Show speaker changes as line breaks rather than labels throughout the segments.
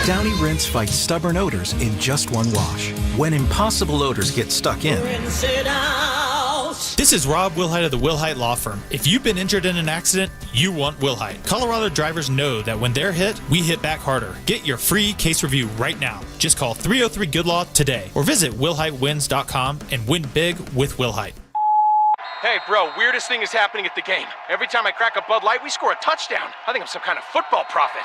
Downy Rinse fights stubborn odors in just one wash. When impossible odors get stuck in,
Rinse it out.
This is Rob Wilhite of the Wilhite Law Firm. If you've been injured in an accident, you want Wilhite. Colorado drivers know that when they're hit, we hit back harder. Get your free case review right now. Just call 303-GOOD-LAW today or visit WilhiteWins.com and win big with Wilhite.
Hey, bro, weirdest thing is happening at the game. Every time I crack a Bud Light, we score a touchdown. I think I'm some kind of football prophet.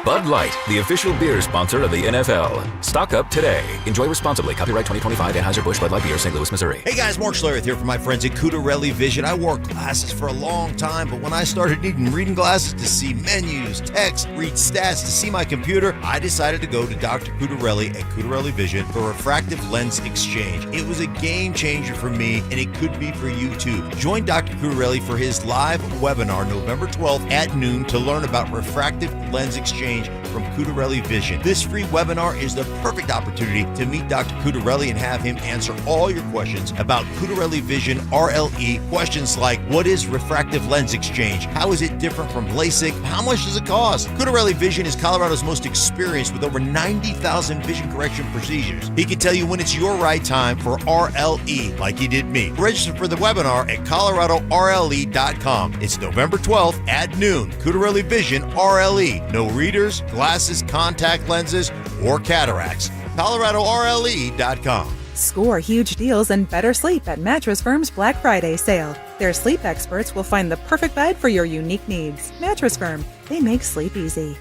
Bud Light, the official beer sponsor of the NFL. Stock up today. Enjoy responsibly. Copyright 2025 Anheuser-Busch Bud Light Beer, St. Louis, Missouri.
Hey guys, Mark Schlereth here from my friends at Cutarelli Vision. I wore glasses for a long time, but when I started needing reading glasses to see menus, text, read stats, to see my computer, I decided to go to Dr. Cutarelli at Cutarelli Vision for refractive lens exchange. It was a game changer for me, and it could be for you too. Join Dr. Cutarelli for his live webinar November 12th at noon to learn about refractive lens exchange from Cutarelli Vision. This free webinar is the perfect opportunity to meet Dr. Cutarelli and have him answer all your questions about Cutarelli Vision RLE. Questions like, what is refractive lens exchange? How is it different from LASIK? How much does it cost? Cutarelli Vision is Colorado's most experienced with over 90,000 vision correction procedures. He can tell you when it's your right time for RLE, like he did me. Register for the webinar at coloradorle.com. It's November 12th at noon. Cutarelli Vision RLE. No readers, glasses, contact lenses, or cataracts. coloradorle.com.
Score huge deals and better sleep at Mattress Firm's Black Friday sale. Their sleep experts will find the perfect bed for your unique needs. Mattress Firm, they make sleep easy.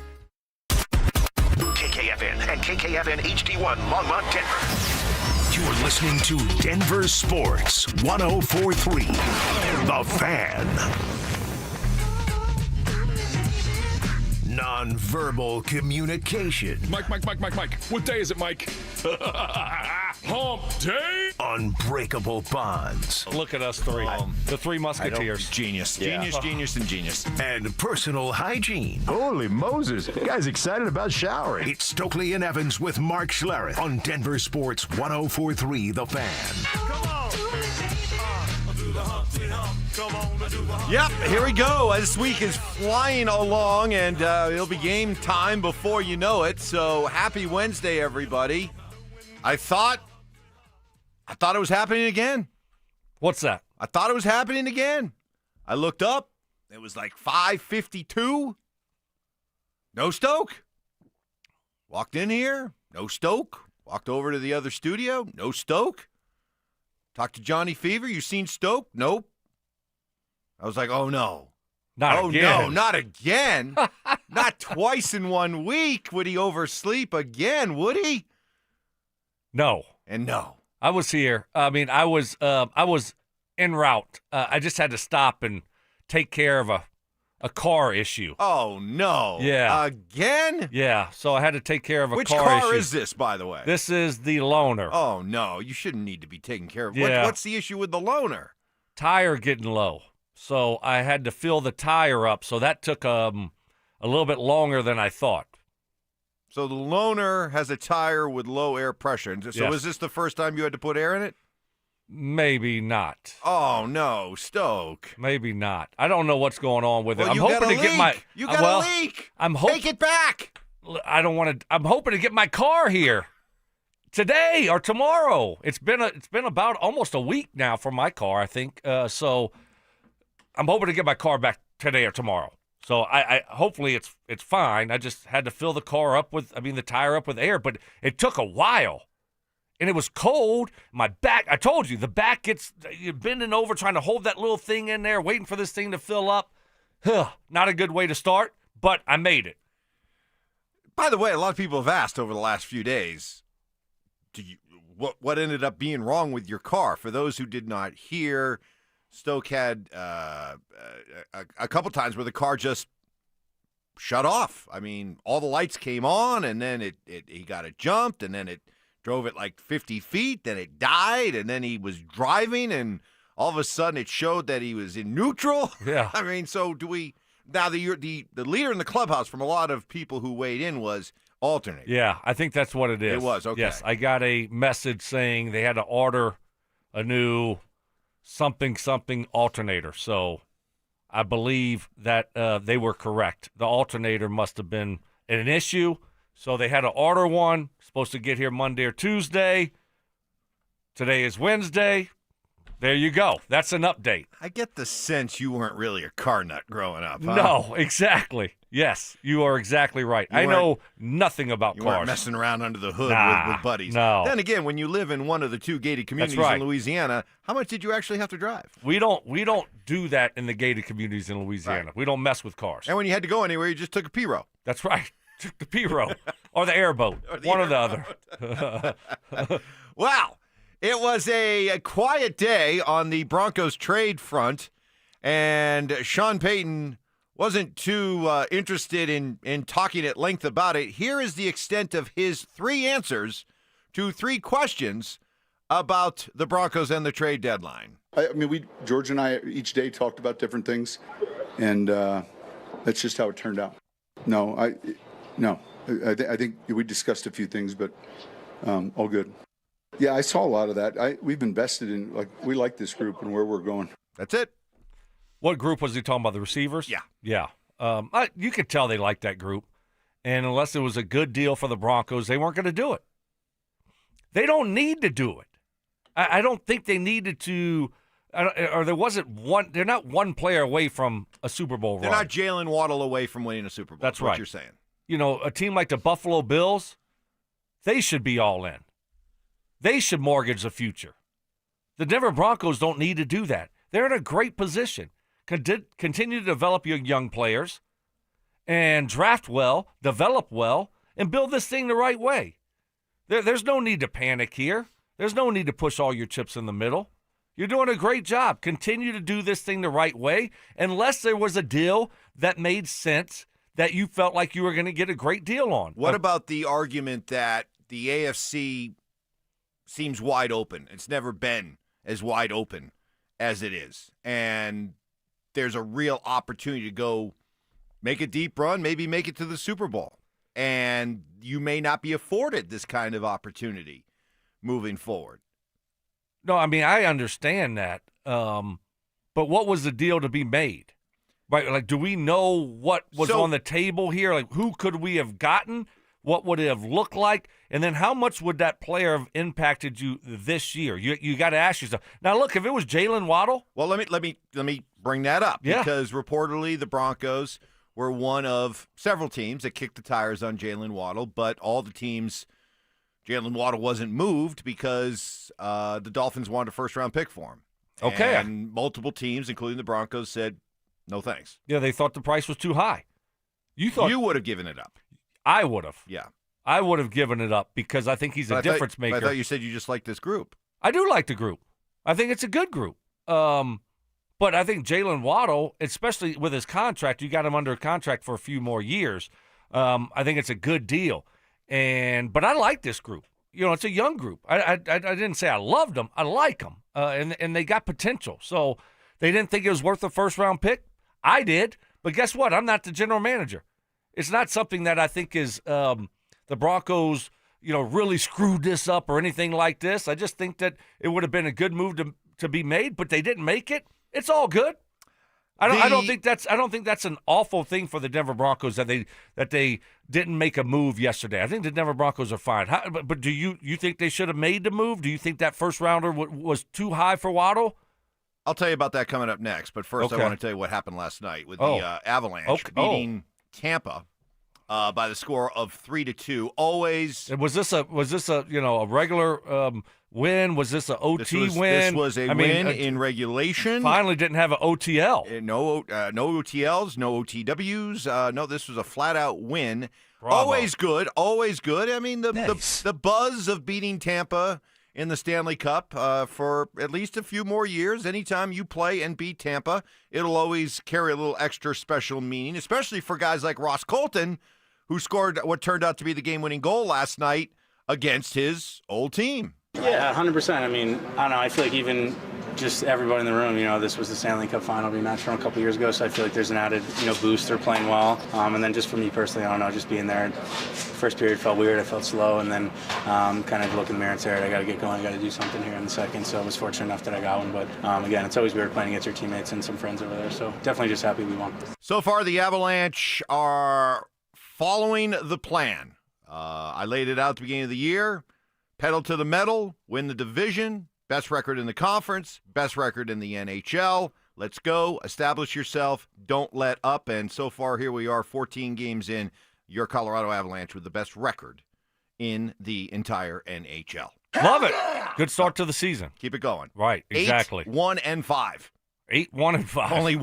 KKFN and KKFN HD1 Longmont, Denver. You're listening to Denver Sports 104.3. The Fan. Non-verbal communication.
Mike. What day is it, Mike? Hump day.
Unbreakable bonds.
Look at us three. The three musketeers.
Genius. Genius.
And personal hygiene.
Holy Moses. You guys excited about showering?
It's Stokley and Evans with Mark Schlereth on Denver Sports 104.3 The Fan.
Come on. Do the Humpty Hump. Come on, do the hump.
Yep, here we go. This week is flying along, and it'll be game time before you know it. So happy Wednesday, everybody. I thought it was happening again.
What's that?
I thought it was happening again. I looked up. It was like 5:52. No Stoke. Walked in here. No Stoke. Walked over to the other studio. No Stoke. Talked to Johnny Fever. You seen Stoke? Nope. I was like, oh, no.
Not again.
No, not again. Not twice in 1 week. Would he oversleep again? Would he?
No.
And no.
I was here. I mean, I was en route. I just had to stop and take care of a car issue.
Oh, no.
Yeah.
Again?
Yeah, so I had to take care of a car issue.
Which car is this, by the way?
This is the loaner.
Oh, no. You shouldn't need to be taken care of.
Yeah.
What's the issue with the loaner?
Tire getting low. So I had to fill the tire up. So that took a little bit longer than I thought.
So the loaner has a tire with low air pressure. So
Yes.
Was this the first time you had to put air in it?
Maybe not.
Oh, no. Stoke.
Maybe not. I don't know what's going on with it.
Well,
I'm
you
hoping
got a
to get my
leak. You got a leak. Take it back.
I don't want to. I'm hoping to get my car here today or tomorrow. It's been about almost a week now for my car, I think. So I'm hoping to get my car back today or tomorrow. So I hopefully it's fine. I just had to fill the tire up with air, but it took a while. And it was cold. My back, I told you, the back gets, you're bending over trying to hold that little thing in there, waiting for this thing to fill up. Not a good way to start, but I made it.
By the way, a lot of people have asked over the last few days, what ended up being wrong with your car? For those who did not hear, Stoke had a couple times where the car just shut off. I mean, all the lights came on, and then he got it jumped, and then it drove it like 50 feet, then it died, and then he was driving, and all of a sudden it showed that he was in neutral.
Yeah.
I mean, so do we – now the leader in the clubhouse from a lot of people who weighed in was alternate.
Yeah, I think that's what it is.
It was, okay.
Yes, I got a message saying they had to order a new something alternator. So I believe that they were correct. The alternator must have been an issue. So they had to order one. Supposed to get here Monday or Tuesday. Today is Wednesday. There you go. That's an update.
I get the sense you weren't really a car nut growing up, huh?
No, exactly. Yes, you are exactly right. I know nothing about
you
cars.
You weren't messing around under the hood with buddies.
No.
Then again, when you live in one of the 2 gated communities in Louisiana, how much did you actually have to drive?
We don't do that in the gated communities in Louisiana. Right. We don't mess with cars.
And when you had to go anywhere, you just took a P-row.
That's right. Took the P-row or the airboat. One or the other.
Wow. It was a quiet day on the Broncos trade front, and Sean Payton wasn't too interested in talking at length about it. Here is the extent of his 3 answers to 3 questions about the Broncos and the trade deadline.
I mean, George and I each day talked about different things, and that's just how it turned out. I think we discussed a few things, but all good. Yeah, I saw a lot of that. We've invested in, we like this group and where we're going.
That's it.
What group was he talking about, the receivers?
Yeah.
Yeah. You could tell they liked that group. And unless it was a good deal for the Broncos, they weren't going to do it. They don't need to do it. I don't think they needed to, or there wasn't one. They're not one player away from a Super Bowl run.
They're not Jalen Waddle away from winning a Super Bowl.
That's
what
right.
You're saying.
You know, a team like the Buffalo Bills, they should be all in. They should mortgage the future. The Denver Broncos don't need to do that. They're in a great position. Continue to develop your young players and draft well, develop well, and build this thing the right way. There's no need to panic here. There's no need to push all your chips in the middle. You're doing a great job. Continue to do this thing the right way, unless there was a deal that made sense that you felt like you were going to get a great deal on.
What about the argument that the AFC seems wide open? It's never been as wide open as it is. And there's a real opportunity to go make a deep run, maybe make it to the Super Bowl. And you may not be afforded this kind of opportunity moving forward.
No, I mean, I understand that. But what was the deal to be made? Right? Like, do we know what was on the table here? Like, who could we have gotten? What would it have looked like? And then how much would that player have impacted you this year? You got to ask yourself. Now, look, if it was Jalen Waddle.
Well, let me bring that up.
Yeah.
Because reportedly the Broncos were one of several teams that kicked the tires on Jalen Waddle, but all the teams, Jalen Waddle wasn't moved because the Dolphins wanted a first-round pick for him.
Okay.
And multiple teams, including the Broncos, said, no thanks.
Yeah, they thought the price was too high.
You would have given it up.
I would have.
Yeah.
I would have given it up because I think he's a difference maker.
I thought you said you just like this group.
I do like the group. I think it's a good group. But I think Jalen Waddle, especially with his contract, you got him under contract for a few more years. I think it's a good deal. But I like this group. You know, it's a young group. I didn't say I loved them. I like them. And they got potential. So they didn't think it was worth a first-round pick. I did. But guess what? I'm not the general manager. It's not something that I think is the Broncos, really screwed this up or anything like this. I just think that it would have been a good move to be made, but they didn't make it. It's all good. I don't think that's an awful thing for the Denver Broncos that they didn't make a move yesterday. I think the Denver Broncos are fine. But do you think they should have made the move? Do you think that first rounder was too high for Waddle?
I'll tell you about that coming up next. But first, I want to tell you what happened last night with the Avalanche beating Tampa by the score of 3-2. Always.
Was this a regular win? Was this an OT win?
This was a win in regulation.
Finally didn't have an OTL.
No OTLs, no OTWs. No, this was a flat-out win.
Bravo.
Always good. I mean, the buzz of beating Tampa in the Stanley Cup for at least a few more years. Anytime you play and beat Tampa, it'll always carry a little extra special meaning, especially for guys like Ross Colton, who scored what turned out to be the game-winning goal last night against his old team.
Yeah, 100%. I mean, I don't know. I feel like even just everybody in the room, this was the Stanley Cup final rematch from a couple years ago, so I feel like there's an added, boost. They're playing well. And then just for me personally, I don't know, just being there. First period felt weird. I felt slow, and then kind of look in the mirror and say, all right, I got to get going. I got to do something here in the second. So I was fortunate enough that I got one. But again, it's always weird playing against your teammates and some friends over there. So definitely just happy we won.
So far, the Avalanche are following the plan. I laid it out at the beginning of the year. Pedal to the metal, win the division, best record in the conference, best record in the NHL. Let's go. Establish yourself. Don't let up. And so far, here we are, 14 games in, your Colorado Avalanche with the best record in the entire NHL.
Love it. Good start to the season.
Keep it going.
Right, exactly.
8-1-5.
8-1-5.
Only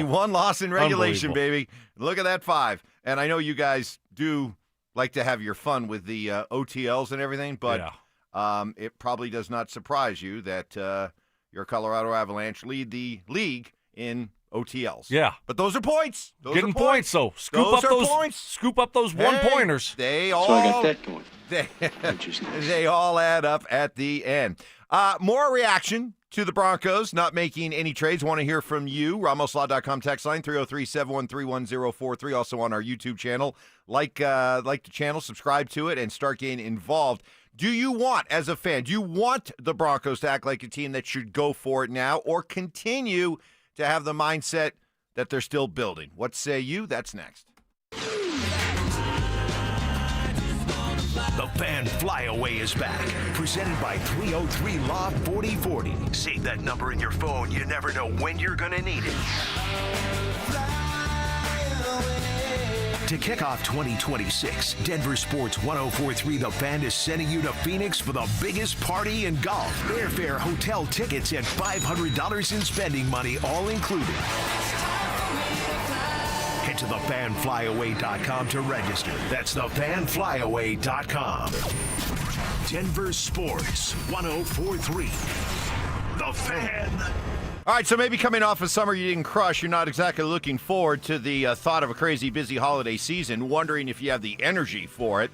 one loss in regulation, baby. Look at that 5. And I know you guys do like to have your fun with the OTLs and everything, but it probably does not surprise you that your Colorado Avalanche lead the league in OTLs.
Yeah.
But those are points.
Getting points, though. Scoop up those one-pointers.
They all,
so I got that going.
They all add up at the end. More reaction to the Broncos not making any trades. Want to hear from you. RamosLaw.com text line 303-713-1043. Also on our YouTube channel. Like the channel, subscribe to it, and start getting involved. Do you want, as a fan, do you want the Broncos to act like a team that should go for it now, or continue to have the mindset that they're still building? What say you? That's next.
The Fan Flyaway is back, presented by 303 Law 4040. Save that number in your phone. You never know when you're going to need it. To kick off 2026, Denver Sports 1043 The Fan is sending you to Phoenix for the biggest party in golf. Airfare, hotel tickets, and $500 in spending money, all included. Head to thefanflyaway.com to register. That's thefanflyaway.com. Denver Sports 1043 The Fan.
All right, so maybe coming off a summer you didn't crush, you're not exactly looking forward to the thought of a crazy busy holiday season, wondering if you have the energy for it.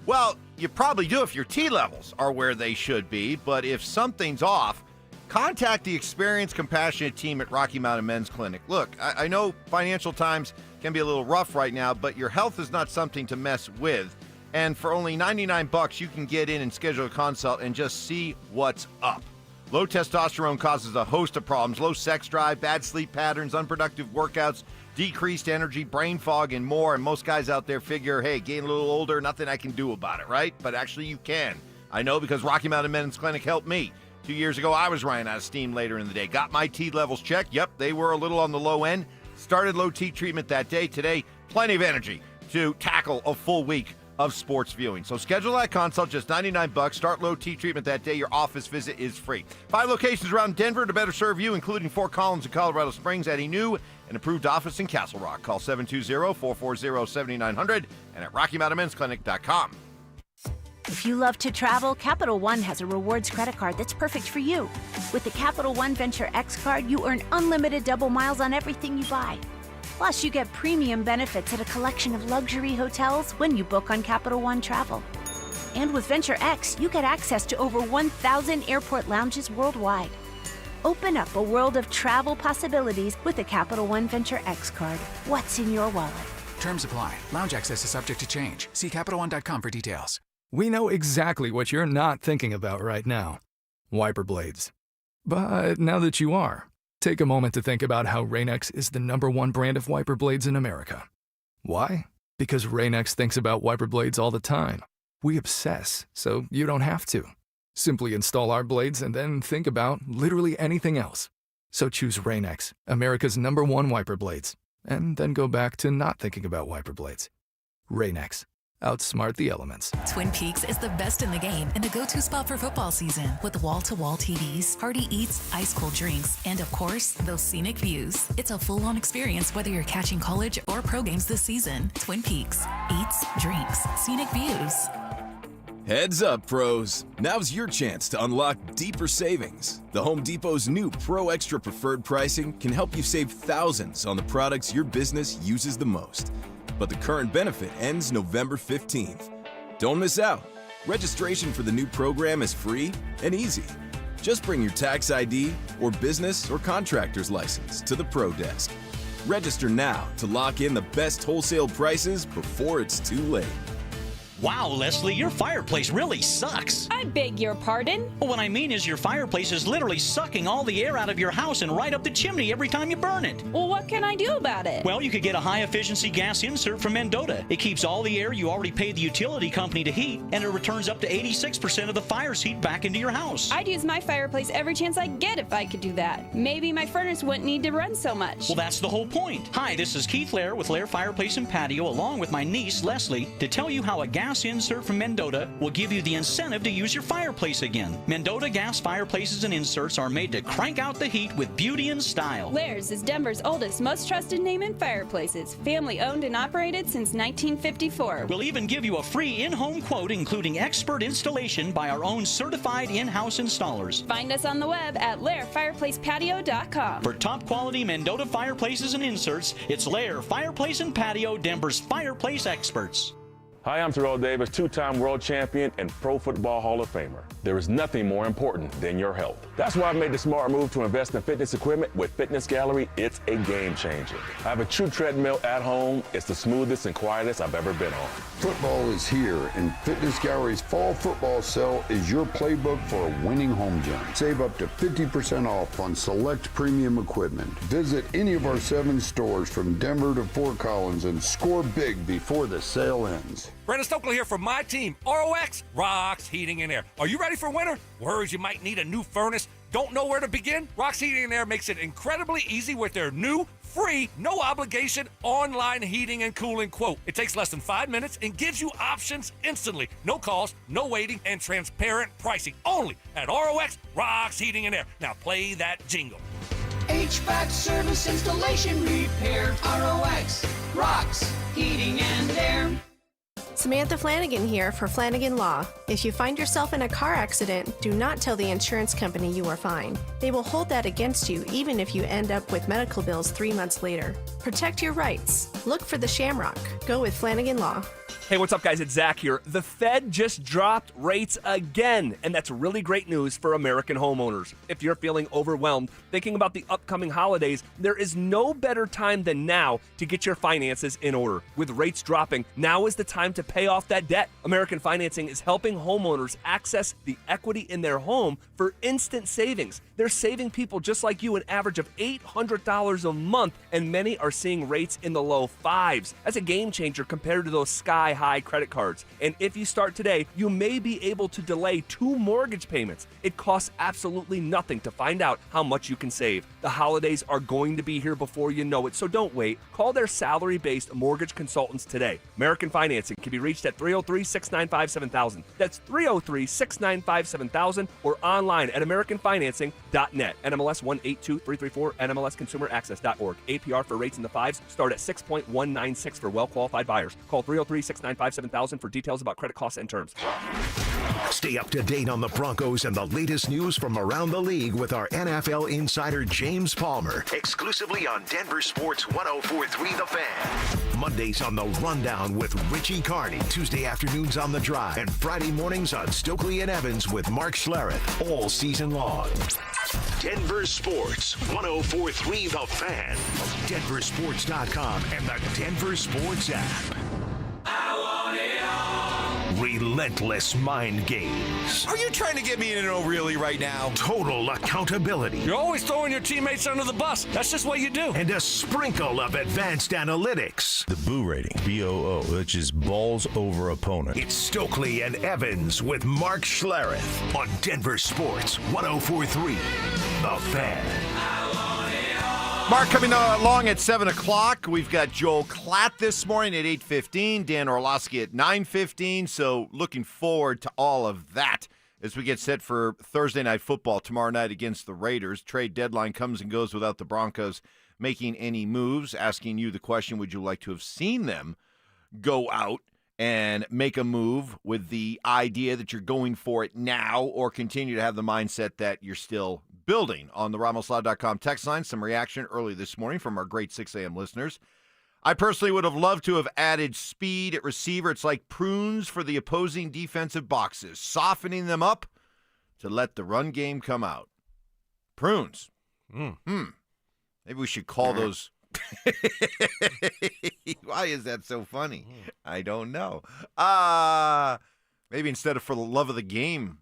Well, you probably do if your T levels are where they should be, but if something's off, contact the experienced, compassionate team at Rocky Mountain Men's Clinic. Look, I know financial times can be a little rough right now, but your health is not something to mess with. And for only $99, you can get in and schedule a consult and just see what's up. Low testosterone causes a host of problems: low sex drive, bad sleep patterns, unproductive workouts, decreased energy, brain fog, and more. And most guys out there figure, hey, getting a little older, nothing I can do about it, right? But actually you can. I know, because Rocky Mountain Men's Clinic helped me. 2 years ago, I was running out of steam later in the day. Got my T levels checked. Yep, they were a little on the low end. Started low T treatment that day. Today, plenty of energy to tackle a full week of sports viewing. So schedule that consult, just $99. Start low T treatment that day. Your office visit is free. 5 locations around Denver to better serve you, including Fort Collins and Colorado Springs, at a new and improved office in Castle Rock. Call 720-440-7900 and at RockyMountainMen'sClinic.com.
If you love to travel, Capital One has a rewards credit card that's perfect for you. With the Capital One Venture X card, you earn unlimited double miles on everything you buy. Plus, you get premium benefits at a collection of luxury hotels when you book on Capital One Travel. And with Venture X, you get access to over 1,000 airport lounges worldwide. Open up a world of travel possibilities with the Capital One Venture X card. What's in your wallet?
Terms apply. Lounge access is subject to change. See CapitalOne.com for details. We know exactly what you're not thinking about right now. Wiper blades. But now that you are, take a moment to think about how Rain-X is the #1 brand of wiper blades in America. Why? Because Rain-X thinks about wiper blades all the time. We obsess, so you don't have to. Simply install our blades and then think about literally anything else. So choose Rain-X, America's #1 wiper blades, and then go back to not thinking about wiper blades. Rain-X. Outsmart the elements.
Twin Peaks is the best in the game and the go-to spot for football season, with wall-to-wall TVs, hearty eats, ice-cold drinks, and of course, those scenic views. It's a full-on experience whether you're catching college or pro games this season. Twin Peaks. Eats, drinks, scenic views.
Heads up, pros. Now's your chance to unlock deeper savings. The Home Depot's new Pro Extra Preferred pricing can help you save thousands on the products your business uses the most. But the current benefit ends November 15th. Don't miss out. Registration for the new program is free and easy. Just bring your tax ID or business or contractor's license to the Pro Desk. Register now to lock in the best wholesale prices before it's too late.
Wow, Leslie, your fireplace really sucks.
I beg your pardon?
Well, what I mean is your fireplace is literally sucking all the air out of your house and right up the chimney every time you burn it.
Well, what can I do about it?
Well, you could get a high-efficiency gas insert from Mendota. It keeps all the air you already paid the utility company to heat, and it returns up to 86% of the fire's heat back into your house.
I'd use my fireplace every chance I get if I could do that. Maybe my furnace wouldn't need to run so much.
Well, that's the whole point. Hi, this is Keith Lair with Lair Fireplace and Patio, along with my niece, Leslie, to tell you how a gas insert from Mendota will give you the incentive to use your fireplace again. Mendota gas fireplaces and inserts are made to crank out the heat with beauty and style.
Lair's is Denver's oldest, most trusted name in fireplaces. Family owned and operated since 1954.
We'll even give you a free in-home quote, including expert installation by our own certified in-house installers.
Find us on the web at lairfireplacepatio.com.
For top quality Mendota fireplaces and inserts, it's Lair Fireplace and Patio, Denver's fireplace experts.
Hi, I'm Terrell Davis, two-time world champion and Pro Football Hall of Famer. There is nothing more important than your health. That's why I've made the smart move to invest in fitness equipment with Fitness Gallery. It's a game changer. I have a true treadmill at home. It's the smoothest and quietest I've ever been on.
Football is here, and Fitness Gallery's fall football sale is your playbook for a winning home gym. Save up to 50% off on select premium equipment. Visit any of our 7 stores from Denver to Fort Collins and score big before the sale ends.
Brandon Stokley here from my team, ROX Rocks Heating and Air. Are you ready for winter? Worries you might need a new furnace? Don't know where to begin? Rocks Heating and Air makes it incredibly easy with their new, free, no obligation online heating and cooling quote. It takes less than 5 minutes and gives you options instantly. No calls, no waiting, and transparent pricing. Only at ROX Rocks Heating and Air. Now play that jingle.
HVAC service, installation, repair. ROX Rocks Heating and Air.
Samantha Flanagan here for Flanagan Law. If you find yourself in a car accident, do not tell the insurance company you are fine. They will hold that against you even if you end up with medical bills 3 months later. Protect your rights. Look for the Shamrock. Go with Flanagan Law.
Hey, what's up, guys? It's Zach here. The Fed just dropped rates again, and that's really great news for American homeowners. If you're feeling overwhelmed, thinking about the upcoming holidays, there is no better time than now to get your finances in order. With rates dropping, now is the time to pay off that debt. American Financing is helping homeowners access the equity in their home for instant savings. They're saving people just like you an average of $800 a month, and many are seeing rates in the low fives. That's a game changer compared to those sky-high credit cards. And if you start today, you may be able to delay 2 mortgage payments. It costs absolutely nothing to find out how much you can save. The holidays are going to be here before you know it, so don't wait. Call their salary-based mortgage consultants today. American Financing can be reached at 303-695-7000. That's 303-695-7000 or online at AmericanFinancing.net. NMLS 182334, NMLSConsumerAccess.org. APR for rates in the 5s start at 6.196 for well-qualified buyers. Call 303-695-7000 for details about credit costs and terms.
Stay up to date on the Broncos and the latest news from around the league with our NFL insider James Palmer, exclusively on Denver Sports 104.3 The Fan. Mondays on The Rundown with Richie Carney, Tuesday afternoons on The Drive, and Friday mornings on Stokley and Evans with Mark Schlereth, all season long. Denver Sports 104.3 The Fan, DenverSports.com, and the Denver Sports app. Relentless mind games.
Are you trying to get me in an oh-really right now?
Total accountability.
You're always throwing your teammates under the bus. That's just what you do.
And a sprinkle of advanced analytics.
The Boo rating, BOO, which is balls over opponent.
It's Stokley and Evans with Mark Schlereth on Denver Sports 104.3 The Fan.
Mark coming along at 7 o'clock. We've got Joel Klatt this morning at 8:15, Dan Orlowski at 9:15. So looking forward to all of that as we get set for Thursday Night Football tomorrow night against the Raiders. Trade deadline comes and goes without the Broncos making any moves. Asking you the question, would you like to have seen them go out and make a move with the idea that you're going for it now, or continue to have the mindset that you're still building? On the RamosLaw.com text line, some reaction early this morning from our great 6 a.m. listeners. I personally would have loved to have added speed at receiver. It's like prunes for the opposing defensive boxes, softening them up to let the run game come out. Prunes. Maybe we should call those Why is that so funny? I don't know. Maybe instead of for the love of the game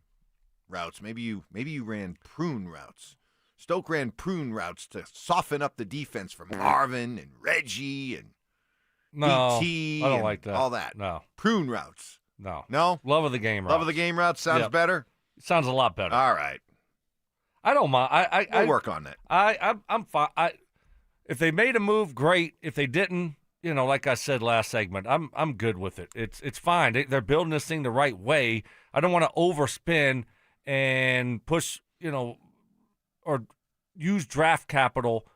routes, maybe you ran prune routes. Stoke ran prune routes to soften up the defense for Marvin and Reggie and BT.
I don't like that.
All that.
No.
Prune routes.
No.
No?
Love of the game routes.
Love of the game routes sounds better?
Sounds a lot better.
All right.
I don't mind.
We'll work on that.
I'm fine. If they made a move, great. If they didn't, like I said last segment, I'm good with it. It's fine. They're building this thing the right way. I don't want to overspend and push, or use draft capital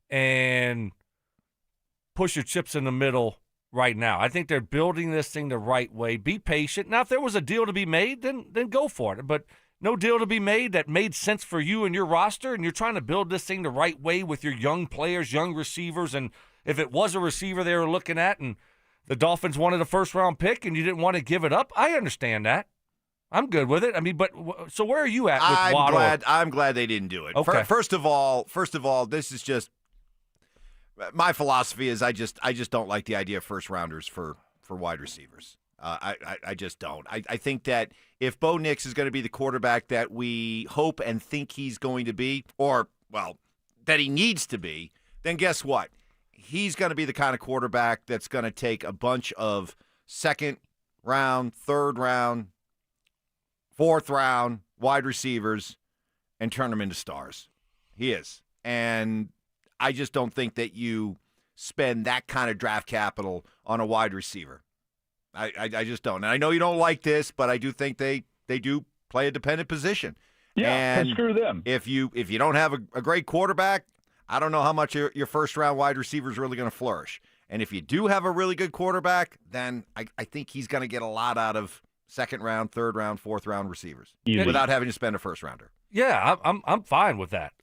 and push your chips in the middle right now. I think they're building this thing the right way. Be patient. Now, if there was a deal to be made, then go for it. But no deal to be made that made sense for you and your roster, and you're trying to build this thing the right way with your young players, young receivers, and if it was a receiver they were looking at and the Dolphins wanted a first-round pick and you didn't want to give it up, I understand that. I'm good with it. I mean, but so where are you at with Waddle?
I'm glad they didn't do it.
Okay.
First of all, this is just my philosophy is I just don't like the idea of first-rounders for wide receivers. I just don't. I think that if Bo Nix is going to be the quarterback that we hope and think he's going to be, or, well, that he needs to be, then guess what? He's going to be the kind of quarterback that's going to take a bunch of second round, third round, fourth round wide receivers and turn them into stars. He is. And I just don't think that you spend that kind of draft capital on a wide receiver. I just don't. And I know you don't like this, but I do think they do play a dependent position.
Yeah,
and
screw them.
If you don't have a great quarterback, I don't know how much your first-round wide receiver is really going to flourish. And if you do have a really good quarterback, then I think he's going to get a lot out of second-round, third-round, fourth-round receivers without having to spend a first-rounder.
Yeah, I'm fine with that.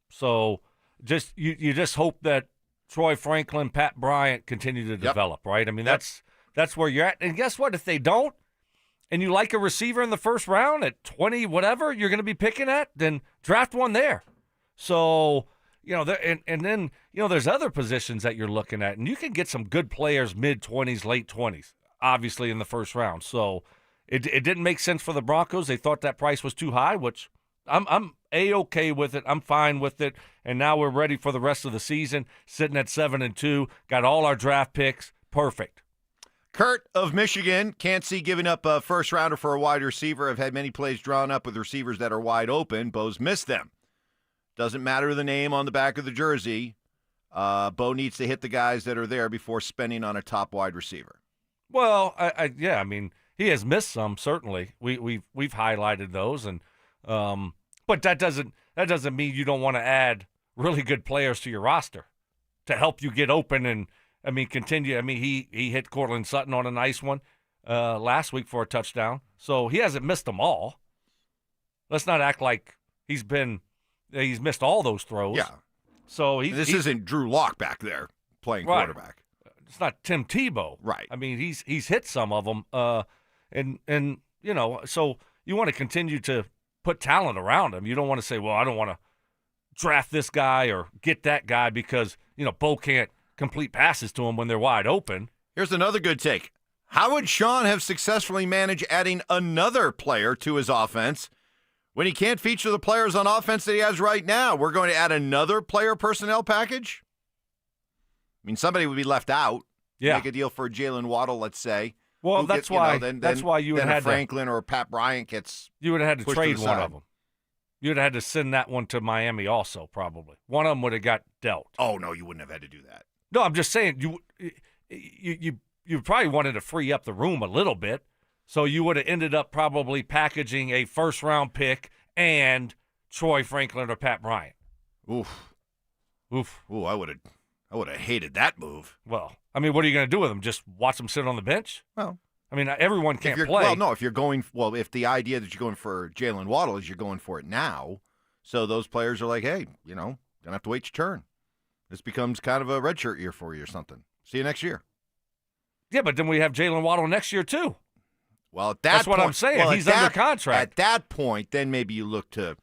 So just you just hope that Troy Franklin, Pat Bryant continue to develop, right? I mean, that's where you're at. And guess what? If they don't, and you like a receiver in the first round at 20, whatever you're going to be picking at, then draft one there. So, and then, there's other positions that you're looking at, and you can get some good players mid-20s, late 20s, obviously in the first round. So it didn't make sense for the Broncos. They thought that price was too high, which I'm A-okay with it. I'm fine with it. And now we're ready for the rest of the season, sitting at 7-2, got all our draft picks. Perfect.
Kurt of Michigan can't see giving up a first-rounder for a wide receiver. I've had many plays drawn up with receivers that are wide open. Bo's missed them. Doesn't matter the name on the back of the jersey. Bo needs to hit the guys that are there before spending on a top wide receiver.
Well, I mean, he has missed some, certainly. We've highlighted those, and but that doesn't mean you don't want to add really good players to your roster to help you get open and continue. I mean, he hit Cortland Sutton on a nice one last week for a touchdown. So he hasn't missed them all. Let's not act like he's missed all those throws.
Yeah.
So
this isn't Drew Lock back there playing quarterback.
It's not Tim Tebow.
Right.
I mean, he's hit some of them. And so you want to continue to put talent around him. You don't want to say, well, I don't want to draft this guy or get that guy because, Bo can't complete passes to them when they're wide open.
Here's another good take. How would Sean have successfully managed adding another player to his offense when he can't feature the players on offense that he has right now? We're going to add another player personnel package? I mean, somebody would be left out.
Yeah.
Make a deal for Jalen Waddle, let's say.
Well, that's why you would have had
Franklin or Pat Bryant gets.
You would have had to trade one
side.
of them. You would have had to send that one to Miami also, probably. One of them would have got dealt.
Oh, no, you wouldn't have had to do that.
No, I'm just saying you probably wanted to free up the room a little bit, so you would have ended up probably packaging a first-round pick and Troy Franklin or Pat Bryant.
Oof.
Ooh,
I would have hated that move.
Well, I mean, what are you going to do with them? Just watch them sit on the bench?
Well,
I mean, everyone can't play.
Well, no, if the idea that you're going for Jalen Waddle is you're going for it now, so those players are like, hey, gonna have to wait your turn. This becomes kind of a redshirt year for you or something. See you next year.
Yeah, but then we have Jalen Waddle next year too.
Well,
that's what I'm saying. He's under contract.
At that point, then maybe you look to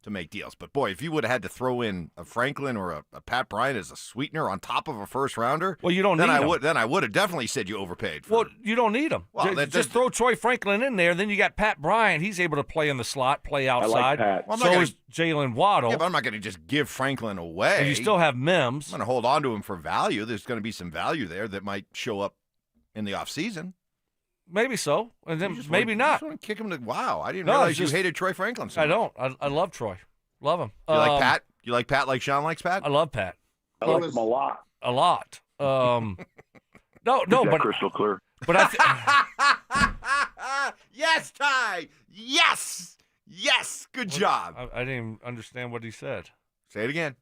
to make deals. But, boy, if you would have had to throw in a Franklin or a Pat Bryant as a sweetener on top of a first-rounder,
well, you don't
then
need
I
them.
Then I would have definitely said you overpaid.
Well, you don't need them.
Well,
just throw Troy Franklin in there. Then you got Pat Bryant. He's able to play in the slot, play outside.
Well,
so is Jalen Waddle.
Yeah, but I'm not going to just give Franklin away.
And you still have Mims.
I'm going to hold on to him for value. There's going to be some value there that might show up in the offseason.
Maybe so, and then maybe not.
I just want to kick him to. Wow, I didn't realize you hated Troy Franklin so
I
much.
don't. I love Troy. Love him.
You like Pat? You like Pat like Sean likes Pat?
I love Pat.
I like him a lot.
A lot. No, but
crystal clear.
But
yes, Ty. Yes. Good job.
I didn't even understand what he said.
Say it again.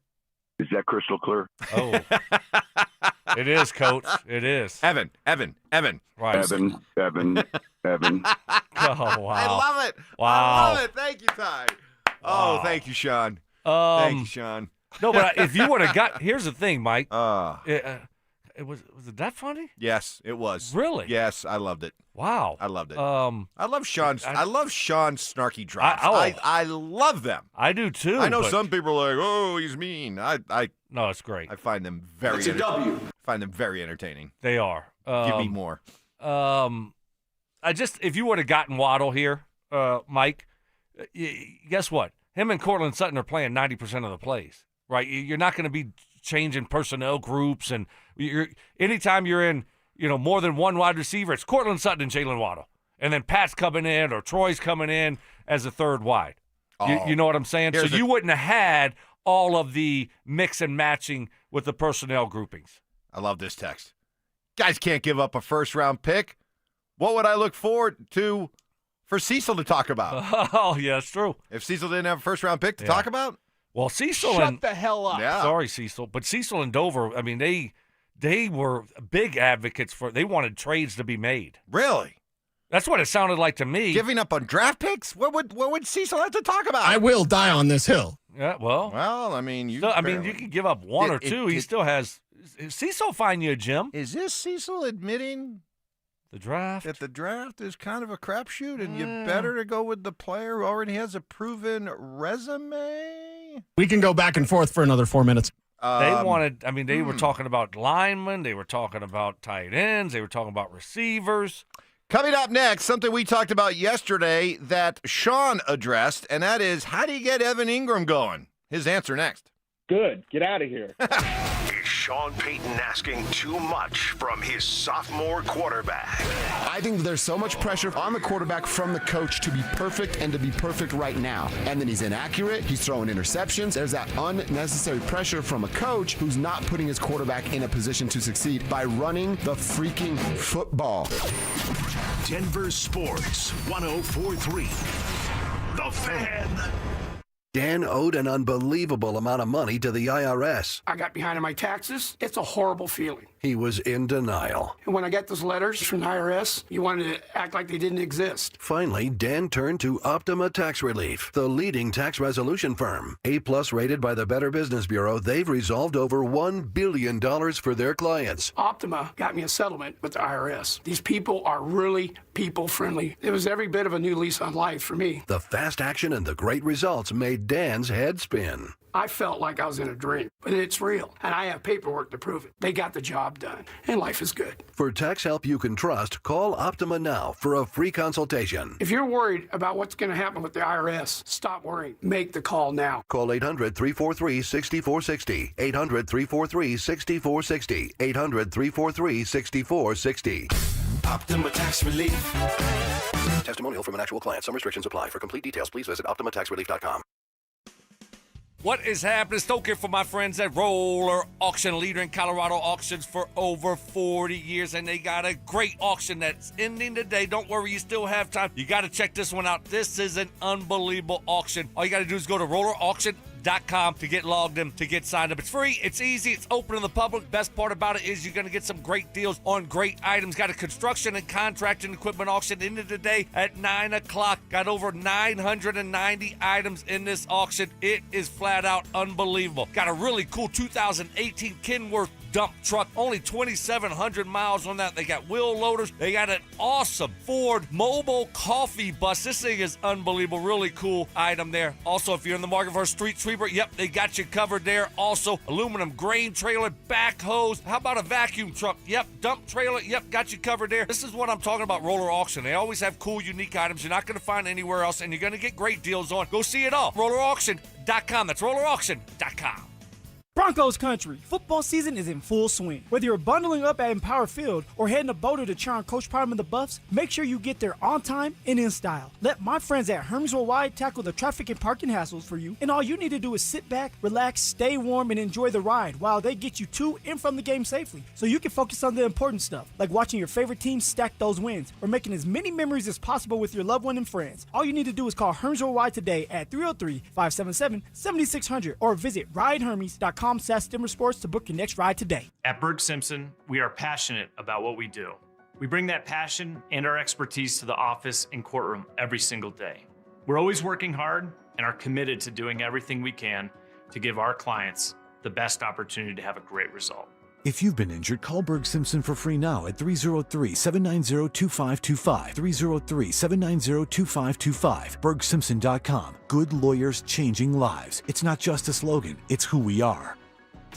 Is that crystal clear?
Oh, it is, Coach. It is.
Evan.
Right.
Evan.
Oh, wow.
I love it.
Wow.
I love it. Thank you, Ty. Oh, thank you, Sean. Thank you, Sean.
No, but if you would have got, here's the thing, Mike. Was it that funny?
Yes, it was.
Really?
Yes, I loved it.
Wow.
I loved it. I love Sean's. I love Sean's snarky drops. I love them.
I do too.
I know
but-
some people are like, "Oh, he's mean."
No, it's great.
I find them very.
It's a W.
Find them very entertaining.
They are.
Give me more.
If you would have gotten Waddle here, Mike, guess what? Him and Cortland Sutton are playing 90% of the plays, right? You're not going to be changing personnel groups, and anytime you're in, more than one wide receiver, it's Cortland Sutton and Jalen Waddle, and then Pat's coming in or Troy's coming in as a third wide. You know what I'm saying? So you wouldn't have had all of the mix and matching with the personnel groupings.
I love this text. Guys can't give up a first-round pick. What would I look forward to for Cecil to talk about?
Oh, yeah, it's true.
If Cecil didn't have a first-round pick to talk about?
Well, Cecil
Shut the hell up.
Yeah.
Sorry, Cecil. But Cecil and Dover, I mean, they were big advocates for, they wanted trades to be made.
Really?
That's what it sounded like to me.
Giving up on draft picks? What would Cecil have to talk about?
I will die on this hill.
Yeah, well,
I mean, you
can give up one or two. He still has. Cecil find you a gym.
Is this Cecil admitting
the draft?
That the draft is kind of a crapshoot, and you better to go with the player who already has a proven resume?
We can go back and forth for another 4 minutes.
They were talking about linemen. They were talking about tight ends. They were talking about receivers.
Coming up next, something we talked about yesterday that Sean addressed, and that is, how do you get Evan Ingram going? His answer next.
Good. Get out of here.
Is Sean Payton asking too much from his sophomore quarterback?
I think there's so much pressure on the quarterback from the coach to be perfect and to be perfect right now. And then he's inaccurate. He's throwing interceptions. There's that unnecessary pressure from a coach who's not putting his quarterback in a position to succeed by running the freaking football.
Denver Sports 104.3. The Fan.
Dan owed an unbelievable amount of money to the IRS.
I got behind on my taxes. It's a horrible feeling.
He was in denial.
And when I got those letters from the IRS, you wanted to act like they didn't exist.
Finally, Dan turned to Optima Tax Relief, the leading tax resolution firm. A-plus rated by the Better Business Bureau, they've resolved over $1 billion for their clients.
Optima got me a settlement with the IRS. These people are really people-friendly. It was every bit of a new lease on life for me.
The fast action and the great results made Dan's head spin.
I felt like I was in a dream, but it's real, and I have paperwork to prove it. They got the job done, and life is good.
For tax help you can trust, call Optima now for a free consultation.
If you're worried about what's going to happen with the IRS, stop worrying. Make the call now.
Call 800-343-6460. 800-343-6460. 800-343-6460.
Optima Tax Relief.
Testimonial from an actual client. Some restrictions apply. For complete details, please visit OptimaTaxRelief.com.
What is happening? Stoke here for my friends at Roller Auction, leader in Colorado auctions for over 40 years, and they got a great auction that's ending today. Don't worry, you still have time. You got to check this one out. This is an unbelievable auction. All you got to do is go to rollerauction.com DenverSports.com to get logged in, to get signed up. It's free, it's easy, it's open to the public. Best part about it is you're going to get some great deals on great items. Got a construction and contracting equipment auction ended today at 9 o'clock. Got over 990 items in this auction. It is flat out unbelievable. Got a really cool 2018 Kenworth dump truck, only 2,700 miles on that. They got wheel loaders. They got an awesome Ford mobile coffee bus. This thing is unbelievable. Really cool item there. Also, if you're in the market for a street sweeper, yep, they got you covered there. Also, aluminum grain trailer, backhoes. How about a vacuum truck? Yep, dump trailer. Yep, got you covered there. This is what I'm talking about, Roller Auction. They always have cool, unique items you're not going to find anywhere else, and you're going to get great deals on. Go see it all. RollerAuction.com. That's RollerAuction.com.
Broncos country, football season is in full swing. Whether you're bundling up at Empower Field or heading to Boulder to cheer on Coach Prime and the Buffs, make sure you get there on time and in style. Let my friends at Hermes Worldwide tackle the traffic and parking hassles for you, and all you need to do is sit back, relax, stay warm, and enjoy the ride while they get you to and from the game safely, so you can focus on the important stuff, like watching your favorite team stack those wins or making as many memories as possible with your loved one and friends. All you need to do is call Hermes Worldwide today at 303-577-7600 or visit ridehermes.com/DenverSports to book your next ride today.
At Berg Simpson, we are passionate about what we do. We bring that passion and our expertise to the office and courtroom every single day. We're always working hard and are committed to doing everything we can to give our clients the best opportunity to have a great result.
If you've been injured, call Berg Simpson for free now at 303-790-2525. 303-790-2525. BergSimpson.com. Good lawyers changing lives. It's not just a slogan, it's who we are.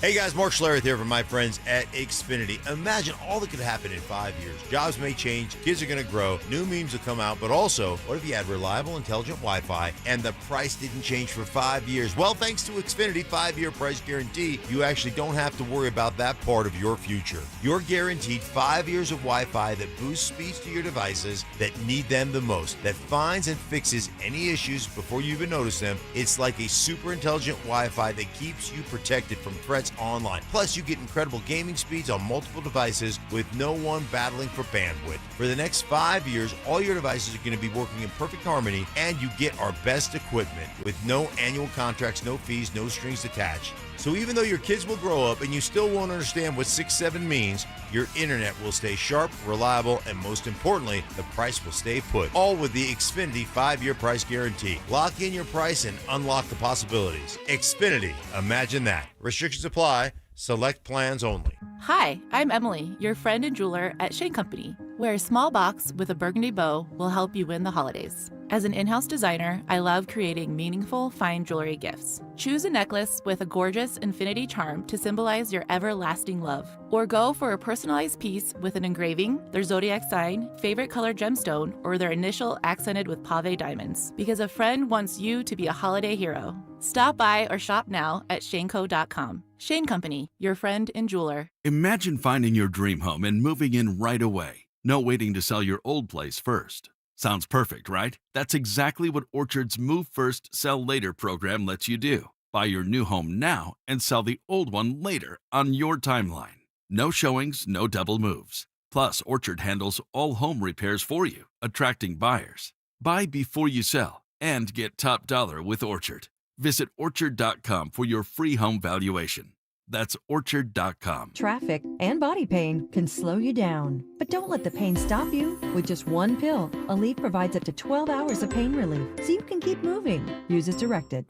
Hey guys, Mark Schlereth here from my friends at Xfinity. Imagine all that could happen in 5 years. Jobs may change, kids are going to grow, new memes will come out, but also, what if you had reliable, intelligent Wi-Fi and the price didn't change for 5 years? Well, thanks to Xfinity 5-year price guarantee, you actually don't have to worry about that part of your future. You're guaranteed 5 years of Wi-Fi that boosts speeds to your devices that need them the most, that finds and fixes any issues before you even notice them. It's like a super intelligent Wi-Fi that keeps you protected from threats online. Plus, you get incredible gaming speeds on multiple devices with no one battling for bandwidth. For the next 5 years, all your devices are going to be working in perfect harmony, and you get our best equipment with no annual contracts, no fees, no strings attached. So even though your kids will grow up and you still won't understand what 6-7 means, your internet will stay sharp, reliable, and most importantly, the price will stay put. All with the Xfinity 5-year price guarantee. Lock in your price and unlock the possibilities. Xfinity, imagine that. Restrictions apply. Select plans only.
Hi, I'm Emily, your friend and jeweler at Shane Company, where a small box with a burgundy bow will help you win the holidays. As an in-house designer, I love creating meaningful, fine jewelry gifts. Choose a necklace with a gorgeous infinity charm to symbolize your everlasting love. Or go for a personalized piece with an engraving, their zodiac sign, favorite color gemstone, or their initial accented with pave diamonds, because a friend wants you to be a holiday hero. Stop by or shop now at shaneco.com. Shane Company, your friend and jeweler.
Imagine finding your dream home and moving in right away. No waiting to sell your old place first. Sounds perfect, right? That's exactly what Orchard's Move First, Sell Later program lets you do. Buy your new home now and sell the old one later on your timeline. No showings, no double moves. Plus, Orchard handles all home repairs for you, attracting buyers. Buy before you sell and get top dollar with Orchard. Visit Orchard.com for your free home valuation. That's Orchard.com.
Traffic and body pain can slow you down. But don't let the pain stop you. With just one pill, Aleve provides up to 12 hours of pain relief, so you can keep moving. Use as directed.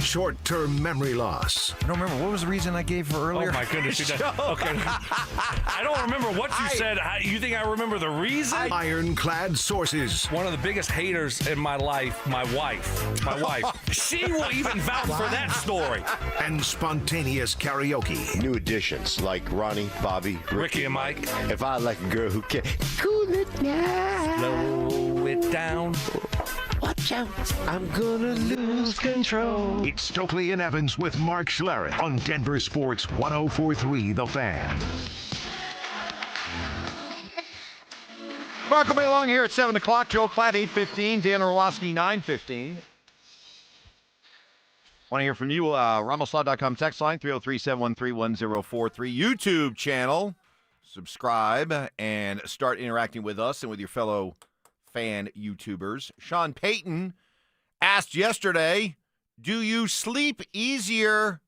Short-term memory loss.
I don't remember. What was the reason I gave for earlier?
Oh, my goodness. Okay. I don't remember what you said. You think I remember the reason?
Ironclad sources.
One of the biggest haters in my life, my wife. My wife. She will even vouch for that story.
And spontaneous karaoke.
New additions like Ronnie, Bobby,
Ricky and Mike.
If I like a girl who can cool it down,
slow it down.
Watch out, I'm gonna lose control.
It's Stokley and Evans with Mark Schlereth on Denver Sports 104.3 The Fan.
Mark will be along here at 7 o'clock. Joe Klatt, 8:15. Dan Orlowski, 9:15. Want to hear from you? RamosLaw.com text line, 303-713-1043. YouTube channel. Subscribe and start interacting with us and with your fellow fan YouTubers. Sean Payton asked yesterday, Do you sleep easier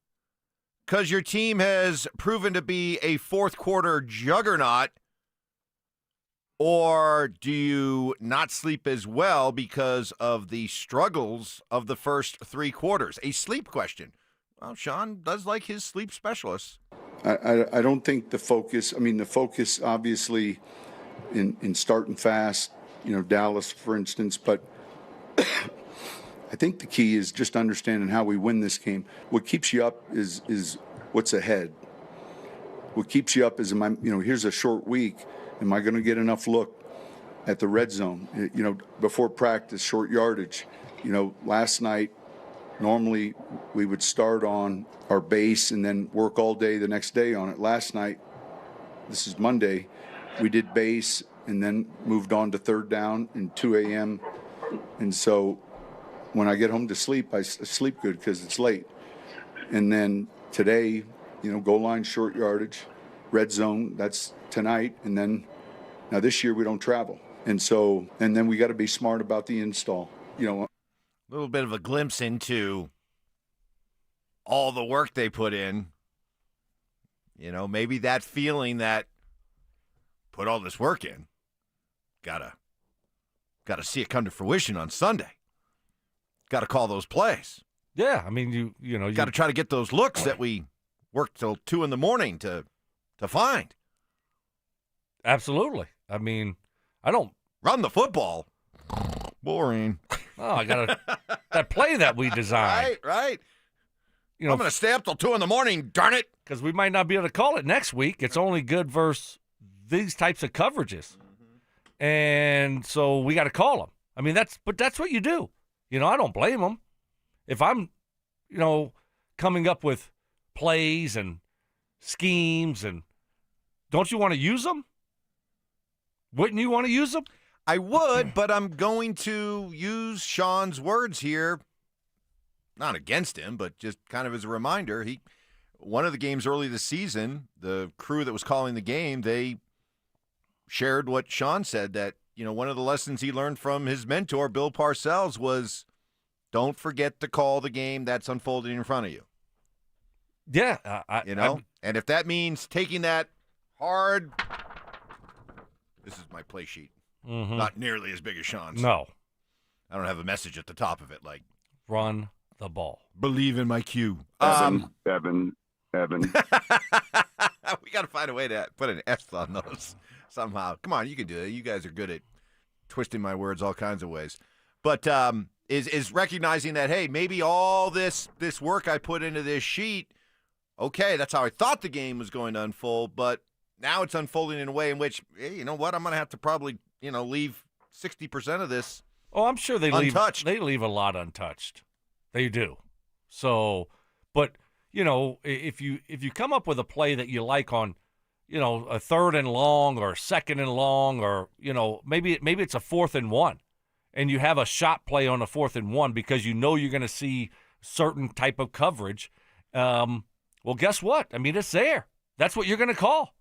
because your team has proven to be a fourth quarter juggernaut? Or do you not sleep as well because of the struggles of the first three quarters? A sleep question. Well, Sean does like his sleep specialists.
I don't think the focus, the focus obviously in starting fast, Dallas, for instance, but I think the key is just understanding how we win this game. What keeps you up is what's ahead. What keeps you up is, here's a short week. Am I going to get enough look at the red zone? Before practice, short yardage. Last night, normally we would start on our base and then work all day the next day on it. Last night, this is Monday, we did base and then moved on to third down and 2 a.m. And so when I get home to sleep, I sleep good because it's late. And then today, goal line, short yardage, red zone, that's tonight. And then now this year we don't travel. And then we got to be smart about the install. A
little bit of a glimpse into all the work they put in. Maybe that feeling that put all this work in, gotta see it come to fruition on Sunday. Got to call those plays.
Yeah, you
got to try to get those looks that we worked till 2 a.m. to find.
Absolutely. I don't
run the football. Boring.
Oh, I got that play that we designed.
Right. I'm going to stay up till 2 a.m, darn it.
Because we might not be able to call it next week. It's only good versus these types of coverages. Mm-hmm. And so we got to call them. That's what you do. I don't blame them. If I'm, coming up with plays and schemes, and don't you want to use them? Wouldn't you want to use them?
I would, but I'm going to use Sean's words here, not against him, but just kind of as a reminder. One of the games early this season, the crew that was calling the game, they shared what Sean said, that one of the lessons he learned from his mentor, Bill Parcells, was don't forget to call the game that's unfolding in front of you.
Yeah.
And if that means taking that hard, this is my play sheet.
Mm-hmm.
Not nearly as big as Sean's.
No.
I don't have a message at the top of it like,
run the ball.
Believe in my cue.
Evan.
We got to find a way to put an S on those somehow. Come on, you can do it. You guys are good at twisting my words all kinds of ways. But is recognizing that, hey, maybe all this work I put into this sheet, okay, that's how I thought the game was going to unfold, but now it's unfolding in a way in which, hey, you know what, I'm going to have to probably, leave 60% of this.
Oh, I'm sure they
untouched.
They leave a lot untouched. They do. So, but if you come up with a play that you like on, a 3rd and long or 2nd and long, or maybe it's a 4th and 1, and you have a shot play on a 4th and 1 because you're going to see certain type of coverage. Well, guess what? It's there. That's what you're going to call.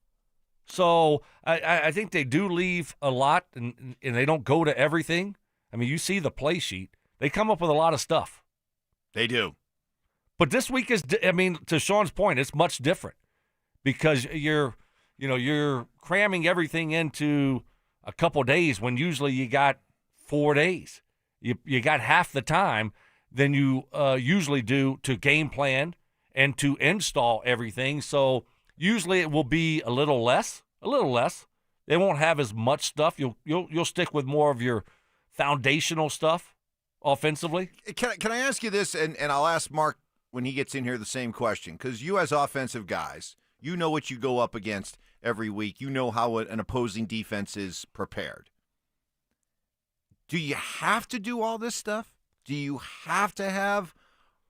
So I think they do leave a lot, and they don't go to everything. You see the play sheet. They come up with a lot of stuff.
They do.
But this week is, to Sean's point, it's much different because you're cramming everything into a couple days when usually you got 4 days. You got half the time than you usually do to game plan and to install everything. So usually it will be a little less. They won't have as much stuff. You'll stick with more of your foundational stuff offensively.
Can I ask you this, and I'll ask Mark when he gets in here the same question, because you as offensive guys, you know what you go up against every week. You know how an opposing defense is prepared. Do you have to do all this stuff? Do you have to have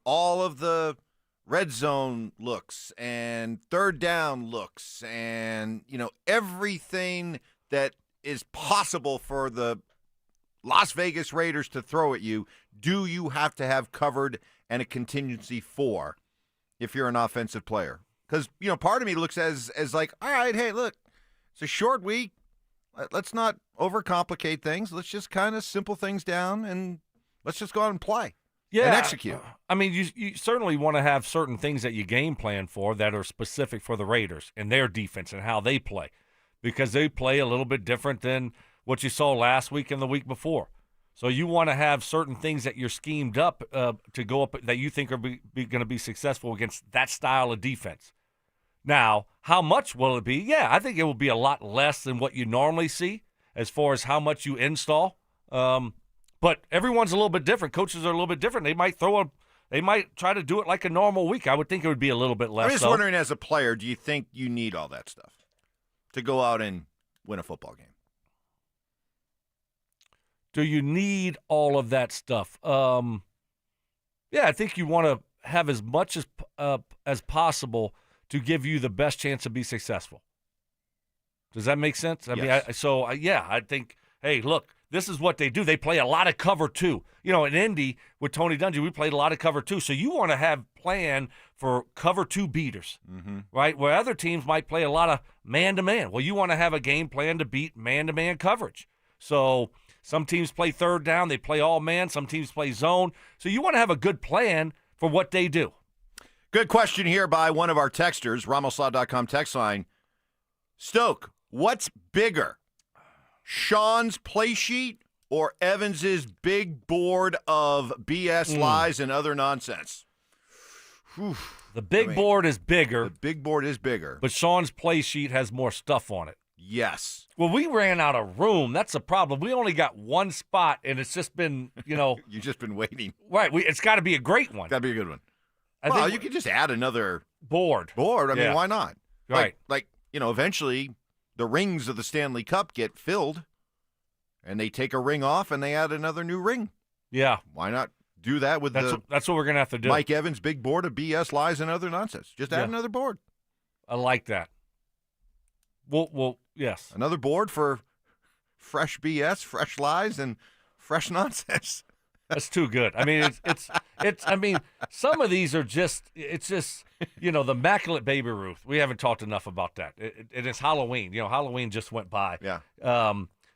all of the red zone looks and third down looks and, everything that is possible for the Las Vegas Raiders to throw at you? Do you have to have covered and a contingency for if you're an offensive player? Because, part of me looks as like, all right, hey, look, it's a short week. Let's not overcomplicate things. Let's just kind of simple things down, and let's just go out and play. and execute.
I mean, you certainly want to have certain things that you game plan for that are specific for the Raiders and their defense and how they play, because they play a little bit different than what you saw last week and the week before. So you want to have certain things that you're schemed up to go up that you think are going to be successful against that style of defense. Now, how much will it be? Yeah, I think it will be a lot less than what you normally see as far as how much you install. But everyone's a little bit different. Coaches are a little bit different. They might try to do it like a normal week. I would think it would be a little bit less.
I'm just wondering, as a player, do you think you need all that stuff to go out and win a football game?
Do you need all of that stuff? Yeah, I think you want to have as much as possible to give you the best chance to be successful. Does that make sense? I mean, I think, hey, look, this is what they do. They play a lot of cover two. You know, in Indy with Tony Dungy, we played a lot of cover two. So you want to have plan for cover two beaters, right? Where other teams might play a lot of man-to-man. Well, you want to have a game plan to beat man-to-man coverage. So some teams play third down. They play all man. Some teams play zone. So you want to have a good plan for what they do.
Good question here by one of our texters, RamosLaw.com text line. Stoke, what's bigger, Sean's play sheet or Evans's big board of BS lies and other nonsense? Whew.
The big board is bigger.
The big board is bigger.
But Sean's play sheet has more stuff on it.
Yes.
Well, we ran out of room. That's a problem. We only got one spot, and it's just been, You've
just been waiting.
Right. It's got to be a great one.
Got to be a good one.
I
think
think
you could just add another
board.
I mean, why not?
Right.
Like, eventually the rings of the Stanley Cup get filled, and they take a ring off, and they add another new ring.
Yeah.
Why not do that with
that's what we're going to have to do.
Mike Evans' big board of BS, lies, and other nonsense. Just add another board.
I like that. Well, yes.
Another board for fresh BS, fresh lies, and fresh nonsense.
That's too good. I mean, it's. I mean, some of these are just. It's just. The Immaculate Baby Ruth. We haven't talked enough about that. It's Halloween. Halloween just went by.
Yeah.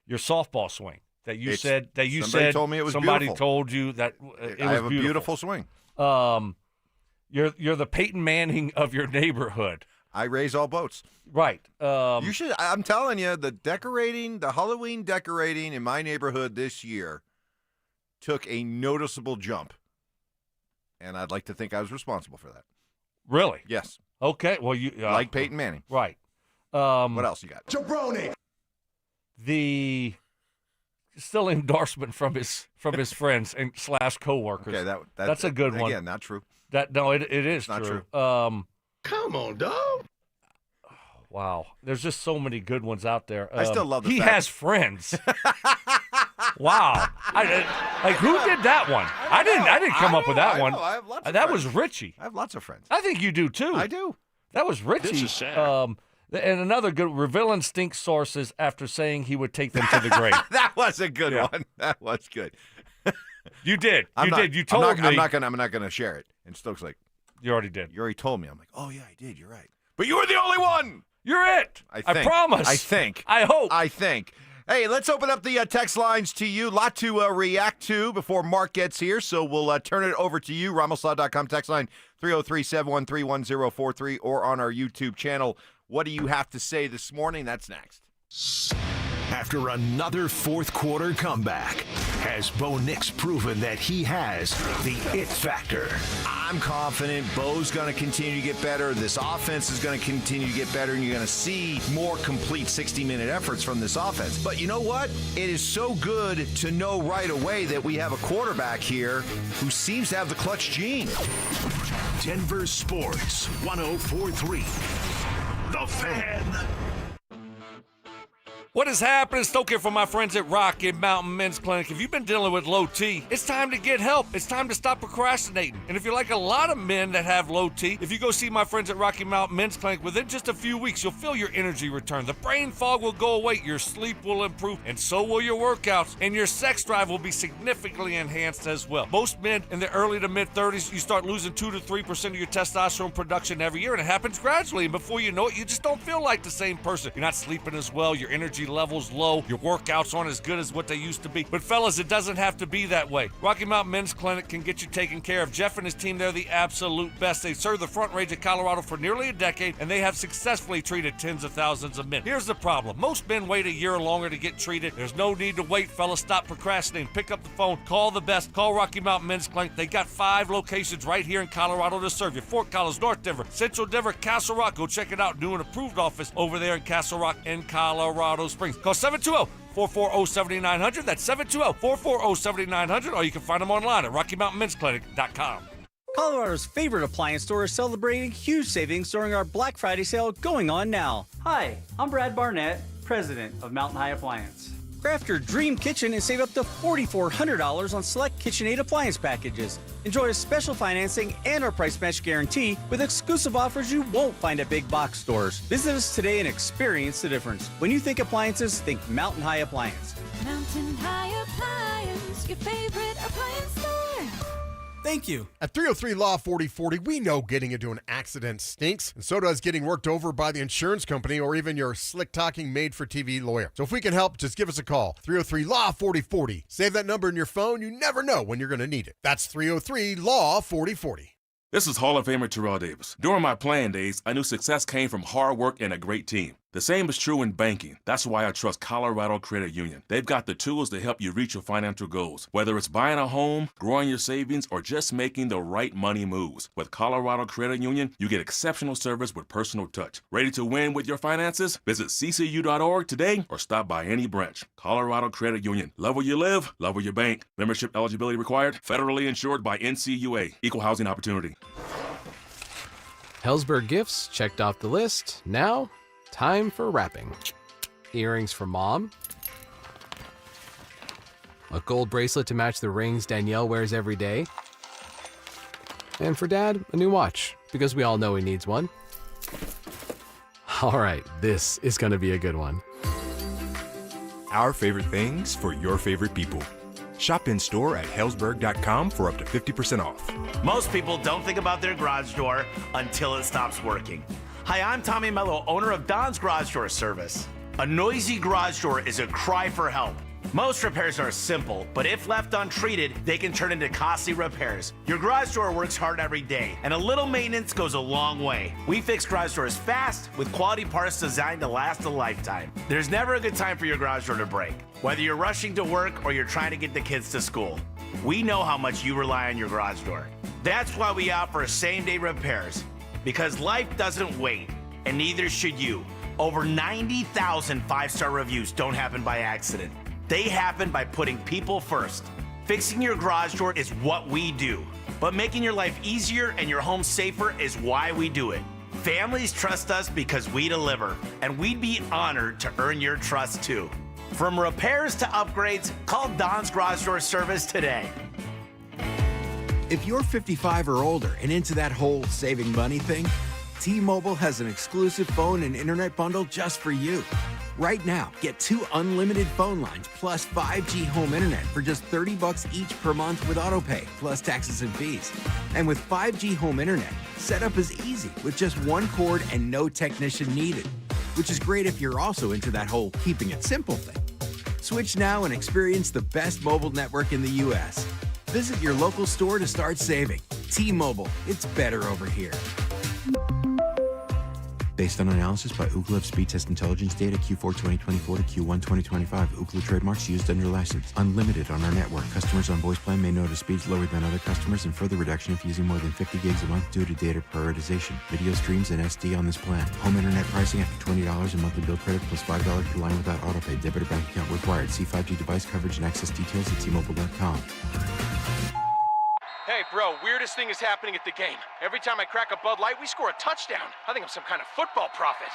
Your softball swing that you said.
Somebody told me it was
somebody
beautiful.
told you that it
I
was
have a beautiful swing.
You're the Peyton Manning of your neighborhood.
I raise all boats.
Right.
You should. I'm telling you, the Halloween decorating in my neighborhood this year took a noticeable jump, and I'd like to think I was responsible for that.
Really?
Yes.
Okay. Well, you
like Peyton Manning,
right?
What else you got?
Jabroni.
The still endorsement from his friends and / coworkers.
Okay,
that's a good one.
Again, not true.
It is
not true.
Come on, dog.
Wow, there's just so many good ones out there.
I still love the
He
fact
has friends. Wow, who did that one? I didn't come up with that one.
I have lots of
that
friends.
was Richie.
I have lots of friends.
I think you do too.
I do.
That was Richie.
This is sad.
And another good, revealing stink sources after saying he would take them to the grave.
That was a good one. That was good.
You did. You
told
me.
I'm not gonna share it. And Stokes like,
you already did.
You already told me. I'm like, oh yeah, I did. You're right. But you were the only one.
You're it.
I
promise.
I think.
I hope.
I think. Hey, let's open up the text lines to you. A lot to react to before Mark gets here, so we'll turn it over to you. RamosLaw.com text line 303-713-1043 or on our YouTube channel. What do you have to say this morning? That's next.
After another fourth quarter comeback, has Bo Nix proven that he has the it factor?
I'm confident Bo's going to continue to get better. This offense is going to continue to get better, and you're going to see more complete 60-minute efforts from this offense. But you know what? It is so good to know right away that we have a quarterback here who seems to have the clutch gene.
Denver Sports 104.3. The Fan.
What is happening? Stoke here from my friends at Rocky Mountain Men's Clinic. If you've been dealing with low T, it's time to get help. It's time to stop procrastinating. And if you're like a lot of men that have low T, if you go see my friends at Rocky Mountain Men's Clinic, within just a few weeks, you'll feel your energy return. The brain fog will go away, your sleep will improve, and so will your workouts. And your sex drive will be significantly enhanced as well. Most men in the early to mid-30s, you start losing 2 to 3% of your testosterone production every year, and it happens gradually. And before you know it, you just don't feel like the same person. You're not sleeping as well, your energy energy level's low, your workouts aren't as good as what they used to be. But fellas, it doesn't have to be that way. Rocky Mountain Men's Clinic can get you taken care of. Jeff and his team, they're the absolute best. They serve the Front Range of Colorado for nearly a decade, and they have successfully treated tens of thousands of men. Here's the problem. Most men wait a year or longer to get treated. There's no need to wait, fellas. Stop procrastinating. Pick up the phone. Call the best. Call Rocky Mountain Men's Clinic. They got 5 locations right here in Colorado to serve you. Fort Collins, North Denver, Central Denver, Castle Rock. Go check it out. New and approved office over there in Castle Rock in Colorado Springs. Call 720-440-7900. That's 720-440-7900. Or you can find them online at RockyMountainMen'sClinic.com.
Colorado's favorite appliance store is celebrating huge savings during our Black Friday sale going on now. Hi, I'm Brad Barnett, president of Mountain High Appliance. Craft your dream kitchen and save up to $4,400 on select KitchenAid appliance packages. Enjoy a special financing and our price match guarantee with exclusive offers you won't find at big box stores. Visit us today and experience the difference. When you think appliances, think Mountain High Appliance.
Mountain High Appliance, your favorite appliance store.
Thank you. At 303 Law 4040, we know getting into an accident stinks, and so does getting worked over by the insurance company or even your slick-talking made-for-TV lawyer. So if we can help, just give us a call. 303 Law 4040. Save that number in your phone. You never know when you're going to need it. That's 303 Law 4040.
This is Hall of Famer Terrell Davis. During my playing days, I knew success came from hard work and a great team. The same is true in banking. That's why I trust Colorado Credit Union. They've got the tools to help you reach your financial goals, whether it's buying a home, growing your savings, or just making the right money moves. With Colorado Credit Union, you get exceptional service with personal touch. Ready to win with your finances? Visit ccu.org today or stop by any branch. Colorado Credit Union. Love where you live, love where you bank. Membership eligibility required. Federally insured by NCUA. Equal housing opportunity.
Hellsberg gifts checked off the list. Now, time for wrapping. Earrings for mom. A gold bracelet to match the rings Danielle wears every day. And for dad, a new watch, because we all know he needs one. All right, this is gonna be a good one.
Our favorite things for your favorite people. Shop in store at Hellsberg.com for up to 50% off.
Most people don't think about their garage door until it stops working. Hi, I'm Tommy Mello, owner of Don's Garage Door Service. A noisy garage door is a cry for help. Most repairs are simple, but if left untreated, they can turn into costly repairs. Your garage door works hard every day, and a little maintenance goes a long way. We fix garage doors fast with quality parts designed to last a lifetime. There's never a good time for your garage door to break, whether you're rushing to work or you're trying to get the kids to school. We know how much you rely on your garage door. That's why we offer same-day repairs, because life doesn't wait, and neither should you. Over 90,000 five-star reviews don't happen by accident. They happen by putting people first. Fixing your garage door is what we do, but making your life easier and your home safer is why we do it. Families trust us because we deliver, and we'd be honored to earn your trust too. From repairs to upgrades, call Don's Garage Door Service today.
If you're 55 or older and into that whole saving money thing, T-Mobile has an exclusive phone and internet bundle just for you. Right now, get 2 unlimited phone lines plus 5G home internet for just $30 each per month with autopay, plus taxes and fees. And with 5G home internet, setup is easy with just 1 cord and no technician needed, which is great if you're also into that whole keeping it simple thing. Switch now and experience the best mobile network in the U.S. Visit your local store to start saving. T-Mobile, it's better over here.
Based on analysis by Ookla of speed test intelligence data Q4 2024 to Q1 2025, Ookla trademarks used under license. Unlimited on our network. Customers on voice plan may notice speeds lower than other customers and further reduction if using more than 50 gigs a month due to data prioritization. Video streams and SD on this plan. Home internet pricing after $20 in monthly bill credit plus $5 per line without autopay. Debit or bank account required. See 5G device coverage and access details at T-Mobile.com.
Hey, bro, weirdest thing is happening at the game. Every time I crack a Bud Light, we score a touchdown. I think I'm some kind of football prophet.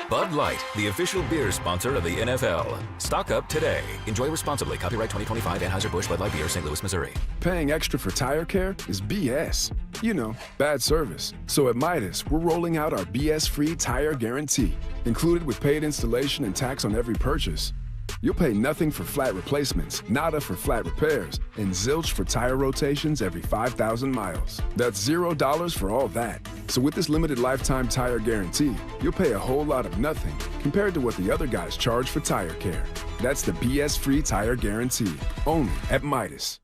Bud Light, the official beer sponsor of the NFL. Stock up today. Enjoy responsibly. Copyright 2025 Anheuser-Busch Bud Light Beer, St. Louis, Missouri.
Paying extra for tire care is BS. You know, bad service. So at Midas, we're rolling out our BS-free tire guarantee, included with paid installation and tax on every purchase. You'll pay nothing for flat replacements, nada for flat repairs, and zilch for tire rotations every 5,000 miles. That's $0 for all that. So with this limited lifetime tire guarantee, you'll pay a whole lot of nothing compared to what the other guys charge for tire care. That's the BS-free tire guarantee, only at Midas.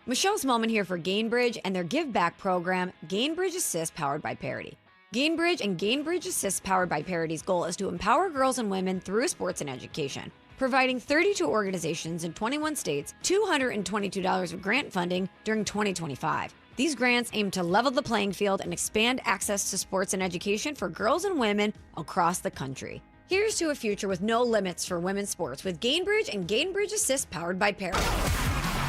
Michelle's Moment here for Gainbridge and their Give Back program, Gainbridge Assist, powered by Parity. Gainbridge and Gainbridge Assist, powered by Parity's goal is to empower girls and women through sports and education, providing 32 organizations in 21 states $222 of grant funding during 2025. These grants aim to level the playing field and expand access to sports and education for girls and women across the country. Here's to a future with no limits for women's sports with Gainbridge and Gainbridge Assist, powered by Parity.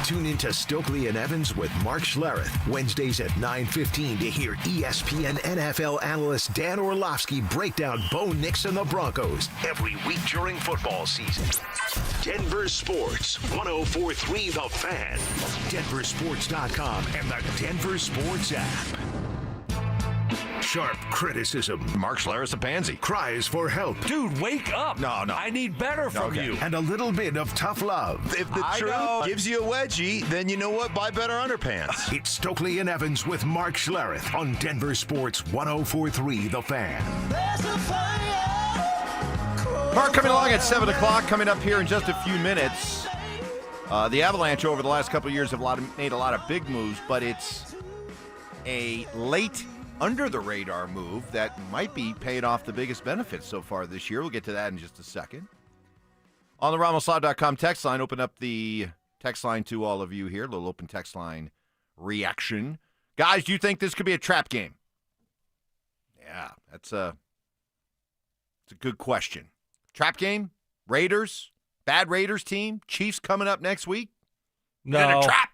Tune into Stokley and Evans with Mark Schlereth, Wednesdays at 9:15 to hear ESPN NFL analyst Dan Orlovsky break down Bo Nix and the Broncos every week during football season. Denver Sports, 104.3 The Fan, DenverSports.com, and the Denver Sports app. Sharp criticism.
Mark Schlereth a pansy.
Cries for help.
Dude, wake up.
No.
I need better from you.
And a little bit of tough love.
If the truth gives you a wedgie, then you know what? Buy better underpants.
It's Stokley and Evans with Mark Schlereth on Denver Sports 104.3 The Fan.
Mark coming along at 7 o'clock, coming up here in just a few minutes. The Avalanche over the last couple of years have made a lot of big moves, but it's a late under-the-radar move that might be paying off the biggest benefits so far this year. We'll get to that in just a second. On the RamosLaw.com text line, open up the text line to all of you here. A little open text line reaction. Guys, do you think this could be a trap game? Yeah, it's a good question. Trap game? Raiders? Bad Raiders team? Chiefs coming up next week?
No.
Trap?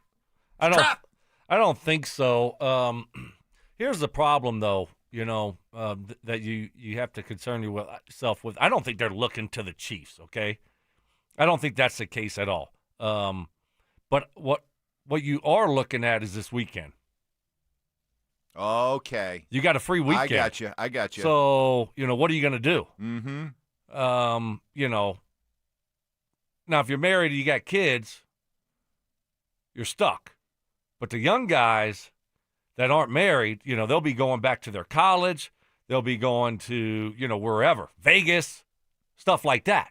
I don't think so. Here's the problem, though, that you have to concern yourself with. I don't think they're looking to the Chiefs, okay? I don't think that's the case at all. But what you are looking at is this weekend.
Okay.
You got a free weekend.
I got you.
So, what are you going to do?
Mm-hmm.
Now, if you're married and you got kids, you're stuck. But the young guys that aren't married, they'll be going back to their college. They'll be going to, wherever, Vegas, stuff like that.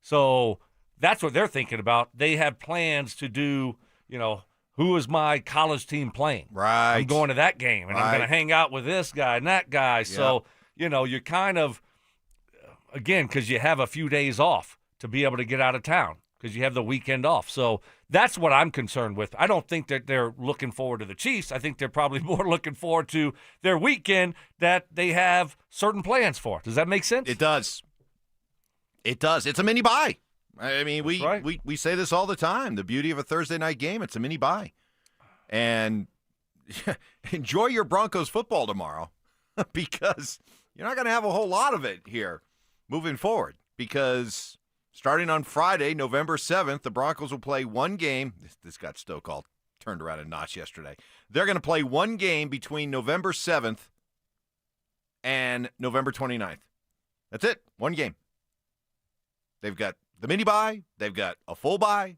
So that's what they're thinking about. They have plans to do, who is my college team playing?
Right.
I'm going to that game, and I'm going to hang out with this guy and that guy. Yep. So, you're kind of, again, because you have a few days off to be able to get out of town because you have the weekend off. So that's what I'm concerned with. I don't think that they're looking forward to the Chiefs. I think they're probably more looking forward to their weekend that they have certain plans for. Does that make sense?
It does. It does. It's a mini bye. I mean, we say this all the time. The beauty of a Thursday night game, it's a mini bye. And enjoy your Broncos football tomorrow because you're not going to have a whole lot of it here moving forward because starting on Friday, November 7th, the Broncos will play one game. This got Stoke all turned around a notch yesterday. They're going to play one game between November 7th and November 29th. That's it. One game. They've got the mini bye. They've got a full bye.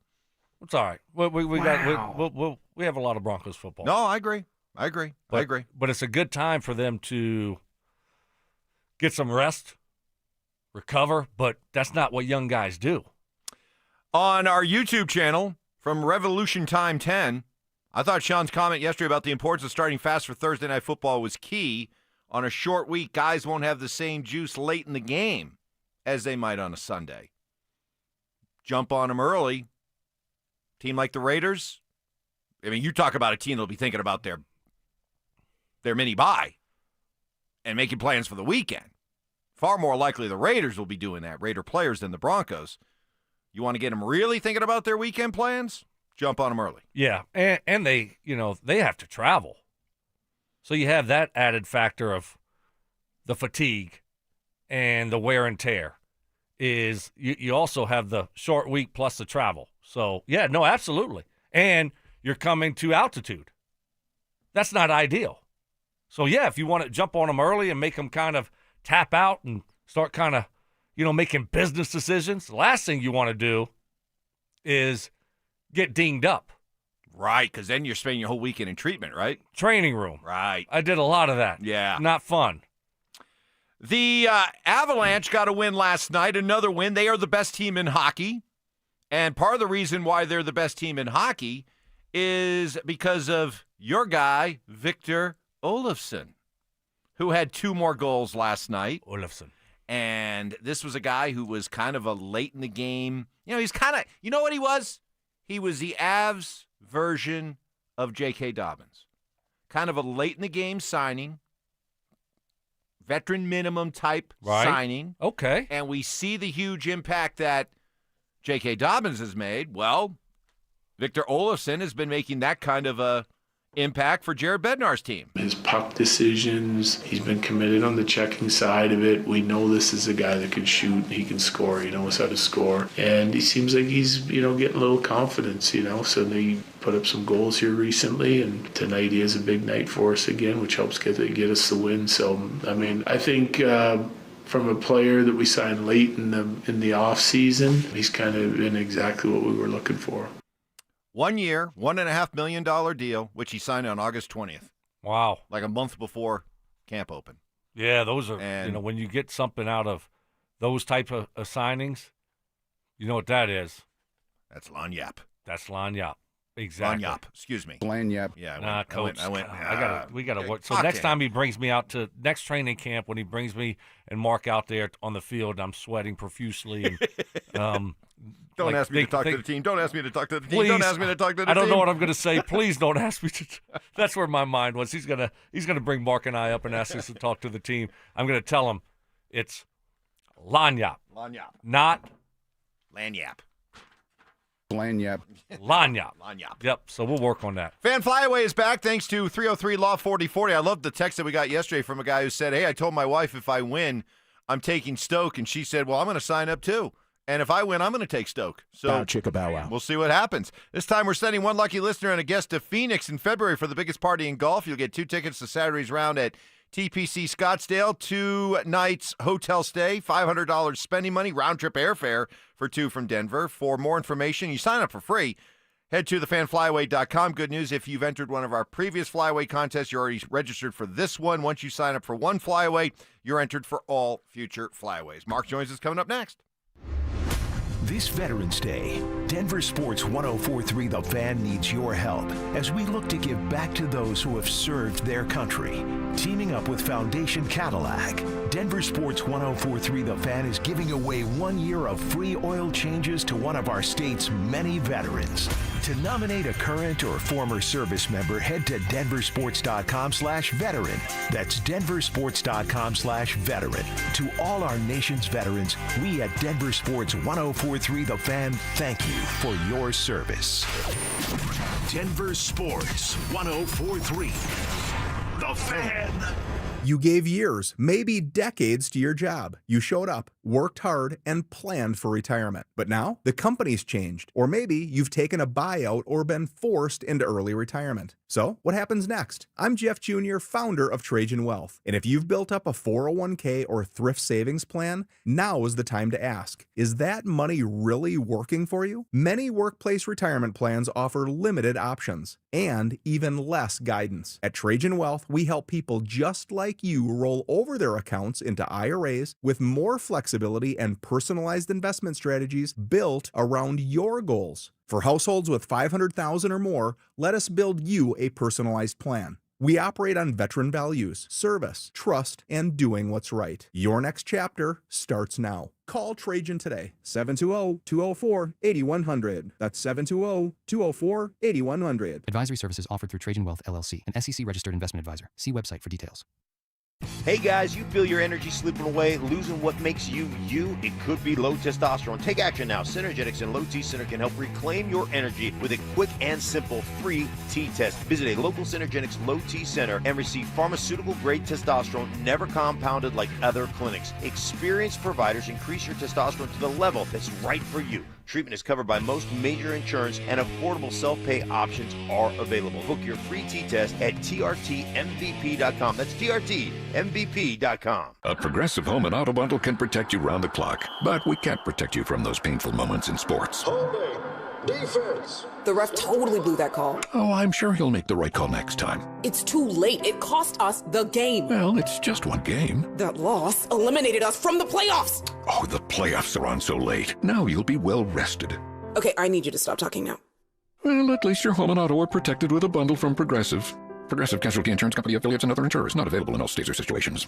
It's all right. We have a lot of Broncos football.
No, I agree. I agree.
But it's a good time for them to get some rest, recover, but that's not what young guys do.
On our YouTube channel from Revolution Time 10, I thought Sean's comment yesterday about the importance of starting fast for Thursday Night Football was key. On a short week, guys won't have the same juice late in the game as they might on a Sunday. Jump on them early. Team like the Raiders, I mean, you talk about a team that'll be thinking about their mini bye and making plans for the weekend. Far more likely the Raiders will be doing that, Raider players, than the Broncos. You want to get them really thinking about their weekend plans? Jump on them early.
Yeah, and they, they have to travel. So you have that added factor of the fatigue and the wear and tear. Is you also have the short week plus the travel. So, yeah, no, absolutely. And you're coming to altitude. That's not ideal. So, yeah, if you want to jump on them early and make them kind of tap out and start kind of, making business decisions. The last thing you want to do is get dinged up.
Right, because then you're spending your whole weekend in treatment, right?
Training room.
Right.
I did a lot of that.
Yeah.
Not fun.
The Avalanche got a win last night, another win. They are the best team in hockey. And part of the reason why they're the best team in hockey is because of your guy, Victor Olofsson, who had 2 more goals last night.
Olofsson.
And this was a guy who was kind of a late in the game. He's kind of, you know what he was? He was the Avs version of J.K. Dobbins. Kind of a late in the game signing. Veteran minimum type signing.
Okay.
And we see the huge impact that J.K. Dobbins has made. Well, Victor Olofsson has been making that kind of a impact for Jared Bednar's team.
His puck decisions, he's been committed on the checking side of it. We know this is a guy that can shoot, he can score, he knows how to score. And he seems like he's, getting a little confidence, so they put up some goals here recently, and tonight he has a big night for us again, which helps get us the win. So, I think from a player that we signed late in the off season, he's kind of been exactly what we were looking for.
1 year, $1.5 million deal, which he signed on August 20th.
Wow.
Like a month before camp open.
Yeah, those are, when you get something out of those type of signings, you know what that is.
That's Lanyap.
That's Lanyap. Exactly.
Lanyap, excuse me.
Lanyap.
Yeah,
Coach. We got to work. So
okay.
next time he brings me out to next training camp, when he brings me and Mark out there on the field, I'm sweating profusely. And
Don't ask me to talk to the team. Don't ask me to talk to the team.
Please,
Don't ask me to talk to the team.
I don't know what I'm going to say. Please don't ask me to. That's where my mind was. He's gonna bring Mark and I up and ask us to talk to the team. I'm going to tell him it's Lanyap.
Lanyap.
Not
Lanyap.
Lanyap.
Lanyap.
Lanyap.
Yep. So we'll work on that.
Fan Flyaway is back thanks to 303 Law 4040. I love the text that we got yesterday from a guy who said, "Hey, I told my wife if I win, I'm taking Stoke," and she said, "Well, I'm going to sign up too. And if I win, I'm going to take Stoke." So
Bow chicka bow wow.
We'll see what happens. This time we're sending one lucky listener and a guest to Phoenix in February for the biggest party in golf. You'll get 2 tickets to Saturday's round at TPC Scottsdale, 2 nights hotel stay, $500 spending money, round-trip airfare for 2 from Denver. For more information, you sign up for free. Head to thefanflyaway.com. Good news, if you've entered one of our previous Flyaway contests, you're already registered for this one. Once you sign up for one Flyaway, you're entered for all future Flyaways. Mark joins us coming up next.
This Veterans Day, Denver Sports 104.3 The Fan needs your help as we look to give back to those who have served their country. Teaming up with Foundation Cadillac, Denver Sports 104.3 The Fan is giving away 1 year of free oil changes to one of our state's many veterans. To nominate a current or former service member, head to denversports.com/veteran. That's denversports.com/veteran. To all our nation's veterans, we at Denver Sports 104.3 The Fan thank you for your service. Denver Sports 104.3 The Fan.
You gave years, maybe decades to your job. You showed up, worked hard, and planned for retirement. But now, the company's changed. Or maybe you've taken a buyout or been forced into early retirement. So, what happens next? I'm Jeff Jr., founder of Cajun Wealth. And if you've built up a 401k or thrift savings plan, now is the time to ask, is that money really working for you? Many workplace retirement plans offer limited options and even less guidance. At Cajun Wealth, we help people just like you roll over their accounts into IRAs with more flexibility and personalized investment strategies built around your goals. For households with $500,000 or more, let us build you a personalized plan. We operate on veteran values, service, trust, and doing what's right. Your next chapter starts now. Call Trajan today, 720-204-8100. That's 720-204-8100.
Advisory services offered through Trajan Wealth, LLC, an SEC-registered investment advisor. See website for details.
Hey guys, you feel your energy slipping away, losing what makes you, you? It could be low testosterone. Take action now. Synergetics and Low T Center can help reclaim your energy with a quick and simple free T-test. Visit a local Synergetics Low T Center and receive pharmaceutical-grade testosterone never compounded like other clinics. Experienced providers increase your testosterone to the level that's right for you. Treatment is covered by most major insurance, and affordable self-pay options are available. Book your free T-test at trtmvp.com. That's trtmvp.com.
A Progressive Home and Auto Bundle can protect you round the clock, but we can't protect you from those painful moments in sports.
Holding. Defense.
The ref totally blew that call.
Oh, I'm sure he'll make the right call next time.
It's too late. It cost us the game.
Well, it's just one game.
That loss eliminated us from the playoffs.
Oh, the playoffs are on so late. Now you'll be well rested.
Okay, I need you to stop talking now.
Well, at least your home and auto are protected with a bundle from Progressive. Progressive Casualty Insurance Company affiliates and other insurers. Not available in all states or situations.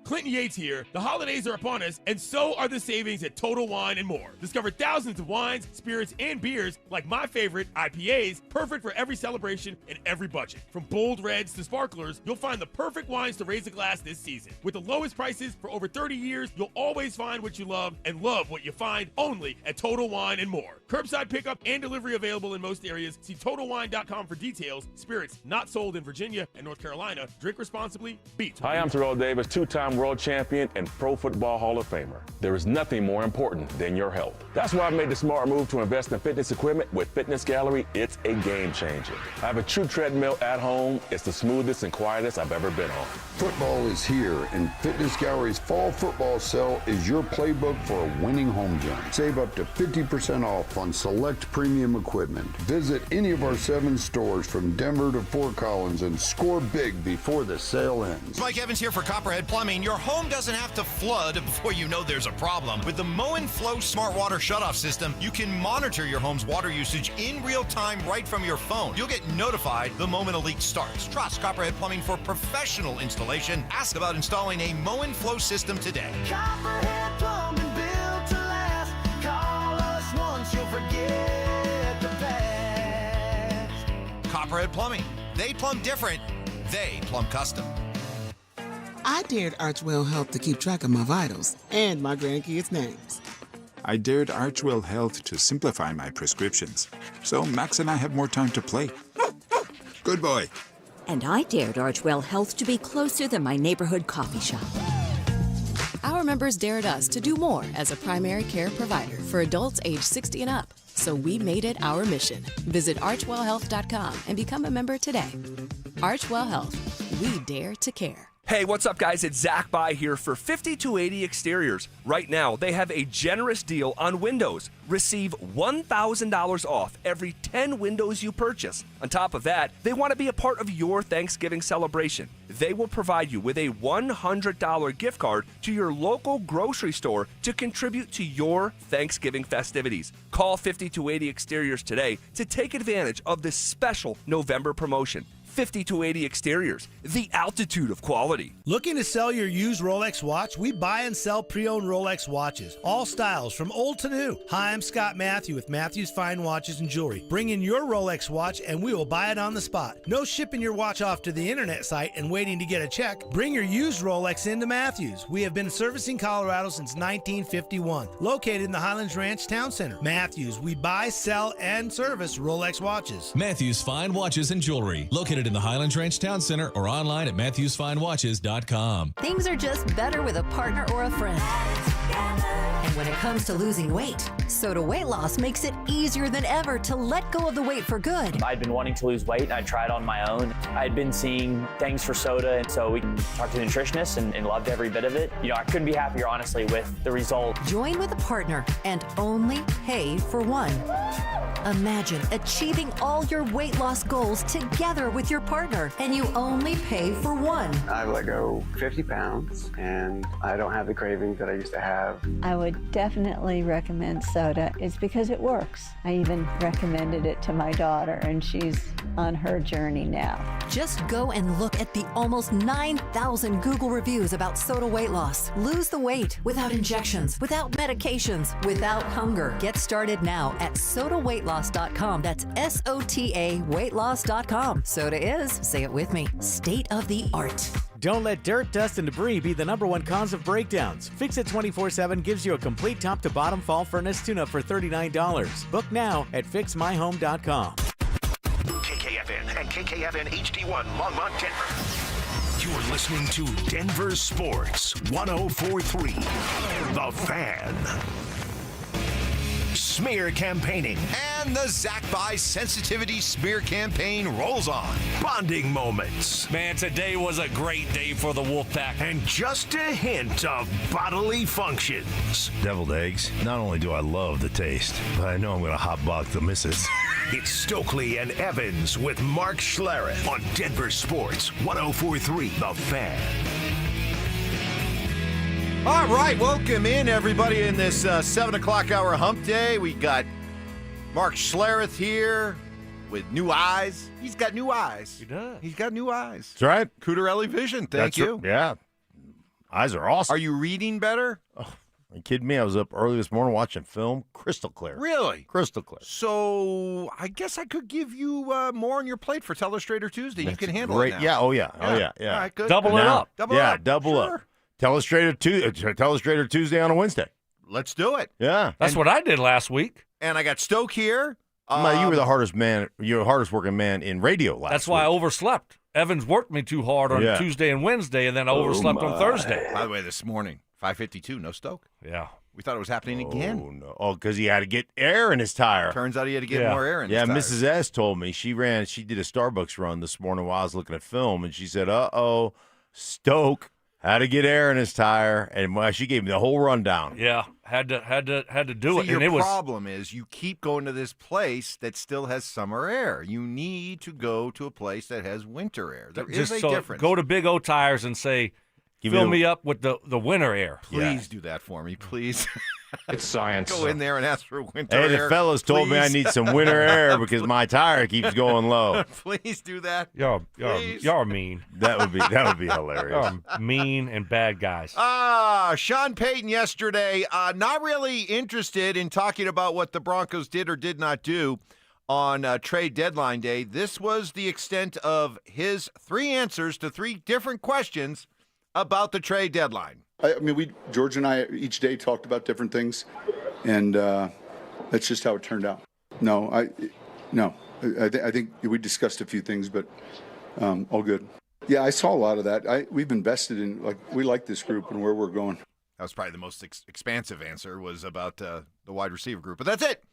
Clinton Yates here. The holidays are upon us, and so are the savings at Total Wine & More. Discover thousands of wines, spirits, and beers like my favorite, IPAs, perfect for every celebration and every budget. From bold reds to sparklers, you'll find the perfect wines to raise a glass this season. With the lowest prices for over 30 years, you'll always find what you love and love what you find only at Total Wine & More. Curbside pickup and delivery available in most areas. See TotalWine.com for details. Spirits not sold in Virginia and North Carolina. Drink responsibly. Beat.
Hi, I'm Terrell Davis, two-time world champion and Pro Football Hall of Famer. There is nothing more important than your health. That's why I made the smart move to invest in fitness equipment with Fitness Gallery. It's a game changer. I have a true treadmill at home. It's the smoothest and quietest I've ever been on.
Football is here, and Fitness Gallery's fall football sale is your playbook for a winning home gym. Save up to 50% off on select premium equipment. Visit any of our 7 stores from Denver to Fort Collins and score big before the sale ends.
Mike Evans here for Copperhead Plumbing. Your home doesn't have to flood before you know there's a problem. With the Mow and Flow Smart Water Shutoff System, you can monitor your home's water usage in real time right from your phone. You'll get notified the moment a leak starts. Trust Copperhead Plumbing for professional installation. Ask about installing a Mow and Flow system today.
Copperhead Plumbing, built to last. Call us once, you'll forget the past.
Copperhead Plumbing. They plumb different. They plumb custom.
I dared Archwell Health to keep track of my vitals and my grandkids' names.
I dared Archwell Health to simplify my prescriptions, so Max and I have more time to play. Good boy.
And I dared Archwell Health to be closer than my neighborhood coffee shop.
Our members dared us to do more as a primary care provider for adults age 60 and up. So we made it our mission. Visit archwellhealth.com and become a member today. Archwell Health. We dare to care.
Hey, what's up, guys? It's Zach By here for 5280 Exteriors. Right now, they have a generous deal on windows. Receive $1,000 off every 10 windows you purchase. On top of that, they want to be a part of your Thanksgiving celebration. They will provide you with a $100 gift card to your local grocery store to contribute to your Thanksgiving festivities. Call 5280 Exteriors today to take advantage of this special November promotion. 5280 Exteriors, the altitude of quality.
Looking to sell your used Rolex watch? We buy and sell pre-owned Rolex watches. All styles, from old to new. Hi, I'm Scott Matthew with Matthew's Fine Watches and Jewelry. Bring in your Rolex watch and we will buy it on the spot. No shipping your watch off to the internet site and waiting to get a check. Bring your used Rolex into Matthews. We have been servicing Colorado since 1951. Located in the Highlands Ranch Town Center. Matthews, we buy, sell, and service Rolex watches.
Matthews Fine Watches and Jewelry, located in the Highlands Ranch Town Center or online at MatthewsFineWatches.com.
Things are just better with a partner or a friend. And when it comes to losing weight, Soda Weight Loss makes it easier than ever to let go of the weight for good.
I'd been wanting to lose weight, and I tried on my own. I'd been seeing things for soda, and so we talked to the nutritionist and loved every bit of it. You know, I couldn't be happier, honestly, with the result.
Join with a partner and only pay for one. Imagine achieving all your weight loss goals together with your partner, and you only pay for one.
I've let go 50 pounds, and I don't have the cravings that I used to have.
I would definitely recommend soda. It's because it works. I even recommended it to my daughter, and she's on her journey now.
Just go and look at the almost 9,000 Google reviews about soda weight loss. Lose the weight without injections, without medications, without hunger. Get started now at sodaweightloss.com. That's SOTA weightloss.com. Soda is, say it with me, state of the art.
Don't let dirt, dust, and debris be the #1 cause of breakdowns. Fix It 24/7 gives you a complete top-to-bottom fall furnace tune-up for $39. Book now at fixmyhome.com.
KKFN and KKFN HD1 Longmont, Denver. You're listening to Denver Sports 104.3. The Fan. smear campaigning.
And the Zach By Sensitivity Smear Campaign rolls on.
Bonding moments.
Man, today was a great day for the Wolfpack.
And just a hint of bodily functions.
Deviled eggs. Not only do I love the taste, but I know I'm going to hotbox the missus.
It's Stokley and Evans with Mark Schlereth on Denver Sports 104.3 The Fan.
All right, welcome in, everybody, in this 7 o'clock hour hump day. We got Mark Schlereth here with new eyes. He's got new eyes.
He does.
He's got new eyes.
That's right.
Cutarelli Vision, thank you.
Yeah. Eyes are awesome.
Are you reading better?
Are you kidding me? I was up early this morning watching film. Crystal clear.
Really?
Crystal clear.
So I guess I could give you more on your plate for Telestrator Tuesday. You can handle
Great.
it now.
Yeah. Oh, yeah.
Yeah.
Oh, yeah. Yeah.
All right, good.
Double it up.
Double it up.
Double
Sure.
up. Telestrator Tuesday on a Wednesday.
Let's do it.
Yeah.
That's what I did last week.
And I got Stoke here.
You were the hardest man. You're the hardest working man in radio last
That's why I
week.
overslept. Evans worked me too hard on Tuesday and Wednesday, and then I overslept on Thursday.
By the way, this morning, 5:52, no Stoke.
Yeah.
We thought it was happening again.
Oh, no. Oh, because he had to get air in his tire.
Turns out he had to get more air in his
Yeah,
tire.
Mrs. S told me. She did a Starbucks run this morning while I was looking at film, and she said, uh-oh, Stoke had to get air in his tire, and she gave me the whole rundown.
Yeah, had to do it.
Your
and it
problem is you keep going to this place that still has summer air. You need to go to a place that has winter air. There is a difference.
Go to Big O Tires and say, fill me up with the winter air.
Please do that for me, please.
It's science.
Go in there and ask for winter
Hey,
air.
the fellas told me I need some winter air because my tire keeps going low.
Please do that.
Y'all are mean.
That would be hilarious.
Y'all mean and bad guys.
Sean Payton yesterday, not really interested in talking about what the Broncos did or did not do on trade deadline day. This was the extent of his 3 answers to 3 different questions about the trade deadline.
I mean, George and I each day talked about different things, and that's just how it turned out. I think we discussed a few things, but all good. Yeah, I saw a lot of that. We've invested in, we like this group and where we're going.
That was probably the most expansive answer was about the wide receiver group. But that's it.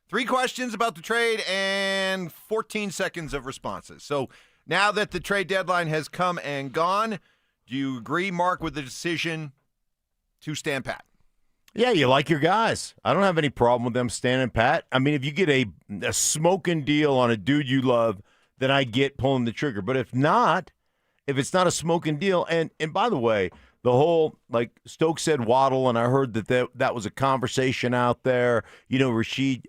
3 questions about the trade and 14 seconds of responses. So now that the trade deadline has come and gone, do you agree, Mark, with the decision to stand pat?
Yeah, you like your guys. I don't have any problem with them standing pat. I mean, if you get a smoking deal on a dude you love, then I get pulling the trigger. But if it's not a smoking deal, and by the way, the whole, like Stokes said, Waddle, and I heard that was a conversation out there. You know, Rashid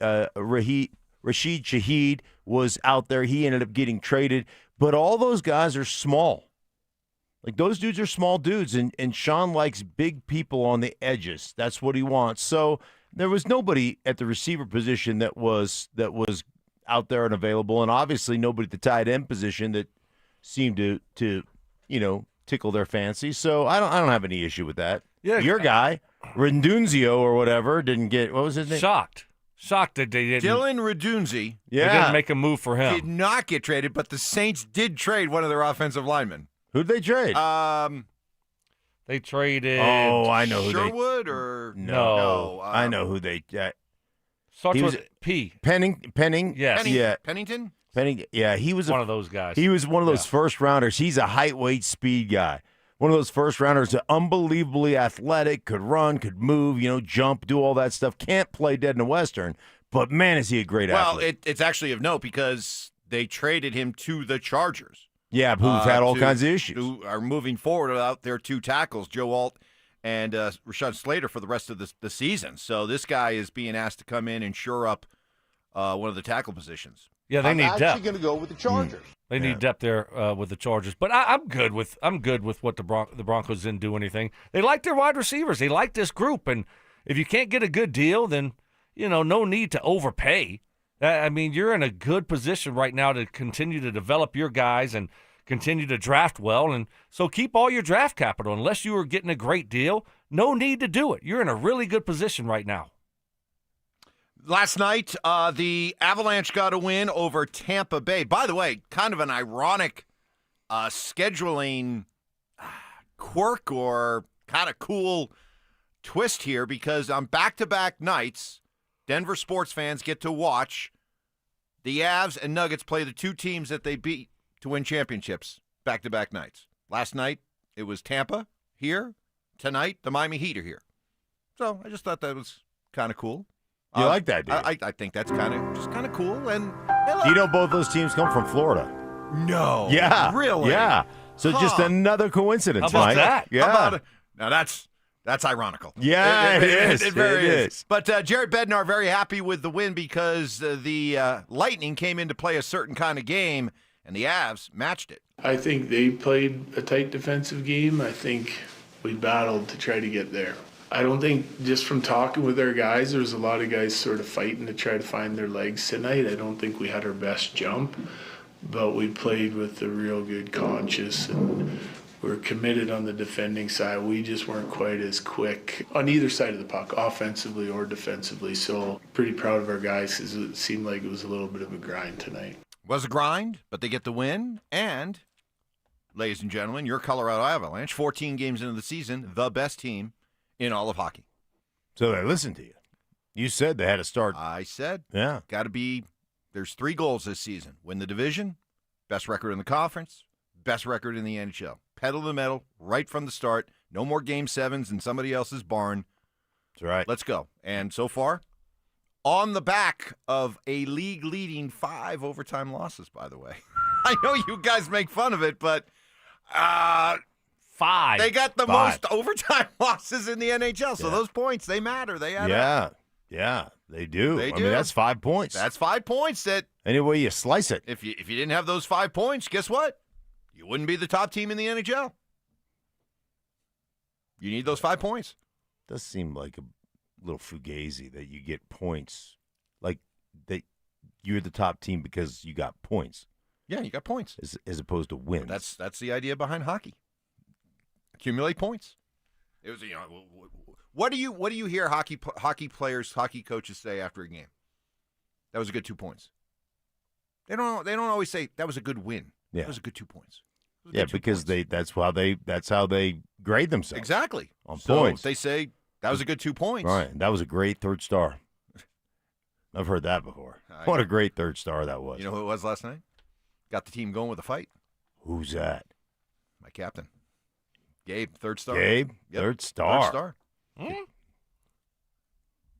Shaheed was out there. He ended up getting traded. But all those guys are small. Like, those dudes are small dudes, and Sean likes big people on the edges. That's what he wants. So there was nobody at the receiver position that was out there and available, and obviously nobody at the tight end position that seemed to tickle their fancy. So I don't have any issue with that.
Yeah,
your guy, Rendunzio or whatever, didn't get, what was his name?
Shocked that they didn't.
Dylan Redunzi.
They didn't make a move for him.
Did not get traded, but the Saints did trade one of their offensive linemen.
Who'd they trade?
They traded.
Oh, I know who
Sherwood or
no.
I know who they.
Starts with P.
Penning.
Yes.
Pennington.
Yeah, he was
one of those guys.
He was one of those first rounders. He's a height, weight, speed guy. One of those first rounders, unbelievably athletic, could run, could move, jump, do all that stuff. Can't play dead in the Western, but man, is he a great athlete.
Well, it's actually of note because they traded him to the Chargers.
Yeah, who've had all kinds of issues.
Who are moving forward without their 2 tackles, Joe Alt and Rashad Slater, for the rest of the season. So this guy is being asked to come in and shore up one of the tackle positions.
Yeah, they need depth.
I'm actually going to go with the Chargers.
They need depth there with the Chargers, but I'm good with what the Broncos didn't do anything. They like their wide receivers. They like this group, and if you can't get a good deal, then no need to overpay. I mean, you're in a good position right now to continue to develop your guys and continue to draft well, and so keep all your draft capital. Unless you are getting a great deal, no need to do it. You're in a really good position right now.
Last night, the Avalanche got a win over Tampa Bay. By the way, kind of an ironic scheduling quirk or kind of cool twist here, because on back-to-back nights, Denver sports fans get to watch the Avs and Nuggets play the two teams that they beat to win championships back-to-back nights. Last night, it was Tampa here. Tonight, the Miami Heat are here. So I just thought that was kind of cool.
You like that, dude?
I think that's kind of cool. And
Do you know both those teams come from Florida?
No.
Yeah.
Really?
Yeah. So just another coincidence,
How about
Mike.
that?
Yeah.
How about, now that's ironical.
Yeah, it is.
It very
It
is.
is.
But Jared Bednar very happy with the win because the Lightning came in to play a certain kind of game, and the Avs matched it.
I think they played a tight defensive game. I think we battled to try to get there. I don't think, just from talking with our guys, there was a lot of guys sort of fighting to try to find their legs tonight. I don't think we had our best jump, but we played with a real good conscience, and we're committed on the defending side. We just weren't quite as quick on either side of the puck, offensively or defensively. So pretty proud of our guys because it seemed like it was a little bit of a grind tonight.
Was a grind, but they get the win. And, ladies and gentlemen, your Colorado Avalanche, 14 games into the season, the best team in all of hockey.
So they listened to you. You said they had to start.
I said,
Yeah.
got to be, there's 3 goals this season. Win the division, best record in the conference, best record in the NHL. Pedal to the metal right from the start. No more Game 7s in somebody else's barn.
That's right.
Let's go. And so far, on the back of a league-leading 5 overtime losses, by the way. I know you guys make fun of it, but
5.
They got the most overtime losses in the NHL, so those points, they matter. They add up.
Yeah, they do.
They
I
do.
mean, that's 5 points.
That's 5 points that
Any way you slice it.
if you didn't have those 5 points, guess what? You wouldn't be the top team in the NHL. You need those 5 points.
Does seem like a little fugazi that you get points, like that you're the top team because you got points.
Yeah, you got points.
As opposed to wins.
That's the idea behind hockey. Accumulate points. It was what do you hear hockey players, hockey coaches say after a game? That was a good 2 points. They don't always say that was a good win.
Yeah.
That was a good 2 points.
Yeah, because that's how they grade themselves.
Exactly.
On
So
points.
they say that was a good 2 points.
Right. That was a great third star. I've heard that before. What a great third star that was.
You know who it was last night? Got the team going with a fight.
Who's that?
My captain. Gabe, third star.
Gabe,
Yep.
third star.
Third star.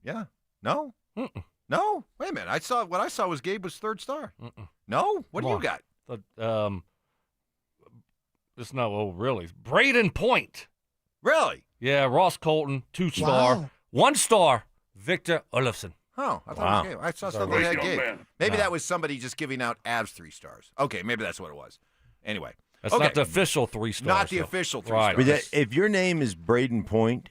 Yeah. No. No. Wait a minute. What I saw was Gabe was third star. No. What do you got?
It's not really. Braden Point.
Really?
Yeah, Ross Colton, 2-star.
Wow.
1-star, Victor Olofsson.
Oh, I thought
Wow.
it was Gabe. I saw
Sorry.
something that had
Young
Gabe.
man.
Maybe
No.
that was somebody just giving out Avs 3 stars. Okay, maybe that's what it was. Anyway.
That's
okay.
not the official 3 stars.
Not the
though.
official 3
Right.
But
stars.
if your name is Braden Point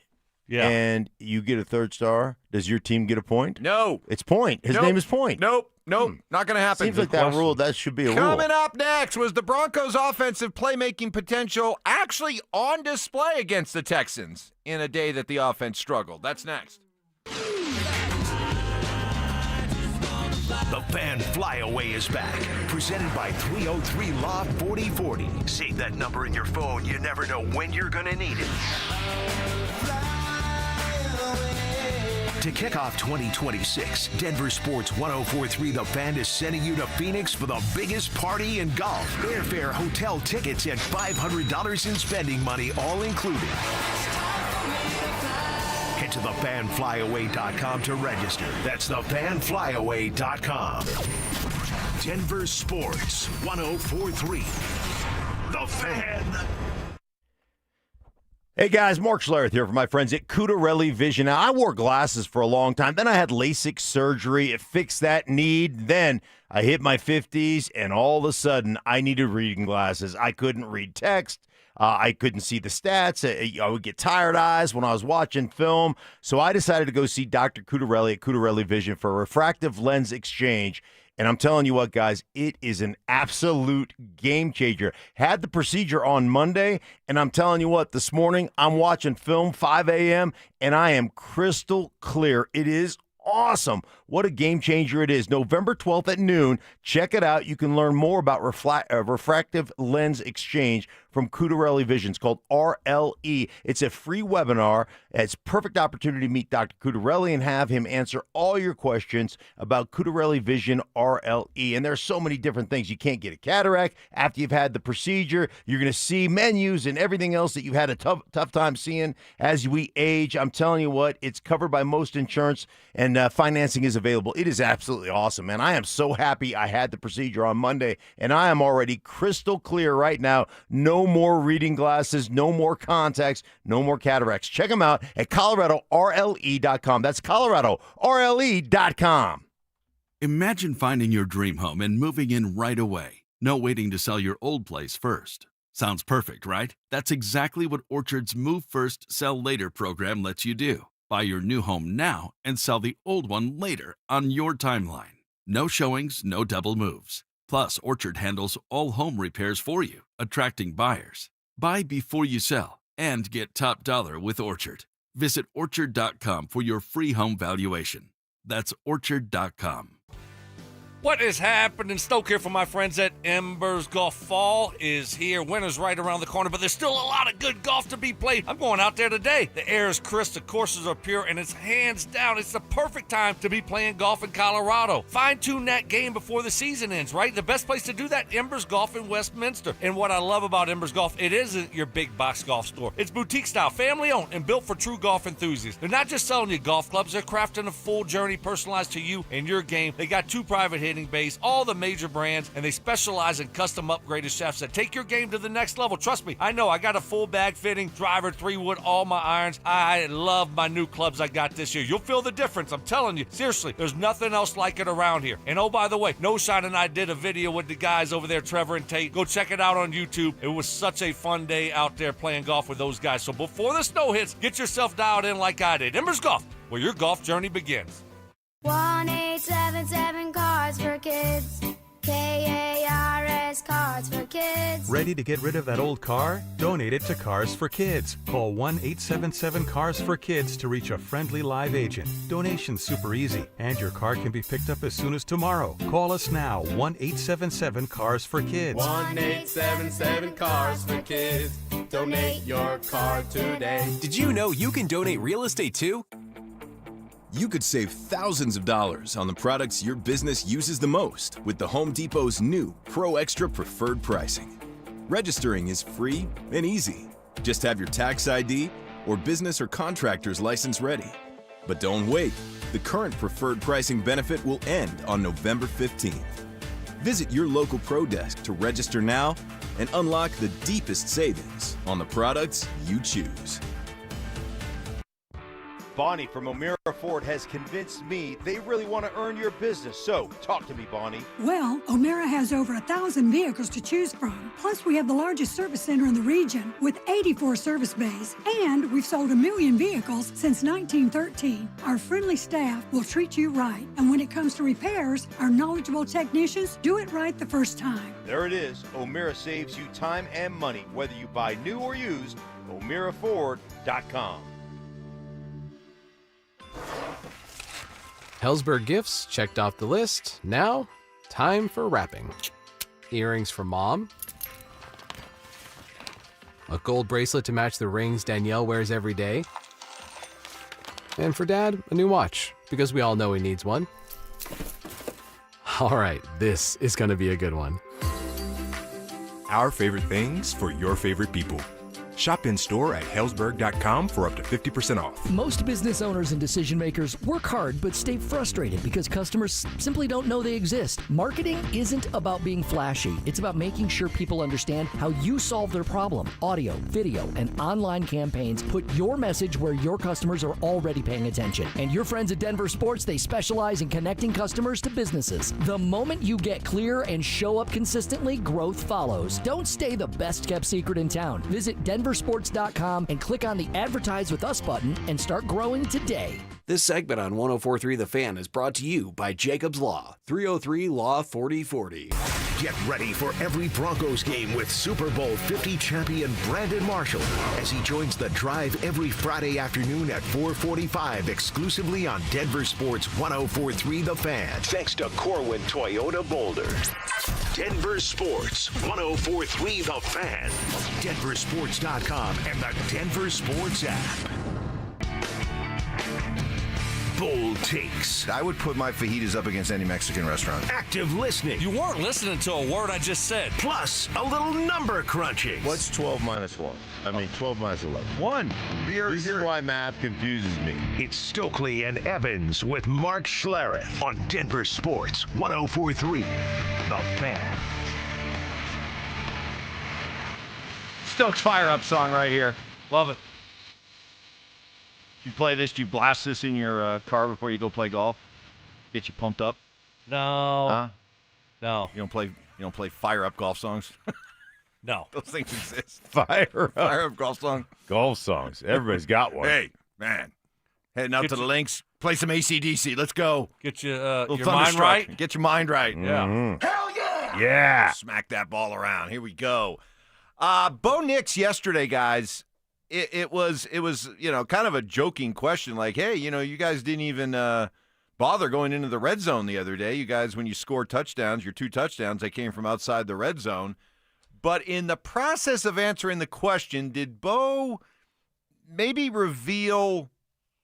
and you get a third star, does your team get a point?
No.
It's Point. His
Nope.
name is Point.
Nope. Not going to happen.
Seems like that rule, that should be a rule.
Coming up next was the Broncos' offensive playmaking potential actually on display against the Texans in a day that the offense struggled. That's next.
The Fan Flyaway is back, presented by 303 Law 4040. Save that number in your phone. You never know when you're going to need it. To kick off 2026, Denver Sports 1043 The Fan is sending you to Phoenix for the biggest party in golf. Airfare, hotel tickets, and $500 in spending money, all included. Head to thefanflyaway.com to register. That's thefanflyaway.com. Denver Sports 1043 The Fan.
Hey guys, Mark Schlereth here for my friends at Cudarelli Vision. Now, I wore glasses for a long time. Then I had LASIK surgery. It fixed that need. Then I hit my 50s, and all of a sudden, I needed reading glasses. I couldn't read text. I couldn't see the stats. I would get tired eyes when I was watching film. So I decided to go see Dr. Cudarelli at Cudarelli Vision for a refractive lens exchange. And I'm telling you what, guys, it is an absolute game changer. Had the procedure on Monday, and I'm telling you what, this morning I'm watching film 5 a.m., and I am crystal clear. It is awesome. What a game changer it is. November 12th at noon. Check it out. You can learn more about refractive lens exchange from Cudarelli Vision. It's called RLE. It's a free webinar. It's a perfect opportunity to meet Dr. Cudarelli and have him answer all your questions about Cudarelli Vision RLE. And there's so many different things. You can't get a cataract after you've had the procedure. You're going to see menus and everything else that you've had a tough time seeing as we age. I'm telling you what, it's covered by most insurance, and financing is available. It is absolutely awesome, man. I am so happy I had the procedure on Monday, and I am already crystal clear right now. No more reading glasses, no more contacts, no more cataracts. Check them out at ColoradoRLE.com. That's ColoradoRLE.com.
Imagine finding your dream home and moving in right away. No waiting to sell your old place first. Sounds perfect, right? That's exactly what Orchard's Move First, Sell Later program lets you do. Buy your new home now and sell the old one later on your timeline. No showings, no double moves. Plus, Orchard handles all home repairs for you, attracting buyers. Buy before you sell and get top dollar with Orchard. Visit Orchard.com for your free home valuation. That's Orchard.com.
What is happening? Stoke here for my friends at Embers Golf. Fall is here. Winter's right around the corner, but there's still a lot of good golf to be played. I'm going out there today. The air is crisp, the courses are pure, and it's hands down. It's the perfect time to be playing golf in Colorado. Fine-tune that game before the season ends, right? The best place to do that, Embers Golf in Westminster. And what I love about Embers Golf, it isn't your big box golf store. It's boutique style, family owned, and built for true golf enthusiasts. They're not just selling you golf clubs, they're crafting a full journey personalized to you and your game. They got 2 private hitting bays, all the major brands, and they specialize in custom upgraded shafts that take your game to the next level. Trust me, I know. I got a full bag fitting, driver, 3-wood, all my irons. I love my new clubs I got this year. You'll feel the difference, I'm telling you. Seriously, there's nothing else like it around here. And oh, by the way, No Shine and I did a video with the guys over there, Trevor and Tate. Go check it out on YouTube. It was such a fun day out there playing golf with those guys. So before the snow hits, get yourself dialed in like I did. Embers Golf, where your golf journey begins.
1-877 Cards for Kids. KARS Cards for Kids.
Ready to get rid of that old car? Donate it to Cars for Kids. Call 1-877 for Kids to reach a friendly live agent. Donation's super easy, and your car can be picked up as soon as tomorrow. Call us now, 1-877 for Kids.
1-877 for Kids. Donate your car today.
Did you know you can donate real estate too? You could save thousands of dollars on the products your business uses the most with the Home Depot's new Pro Extra Preferred Pricing. Registering is free and easy. Just have your tax ID or business or contractor's license ready. But don't wait. The current preferred pricing benefit will end on November 15th. Visit your local Pro Desk to register now and unlock the deepest savings on the products you choose.
Bonnie from O'Meara Ford has convinced me they really want to earn your business. So, talk to me, Bonnie.
Well, O'Meara has over 1,000 vehicles to choose from. Plus, we have the largest service center in the region with 84 service bays. And we've sold 1 million vehicles since 1913. Our friendly staff will treat you right. And when it comes to repairs, our knowledgeable technicians do it right the first time.
There it is. O'Meara saves you time and money, whether you buy new or used. O'MearaFord.com.
Hellsberg gifts checked off the list. Now, time for wrapping. Earrings for Mom. A gold bracelet to match the rings Danielle wears every day. And for Dad, a new watch, because we all know he needs one. All right, this is going to be a good one.
Our favorite things for your favorite people. Shop in store at Hellsberg.com for up to 50% off.
Most business owners and decision makers work hard but stay frustrated because customers simply don't know they exist. Marketing isn't about being flashy. It's about making sure people understand how you solve their problem. Audio, video, and online campaigns put your message where your customers are already paying attention. And your friends at DenverSports, they specialize in connecting customers to businesses. The moment you get clear and show up consistently, growth follows. Don't stay the best kept secret in town. Visit DenverSports.com and click on the Advertise with Us button and start growing today.
This segment on 104.3 The Fan is brought to you by Jacob's Law, 303 Law 4040.
Get ready for every Broncos game with Super Bowl 50 champion Brandon Marshall as he joins the drive every Friday afternoon at 4:45 exclusively on Denver Sports 104.3 The Fan. Thanks to Corwin Toyota Boulder. Denver Sports 104.3 The Fan. DenverSports.com and the Denver Sports app. Bold takes.
I would put my fajitas up against any Mexican restaurant.
Active listening.
You weren't listening to a word I just said.
Plus, a little number crunching.
What's 12 minus 1? 12 minus 11. 1. This is why math confuses me.
It's Stokley and Evans with Mark Schlereth on Denver Sports 104.3 The Fan.
Stokes fire up song right here.
Love it.
You play this, you blast this in your car before you go play golf? Get you pumped up?
No.
Huh?
No.
You don't play fire up golf songs?
No.
Those things exist.
Fire
up golf song.
Golf songs. Everybody's got one.
Hey, man. Heading out to the links. Play some AC/DC. Let's go.
Get you,
Little
your mind
Thunderstruck.
right.
Get your mind right.
Yeah.
Hell yeah.
Yeah.
Smack that ball around. Here we go. Bo Nix yesterday, guys. It was kind of a joking question, like, hey, you guys didn't even bother going into the red zone the other day. You guys, when you scored touchdowns, your 2 touchdowns, they came from outside the red zone. But in the process of answering the question, did Bo maybe reveal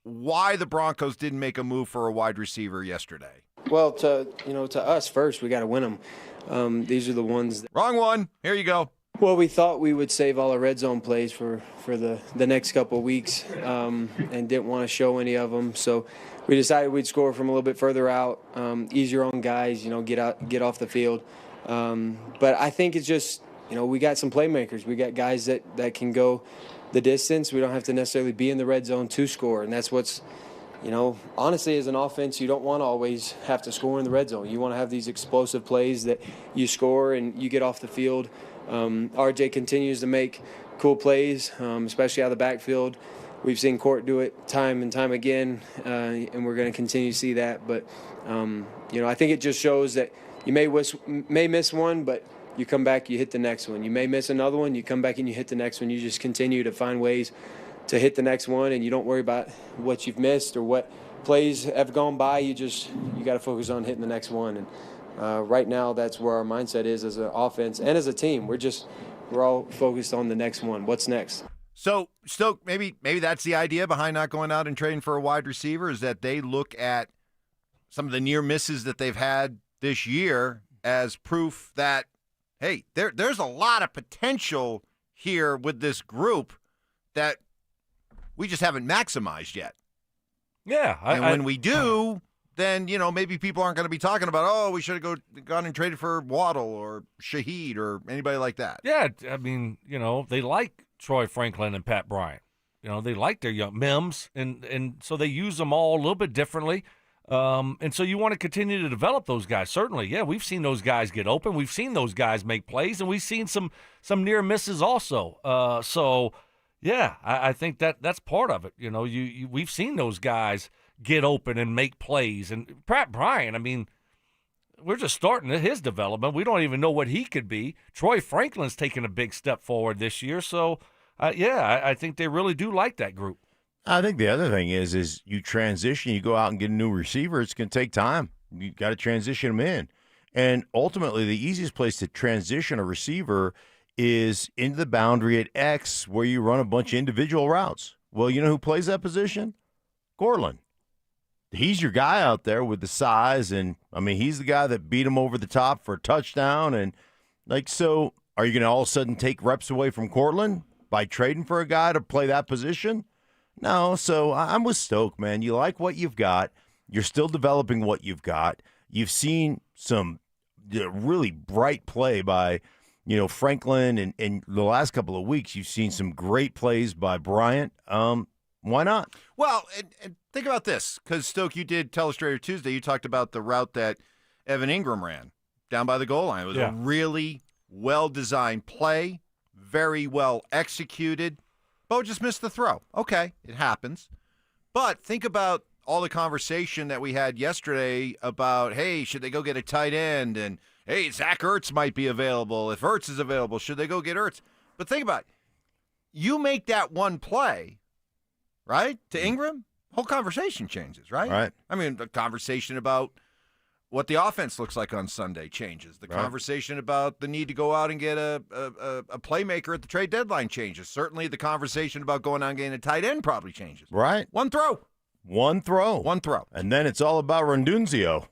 why the Broncos didn't make a move for a wide receiver yesterday?
Well, to us first, we got to win them. These are the ones.
Wrong one. Here you go.
Well, we thought we would save all our red zone plays for the next couple of weeks and didn't want to show any of them. So we decided we'd score from a little bit further out, easier on guys, get off the field. But I think it's just, we got some playmakers. We got guys that can go the distance. We don't have to necessarily be in the red zone to score. And that's what's, honestly, as an offense, you don't want to always have to score in the red zone. You want to have these explosive plays that you score and you get off the field. RJ continues to make cool plays, especially out of the backfield. We've seen Court do it time and time again, and we're going to continue to see that. But, I think it just shows that you may miss one, but you come back, you hit the next one. You may miss another one, you come back and you hit the next one. You just continue to find ways to hit the next one, and you don't worry about what you've missed or what plays have gone by. You got to focus on hitting the next one. And right now, that's where our mindset is as an offense and as a team. We're all focused on the next one. What's next?
So, Stoke, maybe that's the idea behind not going out and trading for a wide receiver, is that they look at some of the near misses that they've had this year as proof that, hey, there's a lot of potential here with this group that we just haven't maximized yet.
Yeah.
When we do, then, maybe people aren't going to be talking about, we should have gone and traded for Waddle or Shaheed or anybody like that.
Yeah, I mean, they like Troy Franklin and Pat Bryant. They like their young Mims, and so they use them all a little bit differently. And so you want to continue to develop those guys. Certainly, yeah, we've seen those guys get open. We've seen those guys make plays, and we've seen some near misses also. So, yeah, I think that's part of it. We've seen those guys get open and make plays. And Pat Bryant, I mean, we're just starting his development. We don't even know what he could be. Troy Franklin's taken a big step forward this year. So, I think they really do like that group.
I think the other thing is you transition, you go out and get a new receiver. It's going to take time. You got to transition them in. And ultimately, the easiest place to transition a receiver is into the boundary at X where you run a bunch of individual routes. Well, you know who plays that position? Cortland. He's your guy out there with the size, and, he's the guy that beat him over the top for a touchdown. And, so are you going to all of a sudden take reps away from Cortland by trading for a guy to play that position? No, so I'm with Stoke, man. You like what you've got. You're still developing what you've got. You've seen some really bright play by, Franklin, and in the last couple of weeks, you've seen some great plays by Bryant. Why not?
Well, and think about this, because, Stoke, you did Telestrator Tuesday. You talked about the route that Evan Ingram ran down by the goal line. It was a really well-designed play, very well executed. Bo just missed the throw. Okay, it happens. But think about all the conversation that we had yesterday about, hey, should they go get a tight end? And, hey, Zach Ertz might be available. If Ertz is available, should they go get Ertz? But think about it. You make that one play, right, to Ingram, whole conversation changes, right?
Right.
I mean, the conversation about what the offense looks like on Sunday changes. The conversation about the need to go out and get a playmaker at the trade deadline changes. Certainly the conversation about going out and getting a tight end probably changes.
Right.
One throw.
One throw. And then it's all about Rendunzio.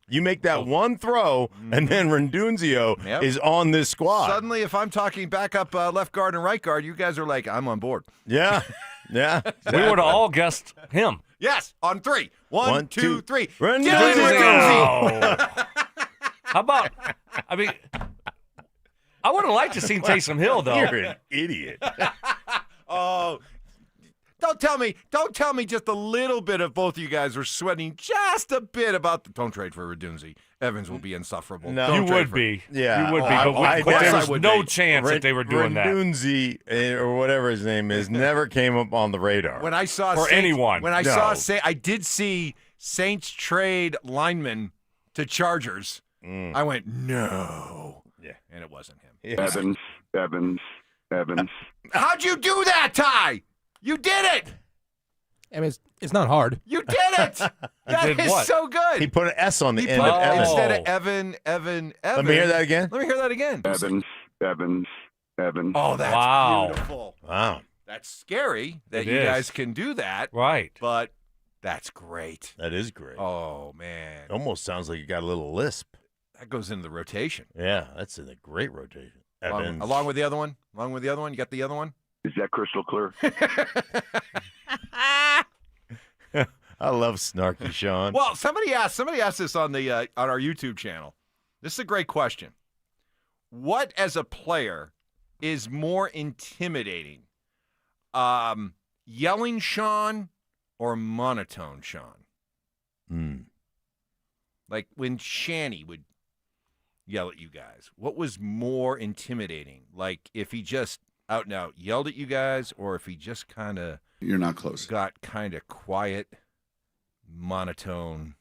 You make that one throw, and then Rendunzio is on this squad.
Suddenly, if I'm talking backup left guard and right guard, you guys are like, I'm on board.
Yeah. Yeah.
We would have all guessed him.
Yes, on three. One, two, three.
Rendunzio. How about, I mean, I would have liked to see Taysom Hill, though.
You're an idiot.
Oh, don't tell me just a little bit of both of you guys were sweating just a bit about the don't trade for Redunzi. Evans will be insufferable.
No.
You would be.
Yeah.
You would be. But there was no chance that they were doing that.
Rendunzi, or whatever his name is, never came up on the radar.
When I saw
anyone.
When I I did see Saints trade linemen to Chargers. I went, no.
Yeah.
And it wasn't him.
Yeah.
Evans.
How'd you do that, Ty? You did it.
I mean, it's not hard.
You did it. That
did
is
what?
so good.
He put an S on the
He
end
put-
of Evans.
Instead of Evan.
Let me hear that again.
Let me hear that again.
Evans.
Oh, that's
Wow.
beautiful.
Wow.
That's scary that
It
you
is.
guys can do that.
Right.
But that's great.
That is great.
Oh, man.
It almost sounds like you got a little lisp.
That goes into the rotation.
Yeah, that's a great rotation. Evans.
Along with the other one? You got the other one?
Is that crystal clear?
I love snarky Sean.
Well, somebody asked this on the on our YouTube channel. This is a great question. What as a player is more intimidating? Yelling Sean or monotone Sean? Like when Shanny would yell at you guys. What was more intimidating? Like if he just out and out yelled at you guys, or if he just kind of
You're not close.
got kind of quiet, monotone.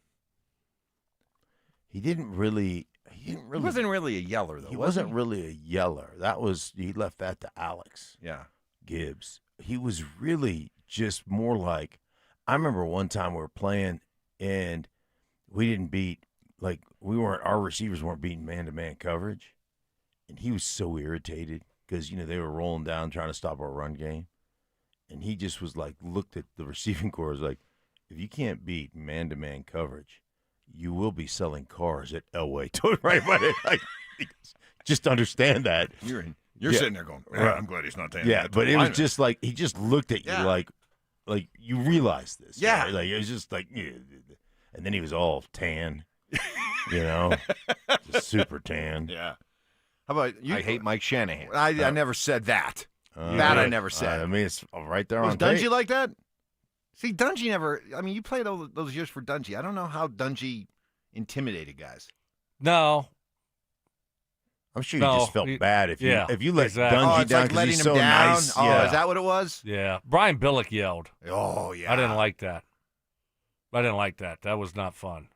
He wasn't
really a yeller though.
He wasn't really a yeller. He left that to Alex.
Yeah.
Gibbs. He was really just more like, I remember one time we were playing and we didn't beat, our receivers weren't beating man-to-man coverage. And he was so irritated because, they were rolling down trying to stop our run game. And he just was like, looked at the receiving corps, was like, if you can't beat man-to-man coverage, you will be selling cars at Elway. Right, like, just understand that.
You're sitting there going, I'm glad he's not saying that.
Yeah, but it was just like, he just looked at you like you realize this.
Yeah.
Right? Like, it was just like, and then he was all tan, just super tan.
Yeah. How about you?
I hate Mike Shanahan.
I never said that. I never said.
I mean, it's right there
Was
on
Dungy
tape.
like that? See, Dungy never. I mean, you played all those years for Dungy. I don't know how Dungy intimidated guys.
No.
I'm sure you just felt bad if you let
exactly.
Dungy
it's
down
like
because
letting
he's
him
so
down.
nice.
Oh,
Yeah.
is that what it was?
Yeah. Brian Billick yelled.
Oh, yeah.
I didn't like that. That was not fun.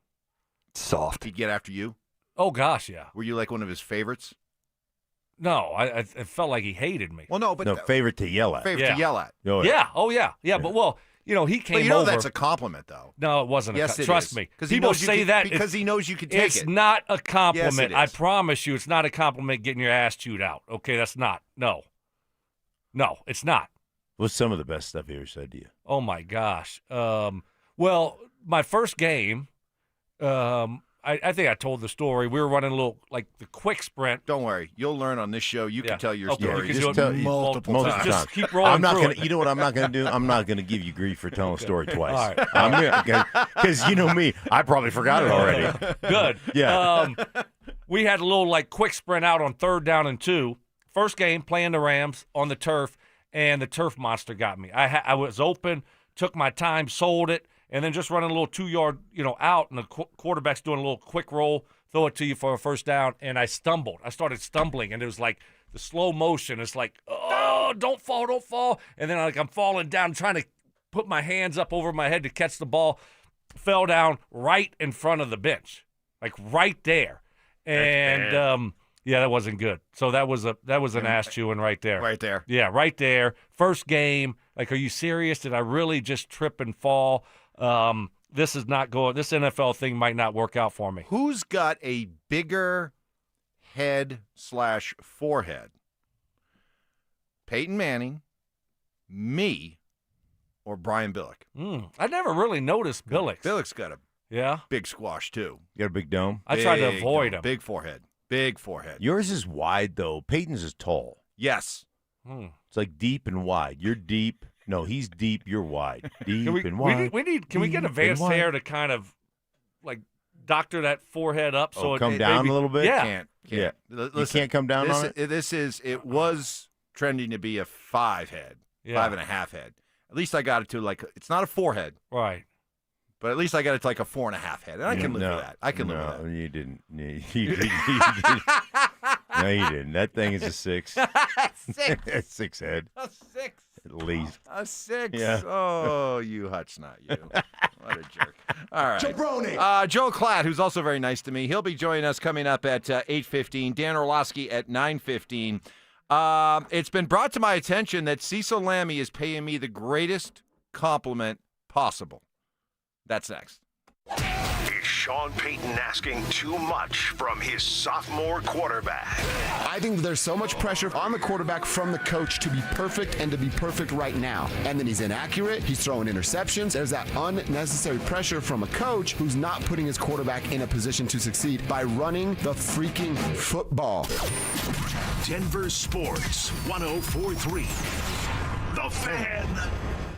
Soft.
He'd get after you?
Oh, gosh, yeah.
Were you like one of his favorites?
No, I felt like he hated me.
Well, no, but
favorite to yell at.
favorite to yell at.
Oh,
Yeah. Oh, yeah. Yeah, but, he came
But you know
over.
that's a compliment, though.
No, it wasn't.
Yes, it
Trust
is.
me.
'Cause he
People
knows you
say
can-
that
because he knows you can take
it's
it.
not a compliment.
Yes, it
I
is.
promise you, it's not a compliment getting your ass chewed out. Okay, that's not. No, it's not.
What's some of the best stuff he ever said to you?
Oh my gosh. Well, my first game, I think I told the story. We were running a little the quick sprint.
Don't worry, you'll learn on this show. You can tell your
Okay,
story.
you can
Just
do it
multiple times.
Just keep rolling
I'm not
through
gonna.
it.
You know what I'm not gonna do? I'm not gonna give you grief for telling a story twice.
All right.
Because you know me, I probably forgot it already.
Good.
Yeah.
We had a little quick sprint out on 3rd down and 2. First game playing the Rams on the turf, and the turf monster got me. I was open, took my time, sold it, and then just running a little 2-yard, out, and the quarterback's doing a little quick roll, throw it to you for a first down, and I stumbled. I started stumbling, and it was like the slow motion. It's like, oh, don't fall. And then I'm falling down, trying to put my hands up over my head to catch the ball. fell down right in front of the bench, like right there. And yeah, that wasn't good. So that was an ass chewing right there.
Right there.
Yeah, right there. First game. Like, are you serious? Did I really just trip and fall? This is not going. This NFL thing might not work out for me.
Who's got a bigger head/forehead? Peyton Manning, me, or Brian Billick?
I never really noticed Billick.
Billick's got a big squash, too.
You got a big dome?
I tried to avoid him.
Big forehead. Big forehead.
Yours is wide, though. Peyton's is tall.
Yes.
It's like deep and wide. You're deep. No, he's deep. You're wide. Deep and wide.
Can we get advanced hair to kind of, like, doctor that forehead up?
So come down a little bit?
Yeah.
Can't.
Yeah.
Listen,
you can't come down on it?
It was trending to be a 5 head, 5.5 head. At least I got it to, like, it's not a 4 head.
Right.
But at least I got it to like a 4.5 head. And I can live with that. I can live with that.
No, you didn't. You didn't. No, you didn't. That thing is a 6.
6.
6 head.
A 6.
At least.
A 6.
Yeah.
Oh, you hutch not you. What a jerk. All right. Jabroni. Joe Klatt, who's also very nice to me. He'll be joining us coming up at 8:15. Dan Orlowski at 9:15. It's been brought to my attention that Cecil Lammey is paying me the greatest compliment possible. That's next.
Is Sean Payton asking too much from his sophomore quarterback?
I think there's so much pressure on the quarterback from the coach to be perfect and to be perfect right now. And then he's inaccurate. He's throwing interceptions. There's that unnecessary pressure from a coach who's not putting his quarterback in a position to succeed by running the freaking football.
Denver Sports 104.3. The Fan.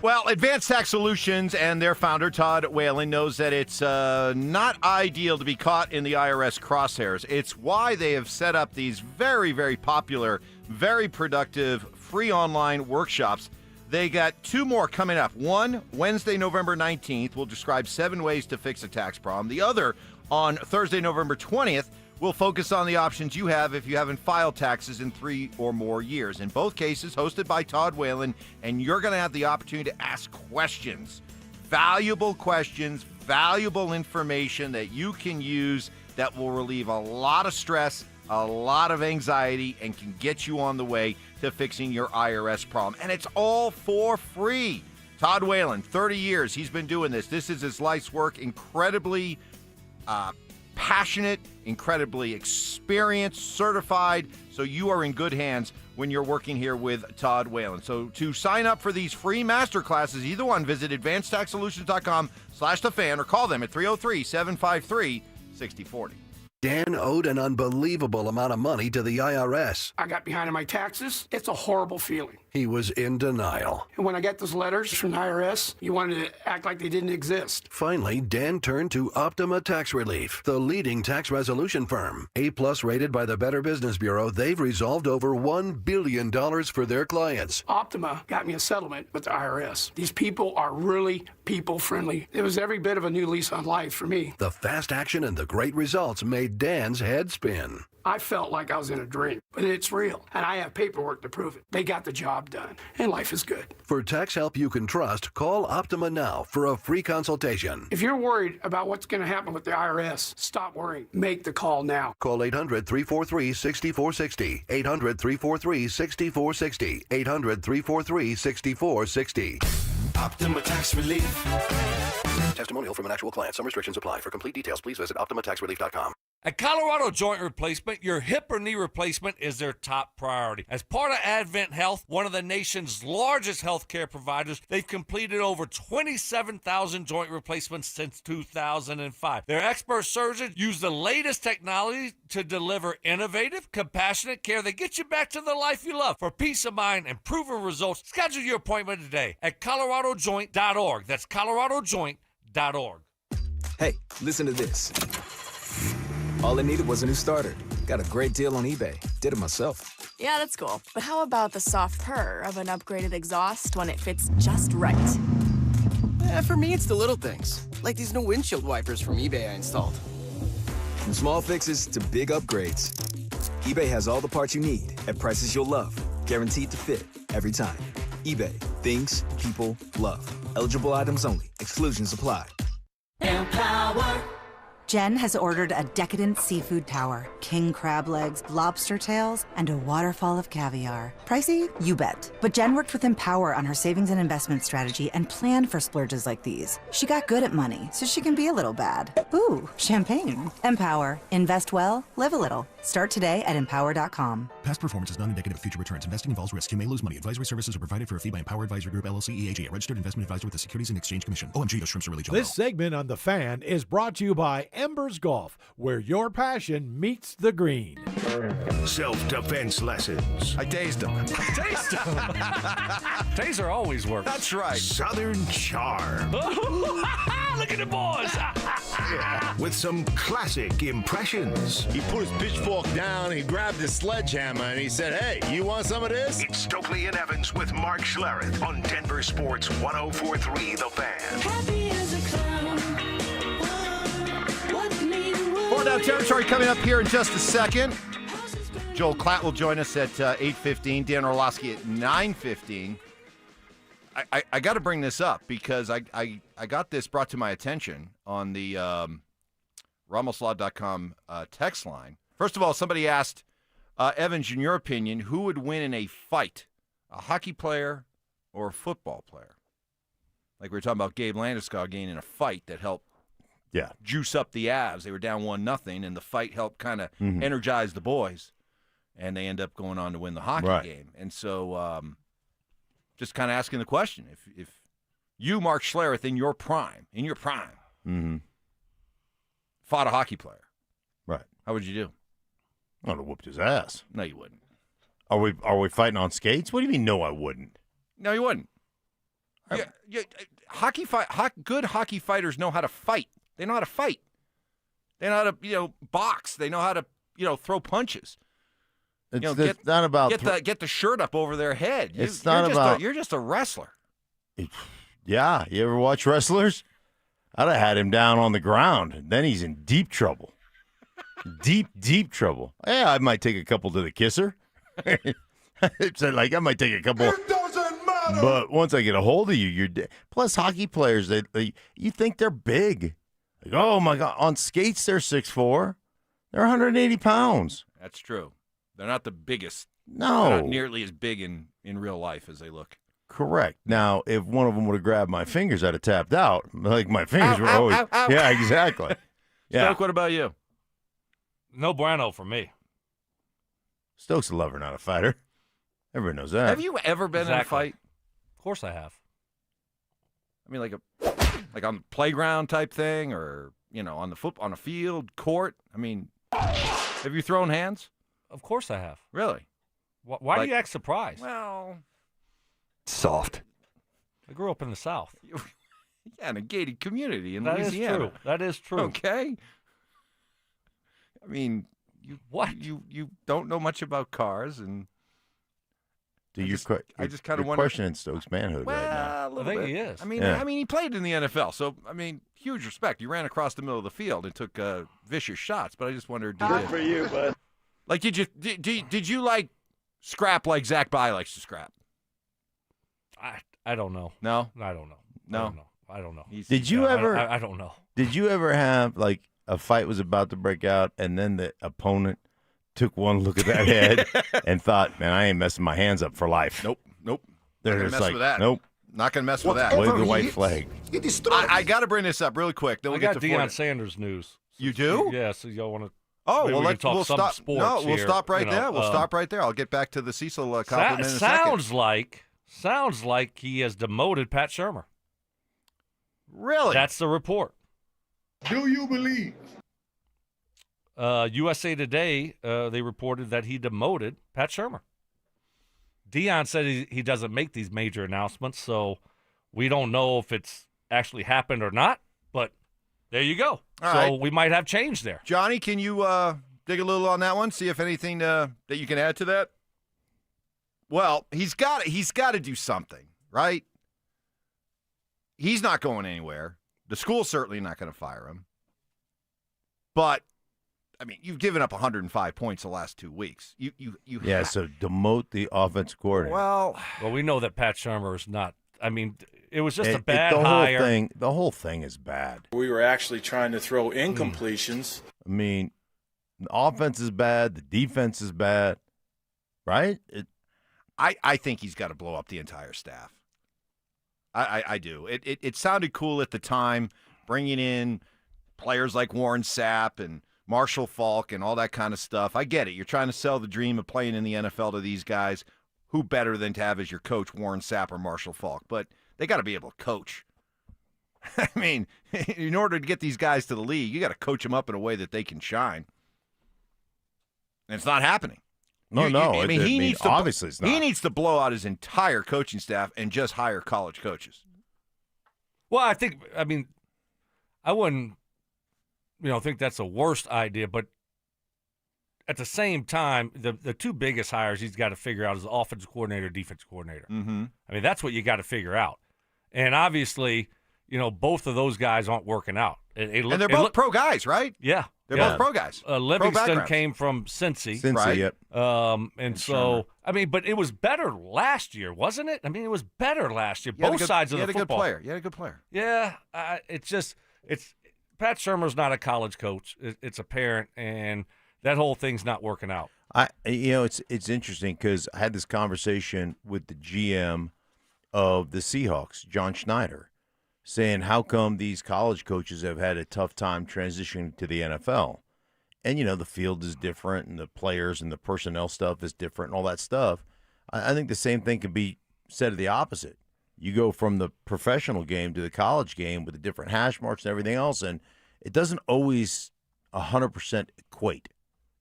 Well, Advanced Tax Solutions and their founder, Todd Whalen, knows that it's not ideal to be caught in the IRS crosshairs. It's why they have set up these very, very popular, very productive free online workshops. They got 2 more coming up. One, Wednesday, November 19th, will describe 7 ways to fix a tax problem. The other, on Thursday, November 20th, will focus on the options you have if you haven't filed taxes in 3 or more years. In both cases, hosted by Todd Whalen, and you're going to have the opportunity to ask questions, valuable information that you can use that will relieve a lot of stress, a lot of anxiety, and can get you on the way to fixing your IRS problem. And it's all for free. Todd Whalen, 30 years, he's been doing this. This is his life's work, incredibly passionate, incredibly experienced, certified, so you are in good hands when you're working here with Todd Whalen. So to sign up for these free masterclasses, either one, visit advancedtaxsolutions.com/thefan or call them at 303-753-6040.
Dan owed an unbelievable amount of money to the IRS.
I got behind on my taxes. It's a horrible feeling.
He was in denial.
And when I got those letters from the IRS, you wanted to act like they didn't exist.
Finally, Dan turned to Optima Tax Relief, the leading tax resolution firm. A+ rated by the Better Business Bureau, they've resolved over $1 billion for their clients.
Optima got me a settlement with the IRS. These people are really people-friendly. It was every bit of a new lease on life for me.
The fast action and the great results made Dan's head spin.
I felt like I was in a dream, but it's real, and I have paperwork to prove it. They got the job done, and life is good.
For tax help you can trust, call Optima now for a free consultation.
If you're worried about what's going to happen with the IRS, stop worrying. Make the call now.
Call 800-343-6460. 800-343-6460. 800-343-6460.
Optima Tax Relief.
Testimonial from an actual client. Some restrictions apply. For complete details, please visit OptimaTaxRelief.com.
At Colorado Joint Replacement, your hip or knee replacement is their top priority. As part of Advent Health, one of the nation's largest healthcare providers, they've completed over 27,000 joint replacements since 2005. Their expert surgeons use the latest technology to deliver innovative, compassionate care that gets you back to the life you love. For peace of mind and proven results, schedule your appointment today at coloradojoint.org. That's coloradojoint.org.
Hey, listen to this. All I needed was a new starter. Got a great deal on eBay. Did it myself.
Yeah, that's cool. But how about the soft purr of an upgraded exhaust when it fits just right?
For me, it's the little things. Like these new windshield wipers from eBay I installed.
From small fixes to big upgrades, eBay has all the parts you need at prices you'll love. Guaranteed to fit every time. eBay. Things people love. Eligible items only. Exclusions apply.
Empower. Jen has ordered a decadent seafood tower, king crab legs, lobster tails, and a waterfall of caviar. Pricey? You bet. But Jen worked with Empower on her savings and investment strategy and planned for splurges like these. She got good at money, so she can be a little bad. Ooh, champagne. Empower. Invest well, live a little. Start today at empower.com.
Past performance is not indicative of future returns. Investing involves risk. You may lose money. Advisory services are provided for a fee by Empower Advisory Group, LLC, EAG, a registered investment advisor with the Securities and Exchange Commission. OMG, those shrimps are really
This segment on The Fan is brought to you by Embers Golf, where your passion meets the green.
Self-defense lessons.
I tased him.
Taste them. Taser always works.
That's right.
Southern charm.
Look at the boys.
With some classic impressions.
He put his pitchfork down, he grabbed his sledgehammer, and he said, "Hey, you want some of this?"
It's Stokley and Evans with Mark Schlereth on Denver Sports 104.3 The Fan.
Happy as a clown.
Four down territory coming up here in just a second. Joel Klatt will join us at 8:15. Dan Orlowski at 9:15. I got to bring this up because I got this brought to my attention on the RamosLaw.com text line. First of all, somebody asked, Evans, in your opinion, who would win in a fight, a hockey player or a football player? Like we were talking about Gabe Landeskog getting in a fight that helped juice up the Avs. They were down 1-0, and the fight helped kind of energize the boys, and they end up going on to win the hockey game. And so just kind of asking the question, if you, Mark Schlereth, in your prime, fought a hockey player, how would you do?
I would have whooped his ass.
No, you wouldn't.
Are we fighting on skates? What do you mean, no, I wouldn't?
No, you wouldn't. Good hockey fighters know how to fight. They know how to fight. They know how to, box. They know how to, throw punches.
It's not about
get the shirt up over their head.
You're
just a wrestler.
Yeah, you ever watch wrestlers? I'd have had him down on the ground. Then he's in deep trouble. deep trouble. Yeah, I might take a couple to the kisser. It's like I might take a couple.
It doesn't matter.
But once I get a hold of you, you're dead. Plus, hockey players, they you think they're big. Like, oh my God, on skates they're 6'4". They're 180 pounds.
That's true. They're not the biggest.
No.
They're not nearly as big in real life as they look.
Correct. Now, if one of them would have grabbed my fingers, I'd have tapped out. Like my fingers were always.
Ow.
Yeah, exactly. Yeah.
Stoke, what about you?
No bueno for me.
Stoke's a lover, not a fighter. Everyone knows that.
Have you ever been in a fight?
Of course I have.
I mean, like on the playground type thing, or on a field, court. I mean, have you thrown hands?
Of course I have.
Really?
Why do you act surprised?
Well,
soft.
I grew up in the South.
Yeah, in a gated community in
That is
Louisiana.
true. That is true.
Okay. I mean, you don't know much about cars, and
I just kind of questioning Stokes' manhood right now.
A little
I think
bit.
he is.
I mean, he played in the NFL, so I mean, huge respect. You ran across the middle of the field and took vicious shots, but I just wondered,
Good for you, bud.
Like, did you like scrap like Zach Bye likes to scrap?
I don't know.
No,
I don't know.
No,
I don't know.
Did you ever?
I don't know.
Did you ever have like a fight was about to break out, and then the opponent took one look at that head and thought, "Man, I ain't messing my hands up for life."
Nope.
They're
Not gonna
just
mess
like,
with that.
nope.
Not gonna mess with that.
Wave the white flag.
I got to bring this up really quick. Then
I
we'll
got
get to
Deion
Florida.
Sanders news.
You do?
Yeah. So y'all want to?
Oh,
maybe
well,
we can talk
we'll
some
stop.
sports
No, we'll
here,
stop right
you know,
there. We'll stop right there. I'll get back to the Cecil compliment in a second.
Sounds like he has demoted Pat Shurmur.
Really?
That's the report.
Do you believe?
USA Today, they reported that he demoted Pat Shurmur. Deion said he doesn't make these major announcements, so we don't know if it's actually happened or not, but there you go.
All
so
right.
we might have change there.
Johnny, can you dig a little on that one? See if anything that you can add to that. Well, he's got to do something, right? He's not going anywhere. The school's certainly not going to fire him. But I mean, you've given up 105 points the last 2 weeks. You
So demote the offensive coordinator.
Well, we know that Pat Shurmur is not I mean, it was just a bad
the
hire.
The whole thing is bad.
We were actually trying to throw incompletions.
I mean, the offense is bad. The defense is bad, right?
I think he's got to blow up the entire staff. I do. It sounded cool at the time, bringing in players like Warren Sapp and Marshall Faulk and all that kind of stuff. I get it. You're trying to sell the dream of playing in the NFL to these guys. Who better than to have as your coach Warren Sapp or Marshall Faulk? But they got to be able to coach. I mean, in order to get these guys to the league, you got to coach them up in a way that they can shine. And it's not happening.
No.
He needs to,
obviously it's not.
He needs to blow out his entire coaching staff and just hire college coaches.
Well, I wouldn't, think that's the worst idea, but at the same time, the two biggest hires he's got to figure out is the offensive coordinator, defensive coordinator.
Mm-hmm.
I mean, that's what you got to figure out. And obviously, both of those guys aren't working out.
And they're both pro guys, right?
Yeah.
They're both pro guys.
Livingston came from Cincy.
Right? Yep.
And so, but it was better last year, wasn't it? I mean, it was better last year. Both sides of the football.
You had a good player.
Yeah. It's Pat Shurmur's not a college coach. It's apparent, and that whole thing's not working out.
It's interesting because I had this conversation with the GM of the Seahawks, John Schneider, saying how come these college coaches have had a tough time transitioning to the NFL. And, the field is different and the players and the personnel stuff is different and all that stuff. I think the same thing can be said of the opposite. You go from the professional game to the college game with the different hash marks and everything else, and it doesn't always 100% equate.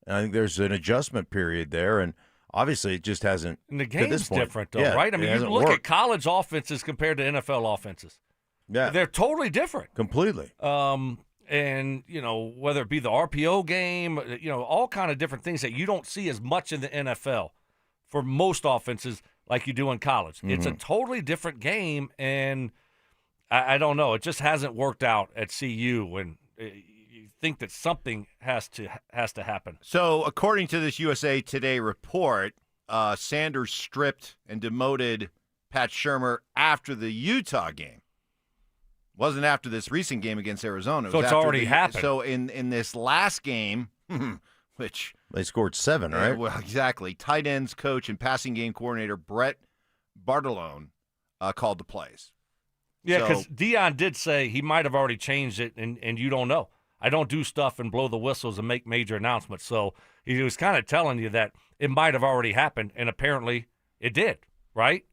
And I think there's an adjustment period there, and obviously it just hasn't.
And the game's different, though,
yeah,
right? I mean, you look
worked.
at college offenses compared to NFL offenses.
Yeah.
They're totally different.
Completely.
And, whether it be the RPO game, all kind of different things that you don't see as much in the NFL for most offenses like you do in college. Mm-hmm. It's a totally different game, and I don't know. It just hasn't worked out at CU, and you think that something has to happen.
So, according to this USA Today report, Sanders stripped and demoted Pat Shurmur after the Utah game. Wasn't after this recent game against Arizona.
So it's already happened.
So in this last game, which
they scored 7, right?
Well, exactly. Tight ends coach and passing game coordinator Brett Bartolone called the plays.
Yeah, because Dion did say he might have already changed it, and you don't know. I don't do stuff and blow the whistles and make major announcements. So he was kind of telling you that it might have already happened, and apparently it did, right?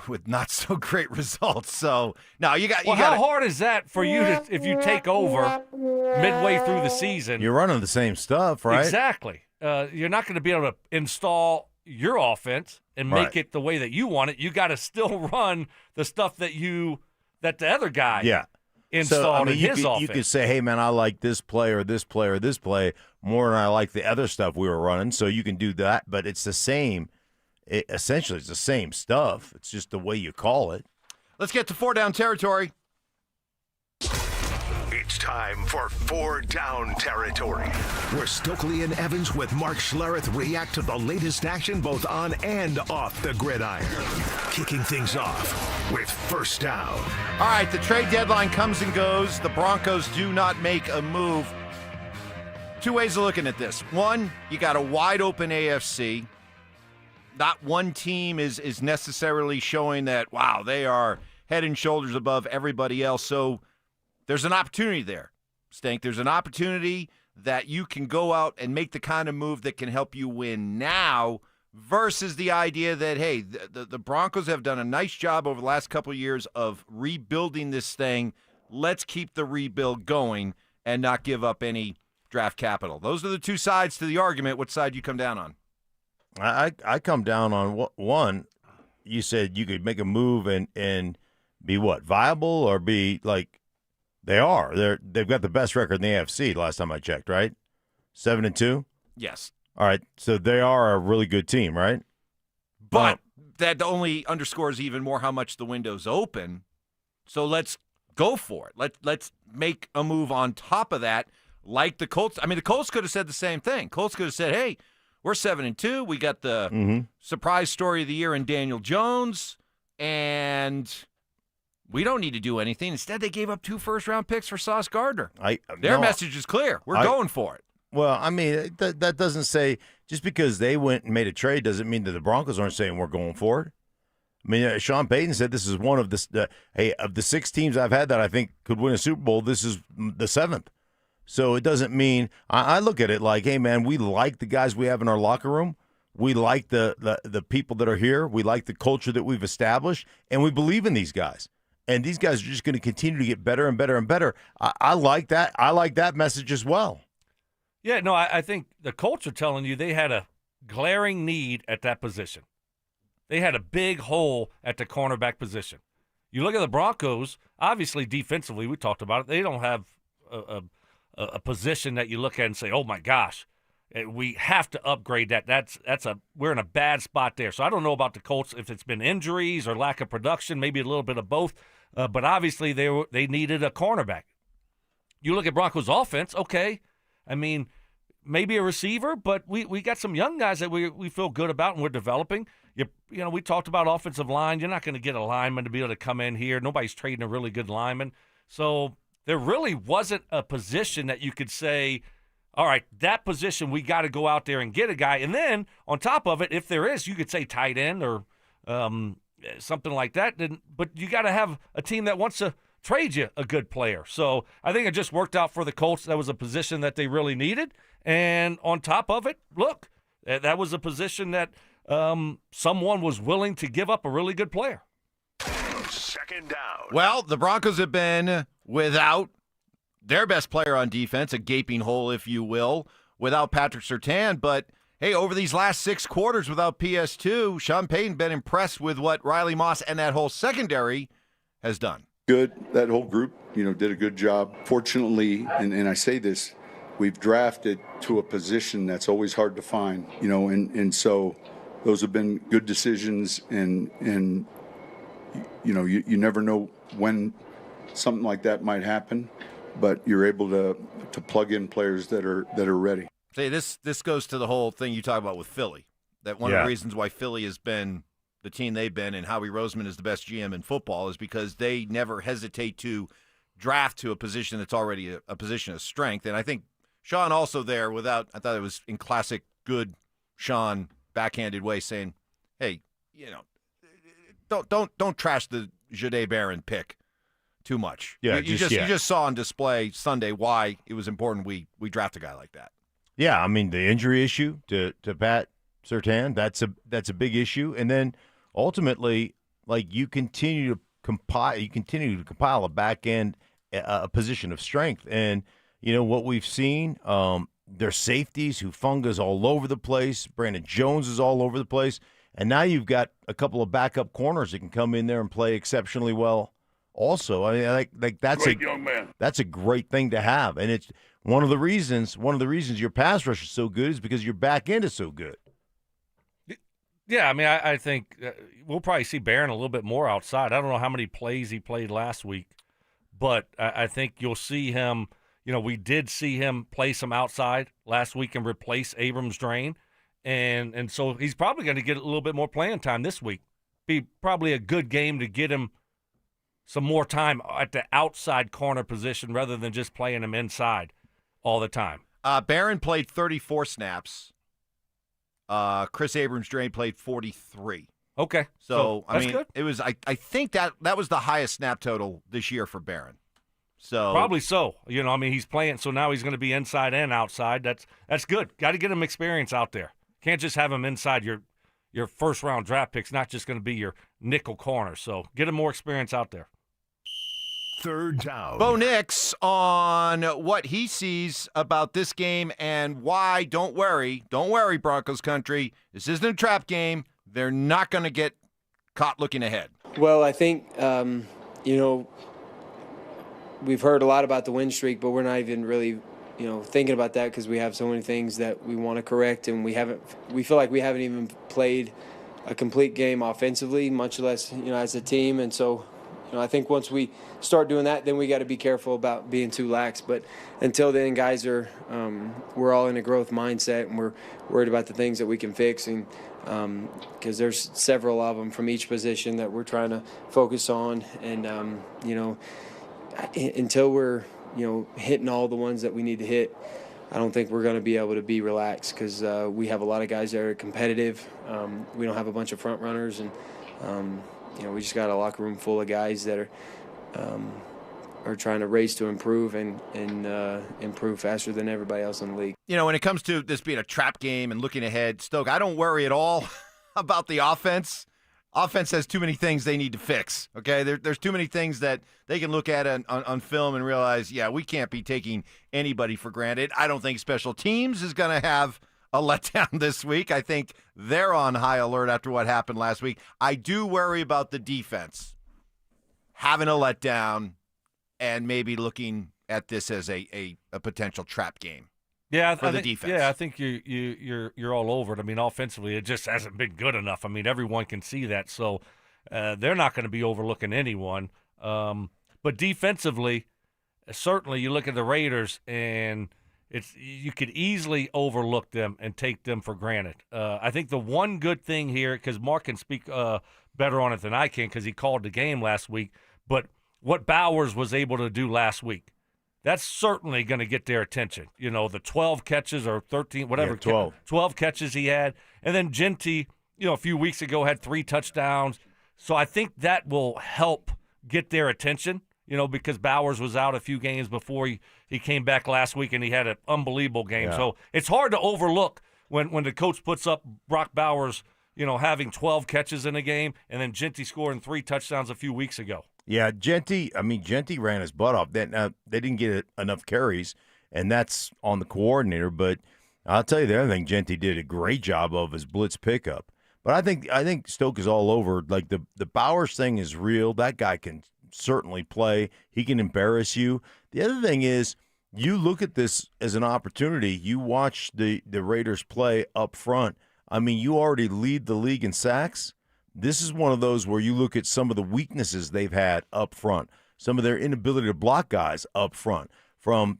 With not so great results. So now you got.
How hard is that for you to if you take over midway through the season?
You're running the same stuff, right?
Exactly. You're not going to be able to install your offense and make it the way that you want it. You got to still run the stuff that the other guy installed in his offense.
You could say, hey, man, I like this play or this play or this play more than I like the other stuff we were running. So you can do that, but it's the same. Essentially, it's the same stuff. It's just the way you call it.
Let's get to 4 down territory.
It's time for 4 down territory, where Stokley and Evans with Mark Schlereth react to the latest action both on and off the gridiron. Kicking things off with 1st down.
All right, the trade deadline comes and goes. The Broncos do not make a move. 2 ways of looking at this. One, you got a wide open AFC. Not one team is necessarily showing that, wow, they are head and shoulders above everybody else. So there's an opportunity there, Stank. There's an opportunity that you can go out and make the kind of move that can help you win now versus the idea that, hey, the Broncos have done a nice job over the last couple of years of rebuilding this thing. Let's keep the rebuild going and not give up any draft capital. Those are the 2 sides to the argument. What side you come down on?
I come down on one. You said you could make a move and be what, viable or be like they are. They've got the best record in the AFC last time I checked, right? 7-2.
Yes.
All right, so they are a really good team, right?
But that only underscores even more how much the window's open. So let's go for it. Let's make a move on top of that, like the Colts. I mean, the Colts could have said the same thing. Colts could have said, hey, we're 7-2. We got the surprise story of the year in Daniel Jones, and we don't need to do anything. Instead, they gave up 2 first-round picks for Sauce Gardner. Their message is clear. We're going for it.
Well, I mean, that doesn't say just because they went and made a trade doesn't mean that the Broncos aren't saying we're going for it. I mean, Sean Payton said this is one of of the 6 teams I've had that I think could win a Super Bowl, this is the 7th. So it doesn't mean I look at it like, hey, man, we like the guys we have in our locker room. We like the people that are here. We like the culture that we've established, and we believe in these guys. And these guys are just going to continue to get better and better and better. I like that. I like that message as well.
Yeah, no, I think the culture telling you they had a glaring need at that position. They had a big hole at the cornerback position. You look at the Broncos, obviously defensively, we talked about it, they don't have a position that you look at and say, oh, my gosh, we have to upgrade that. We're in a bad spot there. So I don't know about the Colts if it's been injuries or lack of production, maybe a little bit of both. But obviously they needed a cornerback. You look at Broncos offense, okay. I mean, maybe a receiver, but we got some young guys that we feel good about and we're developing. You know, we talked about offensive line. You're not going to get a lineman to be able to come in here. Nobody's trading a really good lineman. So there really wasn't a position that you could say, all right, that position we got to go out there and get a guy. And then on top of it, if there is, you could say tight end or something like that. But you got to have a team that wants to trade you a good player. So I think it just worked out for the Colts. That was a position that they really needed. And on top of it, look, that was a position that someone was willing to give up a really good player.
Second down.
Well, the Broncos have been without their best player on defense, a gaping hole, if you will, without Patrick Surtain. But, hey, over these last 6 quarters without PS2, Sean Payton been impressed with what Riley Moss and that whole secondary has done.
Good. That whole group, did a good job. Fortunately, and I say this, we've drafted to a position that's always hard to find, and so those have been good decisions, and you never know when something like that might happen, but you're able to plug in players that are ready.
Say this goes to the whole thing you talk about with Philly, that one of the reasons why Philly has been the team they've been and Howie Roseman is the best GM in football is because they never hesitate to draft to a position that's already a position of strength. And I think Sean also there I thought it was in classic good Sean backhanded way saying, hey, don't trash the Jahdae Barron pick too much. Yeah, you just saw on display Sunday why it was important we draft a guy like that.
Yeah, I mean the injury issue to Pat Surtain, that's a big issue, and then ultimately, like you continue to compile a back end a position of strength, and what we've seen. There's safeties who fungus all over the place. Brandon Jones is all over the place. And now you've got a couple of backup corners that can come in there and play exceptionally well also. I mean, like that's
great young man.
That's a great thing to have. And it's one of the reasons your pass rush is so good is because your back end is so good.
Yeah, I mean, I think we'll probably see Barron a little bit more outside. I don't know how many plays he played last week, but I think you'll see him – we did see him play some outside last week and replace Abrams Drain. And so he's probably going to get a little bit more playing time this week. Be probably a good game to get him some more time at the outside corner position rather than just playing him inside all the time.
Barron played 34 snaps. Chris Abrams Drain played 43.
Okay.
So
that's good.
It was I think that was the highest snap total this year for Barron. So
probably so. He's playing, so now he's going to be inside and outside. That's good. Got to get him experience out there. Can't just have him inside your first round draft picks. Not just going to be your nickel corner. So get him more experience out there.
Third down.
Bo Nix on what he sees about this game and why. Don't worry, Broncos country. This isn't a trap game. They're not going to get caught looking ahead.
Well, I think we've heard a lot about the win streak, but we're not even really, thinking about that because we have so many things that we want to correct, and we feel like we haven't even played a complete game offensively, much less, as a team. And so, I think once we start doing that, then we got to be careful about being too lax. But until then, guys we're all in a growth mindset, and we're worried about the things that we can fix, and because there's several of them from each position that we're trying to focus on, and until we're hitting all the ones that we need to hit, I don't think we're going to be able to be relaxed, because we have a lot of guys that are competitive. We don't have a bunch of front runners, and we just got a locker room full of guys that are trying to race to improve and improve faster than everybody else in the league.
When it comes to this being a trap game and looking ahead, Stoke, I don't worry at all about the offense. Offense has too many things they need to fix, okay? There's too many things that they can look at on film and realize, we can't be taking anybody for granted. I don't think special teams is going to have a letdown this week. I think they're on high alert after what happened last week. I do worry about the defense having a letdown and maybe looking at this as a potential trap game.
Yeah,
for the defense.
Yeah, I think you're all over it. I mean, offensively, it just hasn't been good enough. I mean, everyone can see that. So they're not going to be overlooking anyone. But defensively, certainly, you look at the Raiders, and you could easily overlook them and take them for granted. I think the one good thing here, because Mark can speak better on it than I can, because he called the game last week. But what Bowers was able to do last week, that's certainly going to get their attention. The 12 catches or 13, whatever.
Yeah,
12 catches he had. And then Genty, a few weeks ago had 3 touchdowns. So I think that will help get their attention, because Bowers was out a few games before he came back last week, and he had an unbelievable game.
Yeah.
So it's hard to overlook when the coach puts up Brock Bowers, having 12 catches in a game, and then Genty scoring 3 touchdowns a few weeks ago.
Yeah, Genty ran his butt off. They didn't get enough carries, and that's on the coordinator. But I'll tell you the other thing Genty did a great job of is blitz pickup. But I think Stoke is all over. Like the Bowers thing is real. That guy can certainly play. He can embarrass you. The other thing is you look at this as an opportunity. You watch the Raiders play up front. I mean, you already lead the league in sacks. This is one of those where you look at some of the weaknesses they've had up front, some of their inability to block guys up front, from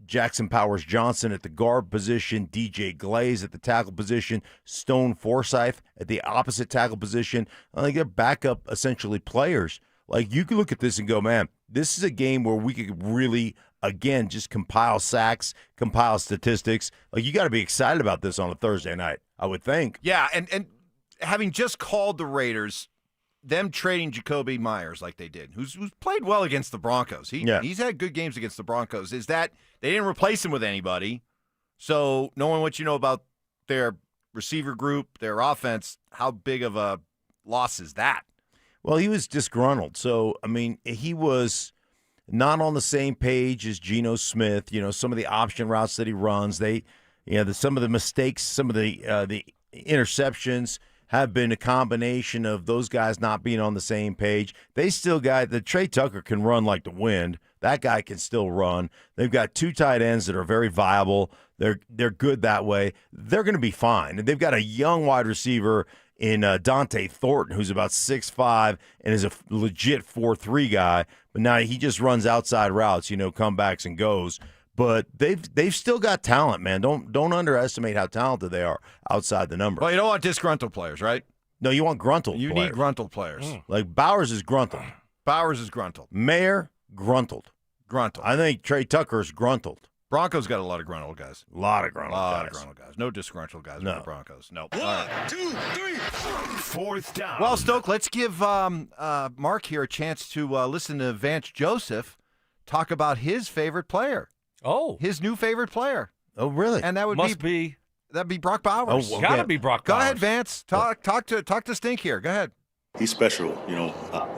Jackson Powers-Johnson at the guard position, DJ Glaze at the tackle position, Stone Forsythe at the opposite tackle position. I think they're backup, essentially, players. Like, you can look at this and go, man, this is a game where we could really, again, just compile sacks, compile statistics. Like, you got to be excited about this on a Thursday night, I would think.
Yeah, and having just called the Raiders, them trading Jacoby Myers like they did, who's played well against the Broncos. He's had good games against the Broncos. Is that they didn't replace him with anybody. So knowing what you know about their receiver group, their offense, how big of a loss is that?
Well, he was disgruntled. So, I mean, he was not on the same page as Geno Smith. Some of the option routes that he runs, some of the mistakes, some of the interceptions have been a combination of those guys not being on the same page. They still got the Trey Tucker can run like the wind. That guy can still run. They've got 2 tight ends that are very viable. They're good that way. They're going to be fine. And they've got a young wide receiver in Dante Thornton, who's about 6'5" and is a legit 4'3" guy. But now he just runs outside routes, comebacks and goes. But they've still got talent, man. Don't underestimate how talented they are outside the numbers.
Well, you don't want disgruntled players, right?
No, you want gruntled players.
You need gruntled players.
Like Bowers is gruntled. Mayer, gruntled. I think Trey Tucker is gruntled.
Broncos got a lot of gruntled guys.
A lot of gruntled guys.
No disgruntled guys with the Broncos. No.
1, 2, 3, 4th down.
Well, Stoke, let's give Mark here a chance to listen to Vance Joseph talk about his favorite player.
Oh.
His new favorite player.
Oh, really?
And that would
be
that'd be Brock Bowers.
Oh, gotta be Brock Bowers.
Go ahead, Vance. Talk to Stink here. Go ahead.
He's special.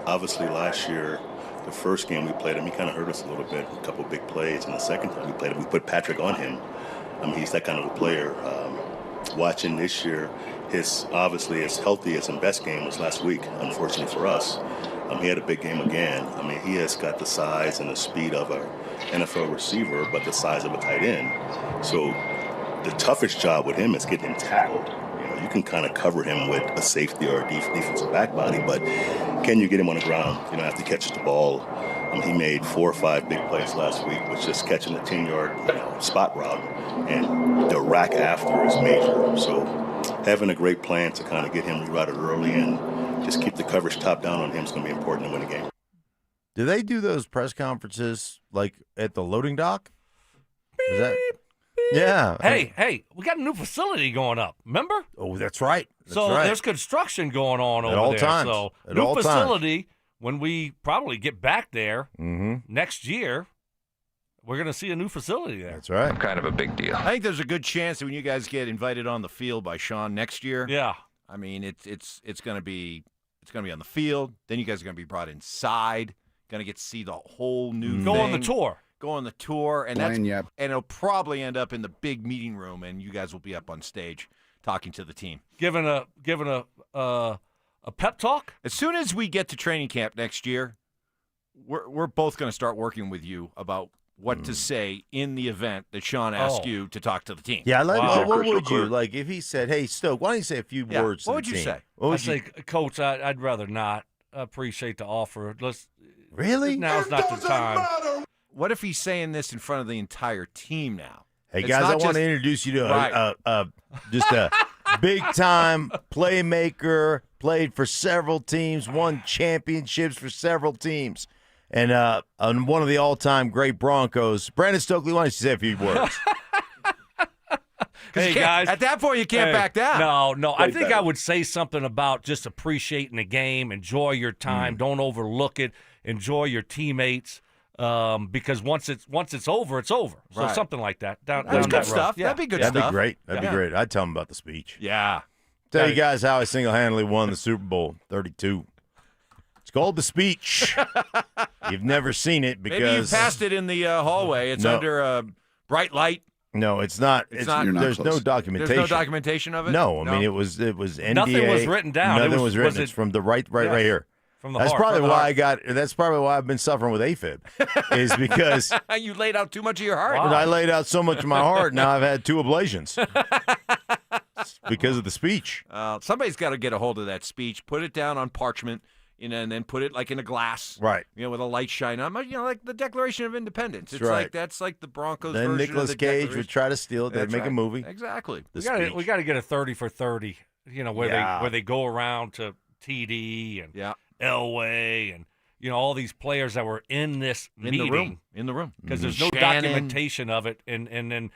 Obviously last year, the first game we played him, he kind of hurt us a little bit, a couple big plays. And the second time we played him, we put Patrick on him. I mean, he's that kind of a player. Watching this year, his healthiest and best game was last week, unfortunately for us. He had a big game again. I mean, he has got the size and the speed of an NFL receiver, but the size of a tight end. So the toughest job with him is getting him tackled. You can kind of cover him with a safety or a defensive back body, but can you get him on the ground, after he catches the ball? He made 4 or 5 big plays last week, was just catching the 10-yard spot route, and the rack after is major. So having a great plan to kind of get him rerouted early and just keep the coverage top down on him is going to be important to win a game.
Do they do those press conferences like at the loading dock? Is that? Yeah.
Hey, we got a new facility going up. Remember?
Oh, that's right.
There's construction going on
at
over
all
there.
Times.
So
At
new
all
facility. When we probably get back there
Mm-hmm.
next year, we're going to see a new facility there.
That's right.
Kind of a big deal.
I think there's a good chance that when you guys get invited on the field by Sean next year.
Yeah.
I mean, it's going to be on the field. Then you guys are going to be brought inside. Going to get to see the whole new
Go
thing.
on the tour.
Go on the tour, and and it'll probably end up in the big meeting room, and you guys will be up on stage talking to the team,
giving a pep talk.
As soon as we get to training camp next year, we're both going to start working with you about what to say in the event that Sean asks you to talk to the team.
Yeah, what would you like if he said, "Hey, Stoke, why don't you say a few words?"
What
to
would
the
you
team?
say?
What would
I'd say, Coach, I'd rather not. Appreciate the offer.
Really?
Now's not the time.
What if he's saying this in front of the entire team now?
Hey
It's
guys,
not
I want
just-
to introduce you to
Right.
just a big time playmaker. Played for several teams, won championships for several teams, and on one of the all-time great Broncos. Brandon Stokley, why don't you say a few words?
Hey, guys.
At that point, you can't back down.
No. I think I would say something about just appreciating the game, enjoy your time, don't overlook it, enjoy your teammates, because once it's over, it's over. So
Right.
something like that. Down
That's good
that road.
stuff.
Yeah.
That'd be good
That'd
stuff.
be great. That'd
Yeah.
be great. I'd tell him about the speech.
Yeah.
Tell you guys how I single-handedly won the Super Bowl 32. It's called The Speech. You've never seen it because
Maybe you passed it in the hallway. It's
No.
under a bright light.
No, it's not.
It's not- You're
There's
not
no
close.
documentation.
There's no documentation of it?
No, I
No?
mean it was NDA.
Nothing was written down.
Nothing
It
was
was
written.
it-
It's from the right
Yeah.
here.
From the
That's
heart.
probably
From the
why
heart.
I got. That's probably why I've been suffering with AFib. Is because
You laid out too much of your heart.
I laid out so much of my heart. Now I've had 2 ablations because of the speech.
Somebody's got to get a hold of that speech, put it down on parchment, and then put it like in a glass,
Right.
with a light shine on. Like the Declaration of Independence.
That's
It's
right.
that's like the Broncos
Then
version
Nicolas
of the
Cage
Declaration.
would try to steal it. They'd
That's
make a
right.
movie.
Exactly.
The
We got to get a 30 for 30. Where
Yeah.
they go around to TD and Elway and all these players that were in this
In
meeting.
the room.
Because there's no
Shannon.
documentation of it, and then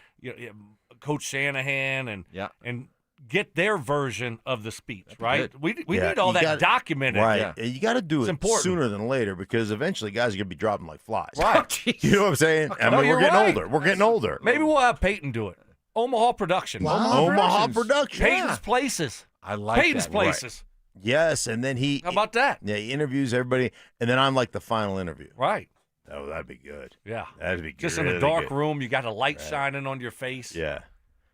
Coach Shanahan and get their version of the speech, right?
good.
We
Yeah,
need all
you
that
gotta-
documented.
Right.
Yeah.
And you got to do
It's
it
important.
sooner than later because eventually guys are going to be dropping like flies.
Right.
You know what I'm saying? I
No,
mean,
you're
we're getting
right.
older. We're getting older.
Maybe we'll have Payton do it. Omaha Production.
Omaha Production.
Payton's Places.
I like
Payton's
that.
Places.
Yes, and then
How about that?
Yeah, he interviews everybody, and then I'm like the final interview.
Right.
Oh, that'd be good.
Yeah.
That'd be
Just
really
in a dark
good.
room, you got a light shining on your face.
Yeah.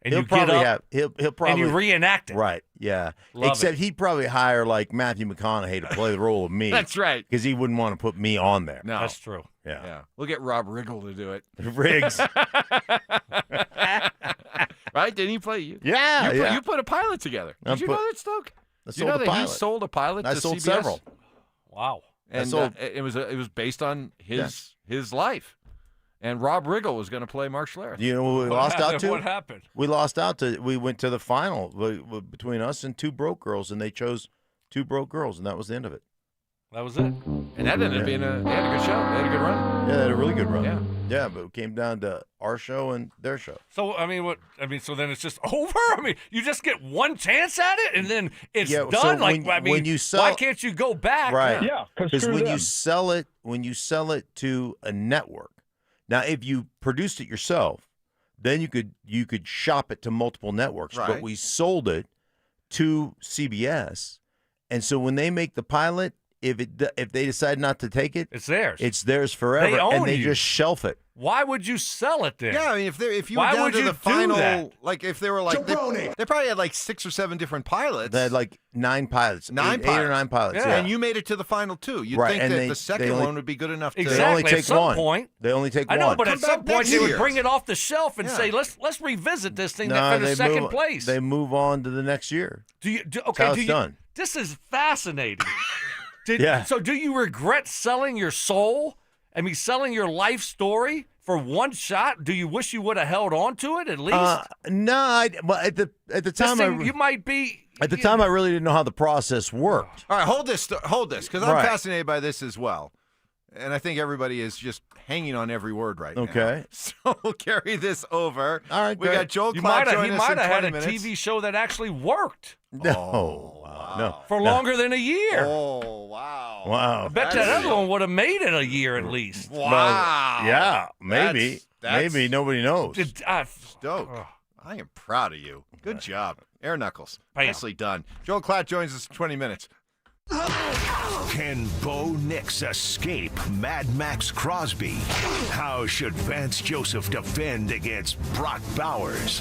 And
he'll
you
probably
get up
have he'll probably
and you reenact it.
Right. Yeah.
Love
Except
it.
he'd probably hire like Matthew McConaughey to play the role of me.
That's right.
Because he wouldn't want to put me on there.
No.
That's true.
Yeah.
Yeah. We'll get Rob Riggle to do it.
Riggs.
Right? Didn't he play you?
Yeah,
You
yeah.
You put a pilot together.
I
Did you
put-
know that, Stoke?
I
Did you
sold
know
a
that
pilot.
he sold a pilot
I
to
sold
CBS?
several.
Wow.
And
sold-
it was based on his life. And Rob Riggle was going to play Mark Schlereth.
You know what we
What
lost out
happened?
to?
What happened?
We lost out to. We went to the final between us and 2 broke girls, and they chose 2 broke girls, and that was the end of it.
That was it.
And that ended up being they had a good show. They had a good run.
Yeah, they had a really good run.
Yeah.
Yeah, but it came down to our show and their show.
So so then it's just over? I mean, you just get one chance at it and then it's
Yeah, so
done?
when you sell-
why can't you go back?
Right.
Yeah,
Because when you sell it to a network. Now, if you produced it yourself, then you could shop it to multiple networks.
Right.
But we sold it to CBS, and so when they make the pilot, if they decide not to take it,
It's theirs.
it's theirs forever,
They own
and they
you.
just shelf it.
Why would you sell it then?
Yeah, I mean, if you
Why
were down
would
to
you
the
do
final,
that?
like if they were like they probably had like 6 or 7 different pilots.
They had like 9 pilots. 8 or 9 pilots.
Yeah.
And you made it to the final 2. You'd
Right,
think
and
that
they-
the second
only-
one would be good enough to
Exactly.
They only take
at some
one.
point.
They only take
I
one.
know, but at
Come
some
back
point
next
they would
year.
bring it off the shelf and
Yeah.
say, "Let's revisit this thing
No,
that finished
they
second
move,
place."
They move on to the next year.
Okay,
how it's done.
This is fascinating.
Yeah.
So do you regret selling your soul? I mean, selling your life story for one shot? Do you wish you would have held on to it at least?
No, well, at the
This
time,
thing, you might be.
at the time, I really didn't know how the process worked.
All right, hold this, because I'm
Right.
fascinated by this as well. And I think everybody is just hanging on every word right now.
Okay.
So we'll carry this over.
All right,
we
go
got
ahead.
Joel
He
Klatt
might
joining us in
have had
20
a
minutes.
TV show that actually worked
No, no.
for longer than a year.
Oh, wow.
Wow.
I bet that other one would have made it a year at least.
Wow.
Well, yeah, maybe.
That's-
Maybe nobody knows.
Stoke, I am proud of you. Good job. Air knuckles.
Bam.
Nicely done. Joel Klatt joins us in 20 minutes.
Can Bo Nix escape Mad Max Crosby? How should Vance Joseph defend against Brock Bowers?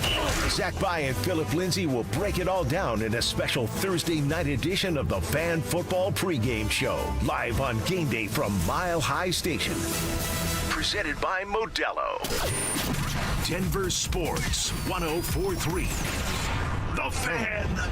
Zach By and Philip Lindsay will break it all down in a special Thursday night edition of the Fan Football Pregame Show, live on Game Day from Mile High Station. Presented by Modelo. Denver Sports 104.3. The Fan.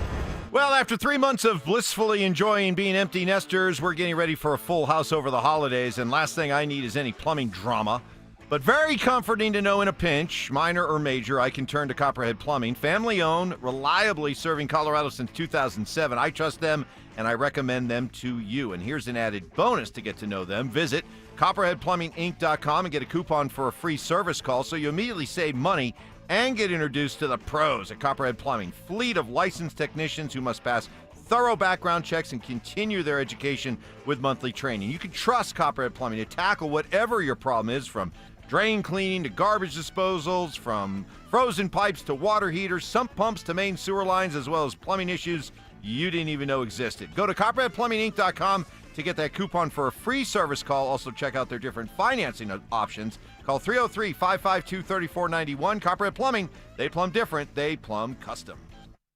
Well, after 3 months of blissfully enjoying being empty nesters, we're getting ready for a full house over the holidays, and last thing I need is any plumbing drama. But very comforting to know in a pinch, minor or major, I can turn to Copperhead Plumbing. Family-owned, reliably serving Colorado since 2007. I trust them, and I recommend them to you. And here's an added bonus to get to know them. Visit CopperheadPlumbingInc.com and get a coupon for a free service call so you immediately save money and get introduced to the pros at Copperhead Plumbing. Fleet of licensed technicians who must pass thorough background checks and continue their education with monthly training. You can trust Copperhead Plumbing to tackle whatever your problem is, from drain cleaning to garbage disposals, from frozen pipes to water heaters, sump pumps to main sewer lines, as well as plumbing issues you didn't even know existed. Go to CopperheadPlumbingInc.com to get that coupon for a free service call. Also, check out their different financing options. Call 303-552-3491. Copperhead Plumbing. They plumb different. They plumb custom.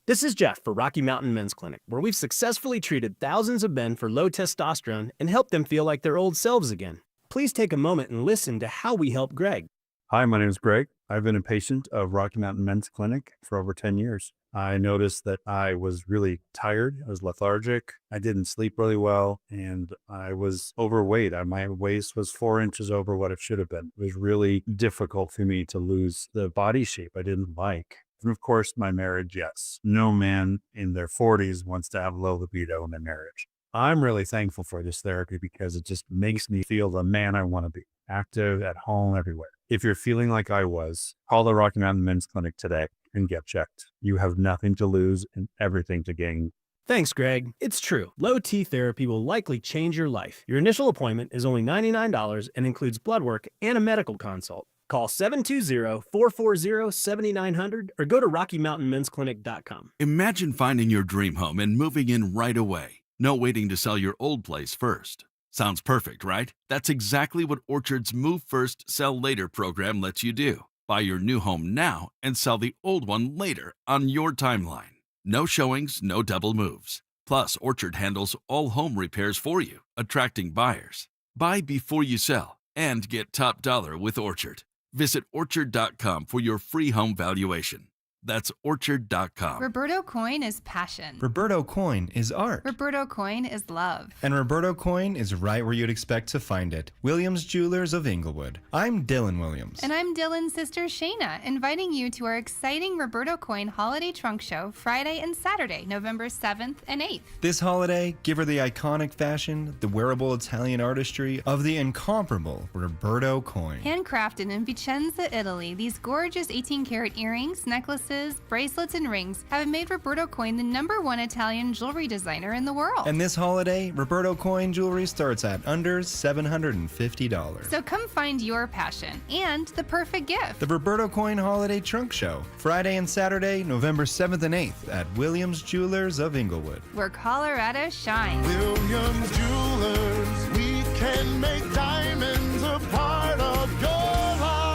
This is Jeff for Rocky Mountain Men's Clinic, where we've successfully treated thousands of men for low testosterone and helped them feel like their old selves again. Please take a moment and listen to how we help Greg.
Hi, my name is Greg. I've been a patient of Rocky Mountain Men's Clinic for over 10 years. I noticed that I was really tired. I was lethargic. I didn't sleep really well, and I was overweight. My waist was 4 inches over what it should have been. It was really difficult for me to lose the body shape I didn't like. And of course, my marriage, yes. No man in their 40s wants to have low libido in their marriage. I'm really thankful for this therapy because it just makes me feel the man I want to be, active, at home, everywhere. If you're feeling like I was, call the Rocky Mountain Men's Clinic today and get checked. You have nothing to lose and everything to gain.
Thanks, Greg. It's true. Low T therapy will likely change your life. Your initial appointment is only $99 and includes blood work and a medical consult. Call 720-440-7900 or go to RockyMountainMen'sClinic.com.
Imagine finding your dream home and moving in right away. No waiting to sell your old place first. Sounds perfect, right? That's exactly what Orchard's Move First, Sell Later program lets you do. Buy your new home now and sell the old one later on your timeline. No showings, no double moves. Plus, Orchard handles all home repairs for you, attracting buyers. Buy before you sell and get top dollar with Orchard. Visit Orchard.com for your free home valuation. That's Orchard.com.
Roberto Coin is passion.
Roberto Coin is art.
Roberto Coin is love.
And Roberto Coin is right where you'd expect to find it. Williams Jewelers of Inglewood. I'm Dylan Williams.
And I'm Dylan's sister Shayna, inviting you to our exciting Roberto Coin Holiday Trunk Show Friday and Saturday, November 7th and 8th.
This holiday, give her the iconic fashion, the wearable Italian artistry of the incomparable Roberto Coin.
Handcrafted in Vicenza, Italy, these gorgeous 18-karat earrings, necklaces, bracelets, and rings have made Roberto Coin the #1 Italian jewelry designer in the world.
And this holiday, Roberto Coin jewelry starts at under $750.
So come find your passion and the perfect gift.
The Roberto Coin Holiday Trunk Show, Friday and Saturday, November 7th and 8th at Williams Jewelers of Inglewood.
Where Colorado shines.
Williams Jewelers, we can make diamonds a part of your life.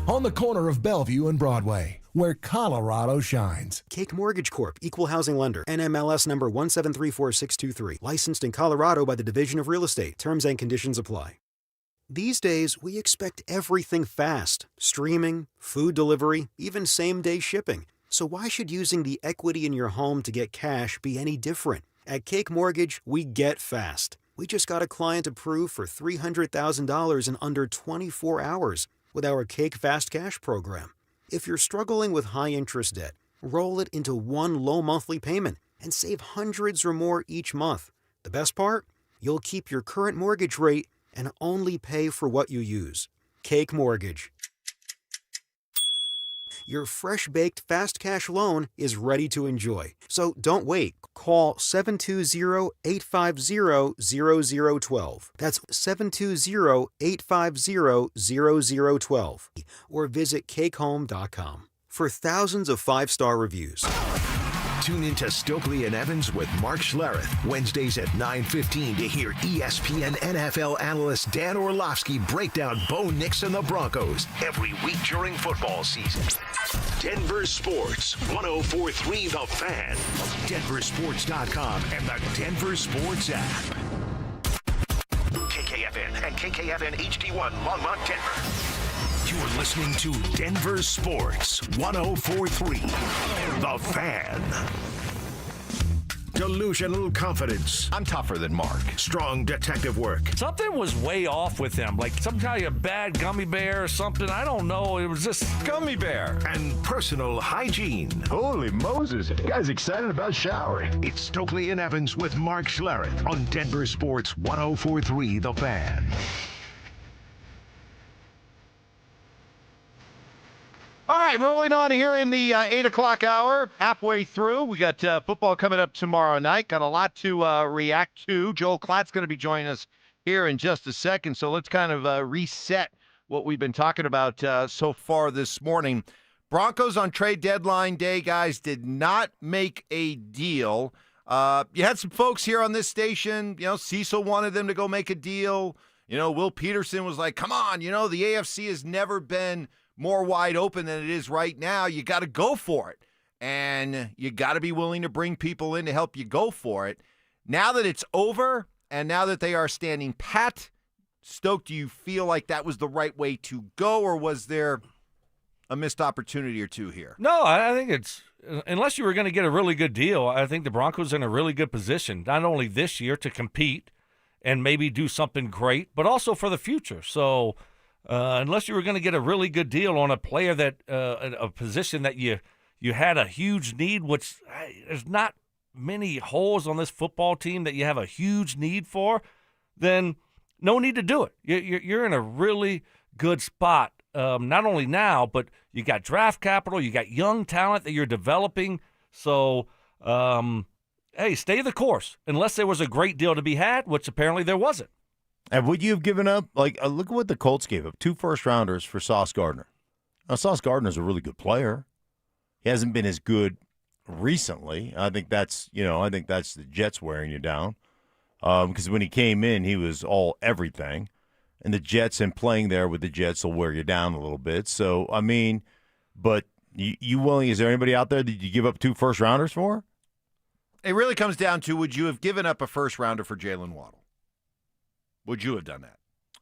on the corner of Bellevue and Broadway, where Colorado shines.
Cake Mortgage Corp. Equal Housing Lender. NMLS number 1734623. Licensed in Colorado by the Division of Real Estate. Terms and conditions apply. These days, we expect everything fast. Streaming, food delivery, even same-day shipping. So why should using the equity in your home to get cash be any different? At Cake Mortgage, we get fast. We just got a client approved for $300,000 in under 24 hours with our Cake Fast Cash program. If you're struggling with high-interest debt, roll it into one low monthly payment and save hundreds or more each month. The best part? You'll keep your current mortgage rate and only pay for what you use. Cake Mortgage. Your fresh-baked fast cash loan is ready to enjoy. So don't wait. Call 720-850-0012. That's 720-850-0012. Or visit cakehome.com for thousands of 5-star reviews.
Tune into Stokley and Evans with Mark Schlereth, Wednesdays at 9:15 to hear ESPN NFL analyst Dan Orlovsky break down Bo Nix and the Broncos every week during football season. Denver Sports, 104.3 The Fan, DenverSports.com, and the Denver Sports app. KKFN and KKFN HD1 Longmont, Denver. You're listening to Denver Sports 104.3 The Fan. Delusional confidence.
I'm tougher than Mark.
Strong detective work.
Something was way off with him, like some kind of bad gummy bear or something. I don't know. It was just
Gummy bear. And personal hygiene.
Holy Moses. The guy's excited about showering.
It's Stokley and Evans with Mark Schlereth on Denver Sports 104.3 The Fan.
All right, rolling on here in the 8 o'clock hour, halfway through. We got football coming up tomorrow night. Got a lot to react to. Joel Klatt's going to be joining us here in just a second, so let's kind of reset what we've been talking about so far this morning. Broncos on trade deadline day, guys, did not make a deal. You had some folks here on this station, Cecil wanted them to go make a deal. Will Peterson was like, come on, the AFC has never been more wide open than it is right now. You got to go for it. And you got to be willing to bring people in to help you go for it. Now that it's over and now that they are standing pat, Stoke, do you feel like that was the right way to go, or was there a missed opportunity or two here?
No, I think it's, unless you were going to get a really good deal, I think the Broncos are in a really good position, not only this year to compete and maybe do something great, but also for the future. So, unless you were going to get a really good deal on a player that a position that you had a huge need, which there's not many holes on this football team that you have a huge need for, then no need to do it. You're in a really good spot, not only now, but you got draft capital, you got young talent that you're developing. So, hey, stay the course, unless there was a great deal to be had, which apparently there wasn't.
And would you have given up, look at what the Colts gave up, 2 first-rounders for Sauce Gardner. Now, Sauce Gardner's a really good player. He hasn't been as good recently. I think that's the Jets wearing you down. Because when he came in, he was all everything. And the Jets and playing there with the Jets will wear you down a little bit. So, but you willing, is there anybody out there that you give up 2 first-rounders for?
It really comes down to, would you have given up a first-rounder for Jalen Waddle? Would you have done that?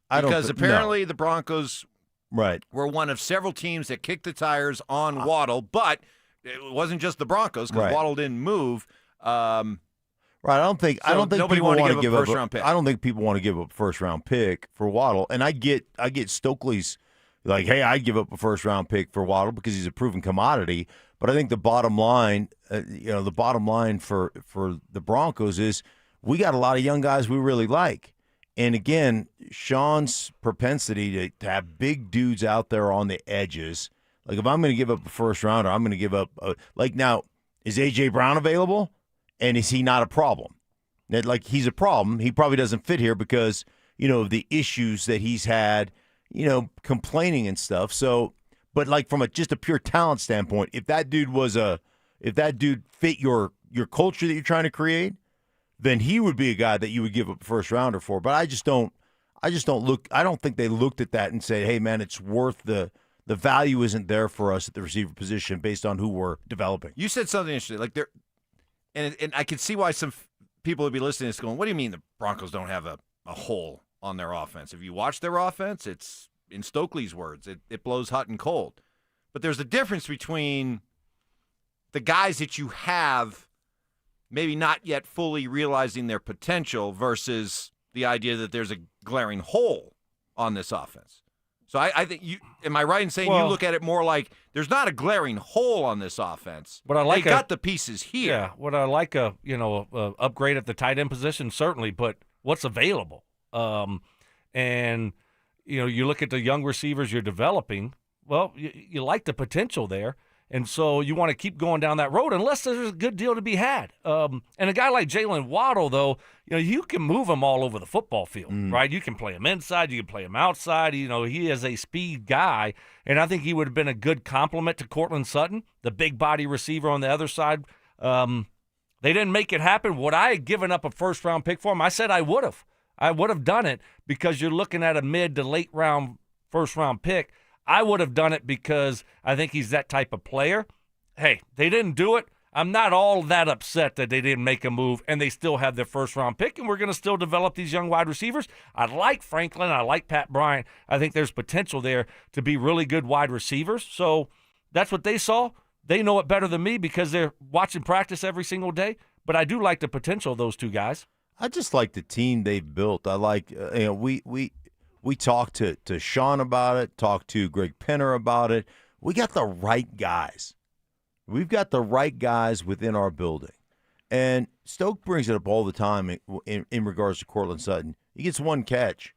Because apparently the Broncos were one of several teams that kicked the tires on Waddle, but it wasn't just the Broncos because Waddle didn't move.
I don't think
nobody
people want to
give up a first-round pick.
I don't think people want to give up a first-round pick for Waddle. And I get Stokely's like, hey, I'd give up a first-round pick for Waddle because he's a proven commodity. But I think the bottom line, for the Broncos is we got a lot of young guys we really like. And again, Sean's propensity to have big dudes out there on the edges. Like, if I'm going to give up a first rounder, I'm going to give up now, is A.J. Brown available? And is he not a problem? He's a problem. He probably doesn't fit here because, of the issues that he's had, complaining and stuff. So, but from just a pure talent standpoint, if that dude fit your culture that you're trying to create, then he would be a guy that you would give up a first rounder for. But I don't think they looked at that and said, hey man, it's worth the the value isn't there for us at the receiver position based on who we're developing.
You said something interesting, like there, and I can see why some people would be listening to this going, "What do you mean the Broncos don't have a hole on their offense?" If you watch their offense, it's, in Stokley's words, it blows hot and cold. But there's a difference between the guys that you have maybe not yet fully realizing their potential versus the idea that there's a glaring hole on this offense. So I think am I right in saying you look at it more like there's not a glaring hole on this offense,
but they
got the pieces here.
Yeah, would I like a upgrade at the tight end position? Certainly, but what's available? And you look at the young receivers you're developing. Well, you like the potential there. And so you want to keep going down that road unless there's a good deal to be had. And a guy like Jalen Waddle, though, you can move him all over the football field, right? You can play him inside. You can play him outside. He is a speed guy, and I think he would have been a good complement to Courtland Sutton, the big body receiver on the other side. They didn't make it happen. Would I have given up a first-round pick for him? I said I would have. I would have done it because you're looking at a mid to late round first-round pick. I would have done it because I think he's that type of player. Hey, they didn't do it. I'm not all that upset that they didn't make a move and they still have their first-round pick, and we're going to still develop these young wide receivers. I like Franklin. I like Pat Bryant. I think there's potential there to be really good wide receivers. So that's what they saw. They know it better than me because they're watching practice every single day, but I do like the potential of those two guys.
I just like the team they've built. I like, we talked to Sean about it, talked to Greg Penner about it. We got the right guys. We've got the right guys within our building. And Stoke brings it up all the time in regards to Courtland Sutton. He gets one catch.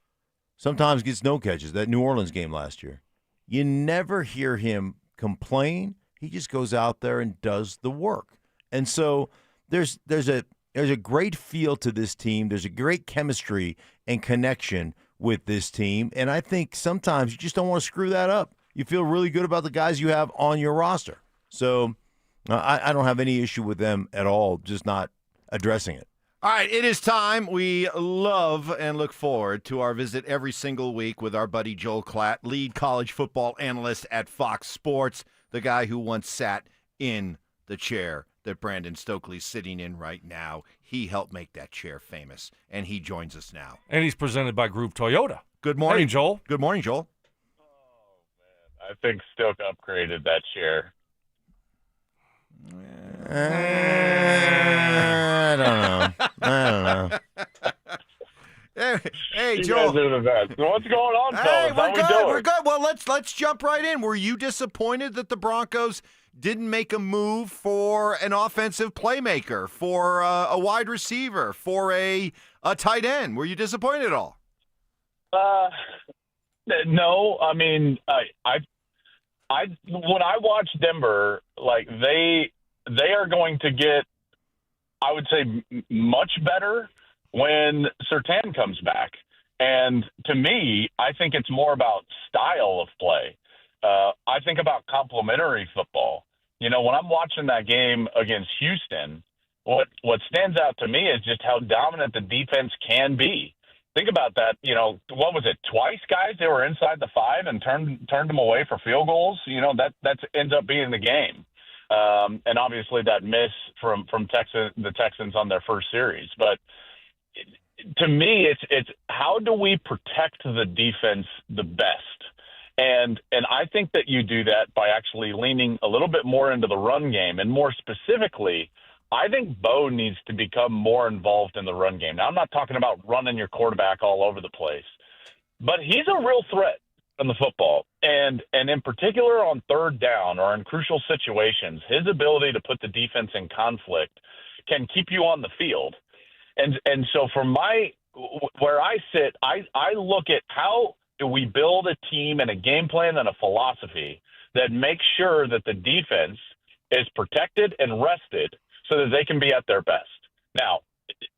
Sometimes gets no catches. That New Orleans game last year. You never hear him complain. He just goes out there and does the work. And so there's a great feel to this team. There's a great chemistry and connection with this team, and I think sometimes you just don't want to screw that up. You feel really good about the guys you have on your roster. So I don't have any issue with them at all, just not addressing it.
All right, it is time. We love and look forward to our visit every single week with our buddy Joel Klatt, lead college football analyst at Fox Sports, the guy who once sat in the chair that Brandon Stokley's sitting in right now. He helped make that chair famous, and he joins us now.
And he's presented by Groove Toyota.
Good morning,
hey, Joel.
Good morning, Joel.
Oh, man. I think Stoke upgraded that chair.
I don't know.
Hey,
you
Joel.
guys are the best. What's going on, fellas?
We're
How
good.
we doing?
We're good. Well, let's jump right in. Were you disappointed that the Broncos didn't make a move for an offensive playmaker, for a wide receiver, for a tight end? Were you disappointed at all?
No. I mean, I when I watch Denver, like they are going to get, I would say, much better when Surtain comes back. And to me, I think it's more about style of play. I think about complementary football. When I'm watching that game against Houston, what stands out to me is just how dominant the defense can be. Think about that. What was it? Twice, guys, they were inside the 5 and turned them away for field goals. That ends up being the game. And obviously that miss from the Texans on their first series. But to me, it's how do we protect the defense the best? And I think that you do that by actually leaning a little bit more into the run game. And more specifically, I think Bo needs to become more involved in the run game. Now, I'm not talking about running your quarterback all over the place, but he's a real threat on the football. And in particular on third down or in crucial situations, his ability to put the defense in conflict can keep you on the field. And so from where I sit, I look at how do we build a team and a game plan and a philosophy that makes sure that the defense is protected and rested so that they can be at their best. Now,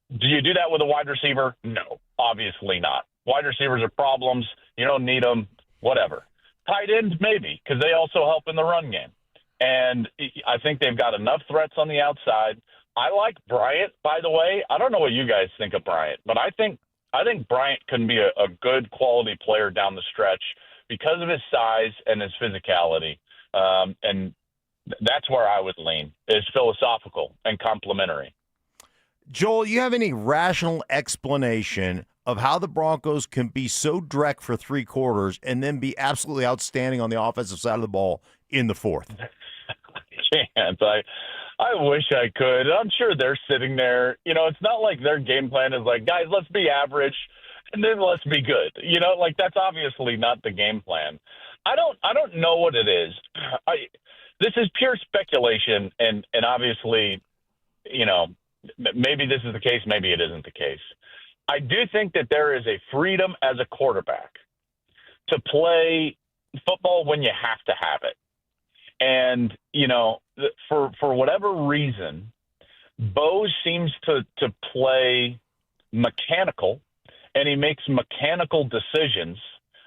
do you do that with a wide receiver? No, obviously not. Wide receivers are problems. You don't need them, whatever. Tight ends, maybe, because they also help in the run game. And I think they've got enough threats on the outside. I like Bryant, by the way. I don't know what you guys think of Bryant, but I think Bryant can be a good quality player down the stretch because of his size and his physicality. And that's where I would lean, is philosophical and complementary.
Joel, you have any rational explanation of how the Broncos can be so direct for 3 quarters and then be absolutely outstanding on the offensive side of the ball in the fourth?
Can't. I wish I could. I'm sure they're sitting there. It's not like their game plan is like, guys, let's be average and then let's be good. That's obviously not the game plan. I don't know what it is. This is pure speculation, and obviously, maybe this is the case, maybe it isn't the case. I do think that there is a freedom as a quarterback to play football when you have to have it. And, for whatever reason, Bo seems to play mechanical, and he makes mechanical decisions.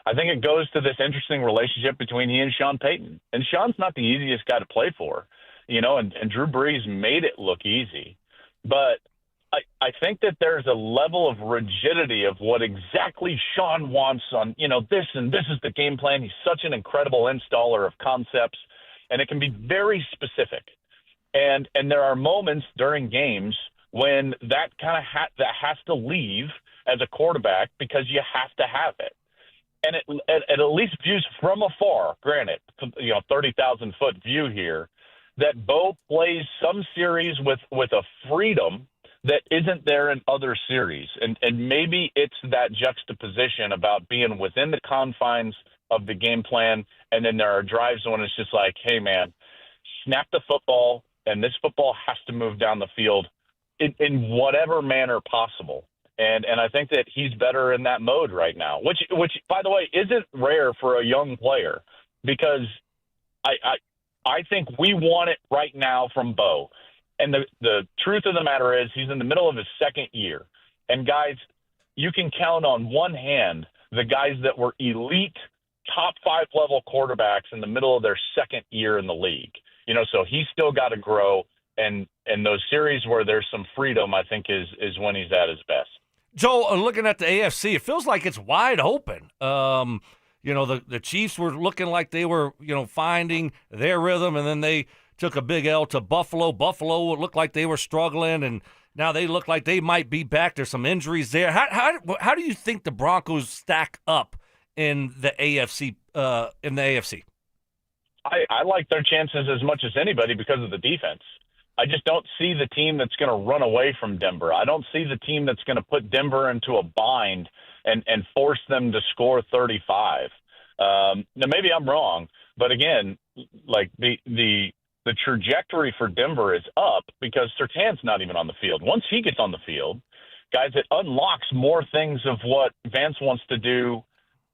I think it goes to this interesting relationship between he and Sean Payton. And Sean's not the easiest guy to play for, and Drew Brees made it look easy. But I think that there's a level of rigidity of what exactly Sean wants on, this and this is the game plan. He's such an incredible installer of concepts, and it can be very specific. And there are moments during games when that kind of that has to leave as a quarterback because you have to have it. And it at least views from afar, granted, 30,000-foot view here, that Bo plays some series with a freedom that isn't there in other series. And maybe it's that juxtaposition about being within the confines of the game plan, and then there are drives when it's just like, hey, man, snap the football, and this football has to move down the field in whatever manner possible. And I think that he's better in that mode right now, which by the way, isn't rare for a young player, because I think we want it right now from Bo. And the truth of the matter is he's in the middle of his second year. And guys, you can count on one hand the guys that were elite top 5 level quarterbacks in the middle of their second year in the league. So he's still got to grow. And those series where there's some freedom, I think is when he's at his best.
Joel, looking at the AFC, it feels like it's wide open. The Chiefs were looking like they were, finding their rhythm, and then they took a big L to Buffalo. Buffalo looked like they were struggling, and now they look like they might be back. There's some injuries there. How do you think the Broncos stack up in the AFC?
I like their chances as much as anybody because of the defense. I just don't see the team that's going to run away from Denver. I don't see the team that's going to put Denver into a bind and force them to score 35. Now, maybe I'm wrong, but again, like the trajectory for Denver is up because Surtain's not even on the field. Once he gets on the field, guys, it unlocks more things of what Vance wants to do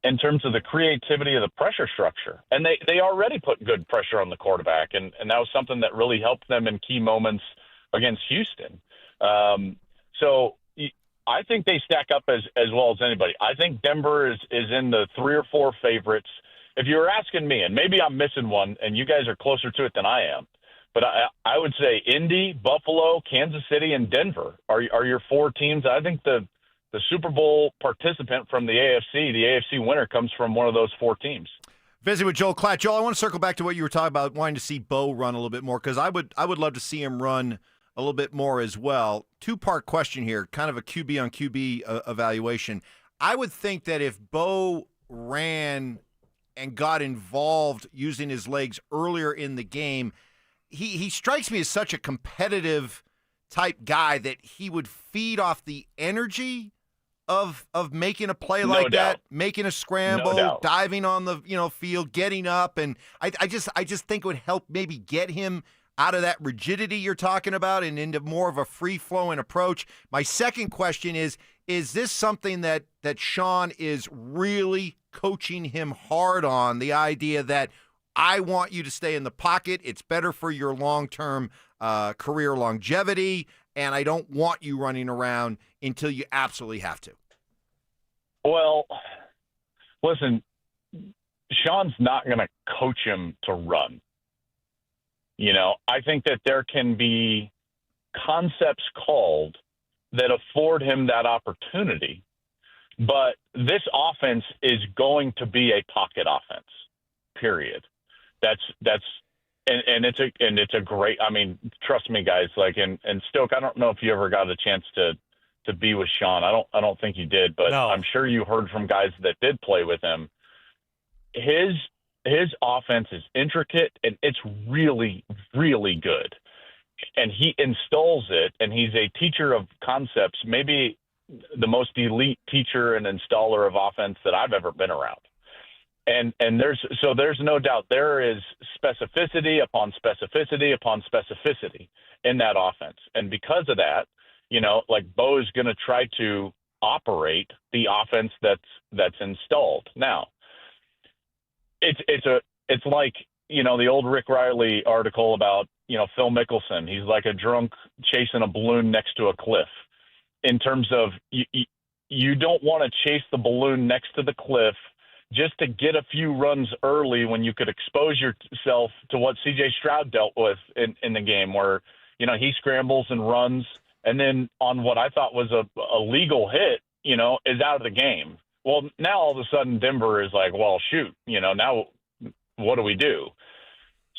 in terms of the creativity of the pressure structure. And they already put good pressure on the quarterback, and that was something that really helped them in key moments against Houston. So I think they stack up as well as anybody. I think Denver is in the 3 or 4 favorites. If you were asking me, and maybe I'm missing one, and you guys are closer to it than I am, but I would say Indy, Buffalo, Kansas City, and Denver are your 4 teams. I think the Super Bowl participant from the AFC winner comes from one of those 4 teams.
Visit with Joel Klatt. Joel, I want to circle back to what you were talking about, wanting to see Bo run a little bit more, because I would love to see him run a little bit more as well. 2-part question here, kind of a QB on QB evaluation. I would think that if Bo ran and got involved using his legs earlier in the game, he strikes me as such a competitive type guy that he would feed off the energy of making a play like that, making a scramble, diving on the field, getting up, and I just think it would help maybe get him out of that rigidity you're talking about and into more of a free-flowing approach. My second question is this something that Sean is really coaching him hard on, the idea that I want you to stay in the pocket, it's better for your long-term career longevity, and I don't want you running around until you absolutely have to?
Well, listen, Sean's not going to coach him to run. I think that there can be concepts called that afford him that opportunity, But this offense is going to be a pocket offense, period. And it's a great, I mean, trust me, guys, like, and Stoke, I don't know if you ever got a chance to be with Sean. I don't think you did, but
No.
I'm sure you heard from guys that did play with him. His offense is intricate and it's really, really good. And he installs it, and he's a teacher of concepts, maybe the most elite teacher and installer of offense that I've ever been around. And there's no doubt there is specificity upon specificity upon specificity in that offense. And because of that, like Bo is going to try to operate the offense that's installed. Now, it's like, the old Rick Riley article about, Phil Mickelson. He's like a drunk chasing a balloon next to a cliff, in terms of you don't want to chase the balloon next to the cliff just to get a few runs early when you could expose yourself to what C.J. Stroud dealt with in the game, where, he scrambles and runs, and then on what I thought was a legal hit, is out of the game. Well, now all of a sudden Denver is like, well, shoot, now what do we do?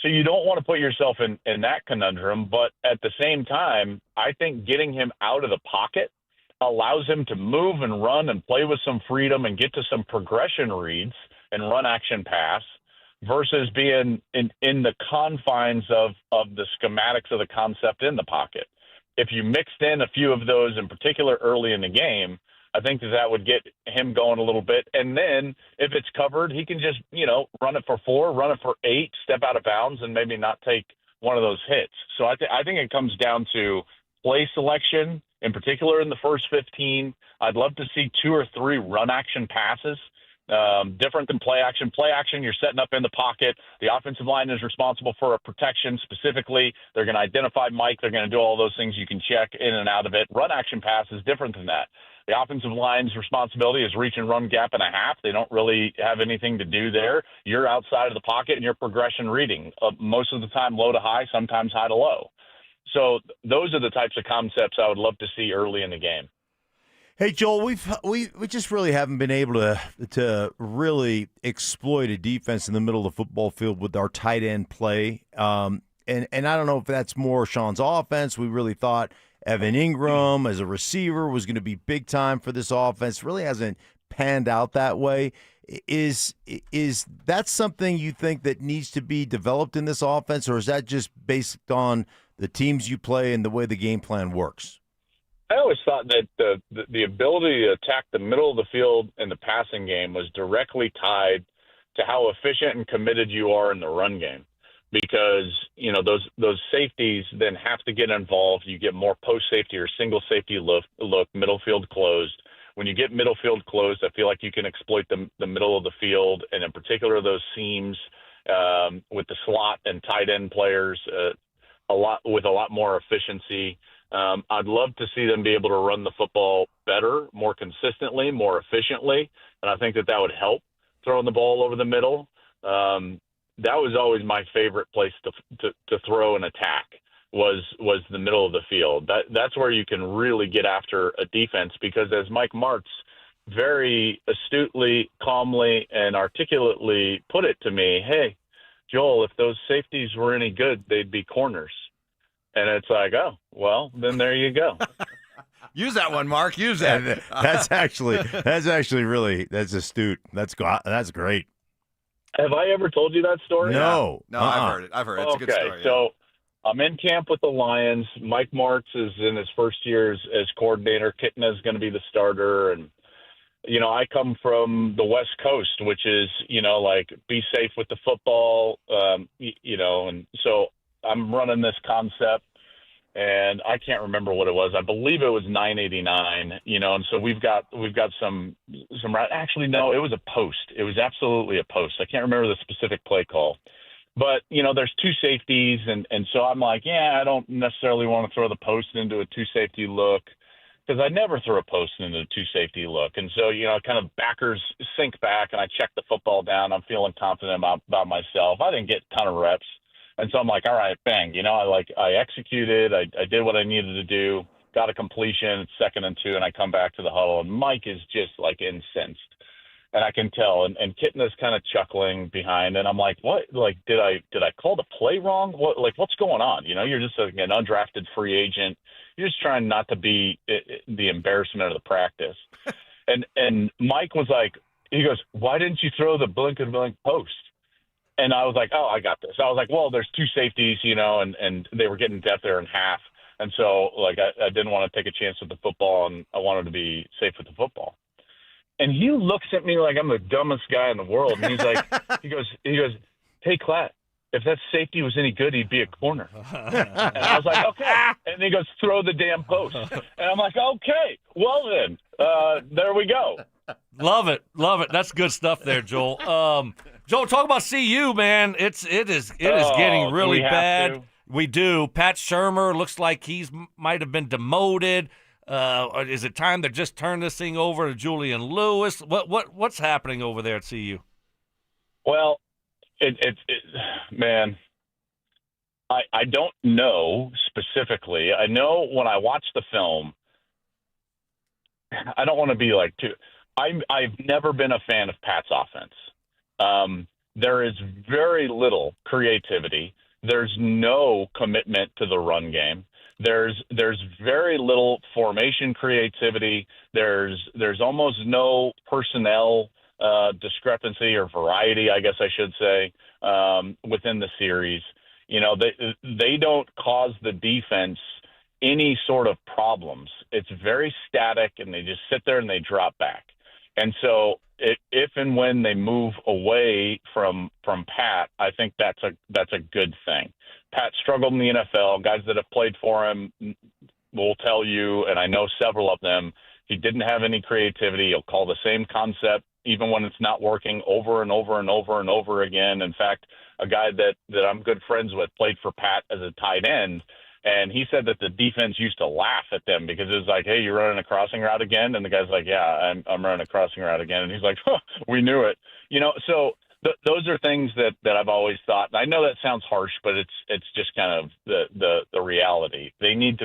So you don't want to put yourself in that conundrum, but at the same time, I think getting him out of the pocket allows him to move and run and play with some freedom and get to some progression reads and run action pass, versus being in the confines of the schematics of the concept in the pocket. If you mixed in a few of those, in particular early in the game, I think that would get him going a little bit. And then if it's covered, he can just, run it for 4, run it for 8, step out of bounds, and maybe not take one of those hits. So I think it comes down to play selection, in particular in the first 15. I'd love to see 2 or 3 run action passes, different than play action. Play action, you're setting up in the pocket. The offensive line is responsible for a protection specifically. They're going to identify Mike. They're going to do all those things you can check in and out of it. Run action pass is different than that. The offensive line's responsibility is reach and run gap and a half. They don't really have anything to do there. You're outside of the pocket and you're progression reading. Most of the time low to high, sometimes high to low. So those are the types of concepts I would love to see early in the game.
Hey, Joel, we just really haven't been able to really exploit a defense in the middle of the football field with our tight end play. And I don't know if that's more Sean's offense. We really thought Evan Ingram as a receiver was going to be big time for this offense. Really hasn't panned out that way. Is that something you think that needs to be developed in this offense, or is that just based on the teams you play and the way the game plan works?
I always thought that the ability to attack the middle of the field in the passing game was directly tied to how efficient and committed you are in the run game. Because, those safeties then have to get involved. You get more post safety or single safety look, middle field closed. When you get middle field closed, I feel like you can exploit the middle of the field, and in particular those seams with the slot and tight end players a lot more efficiency. I'd love to see them be able to run the football better, more consistently, more efficiently, and I think that would help throwing the ball over the middle. That was always my favorite place to throw an attack was the middle of the field. That's where you can really get after a defense, because as Mike Martz very astutely, calmly, and articulately put it to me, hey, Joel, if those safeties were any good, they'd be corners. And it's like, oh, well, then there you go.
Use that one, Mark. Use that.
That's actually really, that's astute. That's great.
Have I ever told you that story?
No.
No, I've heard it. It's a good story. Yeah.
So I'm in camp with the Lions. Mike Martz is in his first year as coordinator. Kitna is going to be the starter. And, I come from the West Coast, which is, like be safe with the football, and so I'm running this concept. And I can't remember what it was. I believe it was 989, and so we've got some actually, no, it was a post. It was absolutely a post. I can't remember the specific play call, but there's 2 safeties. And so I'm like, yeah, I don't necessarily want to throw the post into a 2 safety look, because I never throw a post into a 2 safety look. And so, kind of backers sink back and I check the football down. I'm feeling confident about myself. I didn't get a ton of reps. And so I'm like, all right, bang, I executed. I did what I needed to do. got a completion, it's 2nd and 2, and I come back to the huddle, and Mike is just like incensed. And I can tell, and Kitten is kind of chuckling behind, and I'm like, "What? Like, did I call the play wrong? What's going on? You know, you're just an undrafted free agent. You're just trying not to be the embarrassment of the practice." And Mike was like, he goes, "Why didn't you throw the blink and blink post?" And I was like, "Oh, I got this." I was like, "Well, there's 2 safeties, you know, and they were getting depth there in half, and so like I didn't want to take a chance with the football, and I wanted to be safe with the football." And he looks at me like I'm the dumbest guy in the world. And he's like, he goes, "Hey, Klatt, if that safety was any good, he'd be a corner." And I was like, "Okay." And he goes, "Throw the damn post." And I'm like, "Okay, well then, there we go."
Love it. That's good stuff there, Joel. Joel, talk about CU, man. It is getting really bad.
To?
We do. Pat Shurmur looks like might have been demoted. Is it time to just turn this thing over to Julian Lewis? What's happening over there at CU?
Well, man, I don't know specifically. I know when I watched the film, I don't want to be like too. I've never been a fan of Pat's offense. There is very little creativity. There's no commitment to the run game. There's very little formation creativity. There's almost no personnel discrepancy or variety, I guess I should say, within the series. You know, they don't cause the defense any sort of problems. It's very static, and they just sit there and they drop back. And so if and when they move away from Pat, I think that's a good thing. Pat struggled in the NFL. Guys that have played for him will tell you, and I know several of them, he didn't have any creativity. He'll call the same concept even when it's not working over and over and over and over again. In fact, a guy that I'm good friends with played for Pat as a tight end, and he said that the defense used to laugh at them because it was like, "Hey, you're running a crossing route again?" And the guy's like, "Yeah, I'm running a crossing route again." And he's like, "Huh, we knew it." You know, so those are things that I've always thought. And I know that sounds harsh, but it's just kind of the reality. They need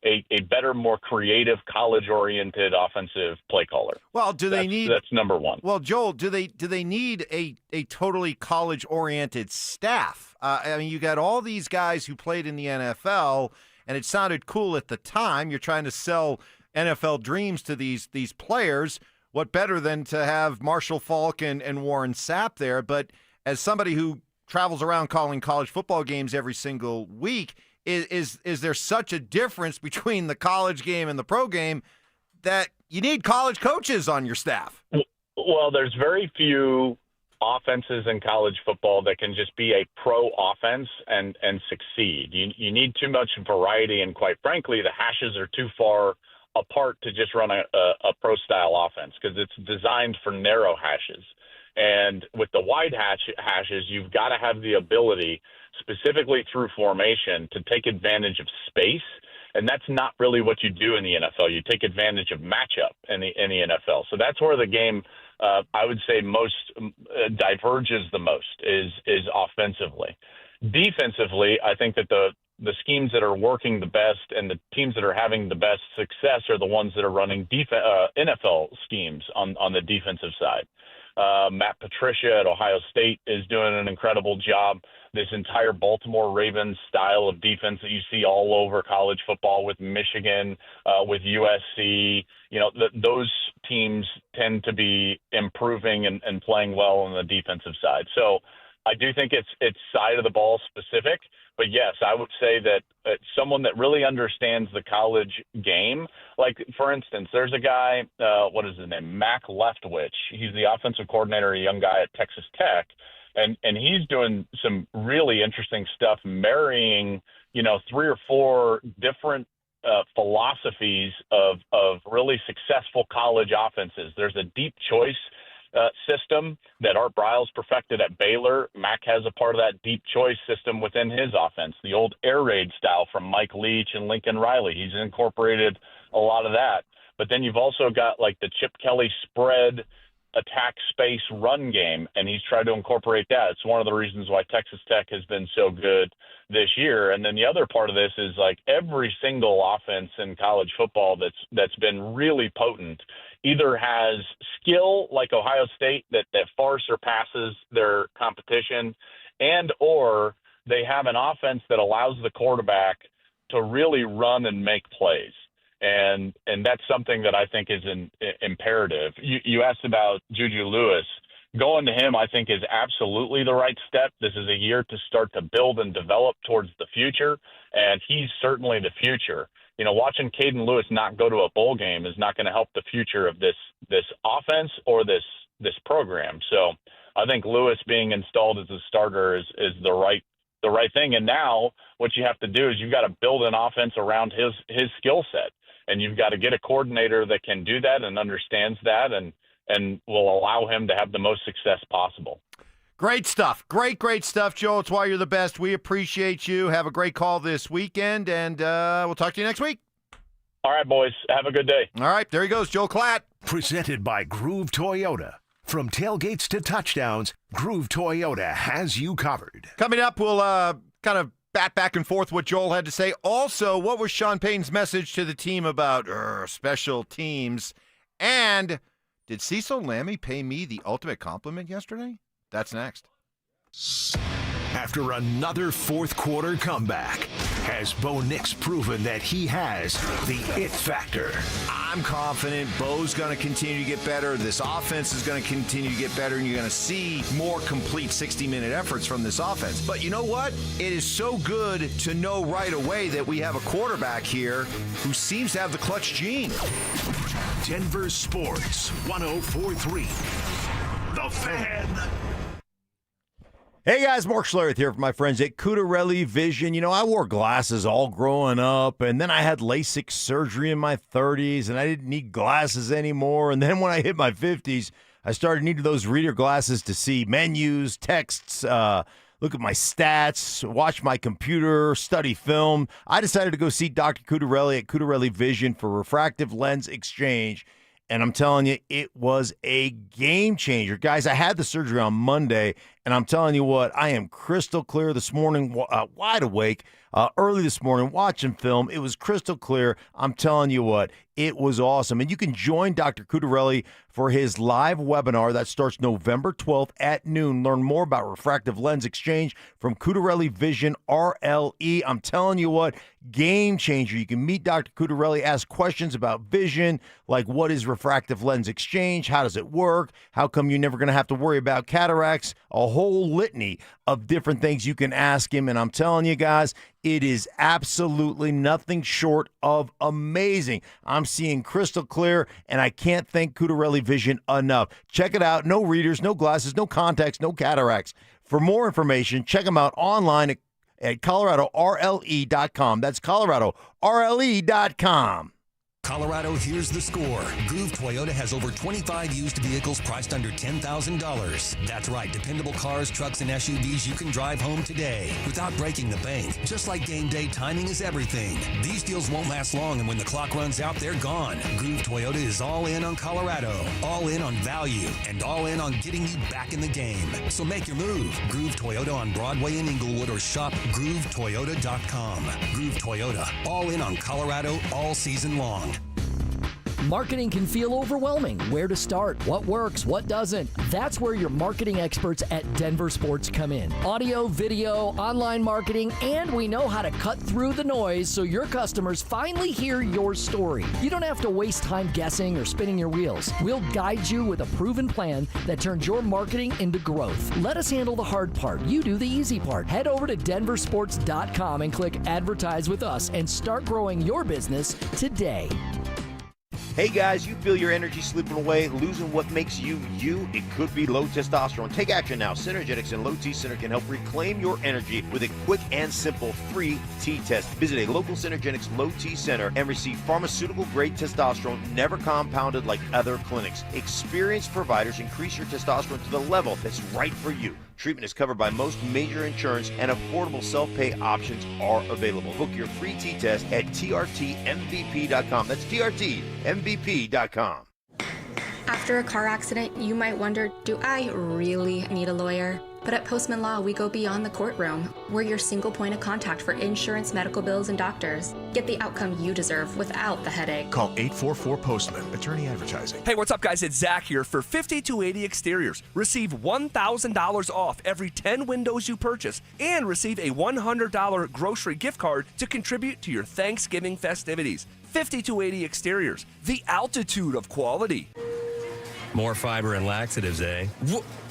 a better, more creative, college-oriented offensive play caller.
Well,
That's number one.
Well, Joel, do they need a totally college-oriented staff? I mean, you got all these guys who played in the NFL, and it sounded cool at the time. You're trying to sell NFL dreams to these players. What better than to have Marshall Faulk and Warren Sapp there? But as somebody who travels around calling college football games every single week, is there such a difference between the college game and the pro game that you need college coaches on your staff?
Well, there's very few offenses in college football that can just be a pro offense and succeed. You need too much variety, and quite frankly, the hashes are too far apart to just run a pro-style offense because it's designed for narrow hashes. And with the wide hashes, you've got to have the ability, specifically through formation, to take advantage of space. And that's not really what you do in the NFL. You take advantage of matchup in the NFL. So that's where the game, I would say, most diverges the most is offensively. Defensively, I think that the schemes that are working the best and the teams that are having the best success are the ones that are running NFL schemes on the defensive side. Matt Patricia at Ohio State is doing an incredible job. This entire Baltimore Ravens style of defense that you see all over college football with Michigan, with USC, you know, those teams tend to be improving and playing well on the defensive side. So I do think it's side of the ball specific. But, yes, I would say that someone that really understands the college game, like, for instance, there's a guy, what is his name, Mac Leftwich. He's the offensive coordinator, a young guy at Texas Tech, and he's doing some really interesting stuff, marrying, you know, 3 or 4 different philosophies of really successful college offenses. There's a deep choice system that Art Briles perfected at Baylor. Mac has a part of that deep choice system within his offense, the old air raid style from Mike Leach and Lincoln Riley. He's incorporated a lot of that. But then you've also got like the Chip Kelly spread attack space run game, and he's tried to incorporate that. It's one of the reasons why Texas Tech has been so good this year. And then the other part of this is like every single offense in college football that's been really potent either has skill like Ohio State that far surpasses their competition, and or they have an offense that allows the quarterback to really run and make plays. And that's something that I think is imperative. You asked about Juju Lewis. Going to him, I think, is absolutely the right step. This is a year to start to build and develop towards the future, and he's certainly the future. You know, watching Caden Lewis not go to a bowl game is not going to help the future of this offense or this program. So I think Lewis being installed as a starter is the right thing. And now what you have to do is you've got to build an offense around his skill set. And you've got to get a coordinator that can do that and understands that and will allow him to have the most success possible.
Great stuff. Great stuff, Joel. It's why you're the best. We appreciate you. Have a great call this weekend, and we'll talk to you next week.
All right, boys. Have a good day.
All right, there he goes, Joel Klatt.
Presented by Groove Toyota. From tailgates to touchdowns, Groove Toyota has you covered.
Coming up, we'll kind of bat back and forth what Joel had to say. Also, what was Sean Payton's message to the team about special teams? And did Cecil Lammey pay me the ultimate compliment yesterday? That's next.
After another fourth quarter comeback, has Bo Nix proven that he has the it factor?
I'm confident Bo's going to continue to get better. This offense is going to continue to get better, and you're going to see more complete 60-minute efforts from this offense. But you know what? It is so good to know right away that we have a quarterback here who seems to have the clutch gene.
Denver Sports 104.3. The Fan.
Hey guys, Mark Schlereth here from my friends at Cutarelli Vision. You know, I wore glasses all growing up, and then I had LASIK surgery in my 30s, and I didn't need glasses anymore. And then when I hit my 50s, I started needing those reader glasses to see menus, texts, look at my stats, watch my computer, study film. I decided to go see Dr. Cutarelli at Cutarelli Vision for refractive lens exchange. And I'm telling you, it was a game changer. Guys, I had the surgery on Monday, and I'm telling you what, I am crystal clear this morning, wide awake, early this morning, watching film. It was crystal clear. I'm telling you what, it was awesome. And you can join Dr. Cutarelli for his live webinar that starts November 12th at noon. Learn more about refractive lens exchange from Cutarelli Vision RLE. I'm telling you what, game changer. You can meet Dr. Cutarelli, ask questions about vision, like what is refractive lens exchange? How does it work? How come you're never going to have to worry about cataracts? A whole litany of different things you can ask him. And I'm telling you guys, it is absolutely nothing short of amazing. I'm seeing crystal clear, and I can't thank Cutarelli Vision enough. Check it out. No readers, no glasses, no contacts, no cataracts. For more information, check them out online at ColoradoRLE.com. That's ColoradoRLE.com.
Colorado, here's the score. Groove Toyota has over 25 used vehicles priced under $10,000. That's right, dependable cars, trucks, and SUVs you can drive home today without breaking the bank. Just like game day, timing is everything. These deals won't last long, and when the clock runs out, they're gone. Groove Toyota is all in on Colorado, all in on value, and all in on getting you back in the game. So make your move. Groove Toyota on Broadway in Inglewood, or shop GrooveToyota.com. Groove Toyota, all in on Colorado all season long.
Marketing can feel overwhelming. Where to start? What works? What doesn't? That's where your marketing experts at DenverSports come in. Audio, video, online marketing, and we know how to cut through the noise so your customers finally hear your story. You don't have to waste time guessing or spinning your wheels. We'll guide you with a proven plan that turns your marketing into growth. Let us handle the hard part. You do the easy part. Head over to DenverSports.com and click Advertise with Us and start growing your business today.
Hey guys, you feel your energy slipping away, losing what makes you you? It could be low testosterone. Take action now. Synergetics and Low T Center can help reclaim your energy with a quick and simple free T-test. Visit a local Synergetics Low T Center and receive pharmaceutical-grade testosterone never compounded like other clinics. Experienced providers increase your testosterone to the level that's right for you. Treatment is covered by most major insurance, and affordable self-pay options are available. Book your free T-test at TRTMVP.com. That's TRTMVP.com.
After a car accident, you might wonder, do I really need a lawyer? But at Postman Law, we go beyond the courtroom. We're your single point of contact for insurance, medical bills, and doctors. Get the outcome you deserve without the headache.
Call 844-POSTMAN. Attorney advertising.
Hey, what's up, guys? It's Zach here for 5280 Exteriors. Receive $1,000 off every 10 windows you purchase and receive a $100 grocery gift card to contribute to your Thanksgiving festivities. 5280 Exteriors, the altitude of quality.
More fiber and laxatives, eh?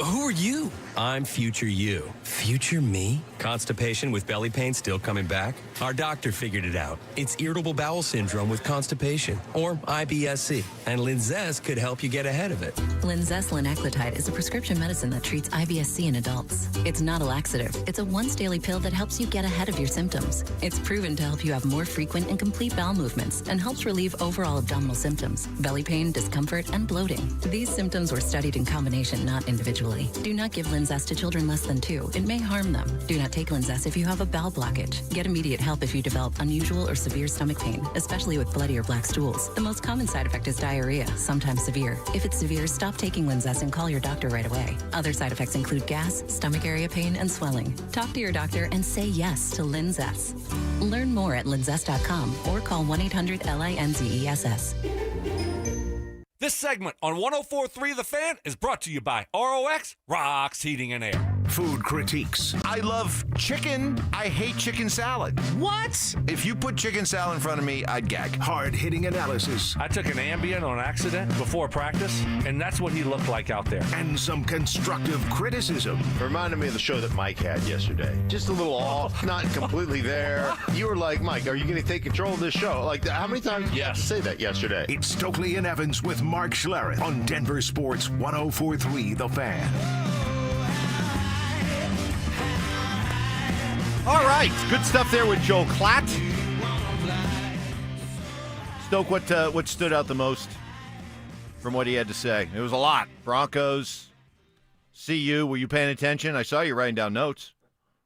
Who are you? I'm future you. Future me? Constipation with belly pain still coming back? Our doctor figured it out. It's irritable bowel syndrome with constipation, or IBS-C, and Linzess could help you get ahead of it.
Linzess linaclotide is a prescription medicine that treats IBS-C in adults. It's not a laxative. It's a once-daily pill that helps you get ahead of your symptoms. It's proven to help you have more frequent and complete bowel movements and helps relieve overall abdominal symptoms, belly pain, discomfort, and bloating. These symptoms were studied in combination, not individually. Do not give Linzess to children less than 2. It may harm them. Do not take Linzess if you have a bowel blockage. Get immediate help if you develop unusual or severe stomach pain, especially with bloody or black stools. The most common side effect is diarrhea, sometimes severe. If it's severe, stop taking Linzess and call your doctor right away. Other side effects include gas, stomach area pain, and swelling. Talk to your doctor and say yes to Linzess. Learn more at linzess.com or call 1-800-LINZESS.
This segment on 104.3 The Fan is brought to you by ROX, Rocks Heating and Air.
Food critiques.
I love chicken. I hate chicken salad.
What?
If you put chicken salad in front of me, I'd gag.
Hard-hitting analysis.
I took an Ambien on accident before practice, and that's what he looked like out there.
And some constructive criticism.
Reminded me of the show that Mike had yesterday. Just a little off, not completely there. You were like, Mike, are you going to take control of this show? Like, how many times did you say that yesterday?
It's Stokley and Evans with Mark Schlereth on Denver Sports 104.3 The Fan.
All right, good stuff there with Joel Klatt. Stoke, what stood out the most from what he had to say? It was a lot. Broncos, CU. Were you paying attention? I saw you writing down notes,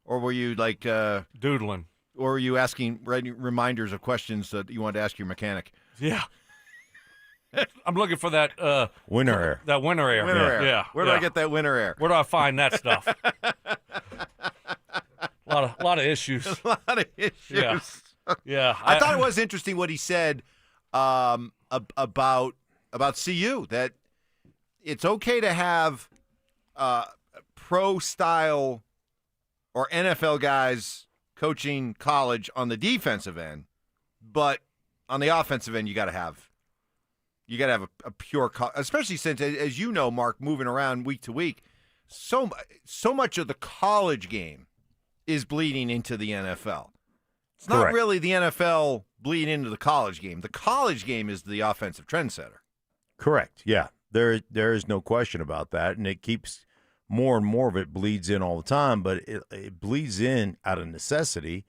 or were you like
doodling,
or were you writing reminders of questions that you wanted to ask your mechanic?
Yeah. I'm looking for that
winter air.
That winter air.
Winter air.
Yeah.
Where do I get that winter air?
Where do I find that stuff? A lot of issues.
A lot of issues.
Yeah. Yeah.
I thought it was interesting what he said about CU, that it's okay to have pro style or NFL guys coaching college on the defensive end, but on the offensive end, you got to have a pure, especially since, as you know, Mark, moving around week to week, so much of the college game is bleeding into the NFL. It's not
Correct.
really the NFL bleeding into the college game. The college game is the offensive trendsetter.
Correct. Yeah, there is no question about that, and it keeps more and more of it bleeds in all the time. But it bleeds in out of necessity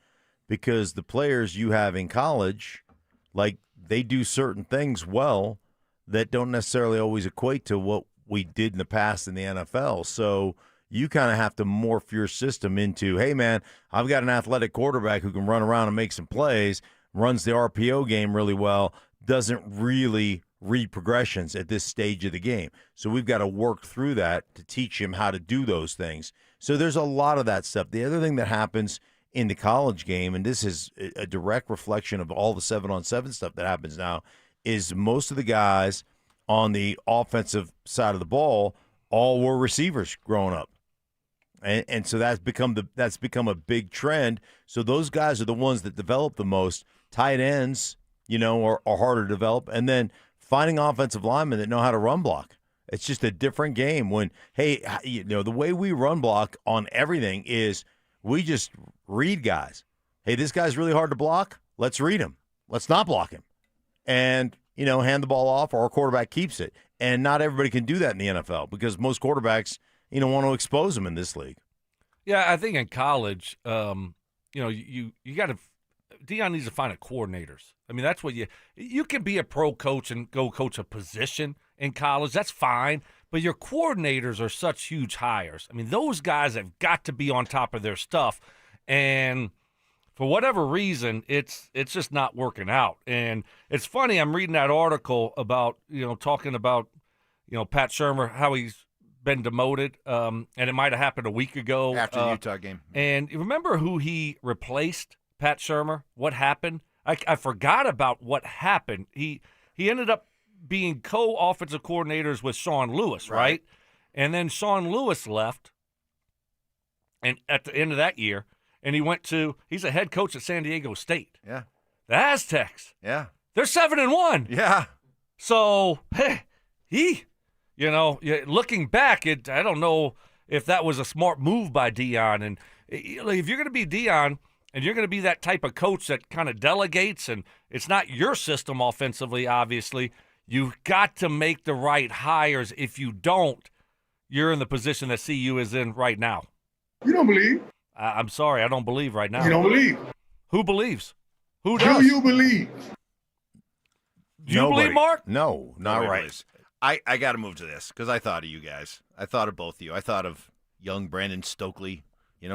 because the players you have in college, like, they do certain things well that don't necessarily always equate to what we did in the past in the NFL. So you kind of have to morph your system into, hey, man, I've got an athletic quarterback who can run around and make some plays, runs the RPO game really well, doesn't really read progressions at this stage of the game. So we've got to work through that to teach him how to do those things. So there's a lot of that stuff. The other thing that happens in the college game, and this is a direct reflection of all the 7-on-7 stuff that happens now, is most of the guys on the offensive side of the ball all were receivers growing up. And so that's become a big trend. So those guys are the ones that develop the most. Tight ends, are harder to develop. And then finding offensive linemen that know how to run block. It's just a different game when, hey, the way we run block on everything is we just read guys. Hey, this guy's really hard to block. Let's read him. Let's not block him. And, hand the ball off, or our quarterback keeps it. And not everybody can do that in the NFL because most quarterbacks – want to expose them in this league.
Yeah, I think in college, you got to – Deion needs to find coordinators. I mean, that's what you can be a pro coach and go coach a position in college. That's fine. But your coordinators are such huge hires. I mean, those guys have got to be on top of their stuff. And for whatever reason, it's just not working out. And it's funny, I'm reading that article about, talking about, Pat Shurmur, how he's been demoted, and it might have happened a week ago.
After the Utah game.
And you remember who he replaced, Pat Shurmur? What happened? I forgot about what happened. He ended up being co-offensive coordinators with Sean Lewis, right? And then Sean Lewis left and at the end of that year, and he's a head coach at San Diego State.
Yeah.
The Aztecs.
Yeah.
They're 7-1.
Yeah.
So, looking back, I don't know if that was a smart move by Dion. And if you're going to be Dion and you're going to be that type of coach that kind of delegates, and it's not your system offensively, obviously, you've got to make the right hires. If you don't, you're in the position that CU is in right now.
You don't believe?
I'm sorry, I don't believe right now.
You don't believe?
Who believes? Who does?
Do you believe?
Do you believe, Mark?
No, not
Nobody
right.
believes. I got to move to this because I thought of you guys. I thought of both of you. I thought of young Brandon Stokley,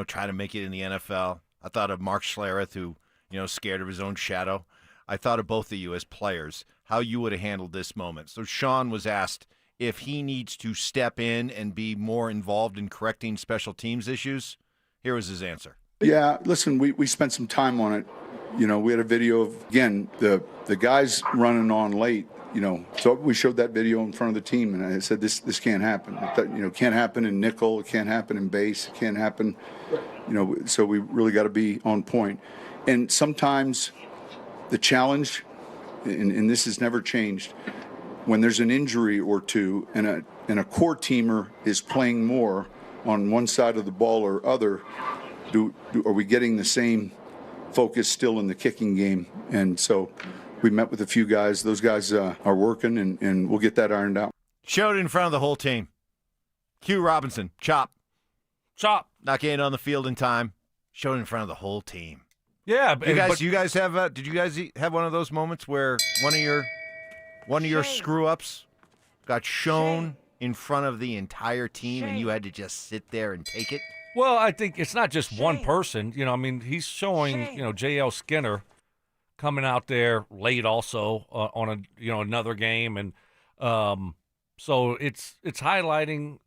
trying to make it in the NFL. I thought of Mark Schlereth, who, scared of his own shadow. I thought of both of you as players, how you would have handled this moment. So Sean was asked if he needs to step in and be more involved in correcting special teams issues. Here was his answer.
Yeah, listen, we spent some time on it. We had a video of, again, the guys running on late, So we showed that video in front of the team, and I said, this can't happen. It can't happen in nickel. It can't happen in base. It can't happen, so we really got to be on point. And sometimes the challenge, and this has never changed, when there's an injury or two and a core teamer is playing more on one side of the ball or other, are we getting the same focus still in the kicking game? And so we met with a few guys. Those guys are working, and we'll get that ironed out.
Showed in front of the whole team. Q Robinson, chop. Not getting on the field in time. Showed in front of the whole team.
Yeah,
you guys have? Did you guys have one of those moments where one of your screw ups got shown in front of the entire team, and you had to just sit there and take it?
Well, I think it's not just one person. He's showing, J.L. Skinner coming out there late also on another game, and so it's highlighting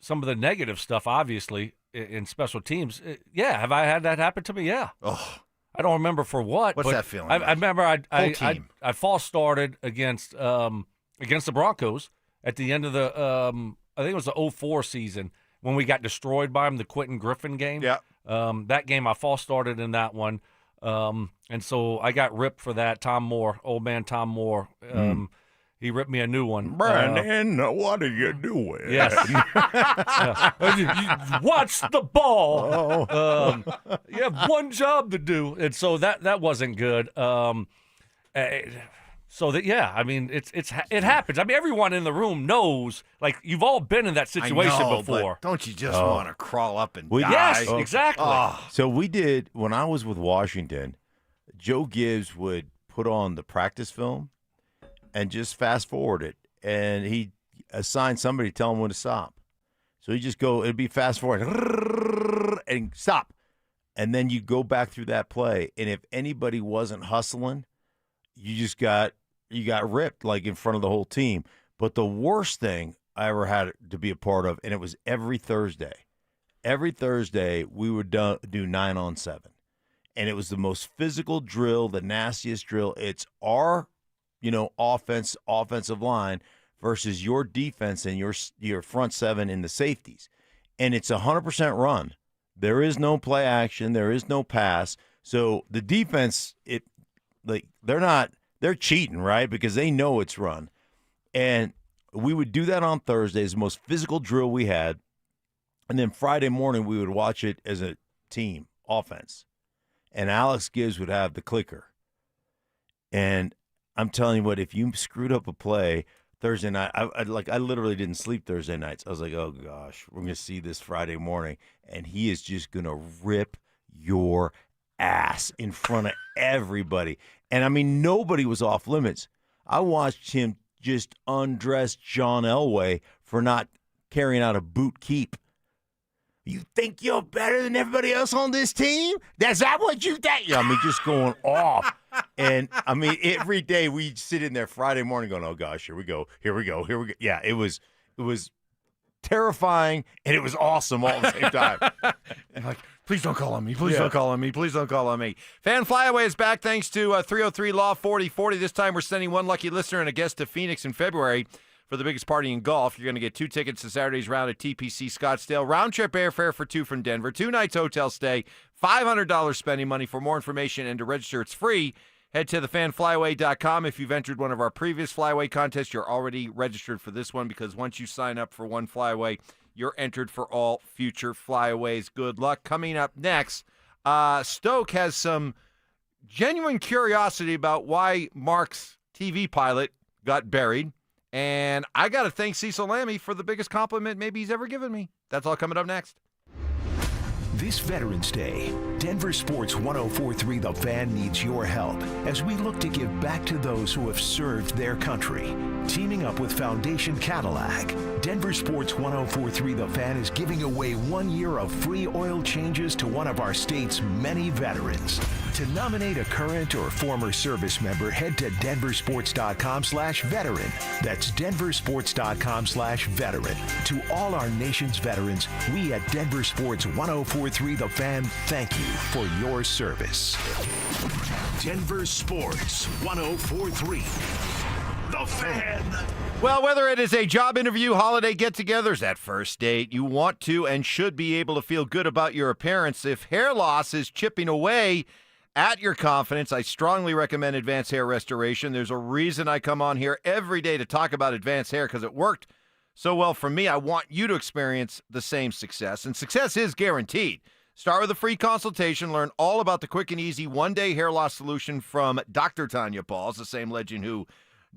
some of the negative stuff, obviously, in special teams. Have I had that happen to me? Yeah.
Oh,
I don't remember for what.
What's
but
that feeling?
I remember
team.
I false started against the Broncos at the end of the I think it was the 2004 season when we got destroyed by them, the Quentin Griffin game.
Yeah.
That game I false started in that one. And so I got ripped for that. Tom Moore, old man Tom Moore. He ripped me a new one.
Brandon, what are you doing?
Yes. Watch the ball. You have one job to do. And so that wasn't good. It happens. I mean, everyone in the room knows, like, you've all been in that situation
I know,
before.
But don't you just want to crawl up and die?
Yes, exactly.
So we did, when I was with Washington, Joe Gibbs would put on the practice film and just fast forward it. And he assigned somebody to tell him when to stop. So you just go, it'd be fast forward and stop. And then you go back through that play. And if anybody wasn't hustling, you got ripped, like, in front of the whole team. But the worst thing I ever had to be a part of, and it was every Thursday. Every Thursday we would do 9-on-7. And it was the most physical drill, the nastiest drill. It's our, offensive line versus your defense and your front seven in the safeties. And it's 100% run. There is no play action. There is no pass. So the defense, they're cheating, right? Because they know it's run. And we would do that on Thursdays, the most physical drill we had. And then Friday morning, we would watch it as a team, offense. And Alex Gibbs would have the clicker. And I'm telling you what, if you screwed up a play Thursday night, I literally didn't sleep Thursday nights. I was like, oh, gosh, we're going to see this Friday morning. And he is just going to rip your ass in front of everybody. And, I mean, nobody was off limits. I watched him just undress John Elway for not carrying out a boot keep. You think you're better than everybody else on this team? Is that what you think? I mean, just going off. And, I mean, every day we'd sit in there Friday morning going, oh, gosh, here we go. Yeah, it was terrifying, and it was awesome all at the same time.
And like, please don't call on me. Please don't call on me. Please don't call on me. Fan Flyaway is back thanks to 303 Law 4040. This time we're sending one lucky listener and a guest to Phoenix in February for the biggest party in golf. You're going to get 2 tickets to Saturday's round at TPC Scottsdale. Round trip airfare for 2 from Denver. 2 nights hotel stay. $500 spending money. For more information and to register, it's free. Head to thefanflyaway.com. If you've entered one of our previous Flyaway contests, you're already registered for this one because once you sign up for one Flyaway, you're entered for all future Flyaways. Good luck. Coming up next, Stoke has some genuine curiosity about why Mark's TV pilot got buried. And I got to thank Cecil Lammey for the biggest compliment maybe he's ever given me. That's all coming up next.
This Veterans Day, Denver Sports 104.3 The Fan needs your help as we look to give back to those who have served their country. Teaming up with Foundation Cadillac, Denver Sports 104.3 The Fan is giving away 1 year of free oil changes to one of our state's many veterans. To nominate a current or former service member, head to denversports.com/veteran. That's denversports.com/veteran. To all our nation's veterans, we at Denver Sports 104.3 The Fan thank you for your service. Denver Sports 104.3 The Fan.
Well, whether it is a job interview, holiday get-togethers, that first date, you want to and should be able to feel good about your appearance. If hair loss is chipping away at your confidence, I strongly recommend Advanced Hair Restoration. There's a reason I come on here every day to talk about advanced hair because it worked so well for me. I want you to experience the same success, and success is guaranteed. Start with a free consultation. Learn all about the quick and easy one-day hair loss solution from Dr. Tanya Pauls, the same legend who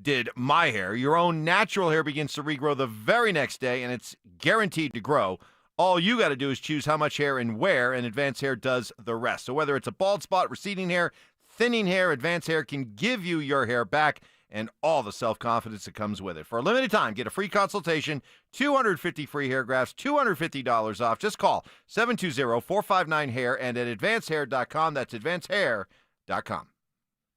did my hair. Your own natural hair begins to regrow the very next day, and it's guaranteed to grow. All you got to do is choose how much hair and where, and Advanced Hair does the rest. So whether it's a bald spot, receding hair, thinning hair, Advanced Hair can give you your hair back and all the self-confidence that comes with it. For a limited time, get a free consultation, 250 free hair grafts, $250 off. Just call 720-459-HAIR and at advancedhair.com. That's advancedhair.com.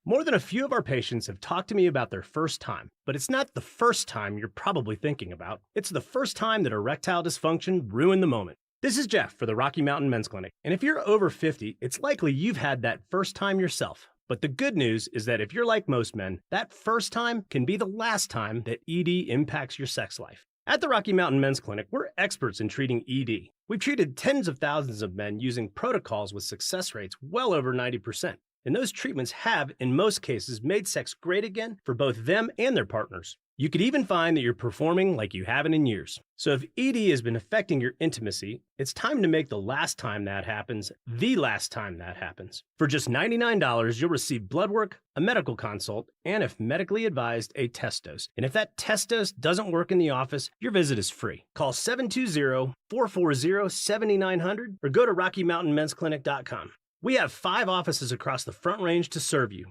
More than a few of our patients have talked to me about their first time, but it's not the first time you're probably thinking about. It's the first time that erectile dysfunction ruined the moment. This is Jeff for the Rocky Mountain Men's Clinic, and if you're over 50, it's likely you've had that first time yourself. But the good news is that if you're like most men, that first time can be the last time that ED impacts your sex life. At the Rocky Mountain Men's Clinic, we're experts in treating ED. We've treated tens of thousands of men using protocols with success rates well over 90%. And those treatments have, in most cases, made sex great again for both them and their partners. You could even find that you're performing like you haven't in years. So if ED has been affecting your intimacy, it's time to make the last time that happens the last time that happens. For just $99, you'll receive blood work, a medical consult, and if medically advised, a test dose. And if that test dose doesn't work in the office, your visit is free. Call 720-440-7900 or go to RockyMountainMen'sClinic.com. We have 5 offices across the Front Range to serve you.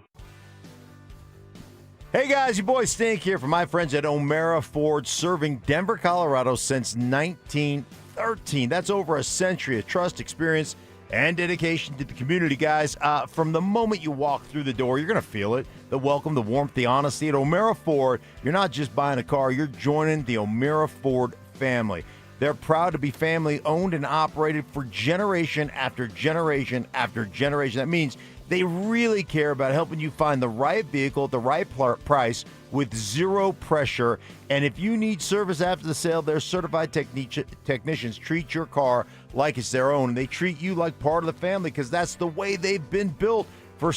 Hey guys, your boy Stink here from my friends at O'Mara Ford, serving Denver, Colorado since 1913. That's over a century of trust, experience, and dedication to the community, guys. From the moment you walk through the door, you're going to feel it. The welcome, the warmth, the honesty. At O'Mara Ford, you're not just buying a car, you're joining the O'Mara Ford family. They're proud to be family-owned and operated for generation after generation after generation. That means they really care about helping you find the right vehicle at the right price with zero pressure. And if you need service after the sale, their certified technicians treat your car like it's their own. And they treat you like part of the family because that's the way they've been built for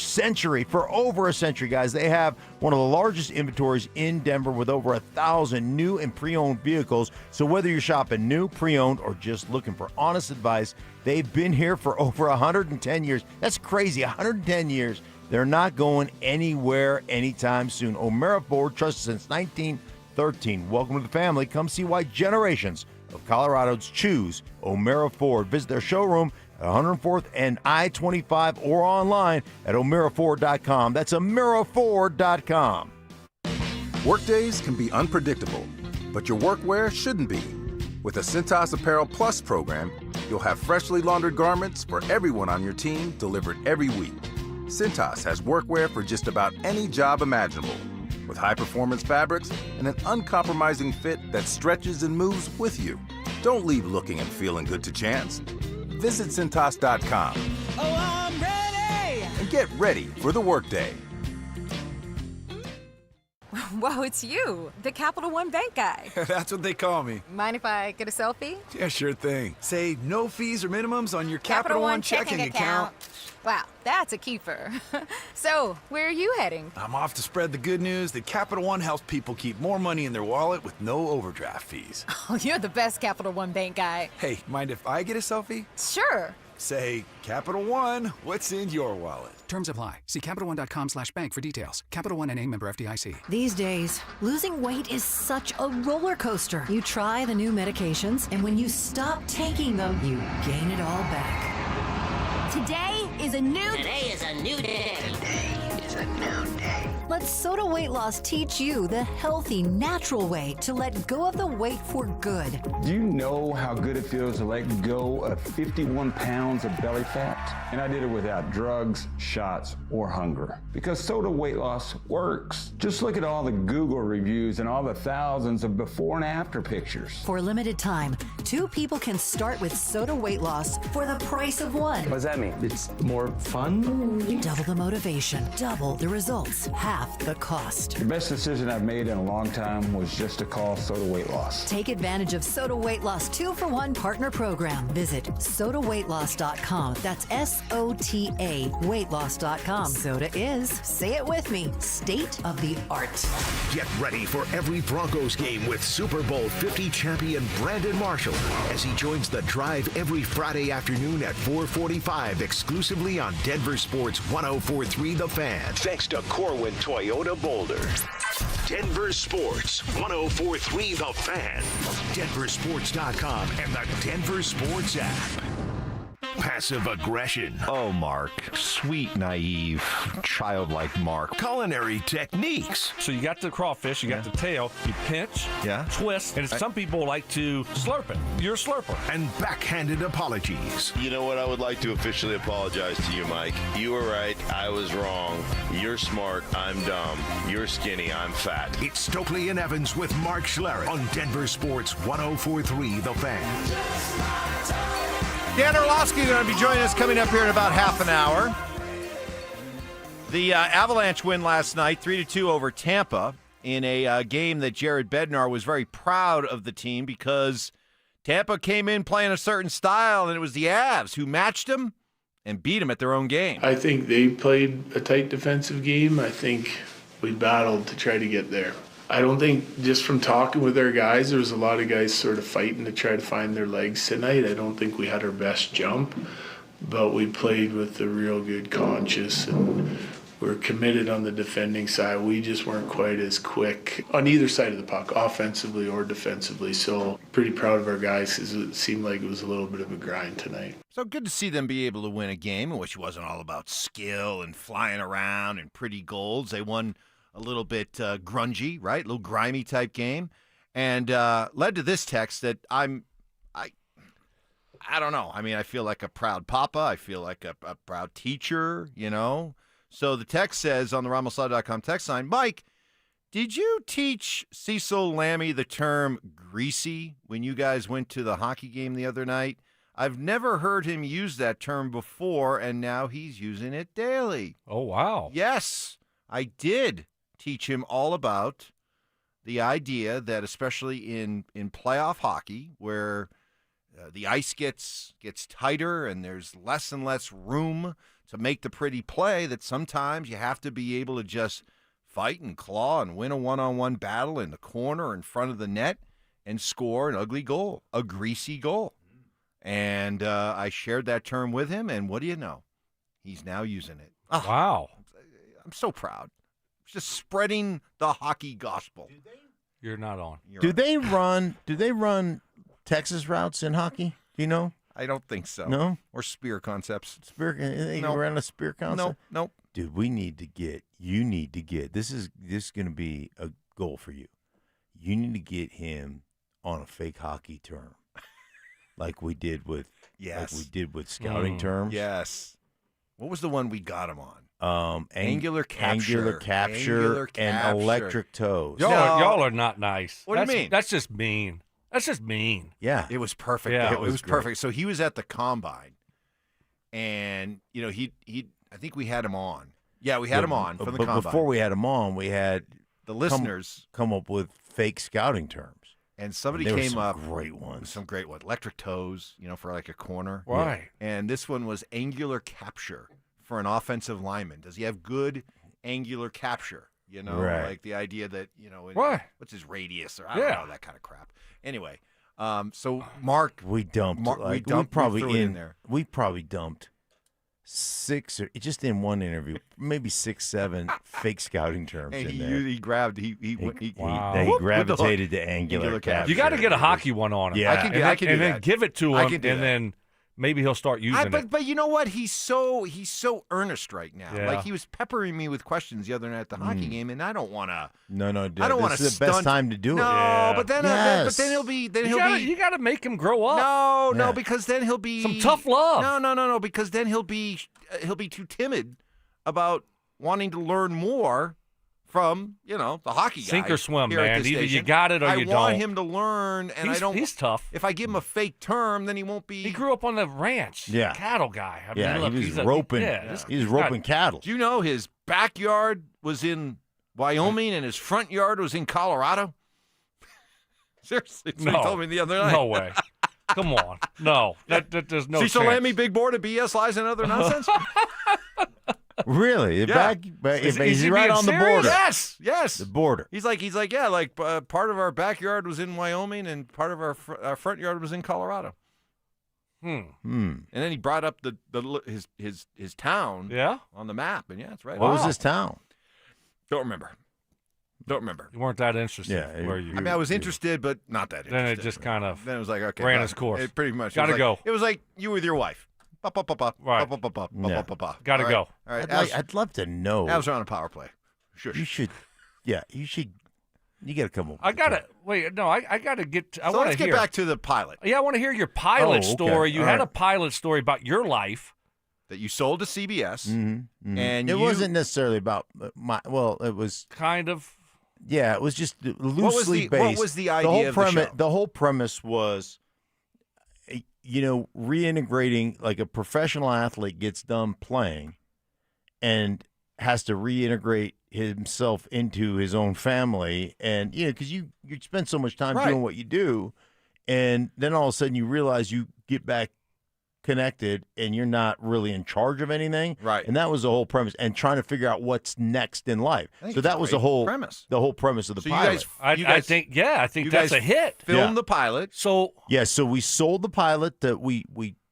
over a century, guys. They have one of the largest inventories in Denver with over 1,000 new and pre-owned vehicles. So whether you're shopping new, pre-owned, or just looking for honest advice, they've been here for over 110 years. That's crazy, 110 years. They're not going anywhere anytime soon. O'Mara Ford, trusted since 1913. Welcome to the family. Come see why generations of Coloradoans choose O'Mara Ford. Visit their showroom at 104th and I-25 or online at omeraford.com. That's omeraford.com.
Workdays can be unpredictable, but your workwear shouldn't be. With the Cintas Apparel Plus program, you'll have freshly laundered garments for everyone on your team delivered every week. Cintas has workwear for just about any job imaginable, with high-performance fabrics and an uncompromising fit that stretches and moves with you. Don't leave looking and feeling good to chance. Visit Cintas.com.
Oh, I'm ready!
And get ready for the workday.
Whoa, it's you, the Capital One Bank guy.
That's what they call me.
Mind if I get a selfie?
Yeah, sure thing. Say no fees or minimums on your Capital One checking account.
Wow, that's a keeper. So, where are you heading?
I'm off to spread the good news that Capital One helps people keep more money in their wallet with no overdraft fees.
Oh, you're the best Capital One Bank guy.
Hey, mind if I get a selfie?
Sure.
Say, Capital One, what's in your wallet?
Terms apply. See CapitalOne.com/bank for details. Capital One NA, member FDIC.
These days, losing weight is such a roller coaster. You try the new medications, and when you stop taking them, you gain it all back.
Today is a new day.
Today is a new day. Let Soda Weight Loss teach you the healthy, natural way to let go of the weight for good.
Do you know how good it feels to let go of 51 pounds of belly fat? And I did it without drugs, shots, or hunger. Because Soda Weight Loss works. Just look at all the Google reviews and all the thousands of before and after pictures.
For a limited time, 2 people can start with Soda Weight Loss for the price of one.
What does that mean? It's more fun?
Double the motivation, double the results, half the cost.
The best decision I've made in a long time was just to call Soda Weight Loss.
Take advantage of Soda Weight Loss 2-for-1 partner program. Visit sodaweightloss.com. That's SOTA weightloss.com. Soda is, say it with me, state of the art.
Get ready for every Broncos game with Super Bowl 50 champion Brandon Marshall as he joins the drive every Friday afternoon at 4:45 exclusively on Denver Sports 104.3 The Fan. Thanks to Corwin Toyota Boulder. Denver Sports 104.3 The Fan. DenverSports.com and the Denver Sports app. Passive aggression.
Oh, Mark. Sweet, naive, childlike Mark.
Culinary techniques.
So you got the crawfish, you got the tail, you pinch, twist, and some people like to slurp it. You're a slurper.
And backhanded apologies.
You know what? I would like to officially apologize to you, Mike. You were right. I was wrong. You're smart. I'm dumb. You're skinny. I'm fat.
It's Stokley and Evans with Mark Schlereth on Denver Sports 104.3 The Fan.
Dan Orlovsky going to be joining us coming up here in about half an hour. The Avalanche win last night, 3-2 over Tampa, in a game that Jared Bednar was very proud of the team because Tampa came in playing a certain style, and it was the Avs who matched them and beat them at their own game.
I think they played a tight defensive game. I think we battled to try to get there. I don't think, just from talking with our guys, there was a lot of guys sort of fighting to try to find their legs tonight. I don't think we had our best jump, but we played with a real good conscience, and we're committed on the defending side. We just weren't quite as quick on either side of the puck, offensively or defensively. So pretty proud of our guys because it seemed like it was a little bit of a grind tonight.
So good to see them be able to win a game in which wasn't all about skill and flying around and pretty goals. They won a little bit grungy, right? A little grimy type game. And led to this text that I don't know. I mean, I feel like a proud papa. I feel like a proud teacher, you know. So the text says on the RamosLaw.com text line, Mike, did you teach Cecil Lammy the term greasy when you guys went to the hockey game the other night? I've never heard him use that term before, and now he's using it daily.
Oh, wow.
Yes, I did teach him all about the idea that, especially in playoff hockey, where the ice gets tighter and there's less and less room to make the pretty play, that sometimes you have to be able to just fight and claw and win a one-on-one battle in the corner in front of the net and score an ugly goal, a greasy goal. And I shared that term with him, and what do you know? He's now using it. Oh,
wow.
I'm so proud. Just spreading the hockey gospel.
You're not on.
Do they run Texas routes in hockey? Do you know? I don't think so.
No?
Or spear concepts.
They run a spear concept?
Nope.
Dude, you need to get, this is going to be a goal for you. You need to get him on a fake hockey term. Like we did with scouting terms.
Yes. What was the one we got him on?
Angular capture,
and electric toes.
Y'all are not nice.
What do you mean?
That's just mean. That's just mean.
Yeah,
it was perfect.
Yeah,
it was
great.
perfect. So he was at the combine, and he I think we had him on. Yeah, we had him on from the
but
combine.
before we had him on, we had
the listeners
come up with fake scouting terms.
And somebody
there were
came
some
up
great ones.
with some great ones. Electric toes, for like a corner.
Right.
And this one was angular capture for an offensive lineman. Does he have good angular capture?
Right.
Like the idea that,
Right.
what's his radius or I don't know, that kind of crap. Anyway, so Mark,
We dumped.
we probably
we
threw it in there.
We probably dumped 6 or just in one interview, maybe 6, 7 fake scouting terms
And
in
he
there.
grabbed, he
Wow.
He
whoop,
gravitated to angular capture.
You got to get a hockey one on him.
Yeah.
I can do
and then
that.
give it to
I
him,
can do
and
that.
then maybe he'll start using it.
But you know what? He's so earnest right now.
Yeah.
Like he was peppering me with questions the other night at the hockey game, and I don't want to.
No, dude,
I don't want to.
This is the best time to do it.
No,
Yeah.
but then
Yes.
he'll be.
You got to make him grow up.
No,
Yeah.
because then he'll be
Some tough love.
No, because then he'll be too timid about wanting to learn more from the hockey guy.
Sink or swim,
here at
man.
this
Either you
station.
got it or
I
you
want
don't.
him to learn, and I don't.
He's tough.
If I give him a fake term, then he won't be.
He grew up on the ranch.
Yeah.
Cattle guy. I
Yeah,
mean, look,
he
he's
was roping. He was roping cattle.
Do you know his backyard was in Wyoming and his front yard was in Colorado? Seriously, that's what he told me the other night.
No way. Come on. No. There's no
Cecil
chance.
Lammy, big board of BS, lies, and other nonsense?
Really?
Yeah.
He's
he
right
being
on the
serious?
border.
Yes.
The border.
He's like, yeah, like part of our backyard was in Wyoming and part of our front yard was in Colorado. And then he brought up his town on the map, and it's right.
What was his town?
Don't remember.
You weren't that interested.
Yeah,
were you?
I mean, I was interested, but not that interested.
Then it just kind of
Then it was like, okay.
ran
well,
its course.
It pretty much.
Gotta go.
It was like you with your wife.
Right.
Gotta
go.
All right.
I'd love to know.
Avs are on a power play. Sure.
You should. Yeah, you should. You got to come up.
I gotta wait. No, I gotta get. I
So
want
let's
to
get
hear.
back to the pilot
Yeah, I want to hear your pilot
Oh, okay.
story. You
All
had
right.
a pilot story about your life.
that you sold to CBS,
Mm-hmm.
and
it
you-
wasn't necessarily about my. Well, it was
kind of.
Yeah, it was just loosely based.
What was the idea of the show?
The whole premise was, reintegrating, like a professional athlete gets done playing, and has to reintegrate himself into his own family, and because you spend so much time
Right.
doing what you do, and then all of a sudden you realize you get back connected and you're not really in charge of anything.
Right.
And that was the whole premise, and trying to figure out what's next in life.
I think
So
it's a
that was the
great
whole
premise.
The whole premise of the
So you
pilot.
guys-
I think. Yeah, I think
you
that's
guys
a hit.
Filmed the pilot.
So
So we sold the pilot. That we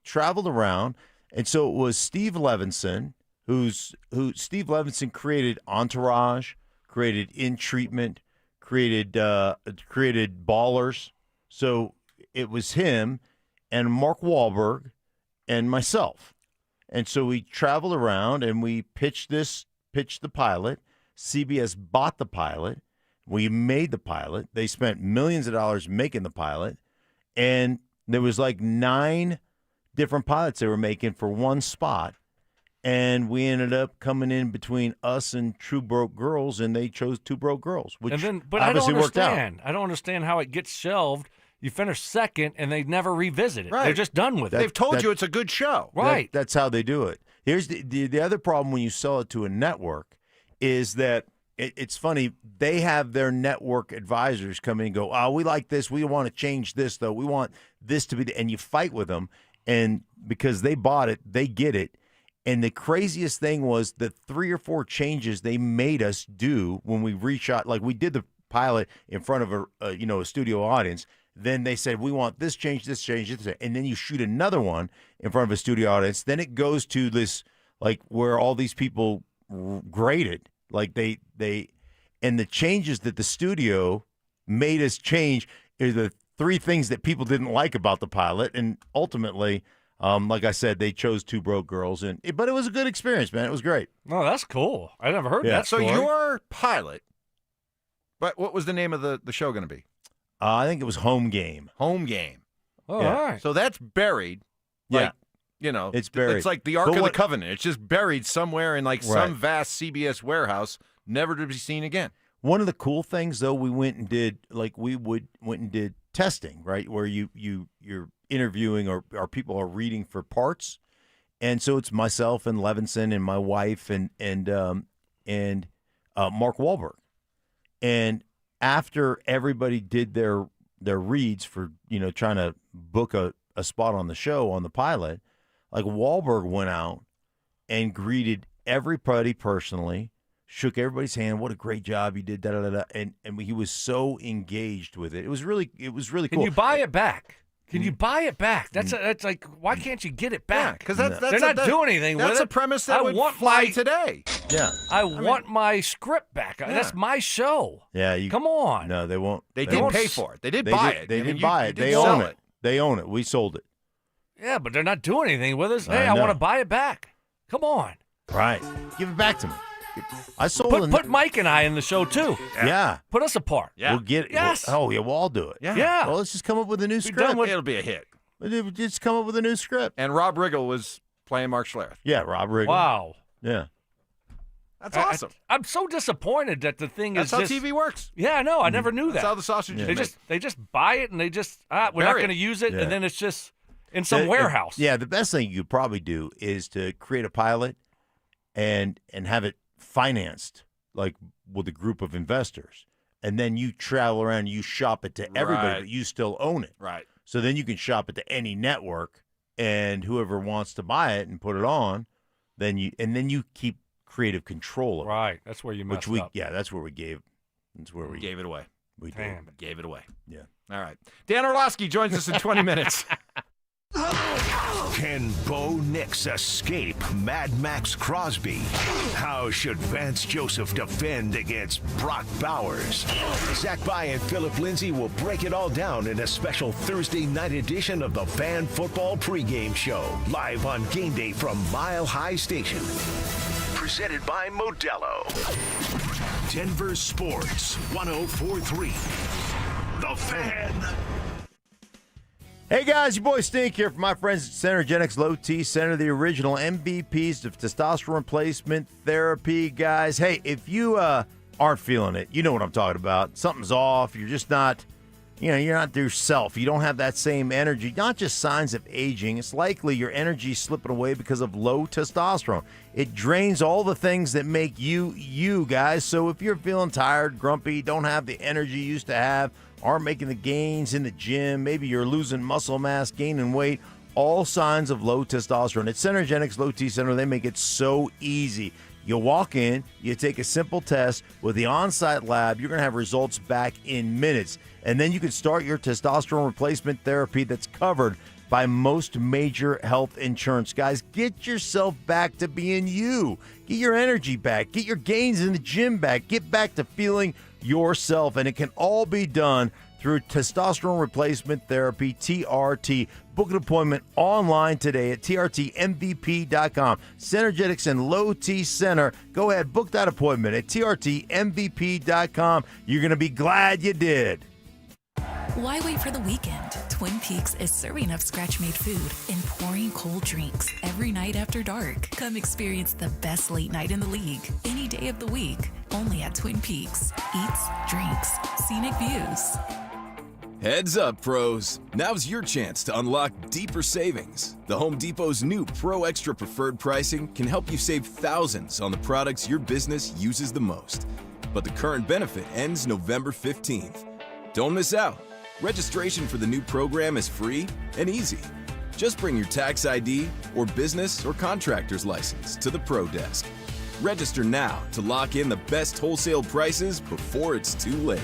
traveled around, and so it was Steve Levinson, who Steve Levinson created Entourage, created In Treatment, created Ballers. So it was him and Mark Wahlberg and myself, and so we traveled around and we pitched the pilot. CBS bought the pilot. We made the pilot. They spent millions of dollars making the pilot, and there was like 9 different pilots they were making for one spot, and we ended up coming in between us and True Broke Girls, and they chose Two Broke Girls, which
but I don't
obviously worked out.
understand. I don't understand how it gets shelved. You finish second, and they never revisit it.
Right.
They're just done with it.
They've told you it's a good show.
Right.
That's how they do it. Here's the other problem when you sell it to a network is that it's funny. They have their network advisors come in and go, "Oh, we like this. We want to change this, though. We want this to be," and you fight with them. And because they bought it, they get it. And the craziest thing was the 3 or 4 changes they made us do when we reshot. Like we did the pilot in front of a studio audience. Then they said, we want this change, this change, this, and then you shoot another one in front of a studio audience. Then it goes to this, like, where all these people grade it. Like and the changes that the studio made us change are the 3 things that people didn't like about the pilot. And ultimately, like I said, they chose Two Broke Girls. But it was a good experience, man. It was great.
No, that's cool. I never heard that
So
story.
your pilot, but what was the name of the show going to be?
I think it was Home Game.
Home Game.
Oh,
Yeah.
all right.
So that's buried. Like,
It's buried.
It's like the Ark of the Covenant. It's just buried somewhere in some vast CBS warehouse, never to be seen again.
One of the cool things, though, we went and did testing, right, where you're interviewing or people are reading for parts, and so it's myself and Levinson and my wife and Mark Wahlberg, and after everybody did their reads for trying to book a spot on the show on the pilot, like Wahlberg went out and greeted everybody personally. Shook everybody's hand. What a great job you did! Da, da, da, da. And he was so engaged with it. It was really cool.
Can you buy it back? Can you buy it back? That's like, why can't you get it back?
Because
they're not doing anything with it.
That's a premise that would fly today.
Yeah,
I want my script back. Yeah. That's my show.
Yeah,
come on.
No, they won't.
They did pay for it. They did buy it.
They did buy it. They own it. They own it. We sold it.
Yeah, but they're not doing anything with us. Hey, I want to buy it back. Come on.
Right. Give it back to me. I sold
put Mike and I in the show too.
Yeah.
Put us apart.
Yeah. We'll get it.
Yes.
We'll all do it.
Yeah.
Well, let's just come up with a new script.
It'll be a hit.
Just come up with a new script.
And Rob Riggle was playing Mark Schlereth.
Yeah, Rob Riggle.
Wow.
Yeah.
That's awesome.
I'm so disappointed that the thing
That's
is
how TV works.
Yeah, I know. I never knew that.
That's how the sausage is made.
They just buy it and they just we're not going to use it, and then it's just in some warehouse.
Yeah, the best thing you could probably do is to create a pilot and have it financed, like with a group of investors, and then you travel around and you shop it to everybody, but you still own it.
Right.
So then you can shop it to any network, and whoever wants to buy it and put it on, then you keep creative control of it.
Right. That's where you messed up.
Yeah, that's where we gave. That's where we
gave it away.
We
gave it away.
Yeah.
All right. Dan Orlovsky joins us in 20 minutes.
Can Bo Nix escape Mad Max Crosby? How should Vance Joseph defend against Brock Bowers? Zach By and Philip Lindsay will break it all down in a special Thursday night edition of the Fan Football Pregame Show, live on Game Day from Mile High Station. Presented by Modelo. Denver Sports 104.3. The Fan.
Hey guys, your boy Stink here from my friends at Centergenics Low T Center, the original MVPs of testosterone replacement therapy, guys. Hey, if you aren't feeling it, you know what I'm talking about. Something's off. You're just not, you're not yourself. You don't have that same energy. Not just signs of aging. It's likely your energy's slipping away because of low testosterone. It drains all the things that make you, guys. So if you're feeling tired, grumpy, don't have the energy you used to have, aren't making the gains in the gym, maybe you're losing muscle mass, gaining weight, all signs of low testosterone. At Centergenics Low T Center, they make it so easy. You walk in, you take a simple test with the on-site lab, you're going to have results back in minutes. And then you can start your testosterone replacement therapy that's covered by most major health insurance. Guys, get yourself back to being you. Get your energy back. Get your gains in the gym back. Get back to feeling yourself. And it can all be done through testosterone replacement therapy, TRT. Book an appointment online today at trtmvp.com. Centergenics and Low T Center. Go ahead, book that appointment at trtmvp.com. You're going to be glad you did.
Why wait for the weekend? Twin Peaks is serving up scratch-made food and pouring cold drinks every night after dark. Come experience the best late night in the league any day of the week, only at Twin Peaks. Eats, drinks, scenic views.
Heads up, pros. Now's your chance to unlock deeper savings. The Home Depot's new Pro Extra Preferred pricing can help you save thousands on the products your business uses the most. But the current benefit ends November 15th. Don't miss out. Registration for the new program is free and easy. Just bring your tax ID or business or contractor's license to the Pro Desk. Register now to lock in the best wholesale prices before it's too late.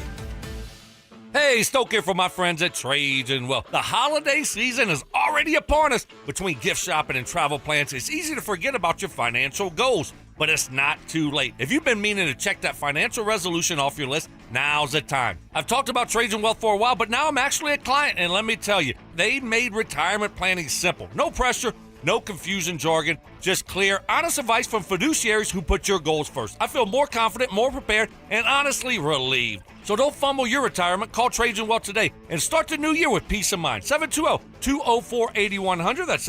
Hey, Stoke here for my friends at Trades and Wealth. The holiday season is already upon us. Between gift shopping and travel plans, it's easy to forget about your financial goals. But it's not too late. If you've been meaning to check that financial resolution off your list, now's the time. I've talked about Trades and Wealth for a while, but now I'm actually a client, and let me tell you, they made retirement planning simple. No pressure, no confusion jargon, just clear, honest advice from fiduciaries who put your goals first. I feel more confident, more prepared, and honestly relieved. So don't fumble your retirement. Call Trades and Wealth today and start the new year with peace of mind. 720-204-8100. That's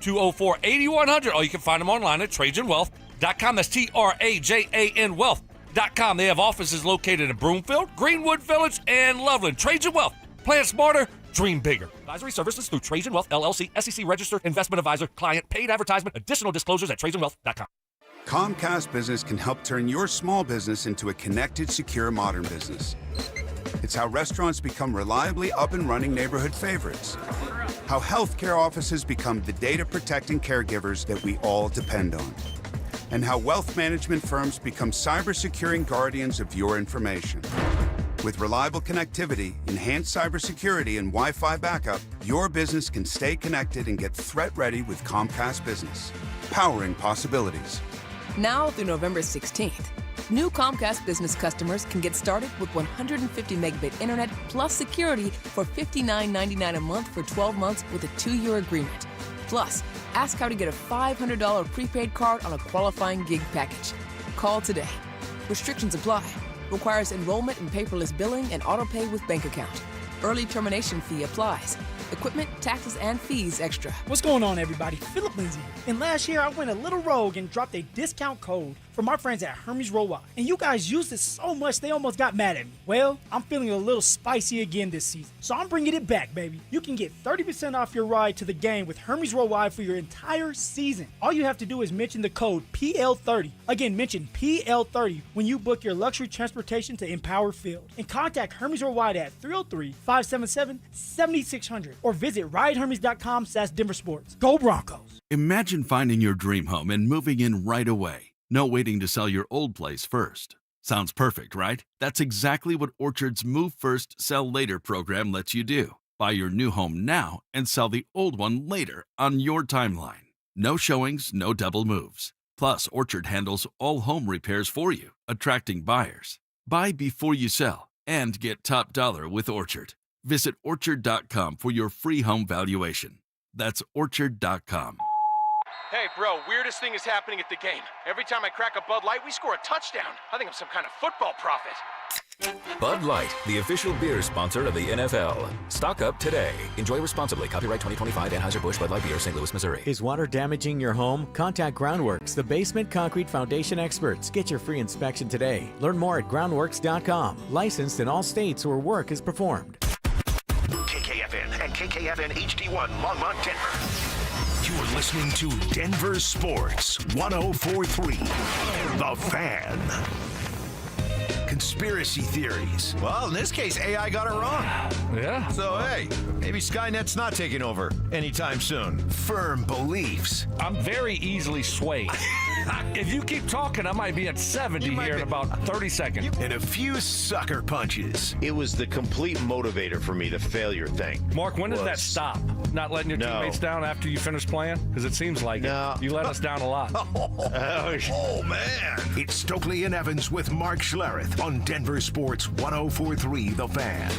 204-8100. Or you can find them online at TrajanWealth.com. That's TRAJAN Wealth.com. They have offices located in Broomfield, Greenwood Village, and Loveland. Trajan Wealth. Plan smarter, dream bigger. Advisory services through Trajan Wealth, LLC, SEC registered investment advisor, client, paid advertisement. Additional disclosures at TrajanWealth.com.
Comcast Business can help turn your small business into a connected, secure, modern business. It's how restaurants become reliably up and running neighborhood favorites. How healthcare offices become the data protecting caregivers that we all depend on. And how wealth management firms become cyber securing guardians of your information. With reliable connectivity, enhanced cybersecurity, and Wi-Fi backup, your business can stay connected and get threat ready with Comcast Business. Powering possibilities.
Now through November 16th, new Comcast Business customers can get started with 150 megabit internet plus security for $59.99 a month for 12 months with a 2-year agreement. Plus, ask how to get a $500 prepaid card on a qualifying gig package. Call today. Restrictions apply. Requires enrollment in paperless billing and auto pay with bank account. Early termination fee applies. Equipment, taxes, and fees extra.
What's going on, everybody? Philip Lindsay. And last year, I went a little rogue and dropped a discount code from our friends at Hermes Worldwide. And you guys used it so much, they almost got mad at me. Well, I'm feeling a little spicy again this season. So I'm bringing it back, baby. You can get 30% off your ride to the game with Hermes Worldwide for your entire season. All you have to do is mention the code PL30. Again, mention PL30 when you book your luxury transportation to Empower Field. And contact Hermes Worldwide at 303-577-7600 or visit ridehermes.com/DenverSports. Go Broncos.
Imagine finding your dream home and moving in right away. No waiting to sell your old place first. Sounds perfect, right? That's exactly what Orchard's Move First, Sell Later program lets you do. Buy your new home now and sell the old one later on your timeline. No showings, no double moves. Plus, Orchard handles all home repairs for you, attracting buyers. Buy before you sell and get top dollar with Orchard. Visit Orchard.com for your free home valuation. That's Orchard.com.
Hey, bro, weirdest thing is happening at the game. Every time I crack a Bud Light, we score a touchdown. I think I'm some kind of football prophet.
Bud Light, the official beer sponsor of the NFL. Stock up today. Enjoy responsibly. Copyright 2025 Anheuser-Busch Bud Light Beer, St. Louis, Missouri.
Is water damaging your home? Contact Groundworks, the basement concrete foundation experts. Get your free inspection today. Learn more at groundworks.com. Licensed in all states where work is performed.
KKFN and KKFN HD1 Longmont, Denver. You're listening to Denver Sports 104.3. The Fan. Conspiracy theories.
Well, in this case, AI got it wrong.
Yeah.
So, hey, maybe Skynet's not taking over anytime soon.
Firm beliefs.
I'm very easily swayed. If you keep talking, I might be at 70 here in about 30 seconds.
And a few sucker punches.
It was the complete motivator for me, the failure thing.
Mark, when does that stop? Not letting your teammates down after you finish playing? Because it seems like it. You let us down a lot.
Oh, man. It's Stokley and Evans with Mark Schlereth on Denver Sports 104.3 The Fan.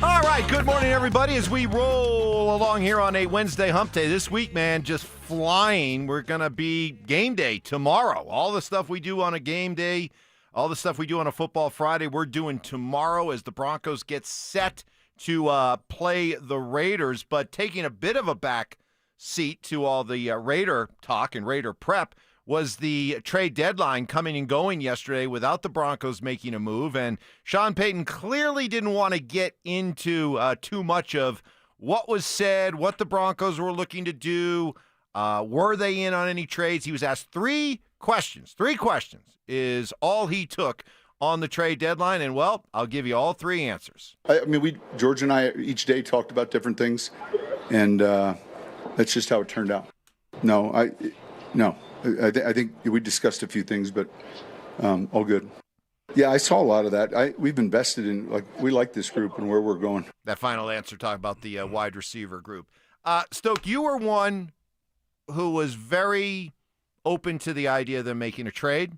All right, good morning, everybody, as we roll along here on a Wednesday hump day. This week, man, just flying. We're going to be game day tomorrow. All the stuff we do on a game day, all the stuff we do on a football Friday, we're doing tomorrow as the Broncos get set to play the Raiders. But taking a bit of a back seat to all the Raider talk and Raider prep was the trade deadline coming and going yesterday without the Broncos making a move. And Sean Payton clearly didn't want to get into too much of what was said, what the Broncos were looking to do. Were they in on any trades? He was asked three questions. 3 questions is all he took on the trade deadline. And, well, I'll give you all 3 answers.
I mean, George and I each day talked about different things, and that's just how it turned out. No. I think we discussed a few things, but all good. Yeah, I saw a lot of that. We've invested in, we like this group and where we're going.
That final answer talking about the wide receiver group. Stoke, you were one who was very open to the idea of them making a trade,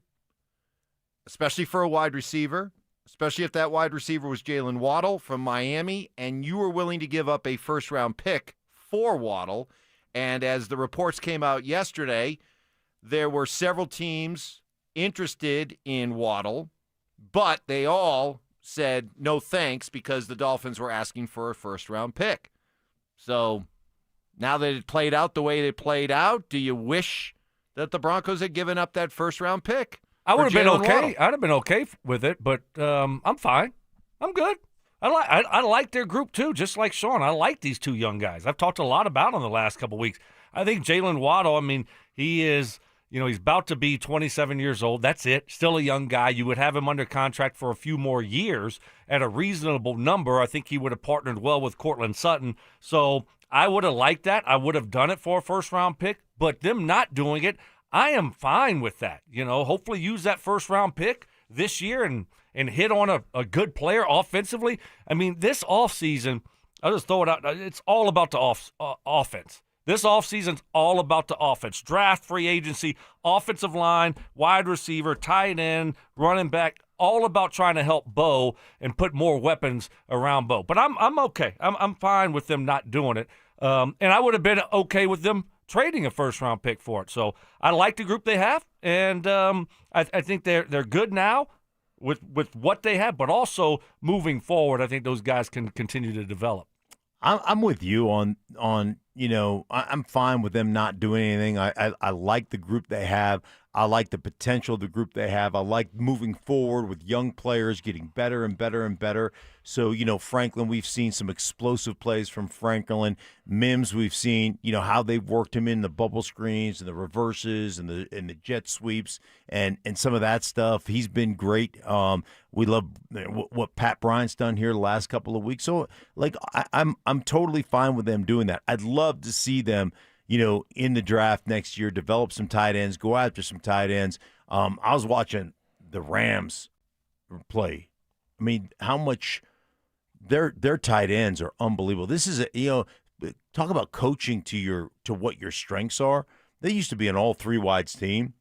especially for a wide receiver, especially if that wide receiver was Jalen Waddle from Miami, and you were willing to give up a first-round pick for Waddle. And as the reports came out yesterday, there were several teams interested in Waddle, but they all said no thanks because the Dolphins were asking for a first-round pick. So Now that it played out the way it played out, do you wish that the Broncos had given up that first-round pick?
I would have been
Jalen
okay.
Waddle?
I'd have been okay with it, but I'm fine. I'm good. I like their group too, just like Sean. I like these two young guys. I've talked a lot about them the last couple weeks. I think Jalen Waddle, I mean, he is, he's about to be 27 years old. That's it. Still a young guy. You would have him under contract for a few more years at a reasonable number. I think he would have partnered well with Cortland Sutton. So I would have liked that. I would have done it for a first-round pick, but them not doing it, I am fine with that. Hopefully use that first-round pick this year and hit on a good player offensively. I mean, this offseason, I'll just throw it out. It's all about the offense. This offseason's all about the offense. Draft, free agency, offensive line, wide receiver, tight end, running back, all about trying to help Bo and put more weapons around Bo. But I'm okay. I'm fine with them not doing it. And I would have been okay with them trading a first-round pick for it. So I like the group they have, and I think they're good now with what they have, but also moving forward, I think those guys can continue to develop.
I'm with you on I'm fine with them not doing anything. I like the group they have. I like the potential of the group they have. I like moving forward with young players getting better and better and better. So, Franklin, we've seen some explosive plays from Franklin. Mims, we've seen, how they've worked him in the bubble screens and the reverses and the jet sweeps and some of that stuff. He's been great. We love what Pat Bryant's done here the last couple of weeks. So, I'm totally fine with them doing that. I'd love to see them in the draft next year, develop some tight ends, go after some tight ends. I was watching the Rams play. I mean, how much their tight ends are unbelievable. This is talk about coaching to what your strengths are. They used to be an all three wides team.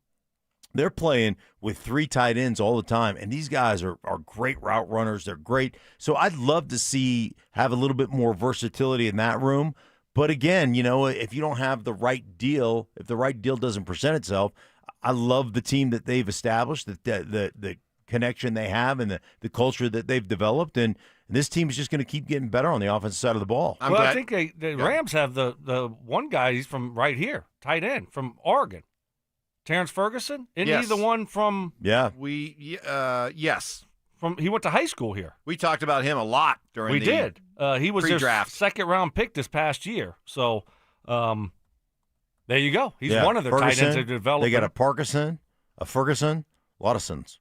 They're playing with three tight ends all the time, and these guys are great route runners. They're great. So I'd love to have a little bit more versatility in that room. But again, if you don't have the right deal, if the right deal doesn't present itself, I love the team that they've established, the connection they have, and the culture that they've developed. And this team is just going to keep getting better on the offensive side of the ball.
I think the Rams have the one guy. He's from right here, tight end from Oregon, Terrence Ferguson. Isn't he the one from?
Yeah,
yes.
He went to high school here.
We talked about him a lot during the
did. He was their
pre-draft.
second-round pick this past year. So there you go. He's
Yeah,
one of their
Ferguson,
tight ends that developed.
They got a Parkinson, a Ferguson, a lot of sons.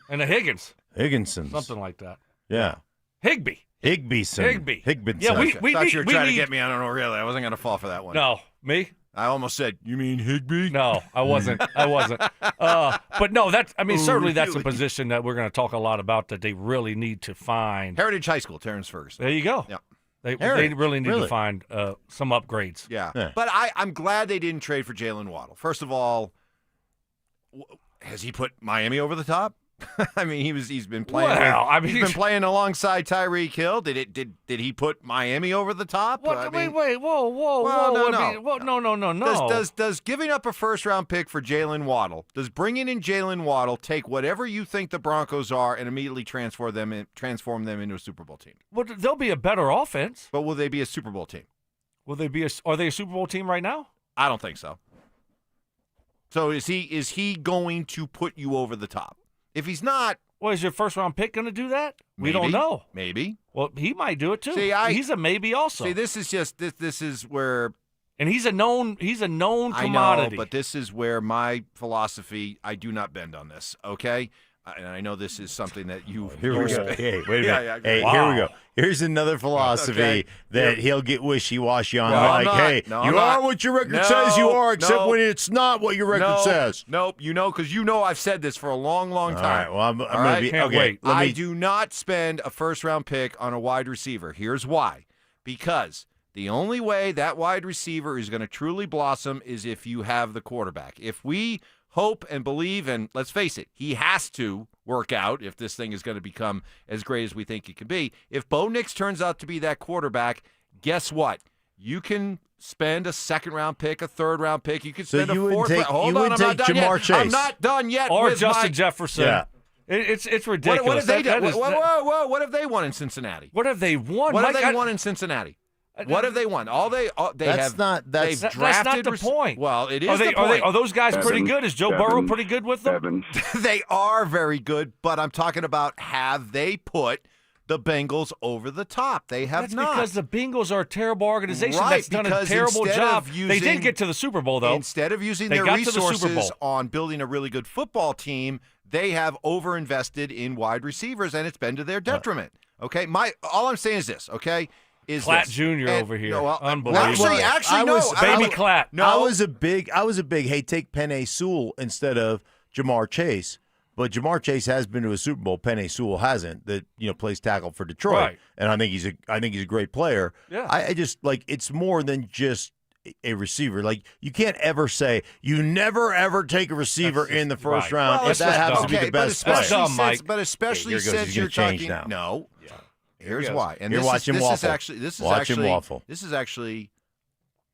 And a
Higginsons.
Something like that.
Yeah.
Higbee.
Higbinson.
Yeah, we
thought you were trying to
need-
get me. I don't know, really. I wasn't going to fall for that one.
No, me?
I almost said, you mean Higbee?
No, I wasn't. But no, certainly that's a position that we're going to talk a lot about that they really need to find.
Heritage High School, Terrence Ferguson.
There you go.
Yeah.
They really need to find some upgrades.
Yeah. But I'm glad they didn't trade for Jalen Waddle. First of all, has he put Miami over the top? I mean, he's been playing. He's been playing alongside Tyreek Hill. Did he put Miami over the top?
What? Wait, whoa, no.
Does giving up a first round pick for Jalen Waddle, does bringing in Jalen Waddle take whatever you think the Broncos are and immediately transform them into a Super Bowl team?
Well, they'll be a better offense.
But will they be a Super Bowl team?
Are they a Super Bowl team right now?
I don't think so. So is he going to put you over the top? If he's not,
well, is your first round pick going to do that? We don't know.
Maybe.
Well, he might do it too.
See,
he's a maybe also.
See, this is where,
and he's a known commodity.
I know, but this is where my philosophy, I do not bend on this. Okay. And I know this is something that you.
Here we go. Hey, wait a minute.
Yeah,
hey,
wow.
Here we go. Here's another philosophy that he'll get wishy-washy on. You are what your record says you are, except when it's not what your record says.
Nope. Because I've said this for a long, long time.
All right. Well, I'm going to be.
Can't
Okay.
wait.
I do not spend a first-round pick on a wide receiver. Here's why. Because the only way that wide receiver is going to truly blossom is if you have the quarterback. If we hope and believe, and let's face it, he has to work out if this thing is going to become as great as we think it can be. If Bo Nix turns out to be that quarterback, guess what? You can spend a second-round pick, a third-round pick. You can spend a fourth. Hold on, I'm not done yet. I'm not done yet.
Or
with
Justin Jefferson.
Yeah.
It's ridiculous.
What have they done? Whoa, what have they won in Cincinnati?
What have they won?
What have they won in Cincinnati? What have they won? They've drafted.
That's not the point.
Well, it is the point.
Are those guys pretty good? Is Joe Burrow pretty good with them?
They are very good, but I'm talking about have they put the Bengals over the top? They have
That's
not.
because the Bengals are a terrible organization
Right,
that's done a
because
terrible
instead
job.
of
They did get to the Super Bowl, though.
Instead of using
They
their
got to the Super
resources
Bowl.
on building a really good football team, they have overinvested in wide receivers, and it's been to their detriment. Okay, all I'm saying is this. Okay, is
Klatt
this.
Jr.
And-
over here.
No,
Unbelievable.
Actually, no.
Baby Klatt.
No,
I was a big. Hey, take Penei Sewell instead of Jamar Chase. But Jamar Chase has been to a Super Bowl. Penei Sewell hasn't. That plays tackle for Detroit,
Right.
and I think he's a great player.
Yeah.
I just it's more than just a receiver. Like you can't ever say you never ever take a receiver in the first round
Well,
if that happens to be the best player.
But especially since you're talking
now.
No.
Yeah.
Here's why. And
You're watching
this
waffle.
is actually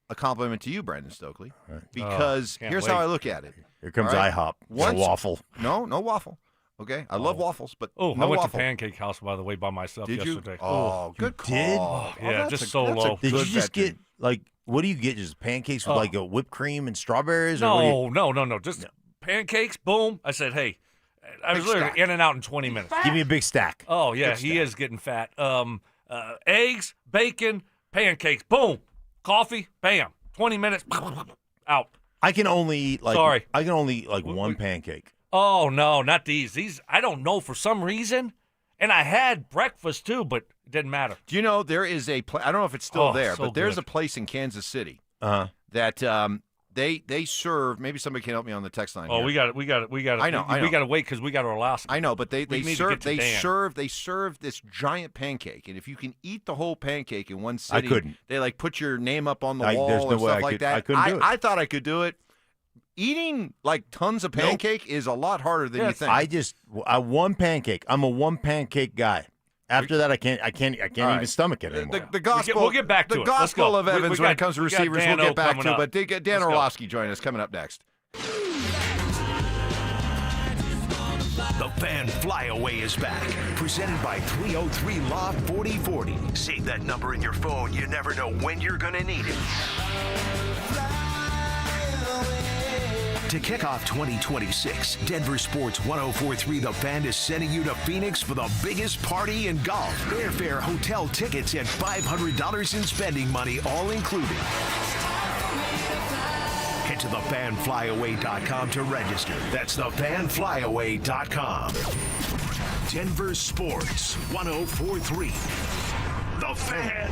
a compliment to you, Brandon Stokely, because
can't
here's
wait.
how I look at it.
Here comes
All right?
IHOP.
Once-
Waffle.
No waffle. Okay, I love waffles, but
Oh,
no
I went
waffle.
to Pancake House, by the way, by myself
Did you?
yesterday.
Oh, good call.
did?
Oh,
Yeah,
that's
just
a- that's a
solo.
Did you
good
just
veteran.
get what do you get? Just pancakes with like a whipped cream and strawberries? Or what do you-
No. Just pancakes, boom. I said, hey, I was literally in and out in 20 minutes.
Give me a big stack.
Oh, yeah,
Big
he
stack.
is getting fat. Eggs, bacon, pancakes, boom. Coffee, bam. 20 minutes, out.
I can only eat
Sorry.
I can only eat like one pancake.
Oh, no, not these. These, I don't know, for some reason. And I had breakfast, too, but it didn't matter.
Do you know there is a I don't know if it's still there,
so
but there's
good.
a place in Kansas City
Uh-huh.
that they serve. Maybe somebody can help me on the text line.
Oh,
here.
we got it.
I know.
We got to wait because we got to Alaska.
I know, but they
We need to
serve
get to Dan.
they serve this giant pancake, and if you can eat the whole pancake in one sitting,
couldn't.
They like put your name up on the
There's
wall
no
and
way
stuff
I
like
could-
that.
I couldn't do it.
I thought I could do it. Eating like tons of pancake is a lot harder than you think.
I one pancake. I'm a one pancake guy. After that, I can't even stomach it anymore.
The gospel.
We'll get back to
the
it. Let's
gospel
go.
of
We
Evans when it comes to
we got
receivers. We'll
Dan O
get back
coming
to,
up.
but Dan
Let's go.
Orlovsky join us coming up next.
The Fan Flyaway is back, presented by 303 Law 4040. Save that number in your phone. You never know when you're going to need it. To kick off 2026, Denver Sports 1043 The Fan is sending you to Phoenix for the biggest party in golf. Airfare, hotel tickets, and $500 in spending money, all included. Head to thefanflyaway.com to register. That's thefanflyaway.com. Denver Sports 1043 The Fan.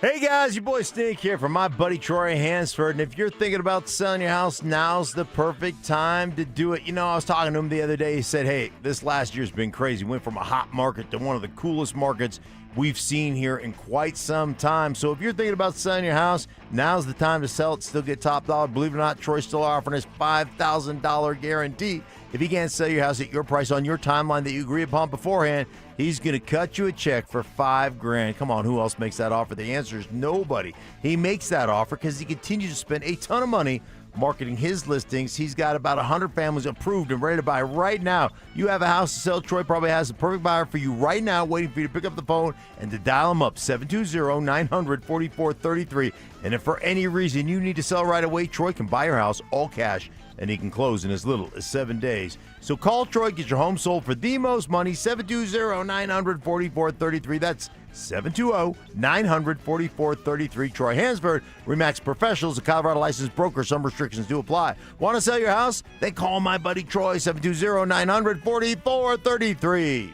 Hey guys, your boy Stink here from my buddy Troy Hansford. And if you're thinking about selling your house, now's the perfect time to do it. I was talking to him the other day. He said, hey, this last year's been crazy. Went from a hot market to one of the coolest markets we've seen here in quite some time. So if you're thinking about selling your house, now's the time to sell it, still get top dollar. Believe it or not, Troy's still offering his $5,000 guarantee. If he can't sell your house at your price on your timeline that you agree upon beforehand, he's going to cut you a check for $5,000. Come on, who else makes that offer? The answer is nobody. He makes that offer because he continues to spend a ton of money marketing his listings. He's got about 100 families approved and ready to buy right now. You have a house to sell, Troy probably has the perfect buyer for you right now, waiting for you to pick up the phone and to dial him up, 720-900-4433. And if for any reason you need to sell right away, Troy can buy your house all cash, and he can close in as little as 7 days. So call Troy, get your home sold for the most money, 720-900-4433. That's 720-900-4433. Troy Hansford, RE/MAX Professionals, a Colorado licensed broker. Some restrictions do apply. Want to sell your house? Then call my buddy Troy, 720-900-4433.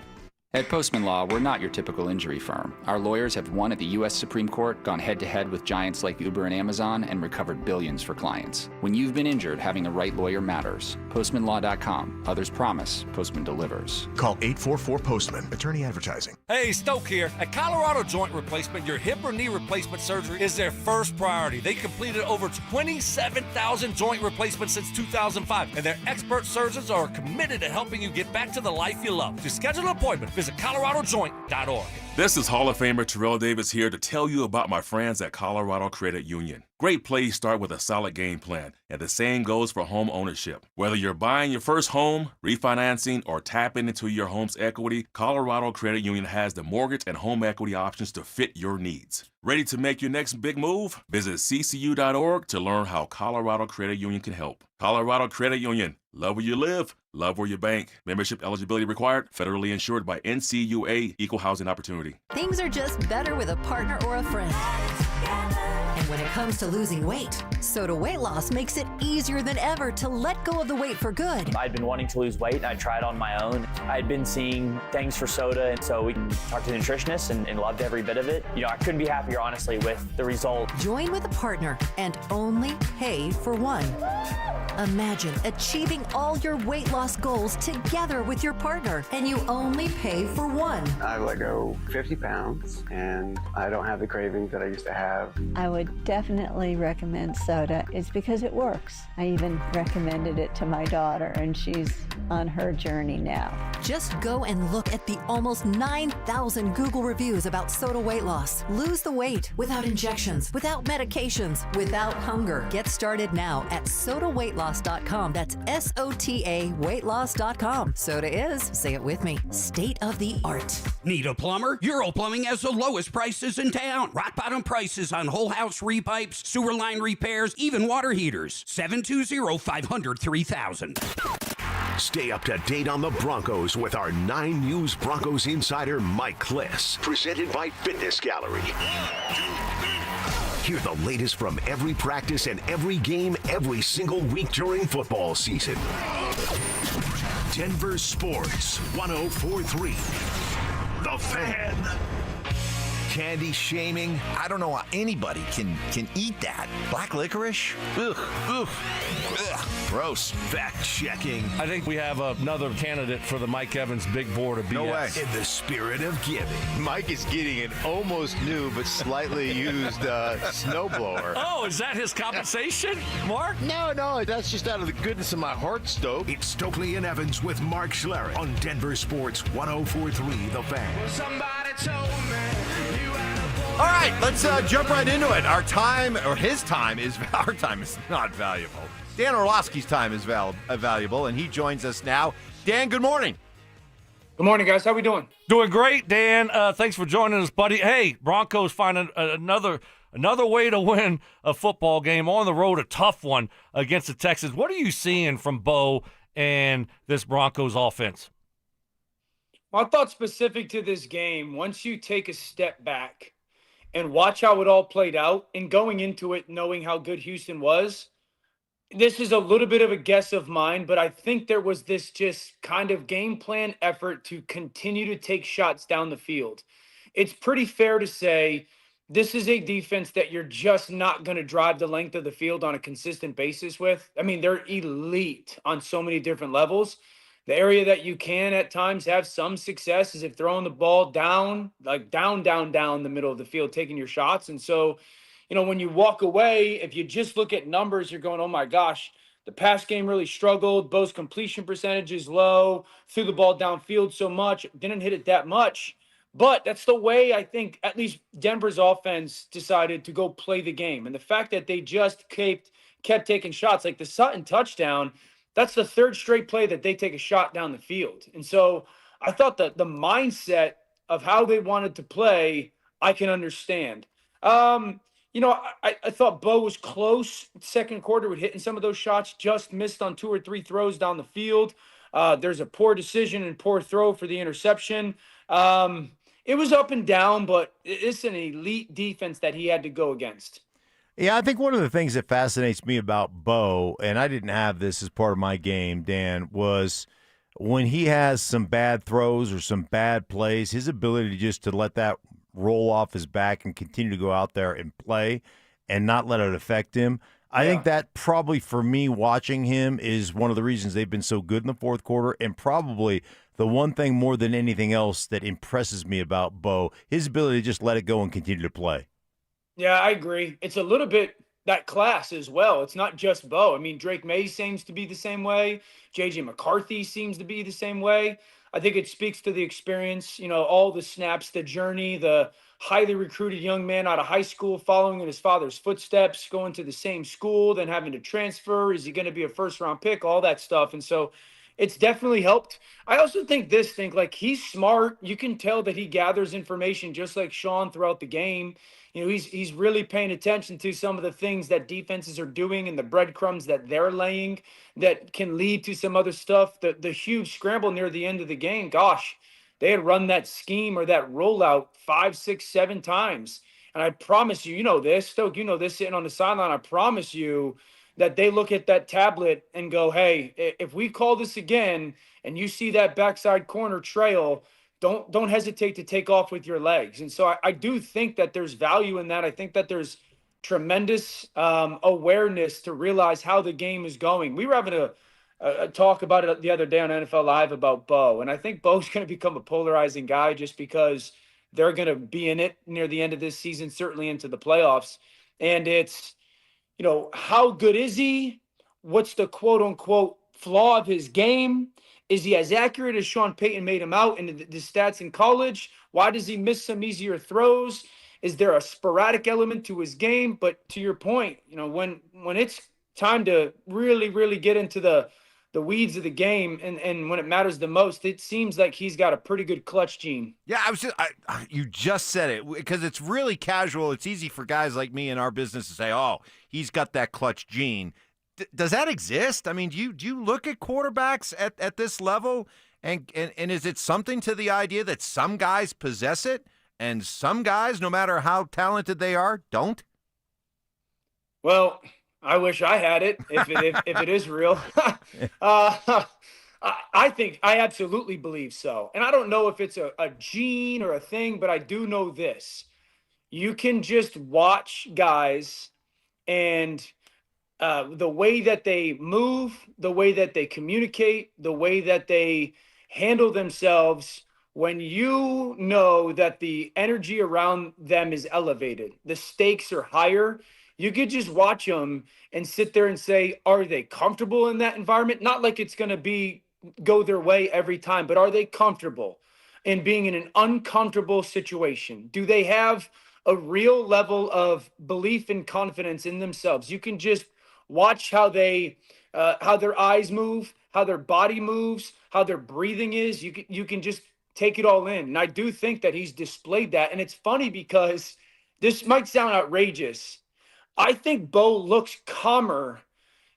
At Postman Law, we're not your typical injury firm. Our lawyers have won at the U.S. Supreme Court, gone head-to-head with giants like Uber and Amazon, and recovered billions for clients. When you've been injured, having the right lawyer matters. PostmanLaw.com. Others promise. Postman delivers.
Call 844-POSTMAN. Attorney advertising.
Hey, Stoke here. At Colorado Joint Replacement, your hip or knee replacement surgery is their first priority. They completed over 27,000 joint replacements since 2005, and their expert surgeons are committed to helping you get back to the life you love. To schedule an appointment, visit coloradojoint.org.
This is Hall of Famer Terrell Davis here to tell you about my friends at Colorado Credit Union. Great plays start with a solid game plan, and the same goes for home ownership. Whether you're buying your first home, refinancing, or tapping into your home's equity, Colorado Credit Union has the mortgage and home equity options to fit your needs. Ready to make your next big move? Visit ccu.org to learn how Colorado Credit Union can help. Colorado Credit Union. Love where you live, love where you bank. Membership eligibility required, federally insured by NCUA, Equal Housing Opportunity.
Things are just better with a partner or a friend. And when it comes to losing weight, Soda Weight Loss makes it easier than ever to let go of the weight for good.
I'd been wanting to lose weight, and I tried on my own. I'd been seeing things for soda, and so we talked to the nutritionist and loved every bit of it. I couldn't be happier, honestly, with the result.
Join with a partner and only pay for one. Imagine achieving all your weight loss goals together with your partner, and you only pay for one.
I've let go 50 pounds, and I don't have the cravings that I used to have.
I would definitely recommend soda. It's because it works. I even recommended it to my daughter, and she's on her journey now.
Just go and look at the almost 9,000 Google reviews about soda weight loss. Lose the weight without injections, without medications, without hunger. Get started now at sodaweightloss.com. That's SOTA weightloss.com. Soda is, say it with me, state of the art.
Need a plumber? Euro Plumbing has the lowest prices in town. Rock bottom prices on whole house repipes, sewer line repairs, even water heaters. 720-500-3000.
Stay up to date on the Broncos with our 9 News Broncos insider Mike Kliss. Presented by Fitness Gallery. Hear the latest from every practice and every game every single week during football season. Denver Sports 104.3. The Fan.
Candy shaming. I don't know how anybody can eat that. Black licorice? Ugh. Ugh. Ugh. Gross.
Fact checking.
I think we have another candidate for the Mike Evans big board of BS.
No way.
In the spirit of giving.
Mike is getting an almost new but slightly used snowblower.
Oh, is that his compensation, Mark?
No, that's just out of the goodness of my heart, Stoke.
It's Stokley and Evans with Mark Schlereth on Denver Sports 104.3 The Fan.
Well, somebody told me.
All right, let's jump right into it. Our time is not valuable. Dan Orlovsky's time is valuable, and he joins us now. Dan, good morning.
Good morning, guys. How we doing?
Doing great, Dan. Thanks for joining us, buddy. Hey, Broncos find another way to win a football game on the road, a tough one against the Texans. What are you seeing from Bo and this Broncos offense?
Well, I thought specific to this game, once you take a step back and watch how it all played out, and going into it knowing how good Houston was, this is a little bit of a guess of mine, but I think there was this just kind of game plan effort to continue to take shots down the field. It's pretty fair to say this is a defense that you're just not going to drive the length of the field on a consistent basis with. I mean, they're elite on so many different levels. The area that you can at times have some success is if throwing the ball down the middle of the field, taking your shots. And so, when you walk away, if you just look at numbers, you're going, oh my gosh, the pass game really struggled. Bo's completion percentage is low, threw the ball downfield so much, didn't hit it that much. But that's the way I think at least Denver's offense decided to go play the game. And the fact that they just kept taking shots, like the Sutton touchdown, that's the third straight play that they take a shot down the field. And so I thought that the mindset of how they wanted to play, I can understand. I thought Bo was close second quarter with hitting some of those shots, just missed on 2 or 3 throws down the field. There's a poor decision and poor throw for the interception. It was up and down, but it's an elite defense that he had to go against.
Yeah, I think one of the things that fascinates me about Bo, and I didn't have this as part of my game, Dan, was when he has some bad throws or some bad plays, his ability just to let that roll off his back and continue to go out there and play and not let it affect him. I think that probably for me watching him is one of the reasons they've been so good in the fourth quarter, and probably the one thing more than anything else that impresses me about Bo, his ability to just let it go and continue to play.
Yeah, I agree. It's a little bit that class as well. It's not just Bo. I mean, Drake May seems to be the same way. JJ McCarthy seems to be the same way. I think it speaks to the experience, all the snaps, the journey, the highly recruited young man out of high school following in his father's footsteps, going to the same school, then having to transfer. Is he going to be a first-round pick? All that stuff. And so it's definitely helped. I also think like he's smart. You can tell that he gathers information just like Sean throughout the game. He's really paying attention to some of the things that defenses are doing and the breadcrumbs that they're laying that can lead to some other stuff. The huge scramble near the end of the game, gosh, they had run that scheme or that rollout 5, 6, 7 times. And I promise you, this, Stoke, sitting on the sideline, I promise you that they look at that tablet and go, hey, if we call this again and you see that backside corner trail, don't hesitate to take off with your legs. And so I do think that there's value in that. I think that there's tremendous awareness to realize how the game is going. We were having a talk about it the other day on NFL Live about Bo, and I think Bo's going to become a polarizing guy just because they're going to be in it near the end of this season, certainly into the playoffs. And it's, how good is he? What's the quote unquote flaw of his game? Is he as accurate as Sean Payton made him out in the stats in college? Why does he miss some easier throws? Is there a sporadic element to his game? But to your point, when it's time to really, really get into the weeds of the game and when it matters the most, it seems like he's got a pretty good clutch gene.
Yeah, you just said it because it's really casual. It's easy for guys like me in our business to say, oh, he's got that clutch gene. Does that exist? I mean, do you look at quarterbacks at this level and is it something to the idea that some guys possess it and some guys, no matter how talented they are, don't?
Well, I wish I had it if it is real. I think I absolutely believe so. And I don't know if it's a gene or a thing, but I do know this. You can just watch guys and the way that they move, the way that they communicate, the way that they handle themselves, when you know that the energy around them is elevated, the stakes are higher, you could just watch them and sit there and say, are they comfortable in that environment? Not like it's going to go their way every time, but are they comfortable in being in an uncomfortable situation? Do they have a real level of belief and confidence in themselves? You can just watch how their eyes move, how their body moves, how their breathing is. You can just take it all in. And I do think that he's displayed that. And it's funny because this might sound outrageous. I think Bo looks calmer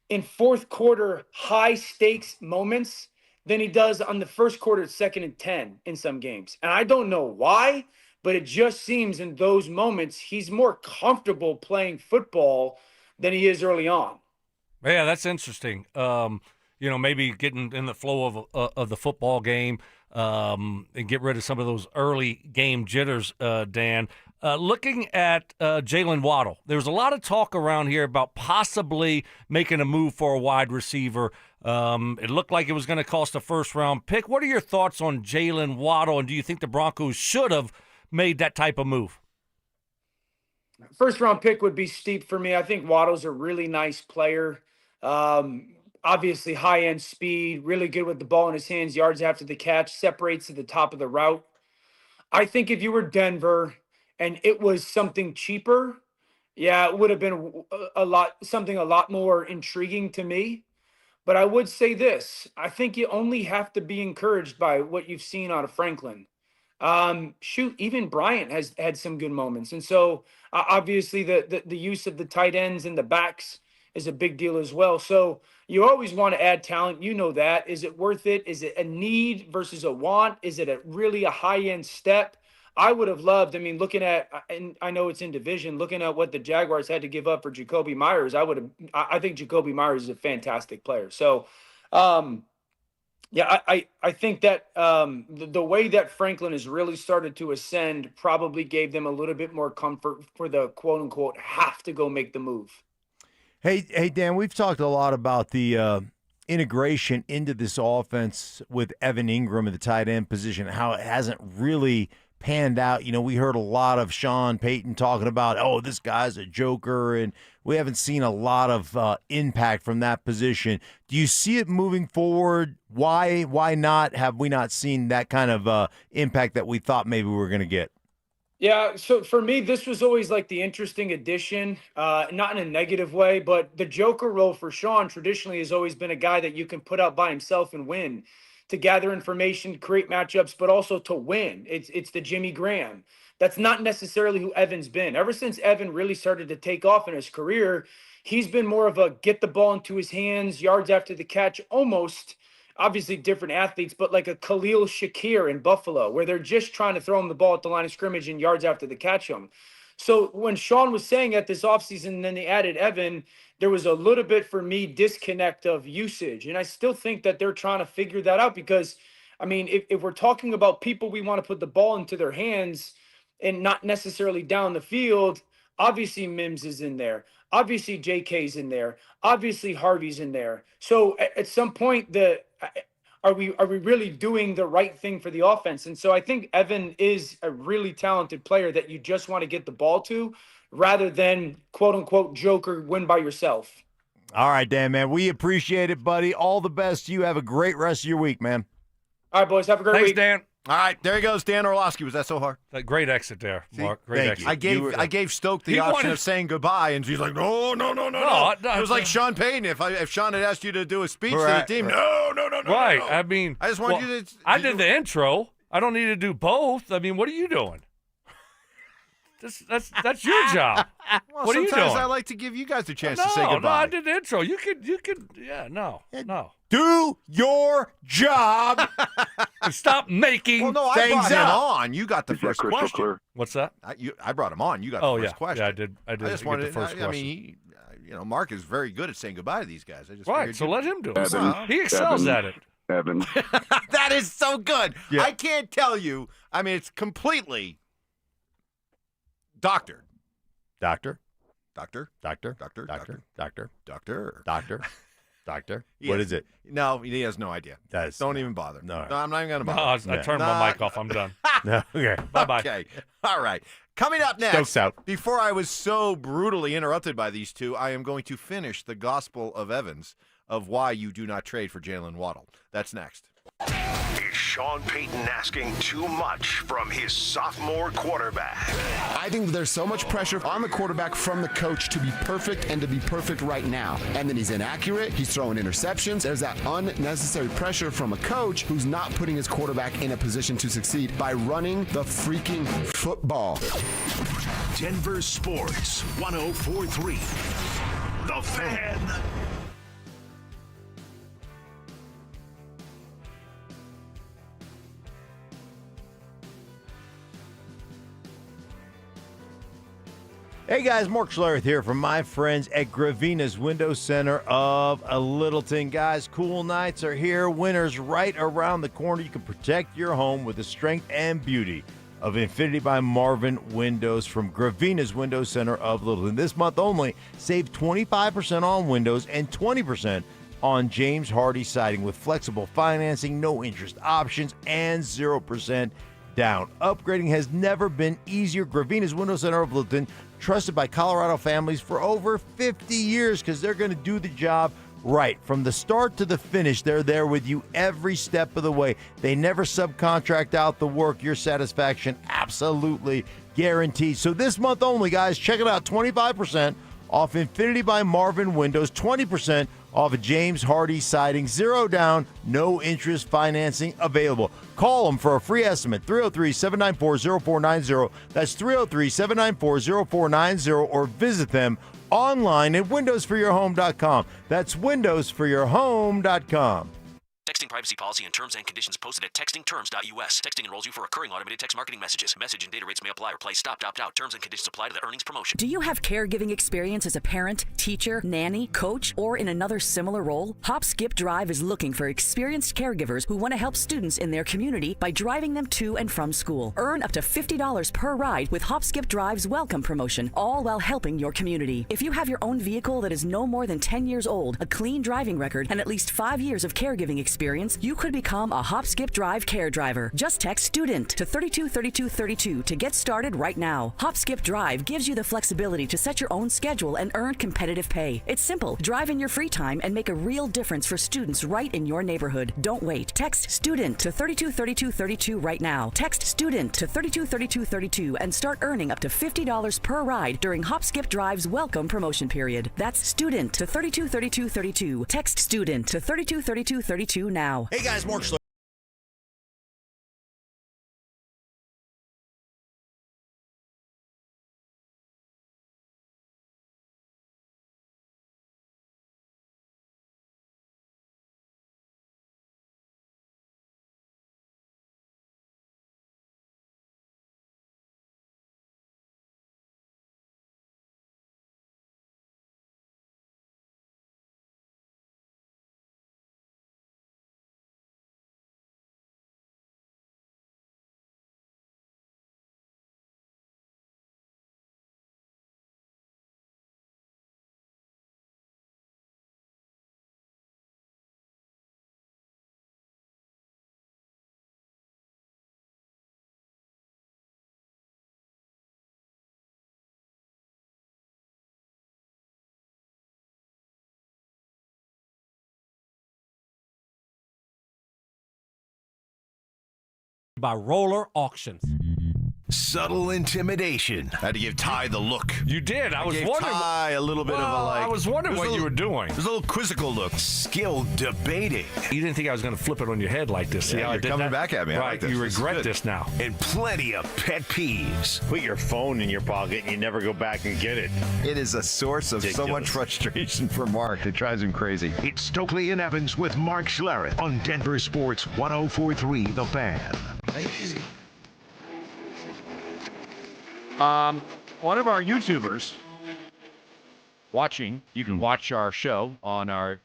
in fourth quarter high stakes moments than he does on the first quarter, 2nd and 10 in some games. And I don't know why, but it just seems in those moments he's more comfortable playing football than he is early on.
Yeah, that's interesting. Maybe getting in the flow of the football game and get rid of some of those early game jitters, Dan. Looking at Jalen Waddle, there was a lot of talk around here about possibly making a move for a wide receiver. It looked like it was going to cost a first-round pick. What are your thoughts on Jalen Waddle, and do you think the Broncos should have made that type of move?
First-round pick would be steep for me. I think Waddle's a really nice player. Obviously, high-end speed, really good with the ball in his hands, yards after the catch, separates at the top of the route. I think if you were Denver and it was something cheaper, yeah, it would have been something a lot more intriguing to me. But I would say this. I think you only have to be encouraged by what you've seen out of Franklin. Even Bryant has had some good moments. And so obviously the use of the tight ends and the backs is a big deal as well. So you always want to add talent. You know that. Is it worth it? Is it a need versus a want? Is it really a high-end step? I would have loved, looking at, and I know it's in division, looking at what the Jaguars had to give up for Jacoby Myers, I think Jacoby Myers is a fantastic player. So, I think that the way that Franklin has really started to ascend probably gave them a little bit more comfort for the quote unquote have to go make the move.
Hey, Dan, we've talked a lot about the integration into this offense with Evan Ingram at the tight end position, how it hasn't really panned out. We heard a lot of Sean Payton talking about, oh, this guy's a joker, and we haven't seen a lot of impact from that position. Do you see it moving forward? Why not have we not seen that kind of impact that we thought maybe we were going to get?
Yeah, so for me, this was always like the interesting addition, not in a negative way, but the joker role for Sean traditionally has always been a guy that you can put out by himself and win, to gather information, create matchups, but also to win. It's the Jimmy Graham. That's not necessarily who Evan's been. Ever since Evan really started to take off in his career, he's been more of a get the ball into his hands, yards after the catch, almost, obviously different athletes, but like a Khalil Shakir in Buffalo, where they're just trying to throw him the ball at the line of scrimmage and yards after the catch him. So when Sean was saying at this offseason, and then they added Evan, there was a little bit, for me, disconnect of usage. And I still think that they're trying to figure that out because, I mean, if we're talking about people we want to put the ball into their hands and not necessarily down the field, obviously Mims is in there. Obviously JK's in there. Obviously Harvey's in there. So at some point, are we really doing the right thing for the offense? And so I think Evan is a really talented player that you just want to get the ball to, rather than quote unquote joker win by yourself.
All right, Dan, man. We appreciate it, buddy. All the best. You have a great rest of your week, man.
All right, boys. Have a great week.
Thanks, Dan.
All right, there he goes, Dan Orlovsky. Was that so hard?
That great exit there, Mark. Great exit.
I gave Stoke the option of saying goodbye, and she's like, no. It was like Sean Payton. If Sean had asked you to do a speech to the team, no.
Right. I mean,
I just want you to.
I did the intro. I don't need to do both. I mean, what are you doing? That's your job.
Well,
what are you doing?
sometimes I like to give you guys a chance to say goodbye.
No, I did the intro. You could. No.
Do your job.
Stop making
Well, no, I brought him on. You got the first question.
Clear?
What's that?
I brought him on. You got the first question.
Yeah, I did. I
just
get
wanted
the first question.
I mean, Mark is very good at saying goodbye to these guys. I just
right, so let him do it.
Evan,
He excels at it.
Evan.
That is so good.
Yeah.
I can't tell you. I mean, it's completely doctored.
Doctor. What is it?
No, he has no idea. Don't even bother.
No,
I'm not even going to bother.
I turned my mic off. I'm done.
No, okay.
Bye-bye.
Okay. All right. Coming up next,
Stokes out.
before I was so brutally interrupted by these two, I am going to finish the Gospel of Evans of why you do not trade for Jalen Waddle. That's next.
Is Sean Payton asking too much from his sophomore quarterback?
I think there's so much pressure on the quarterback from the coach to be perfect and to be perfect right now. And then he's inaccurate. He's throwing interceptions. There's that unnecessary pressure from a coach who's not putting his quarterback in a position to succeed by running the freaking football.
Denver Sports 104.3. The Fan.
Hey guys, Mark Schlereth here from my friends at Gravina's Window Center of Littleton. Guys, cool nights are here. Winter's right around the corner. You can protect your home with the strength and beauty of Infinity by Marvin Windows from Gravina's Window Center of Littleton. This month only, save 25% on windows and 20% on James Hardy siding with flexible financing, no interest options, and 0% down. Upgrading has never been easier. Gravina's Window Center of Littleton, trusted by Colorado families for over 50 years because they're going to do the job right. From the start to the finish, they're there with you every step of the way. They never subcontract out the work. Your satisfaction absolutely guaranteed. So this month only, guys, check it out. 25% off Infinity by Marvin Windows, 20% off of James Hardy siding, 0 down, no interest financing available. Call them for a free estimate, 303-794-0490. That's 303-794-0490, or visit them online at windowsforyourhome.com. That's windowsforyourhome.com.
Texting privacy policy and terms and conditions posted at textingterms.us. Texting enrolls you for recurring automated text marketing messages. Message and data rates may apply or play. Stop, opt out. Terms and conditions apply to the earnings promotion.
Do you have caregiving experience as a parent, teacher, nanny, coach, or in another similar role? Hop Skip Drive is looking for experienced caregivers who want to help students in their community by driving them to and from school. Earn up to $50 per ride with Hop Skip Drive's welcome promotion, all while helping your community. If you have your own vehicle that is no more than 10 years old, a clean driving record, and at least 5 years of caregiving experience, experience, you could become a Hop Skip Drive care driver. Just text STUDENT to 323232 to get started right now. Hop Skip Drive gives you the flexibility to set your own schedule and earn competitive pay. It's simple. Drive in your free time and make a real difference for students right in your neighborhood. Don't wait. Text STUDENT to 323232 right now. Text STUDENT to 323232 and start earning up to $50 per ride during Hop Skip Drive's welcome promotion period. That's STUDENT to 323232. Text STUDENT to 323232 now.
Hey guys, Mark Schlereth.
By Roller Auctions.
Subtle intimidation.
Had to give Ty the look.
You did. I was
gave
wondering.
Ty a little bit of a like.
I was wondering
there's
what you were doing.
There's a little quizzical look.
Skill debating.
You didn't think I was going to flip it on your head like this. See
Yeah,
how I
you're
did
coming
that?
back at me. I
Right.
like this.
You
This is
regret
good.
this now.
And plenty of pet peeves.
Put your phone in your pocket and you never go back and get it.
It is a source of so much frustration for Mark. It drives him crazy.
It's Stokley and Evans with Mark Schlereth on Denver Sports 104.3 The Fan.
One of our YouTubers watching, you can watch our show on our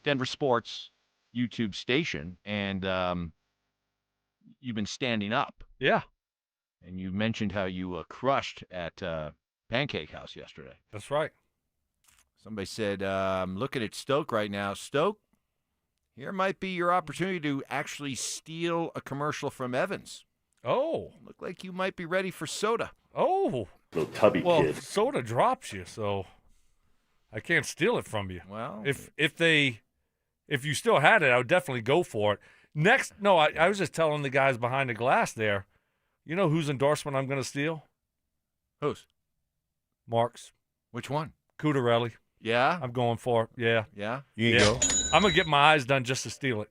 Denver Sports YouTube station, and you've been standing up.
Yeah.
And you mentioned how you crushed at Pancake House yesterday.
That's right.
Somebody said, looking at Stoke right now. Stoke, here might be your opportunity to actually steal a commercial from Evans.
Oh.
Look like you might be ready for soda.
Oh.
Little tubby
Well,
kid.
soda drops you, so I can't steal it from you.
Well,
if you still had it, I would definitely go for it. Next, no, I was just telling the guys behind the glass there. You know whose endorsement I'm going to steal?
Whose?
Mark's.
Which one?
Cutarelli.
Yeah?
I'm going for it. Yeah.
Yeah?
You can go.
I'm going to get my eyes done just to steal it.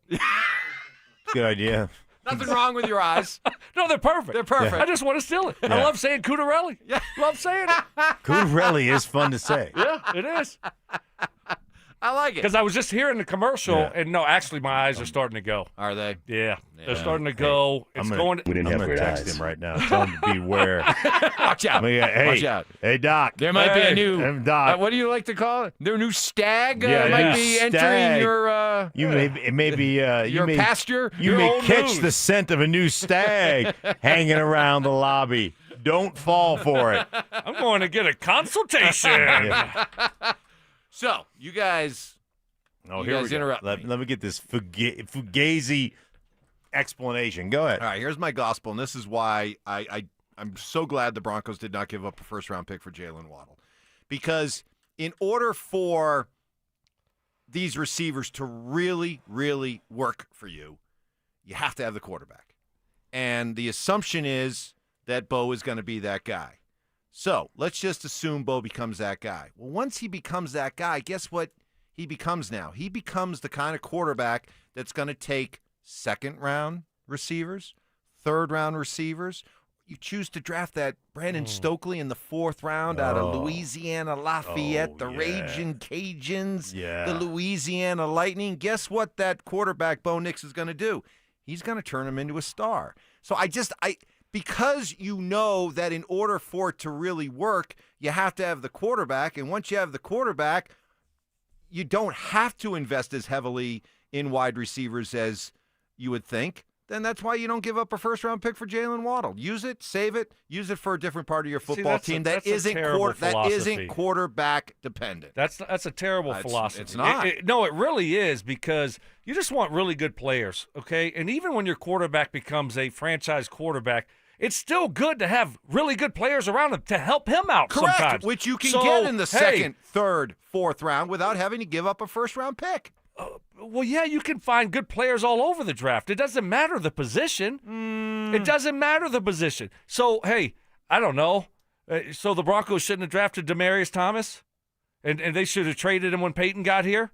Good idea.
Nothing wrong with your eyes.
No, they're perfect.
They're perfect.
I just want to steal it. I
Yeah.
love saying Cutarelli.
Yeah.
Love saying it.
Cutarelli is fun to say.
Yeah, it is.
I like it.
Because I was just hearing the commercial,
Yeah.
and no, actually, my eyes are starting to go.
Are they?
Yeah,
Yeah.
they're starting to go. It's going.
We didn't
I'm
have
going
great
to text
eyes.
him right now. Tell him to beware.
Watch out.
Hey,
Watch out.
Hey, Doc.
There might be a
Hey,
new,
Doc.
what do you like to call it? Their new stag
Yeah,
might
new
be
stag.
entering your
It may be
your pasture.
You
your
may
old
catch
news.
the scent of a new stag hanging around the lobby. Don't fall for it.
I'm going to get a consultation.
Yeah.
So, you guys
Oh,
You
here
guys
we go.
interrupt
Let
me.
me get this fugazi explanation. Go ahead.
All right, here's my gospel, and this is why I'm so glad the Broncos did not give up a first-round pick for Jalen Waddle. Because in order for these receivers to really, really work for you, you have to have the quarterback. And the assumption is that Bo is going to be that guy. So let's just assume Bo becomes that guy. Well, once he becomes that guy, guess what he becomes now? He becomes the kind of quarterback that's going to take second-round receivers, third-round receivers. You choose to draft that Brandon Stokley in the fourth round out of Louisiana Lafayette, the Raging Cajuns, the Louisiana Lightning. Guess what that quarterback, Bo Nix, is going to do? He's going to turn him into a star. So because you know that in order for it to really work, you have to have the quarterback. And once you have the quarterback, you don't have to invest as heavily in wide receivers as you would think. then that's why you don't give up a first-round pick for Jalen Waddle. Use it, save it, use it for a different part of your football team that isn't quarterback dependent.
That's a terrible philosophy.
It's not.
No, it really is, because you just want really good players, okay? And even when your quarterback becomes a franchise quarterback, it's still good to have really good players around him to help him out
Correct,
sometimes.
which you can get in the second, third, fourth round without having to give up a first-round pick.
Well, yeah, you can find good players all over the draft. It doesn't matter the position. It doesn't matter the position. So, hey, I don't know. So the Broncos shouldn't have drafted Demaryius Thomas? And they should have traded him when Payton got here?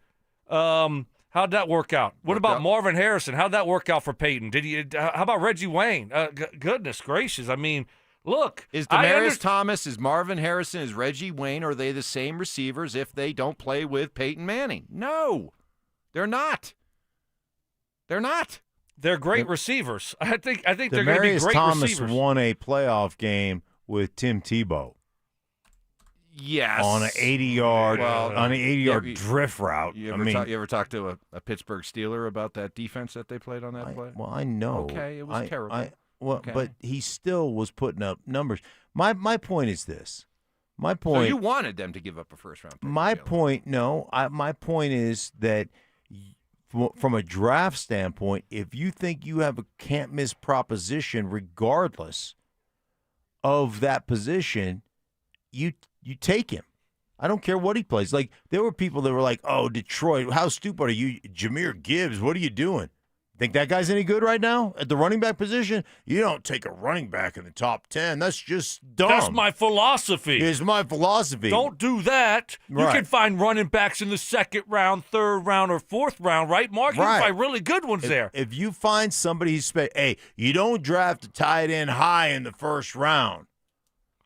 How'd that work out? What about Marvin Harrison? How'd that work out for Payton? How about Reggie Wayne? Goodness gracious. I mean, look.
Is Demaryius Thomas, is Marvin Harrison, is Reggie Wayne, are they the same receivers if they don't play with Peyton Manning? No. They're not. They're not.
They're great receivers. I think they're going to be great
Demaryius Thomas
receivers.
won a playoff game with Tim Tebow.
Yes.
On an 80-yard drift route.
You ever talk to a Pittsburgh Steeler about that defense that they played on that play?
Well, I know.
Okay, it was terrible.
But he still was putting up numbers. My point is this. My point.
So you wanted them to give up a first-round pick.
My point is that from a draft standpoint, if you think you have a can't-miss proposition regardless of that position, you take him. I don't care what he plays. Like, there were people that were like, oh, Detroit, how stupid are you? Jahmyr Gibbs, what are you doing? Think that guy's any good right now at the running back position? You don't take a running back in the top 10. That's just dumb.
That's my philosophy.
It's my philosophy.
Don't do that.
Right.
You can find running backs in the second round, third round, or fourth round, right, Mark? You can find really good ones there.
If you find somebody who's hey, you don't draft a tight end high in the first round.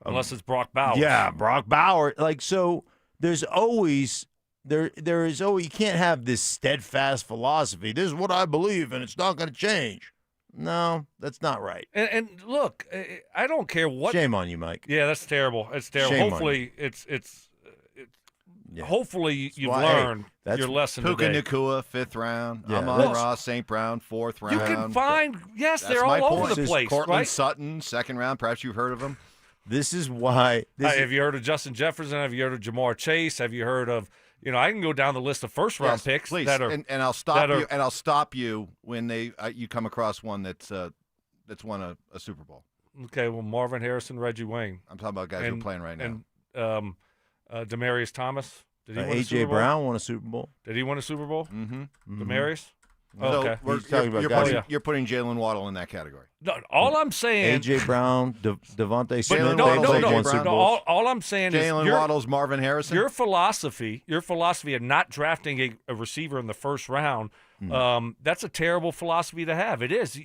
Unless it's Brock Bowers.
Yeah, Brock Bowers. Like, so there's always there is always, you can't have this steadfast philosophy. This is what I believe, and it's not going to change. No, that's not right.
And look, I don't care what.
Shame on you, Mike.
Yeah, that's terrible. It's terrible.
Shame
hopefully, hopefully you've learned your lesson
Puka
today.
Nacua, 5th round.
Yeah.
Amon-Ra, St. Brown, 4th round.
You can find, they're
my
all
point.
over the place,
Cortland
right?
Sutton, 2nd round. Perhaps you've heard of him.
This is why.
Have you heard of Justin Jefferson? Have you heard of Jamar Chase? Have you heard of? I can go down the list of first-round picks
please.
that are.
And I'll stop you. And I'll stop you when you come across one that's won a Super Bowl.
Okay, well, Marvin Harrison, Reggie Wayne.
I'm talking about guys who are playing right now.
And Demaryius Thomas. Did he win a
A.J.
Super Bowl?
Brown won a Super Bowl.
Did he win a Super Bowl?
Mm-hmm.
Demaryius?
So
Okay.
you're putting Jalen Waddle in that category.
No, all I'm saying.
A.J. Brown, Devontae Smith.
All I'm saying is
Jalen Waddle's Marvin Harrison.
Your philosophy of not drafting a receiver in the first round, that's a terrible philosophy to have. It is.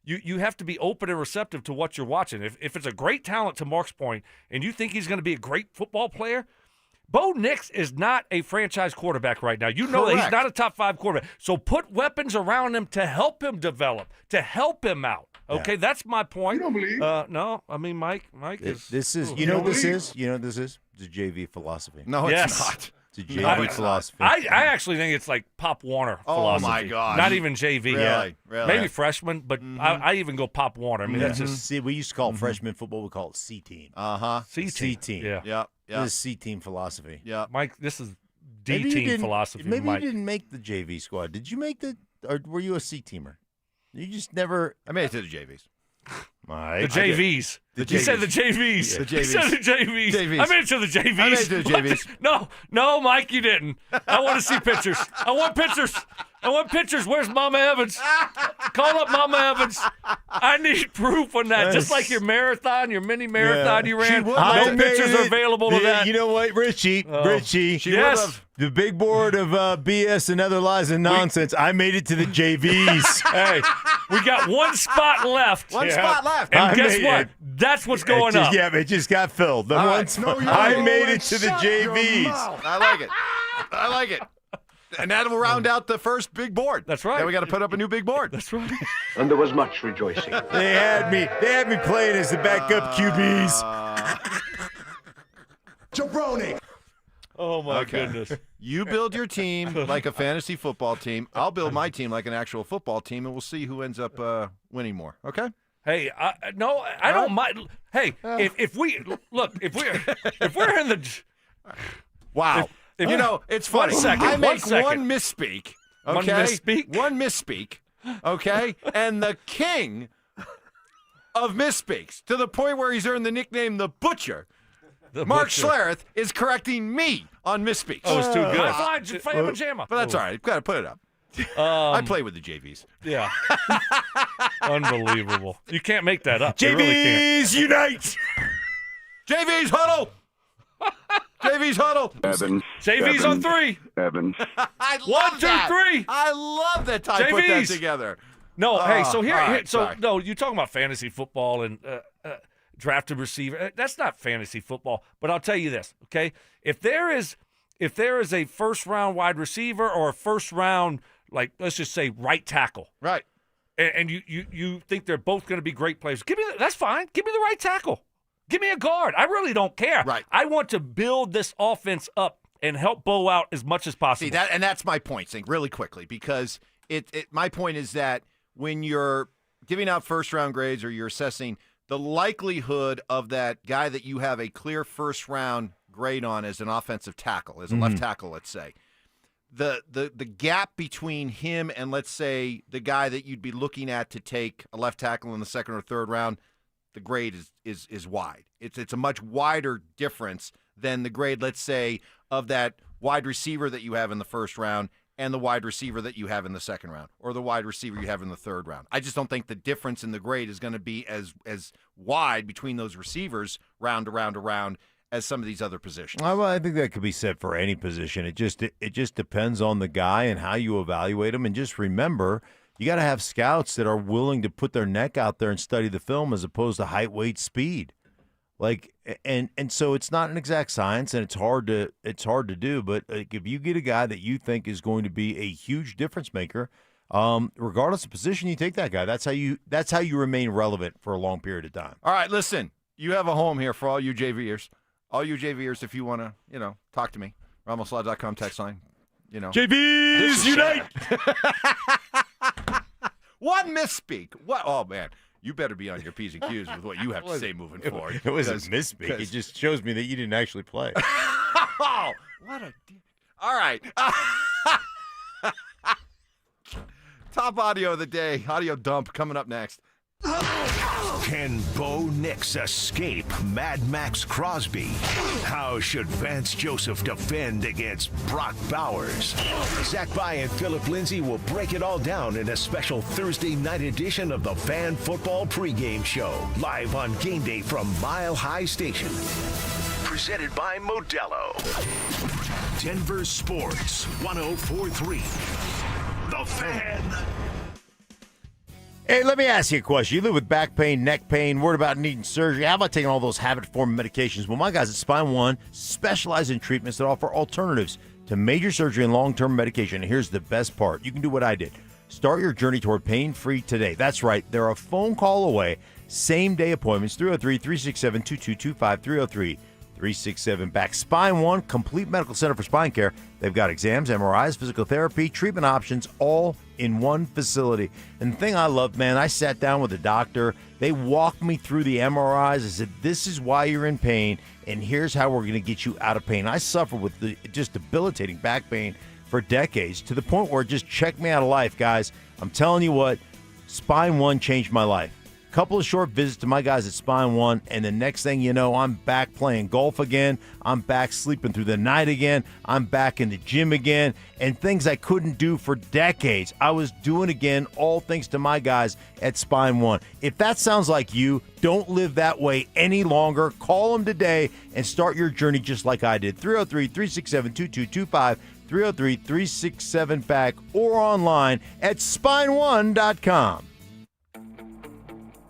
You have to be open and receptive to what you're watching. If it's a great talent, to Mark's point, and you think he's going to be a great football player, Bo Nix is not a franchise quarterback right now. You know that he's not a top 5 quarterback. So put weapons around him to help him develop, to help him out. Okay, that's my point. You
don't believe?
No, I mean Mike is.
This is. You know what this is? It's a JV philosophy.
No, it's not.
It's a JV philosophy.
I actually think it's like Pop Warner philosophy.
Oh my God!
Not even JV.
Really?
Maybe freshman, but I even go Pop Warner. I mean, that's just.
See, we used to call freshman football. We call it C team.
C team.
Yeah. This is C team philosophy.
Yeah,
Mike, this is D team philosophy.
Maybe
Mike.
you didn't make the JV squad. Did you make or were you a C teamer? You just never.
I made it to the JVs.
Mike.
The JVs. You said the JVs.
The JVs.
You said the JVs. I made it to the JVs.
I made it to the JVs.
No, Mike, you didn't. I want to see pictures. I want pictures. Where's Mama Evans? Call up Mama Evans. I need proof on that. Just like your marathon, your mini marathon you ran. No pictures are available to that.
You know what, Richie?
Yes.
The big board of BS and other lies and nonsense. I made it to the JVs.
Hey, we got one spot left.
Spot left.
And guess what? That's what's going up.
Yeah, it just got filled. I made it to the JVs.
I like it. And that will round out the first big board.
That's right.
Then we got to put up a new big board.
That's right.
And there was much rejoicing.
They had me playing as the backup QBs.
Jabroni.
Oh, my goodness.
You build your team like a fantasy football team. I'll build my team like an actual football team, and we'll see who ends up winning more. Okay?
Hey, I don't mind. Hey, if we're in the
wow, it's funny. I make one misspeak. Okay, one misspeak. Okay, and the king of misspeaks to the point where he's earned the nickname the Butcher. Mark Schlereth is correcting me on misspeaks.
Oh, it's too good. High five, pajama.
But that's all right. Got to put it up. I play with the JVs.
Yeah. Unbelievable. You can't make that up.
JVs
you really can't.
unite! JVs huddle! JV's huddle.
Evans.
JV's on 3.
Evans.
I love
1, 2,
that.
3.
I love that Ty put that together.
No, hey, so here,
right,
you're talking about fantasy football and drafted receiver. That's not fantasy football. But I'll tell you this, okay? If there is a first-round wide receiver or a first-round, like, let's just say right tackle.
Right.
And you think they're both going to be great players, that's fine. Give me the right tackle. Give me a guard. I really don't care.
Right.
I want to build this offense up and help Bo out as much as possible.
See, that's my point, Zink, really quickly, because my point is that when you're giving out first-round grades or you're assessing the likelihood of that guy that you have a clear first-round grade on as an offensive tackle, as a left tackle, let's say, the gap between him and, let's say, the guy that you'd be looking at to take a left tackle in the second or third round, the grade is wide. It's a much wider difference than the grade, let's say, of that wide receiver that you have in the first round and the wide receiver that you have in the second round, or the wide receiver you have in the third round. I just don't think the difference in the grade is going to be as wide between those receivers round to round to round as some of these other positions.
Well, I think that could be said for any position. It just depends on the guy and how you evaluate him. And just remember, you got to have scouts that are willing to put their neck out there and study the film as opposed to height, weight, speed. Like, and so it's not an exact science, and it's hard to do. But like, if you get a guy that you think is going to be a huge difference maker, regardless of position, you take that guy. That's how you remain relevant for a long period of time.
All right, listen, you have a home here for all you JVers. All you JVers, if you want to, talk to me, RamosLaw.com text line,
JVs unite.
One misspeak. What? Oh man. You better be on your P's and Q's with what you have to say moving forward.
It was a misspeak. It just shows me that you didn't actually play.
Oh, what a... All right. Top audio of the day. Audio dump coming up next.
Can Bo Nix escape Mad Max Crosby? How should Vance Joseph defend against Brock Bowers? Zach By and Philip Lindsay will break it all down in a special Thursday night edition of the Fan Football Pregame Show, live on game day from Mile High Station. Presented by Modelo. Denver Sports 104.3. The Fan.
Hey, let me ask you a question. You live with back pain, neck pain, worried about needing surgery. How about taking all those habit-forming medications? Well, my guys at Spine One specialize in treatments that offer alternatives to major surgery and long-term medication. And here's the best part. You can do what I did. Start your journey toward pain-free today. That's right. They're a phone call away. Same-day appointments, 303-367-2225, 367-BACK. Spine One, complete medical center for spine care. They've got exams, MRIs, physical therapy, treatment options, all in one facility. And the thing I love, man, I sat down with a doctor. They walked me through the MRIs. I said, this is why you're in pain, and here's how we're going to get you out of pain. I suffered with just debilitating back pain for decades, to the point where it just checked me out of life, guys. I'm telling you what, Spine One changed my life. Couple of short visits to my guys at Spine One, and the next thing you know, I'm back playing golf again. I'm back sleeping through the night again. I'm back in the gym again, and things I couldn't do for decades, I was doing again, all thanks to my guys at Spine One. If that sounds like you, don't live that way any longer. Call them today and start your journey just like I did. 303-367-2225, 303-367-BACK, or online at spineone.com.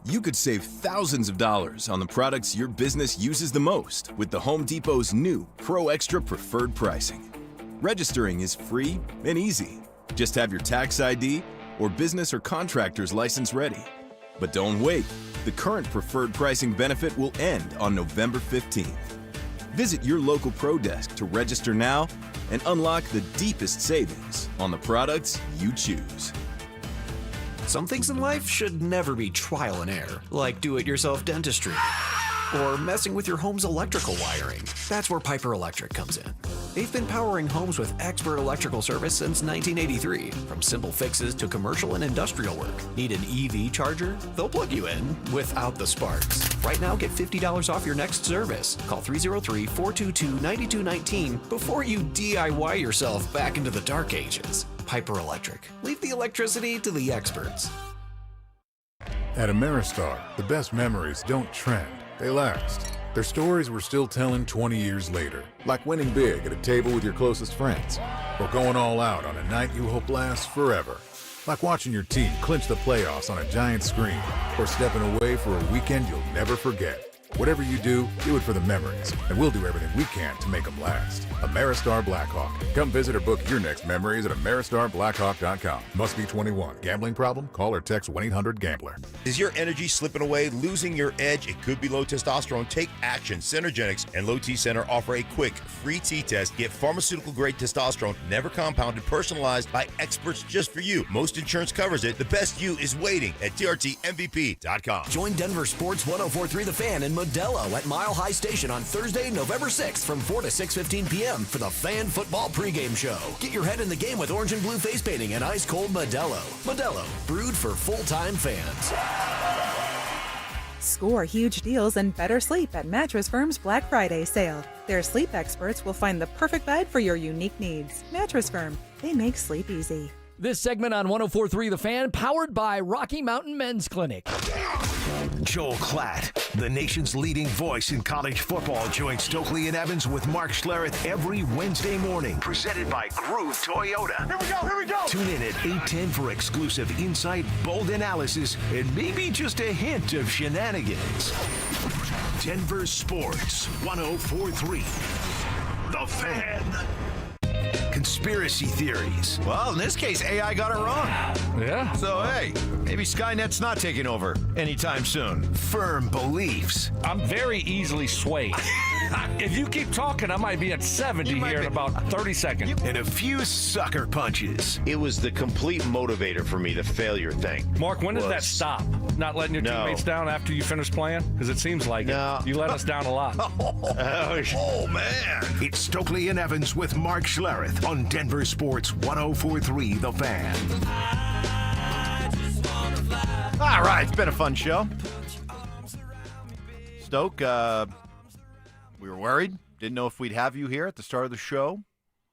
You could save thousands of dollars on the products your business uses the most with the Home Depot's new Pro Extra Preferred Pricing. Registering is free and easy. Just have your tax ID or business or contractor's license ready. But don't wait. The current preferred pricing benefit will end on November 15th. Visit your local Pro Desk to register now and unlock the deepest savings on the products you choose.
Some things in life should never be trial and error, like do-it-yourself dentistry or messing with your home's electrical wiring. That's where Piper Electric comes in. They've been powering homes with expert electrical service since 1983. From simple fixes to commercial and industrial work. Need an EV charger? They'll plug you in without the sparks. Right now, get $50 off your next service. Call 303-422-9219 before you DIY yourself back into the dark ages. Piper Electric. Leave the electricity to the experts.
At Ameristar, the best memories don't trend. They last. Their stories we're still telling 20 years later. Like winning big at a table with your closest friends. Or going all out on a night you hope lasts forever. Like watching your team clinch the playoffs on a giant screen. Or stepping away for a weekend you'll never forget. Whatever you do it for the memories. And we'll do everything we can to make them last. Ameristar Blackhawk. Come visit or book your next memories at AmeristarBlackhawk.com. Must be 21. Gambling problem? Call or text 1-800-GAMBLER.
Is your energy slipping away, losing your edge? It could be low testosterone. Take action. Synergenics and Low T Center offer a quick, free T-test. Get pharmaceutical-grade testosterone, never compounded, personalized by experts just for you. Most insurance covers it. The best you is waiting at TRTMVP.com.
Join Denver Sports 104.3 The Fan in Modelo at Mile High Station on Thursday, November 6th from 4 to 6:15 p.m. for the Fan Football pregame show. Get your head in the game with orange and blue face painting and ice-cold Modelo. Modelo, brewed for full-time fans.
Score huge deals and better sleep at Mattress Firm's Black Friday sale. Their sleep experts will find the perfect bed for your unique needs. Mattress Firm, they make sleep easy.
This segment on 104.3 The Fan, powered by Rocky Mountain Men's Clinic.
Joel Klatt, the nation's leading voice in college football, joins Stokley and Evans with Mark Schlereth every Wednesday morning. Presented by Groove Toyota. Here we go. Tune in at 8:10 for exclusive insight, bold analysis, and maybe just a hint of shenanigans. Denver Sports 104.3 The Fan. Conspiracy theories.
Well, in this case, AI got it wrong.
Yeah.
So, hey, maybe Skynet's not taking over anytime soon.
Firm beliefs.
I'm very easily swayed. If you keep talking, I might be at 70 here in about 30 seconds.
And a few sucker punches.
It was the complete motivator for me, the failure thing.
Mark, when did that stop? Not letting your teammates down after you finish playing? Because it seems like it. You let us down a lot.
Oh, man. It's Stokley and Evans with Mark Schlereth on Denver Sports 104.3 The Fan.
All right, it's been a fun show. Stoke, we were worried. Didn't know if we'd have you here at the start of the show.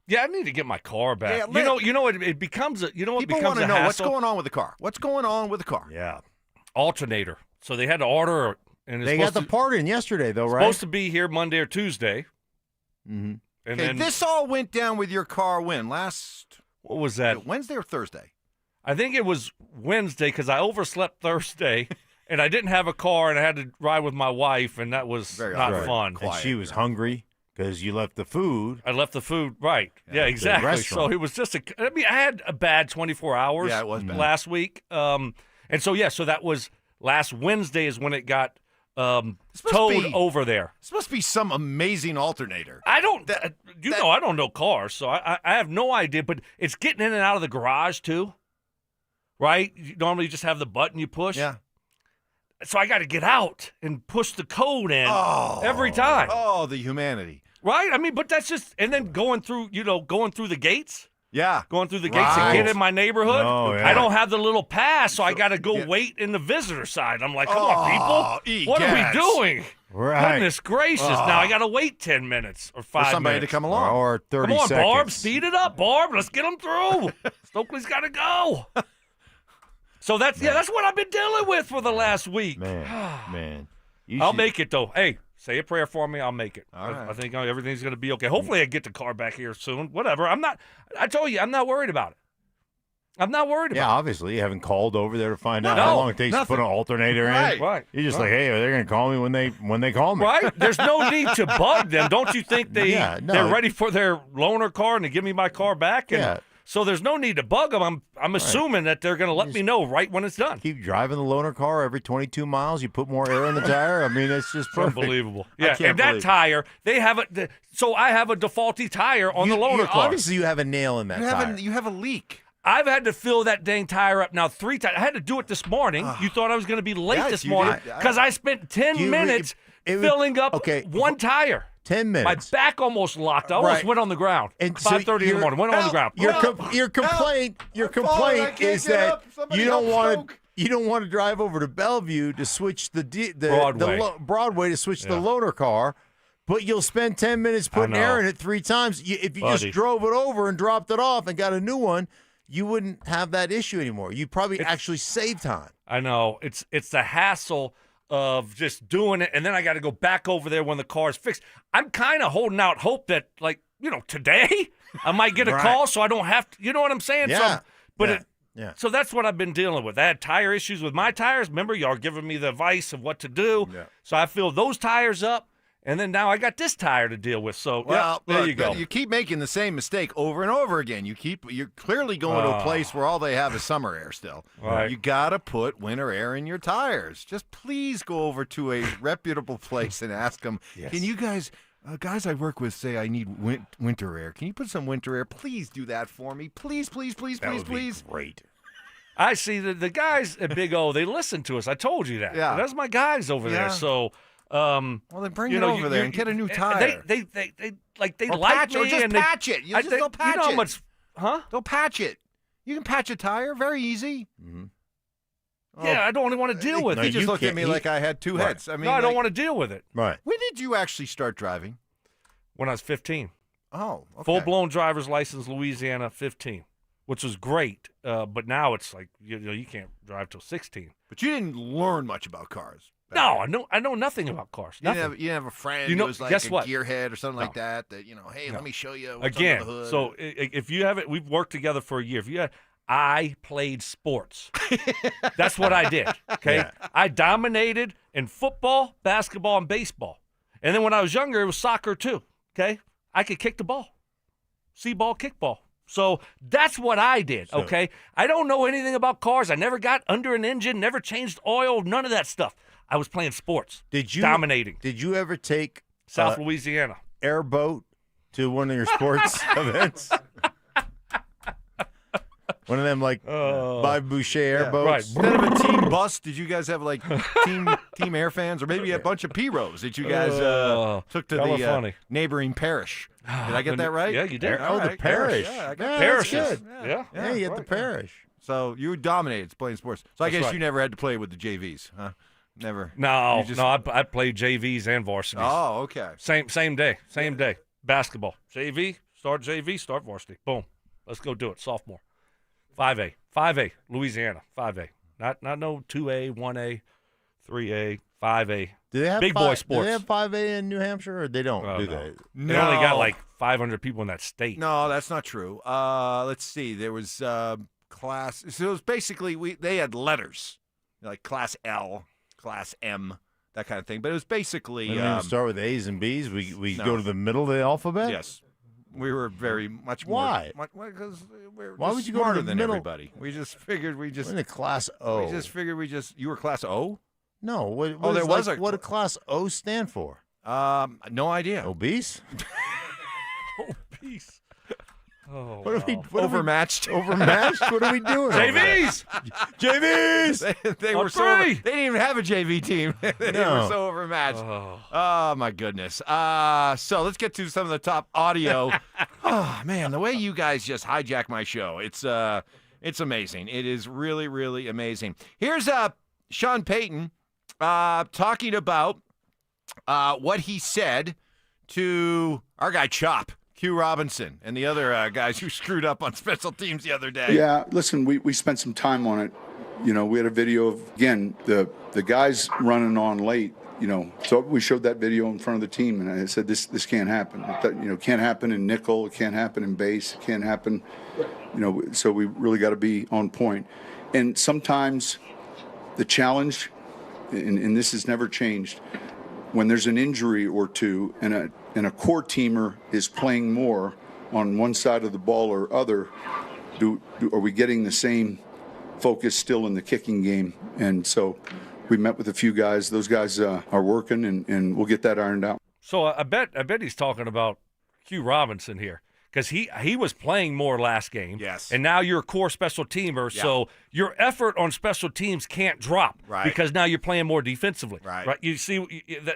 Yeah, I need to get my car back.
Yeah,
it becomes a
People
becomes
want to
a
know
hassle?
what's going on with the car. What's going on with the car?
Yeah.
Alternator. So they had to order, and it's
They got the part in yesterday, though, right?
supposed to be here Monday or Tuesday.
Mm-hmm.
And
Okay,
then
this all went down with your car when? Last
what was that?
Wednesday or Thursday?
I think it was Wednesday because I overslept Thursday, and I didn't have a car, and I had to ride with my wife, and that was not fun.
And she was hungry because you left the food.
I left the food, right. Yeah, exactly. So it was just I had a bad 24 hours
Yeah, it was bad.
last week. And so that was last Wednesday is when it got towed over there.
It's supposed to be some amazing alternator.
I don't I don't know cars, so I have no idea, but it's getting in and out of the garage too, right? You normally just have the button you push.
Yeah.
So I got to get out and push the code in every time.
Oh, the humanity.
Right? I mean, but that's just, and then going through the gates.
Yeah.
Going through the gates to get in my neighborhood.
Oh, yeah.
I don't have the little pass, so I got to go wait in the visitor side. I'm like, come on, people. What are we doing?
Right.
Goodness gracious. Now I got to wait 10 minutes or 5
For somebody
minutes.
to come along.
Or 30
Come on,
seconds.
Barb. Speed it up, Barb. Let's get them through. Stokely's got to go. So that's what I've been dealing with for the last week.
Man.
I'll make it, though. Hey, say a prayer for me. I'll make it.
All right.
I think everything's going to be okay. Hopefully I get the car back here soon. Whatever. I told you, I'm not worried about it. I'm not worried about it.
Yeah, obviously. You haven't called over there to find out how long it takes to put an alternator in.
Right.
You're just like, hey, they're going to call me when they call me.
Right? There's no need to bug them. Don't you think they're ready for their loaner car and to give me my car back? And So there's no need to bug them. I'm assuming that they're going to let me know right when it's done.
Keep driving the loaner car every 22 miles. You put more air in the tire. I mean, it's just perfect.
Unbelievable. Yeah, and that tire, they have it. So I have a defaulty tire on the loaner car.
Obviously, you have a nail in that tire.
You have a leak.
I've had to fill that dang tire up now 3 times. I had to do it this morning. You thought I was going to be late this morning because I spent 10 minutes filling up one tire.
10 minutes.
My back almost locked. I almost went on the ground.
And
5:30 in the morning. Went on the ground.
Your complaint is that you don't want to drive over to Bellevue to switch the Broadway to switch the loaner car, but you'll spend 10 minutes putting air in it 3 times. If you just drove it over and dropped it off and got a new one, you wouldn't have that issue anymore. You'd probably actually save time.
I know. It's the hassle of just doing it, and then I got to go back over there when the car's fixed. I'm kind of holding out hope that, like, today I might get a call so I don't have to. You know what I'm saying?
Yeah.
So that's what I've been dealing with. I had tire issues with my tires. Remember, y'all giving me the advice of what to do. Yeah. So I filled those tires up. And then now I got this tire to deal with. So there you go.
You keep making the same mistake over and over again. You're clearly going to a place where all they have is summer air still.
Right.
You got to put winter air in your tires. Just please go over to a reputable place and ask them, can you guys I work with say I need winter air. Can you put some winter air? Please do that for me. Please, please, please,
that
please,
would
please.
Be great.
I see the guys at Big O, they listen to us. I told you that.
Yeah.
That's my guys over there. So
well, then bring it over there and get a new tire.
They like
patch
me
or just
and
patch it. They'll patch
you know
it.
how much, huh?
They'll patch it. You can patch a tire. Very easy.
Mm-hmm.
Yeah, I don't want to deal with it.
He just looked at me like I had 2 heads. I mean,
I don't want to deal with it.
Right.
When did you actually start driving?
When I was 15.
Oh, okay.
Full-blown driver's license, Louisiana, 15, which was great. But now it's like you can't drive till 16.
But you didn't learn much about cars.
No, I know nothing about cars.
You didn't have a friend who was like
guess
a
what?
gearhead or something like that. Hey, let me show you what's
Again,
under the hood.
so if you haven't, we've worked together for a year. I played sports. That's what I did. Okay, I dominated in football, basketball, and baseball. And then when I was younger, it was soccer too. Okay, I could kick the ball, see-ball, kickball. So that's what I did, okay? I don't know anything about cars. I never got under an engine, never changed oil, none of that stuff. I was playing sports, dominating.
Did you ever take
South Louisiana
airboat to one of your sports events? One of them like Bob Boucher airboats.
Right.
Instead of a team bus, did you guys have like team air fans, or maybe a bunch of P-Rows that you guys took to the neighboring parish? Did I get that right?
Yeah, you did.
The parish.
Yeah, I got
parish.
Good.
Yeah,
you had the parish.
So you dominated playing sports. So I guess you never had to play with the JVs, huh? Never.
No, I played JVs and varsities.
Oh, okay.
Same day. Basketball. JV, start varsity. Boom. Let's go do it. Sophomore. 5A, Louisiana, 5A. Not no 2A, 1A, 3A, 5A.
Do they have
big boy sports?
Do they have 5A in New Hampshire, or they don't? Do they?
No. They only got like 500 people in that state.
No, that's not true. Let's see. There was class. So it was basically they had letters like class L, class M, that kind of thing. But it was basically
We don't start with A's and B's. We go to the middle of the alphabet.
Yes. We were very much more.
Why?
Because we're
Why would you go
smarter
to the
than
middle?
everybody. We just figured
We're in the class O.
We just figured you were class O?
No. What did class O stand for?
No idea.
Obese?
Obese. Oh,
overmatched?
Overmatched? What are we doing?
JVs!
JVs!
They were so they didn't even have a JV team. They were so overmatched. Oh my goodness. So let's get to some of the top audio. Oh man, the way you guys just hijack my show. It's amazing. It is really, really amazing. Here's Sean Payton talking about what he said to our guy Chop. Q Robinson and the other guys who screwed up on special teams the other day.
Yeah, listen, we spent some time on it. We had a video of, again, the guys running on late, So we showed that video in front of the team, and I said, this can't happen. It can't happen in nickel. It can't happen in base. It can't happen, So we really got to be on point. And sometimes the challenge, and this has never changed, when there's an injury or two and a core teamer is playing more on one side of the ball or other, are we getting the same focus still in the kicking game? And so we met with a few guys. Those guys are working, and we'll get that ironed out.
So I bet he's talking about Hugh Robinson here, because he was playing more last game.
Yes.
And now you're a core special teamer, so your effort on special teams can't drop because now you're playing more defensively. Right. You see,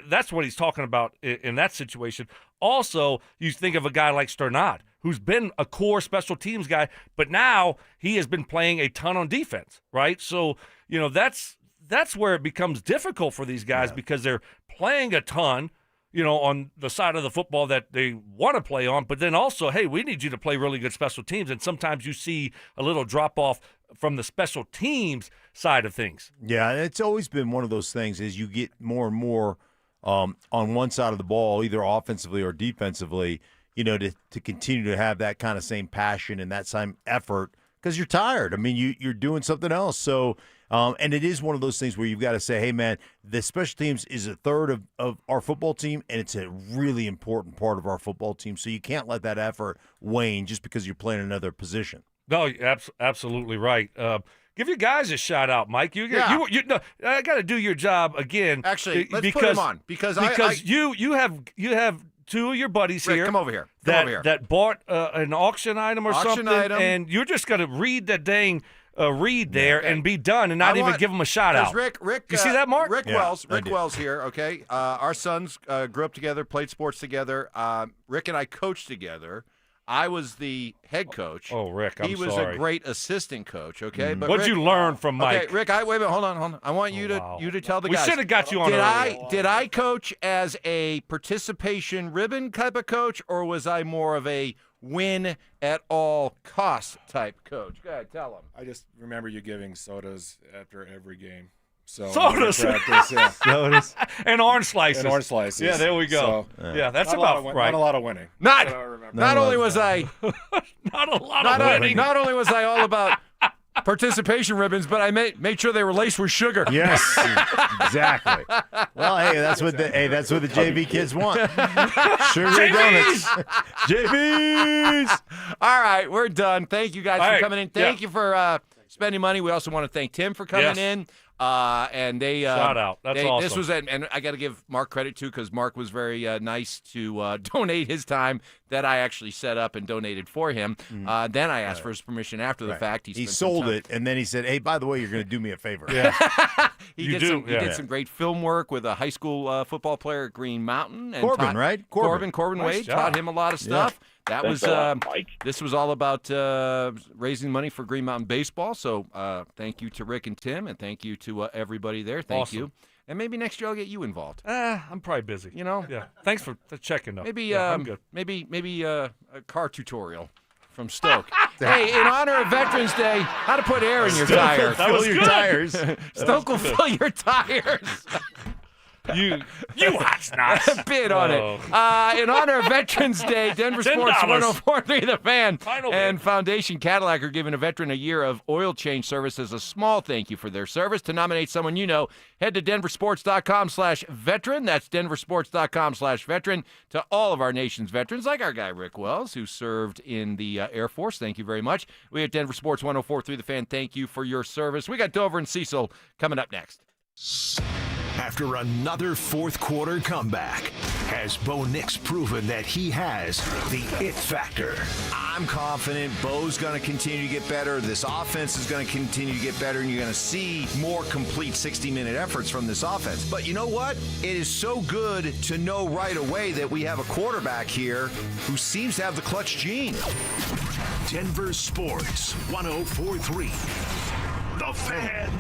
that's what he's talking about in that situation. Also, you think of a guy like Sternad, who's been a core special teams guy, but now he has been playing a ton on defense, right? So, that's where it becomes difficult for these guys because they're playing a ton, on the side of the football that they want to play on, but then also, hey, we need you to play really good special teams, and sometimes you see a little drop-off from the special teams side of things.
Yeah, it's always been one of those things as you get more and more on one side of the ball, either offensively or defensively, to continue to have that kind of same passion and that same effort because you're tired. I mean, you're doing something else. So, and it is one of those things where you've got to say, hey, man, the special teams is a third of our football team, and it's a really important part of our football team. So you can't let that effort wane just because you're playing another position.
No, you're absolutely right. Give your guys a shout out, Mike. I got to do your job again.
Actually, let's put him on because
you have two of your buddies
Rick,
here.
Come over here.
That bought an auction item or something,
and
you're just going to read that dang read there and be done, and not even give them a shout out.
Rick,
you see that, Mark?
Rick Wells here. Okay, our sons grew up together, played sports together. Rick and I coached together. I was the head coach.
Oh, Rick, I'm sorry.
He was a great assistant coach, okay? But
what'd you learn from Mike?
Okay, Rick, wait a minute, hold on. I want you to tell the guys.
We should have got you on
Did I coach as a participation ribbon type of coach, or was I more of a win at all cost type coach? Go ahead, tell them.
I just remember you giving sodas after every game. So
sodas,
sodas,
and orange slices.
Yeah,
there we go.
So,
yeah, that's
not
about right.
Not a lot of winning.
Not only was I
not a lot of winning.
Not only was I all about participation ribbons, but I made sure they were laced with sugar.
Yes, exactly. Well, hey, that's what the JV kids want. Sugar donuts. JVs.
All right, we're done. Thank you guys for coming in. Thank you for spending money. We also want to thank Tim for coming in. And they
shout out. That's awesome.
This was and I got to give Mark credit too, because Mark was very nice to donate his time that I actually set up and donated for him. Then I asked for his permission after the fact.
He sold it, and then he said, "Hey, by the way, you're going to do me a favor."
Yeah,
he did some great film work with a high school football player at Green Mountain. And
Corbin, right?
Corbin
nice
Wade
job.
taught him a lot of stuff.
Yeah.
That was this was all about raising money for Green Mountain baseball. So thank you to Rick and Tim, and thank you to everybody there. Thank you. And maybe next year I'll get you involved.
I'm probably busy. Yeah. Thanks for checking though.
Maybe
I'm good.
Maybe a car tutorial from Stoke. Hey, in honor of Veterans Day, how to put air in your tires.
Fill your tires.
Stoke will fill your tires.
You hot snot.
Bid on it. In honor of Veterans Day, Denver Sports 104.3 The Fan and Foundation Cadillac are giving a veteran a year of oil change service as a small thank you for their service. To nominate someone you know, head to denversports.com/veteran. That's denversports.com/veteran. To all of our nation's veterans, like our guy Rick Wells, who served in the Air Force, thank you very much. We at Denver Sports 104.3 The Fan, thank you for your service. We got Dover and Cecil coming up next.
After another fourth quarter comeback, has Bo Nix proven that he has the it factor?
I'm confident Bo's going to continue to get better. This offense is going to continue to get better, and you're going to see more complete 60-minute efforts from this offense. But you know what? It is so good to know right away that we have a quarterback here who seems to have the clutch gene.
Denver Sports 104.3 The Fan.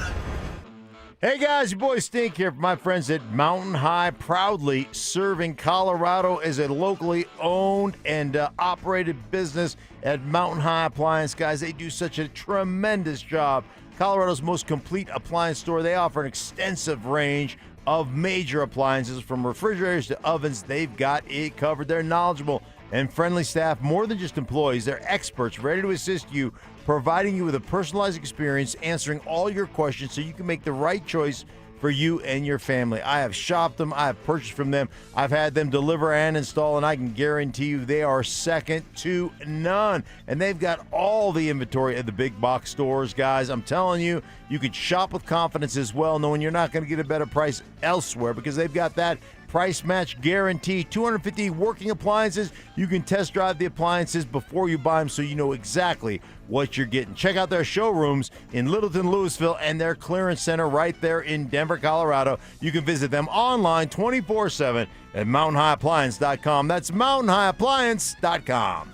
Hey guys, your boy Stink here from my friends at Mountain High, proudly serving Colorado as a locally owned and operated business at Mountain High Appliance. Guys, they do such a tremendous job. Colorado's most complete appliance store. They offer an extensive range of major appliances from refrigerators to ovens. They've got it covered. They're knowledgeable and friendly staff, more than just employees. They're experts ready to assist you, providing you with a personalized experience, answering all your questions so you can make the right choice for you and your family. I have shopped them. I have purchased from them. I've had them deliver and install, and I can guarantee you they are second to none. And they've got all the inventory at the big box stores, guys. I'm telling you, you can shop with confidence as well, knowing you're not going to get a better price elsewhere because they've got that price match guarantee. 250 working appliances. You can test drive the appliances before you buy them so you know exactly what you're getting. Check out their showrooms in Littleton, Louisville, and their clearance center right there in Denver, Colorado. You can visit them online 24/7 at mountainhighappliance.com. That's mountainhighappliance.com.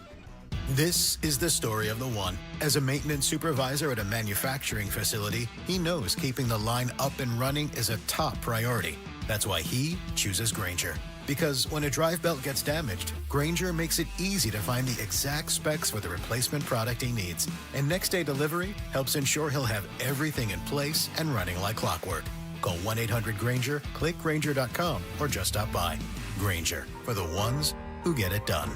This is the story of the one. As a maintenance supervisor at a manufacturing facility, he knows keeping the line up and running is a top priority. That's why he chooses Grainger. Because when a drive belt gets damaged, Grainger makes it easy to find the exact specs for the replacement product he needs. And next day delivery helps ensure he'll have everything in place and running like clockwork. Call 1-800-GRAINGER, click Grainger.com, or just stop by. Grainger, for the ones who get it done.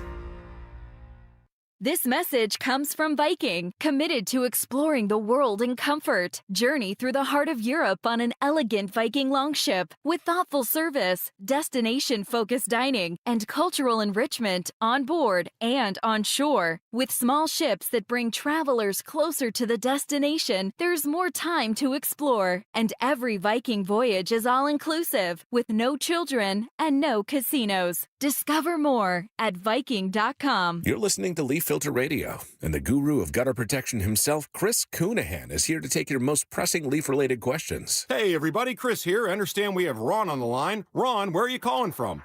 This message comes from Viking, committed to exploring the world in comfort. Journey through the heart of Europe on an elegant Viking longship with thoughtful service, destination-focused dining, and cultural enrichment on board and on shore. With small ships that bring travelers closer to the destination, there's more time to explore. And every Viking voyage is all-inclusive, with no children and no casinos. Discover more at Viking.com.
You're listening to Leaf Filter Radio, and the guru of gutter protection himself, Chris Coonahan, is here to take your most pressing leaf-related questions.
Hey, everybody, Chris here. I understand we have Ron on the line. Ron, where are you calling from?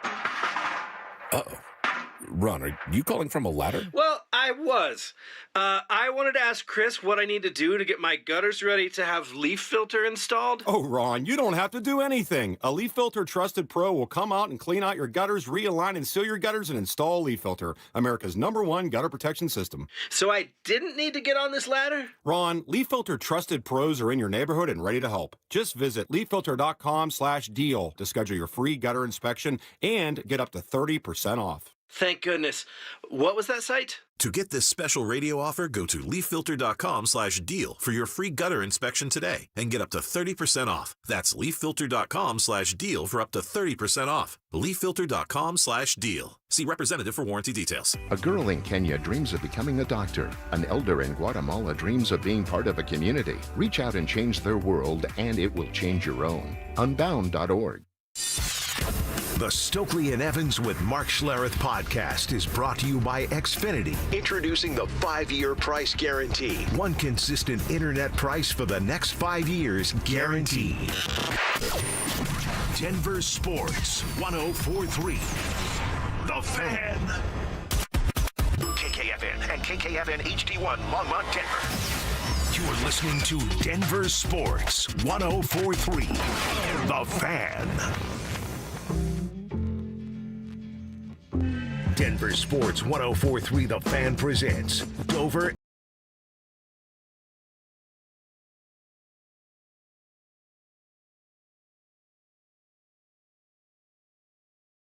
Uh-oh. Ron, are you calling from a ladder?
Well, I was. I wanted to ask Chris what I need to do to get my gutters ready to have Leaf Filter installed.
Oh, Ron, you don't have to do anything. A Leaf Filter Trusted Pro will come out and clean out your gutters, realign and seal your gutters, and install Leaf Filter, America's #1 gutter protection system.
So I didn't need to get on this ladder?
Ron, Leaf Filter Trusted Pros are in your neighborhood and ready to help. Just visit leaffilter.com/deal to schedule your free gutter inspection and get up to 30% off.
Thank goodness. What was that site?
To get this special radio offer, go to leaffilter.com/deal for your free gutter inspection today and get up to 30% off. That's leaffilter.com/deal for up to 30% off. leaffilter.com/deal. See representative for warranty details.
A girl in Kenya dreams of becoming a doctor. An elder in Guatemala dreams of being part of a community. Reach out and change their world, and it will change your own. Unbound.org.
The Stokley and Evans with Mark Schlereth podcast is brought to you by Xfinity. Introducing the 5-year price guarantee. One consistent internet price for the next 5 years, guaranteed. Denver Sports 104.3. The Fan. KKFN and KKFN HD1 Longmont, Denver. You are listening to Denver Sports 104.3. The Fan. Denver Sports 104.3 The Fan presents Dover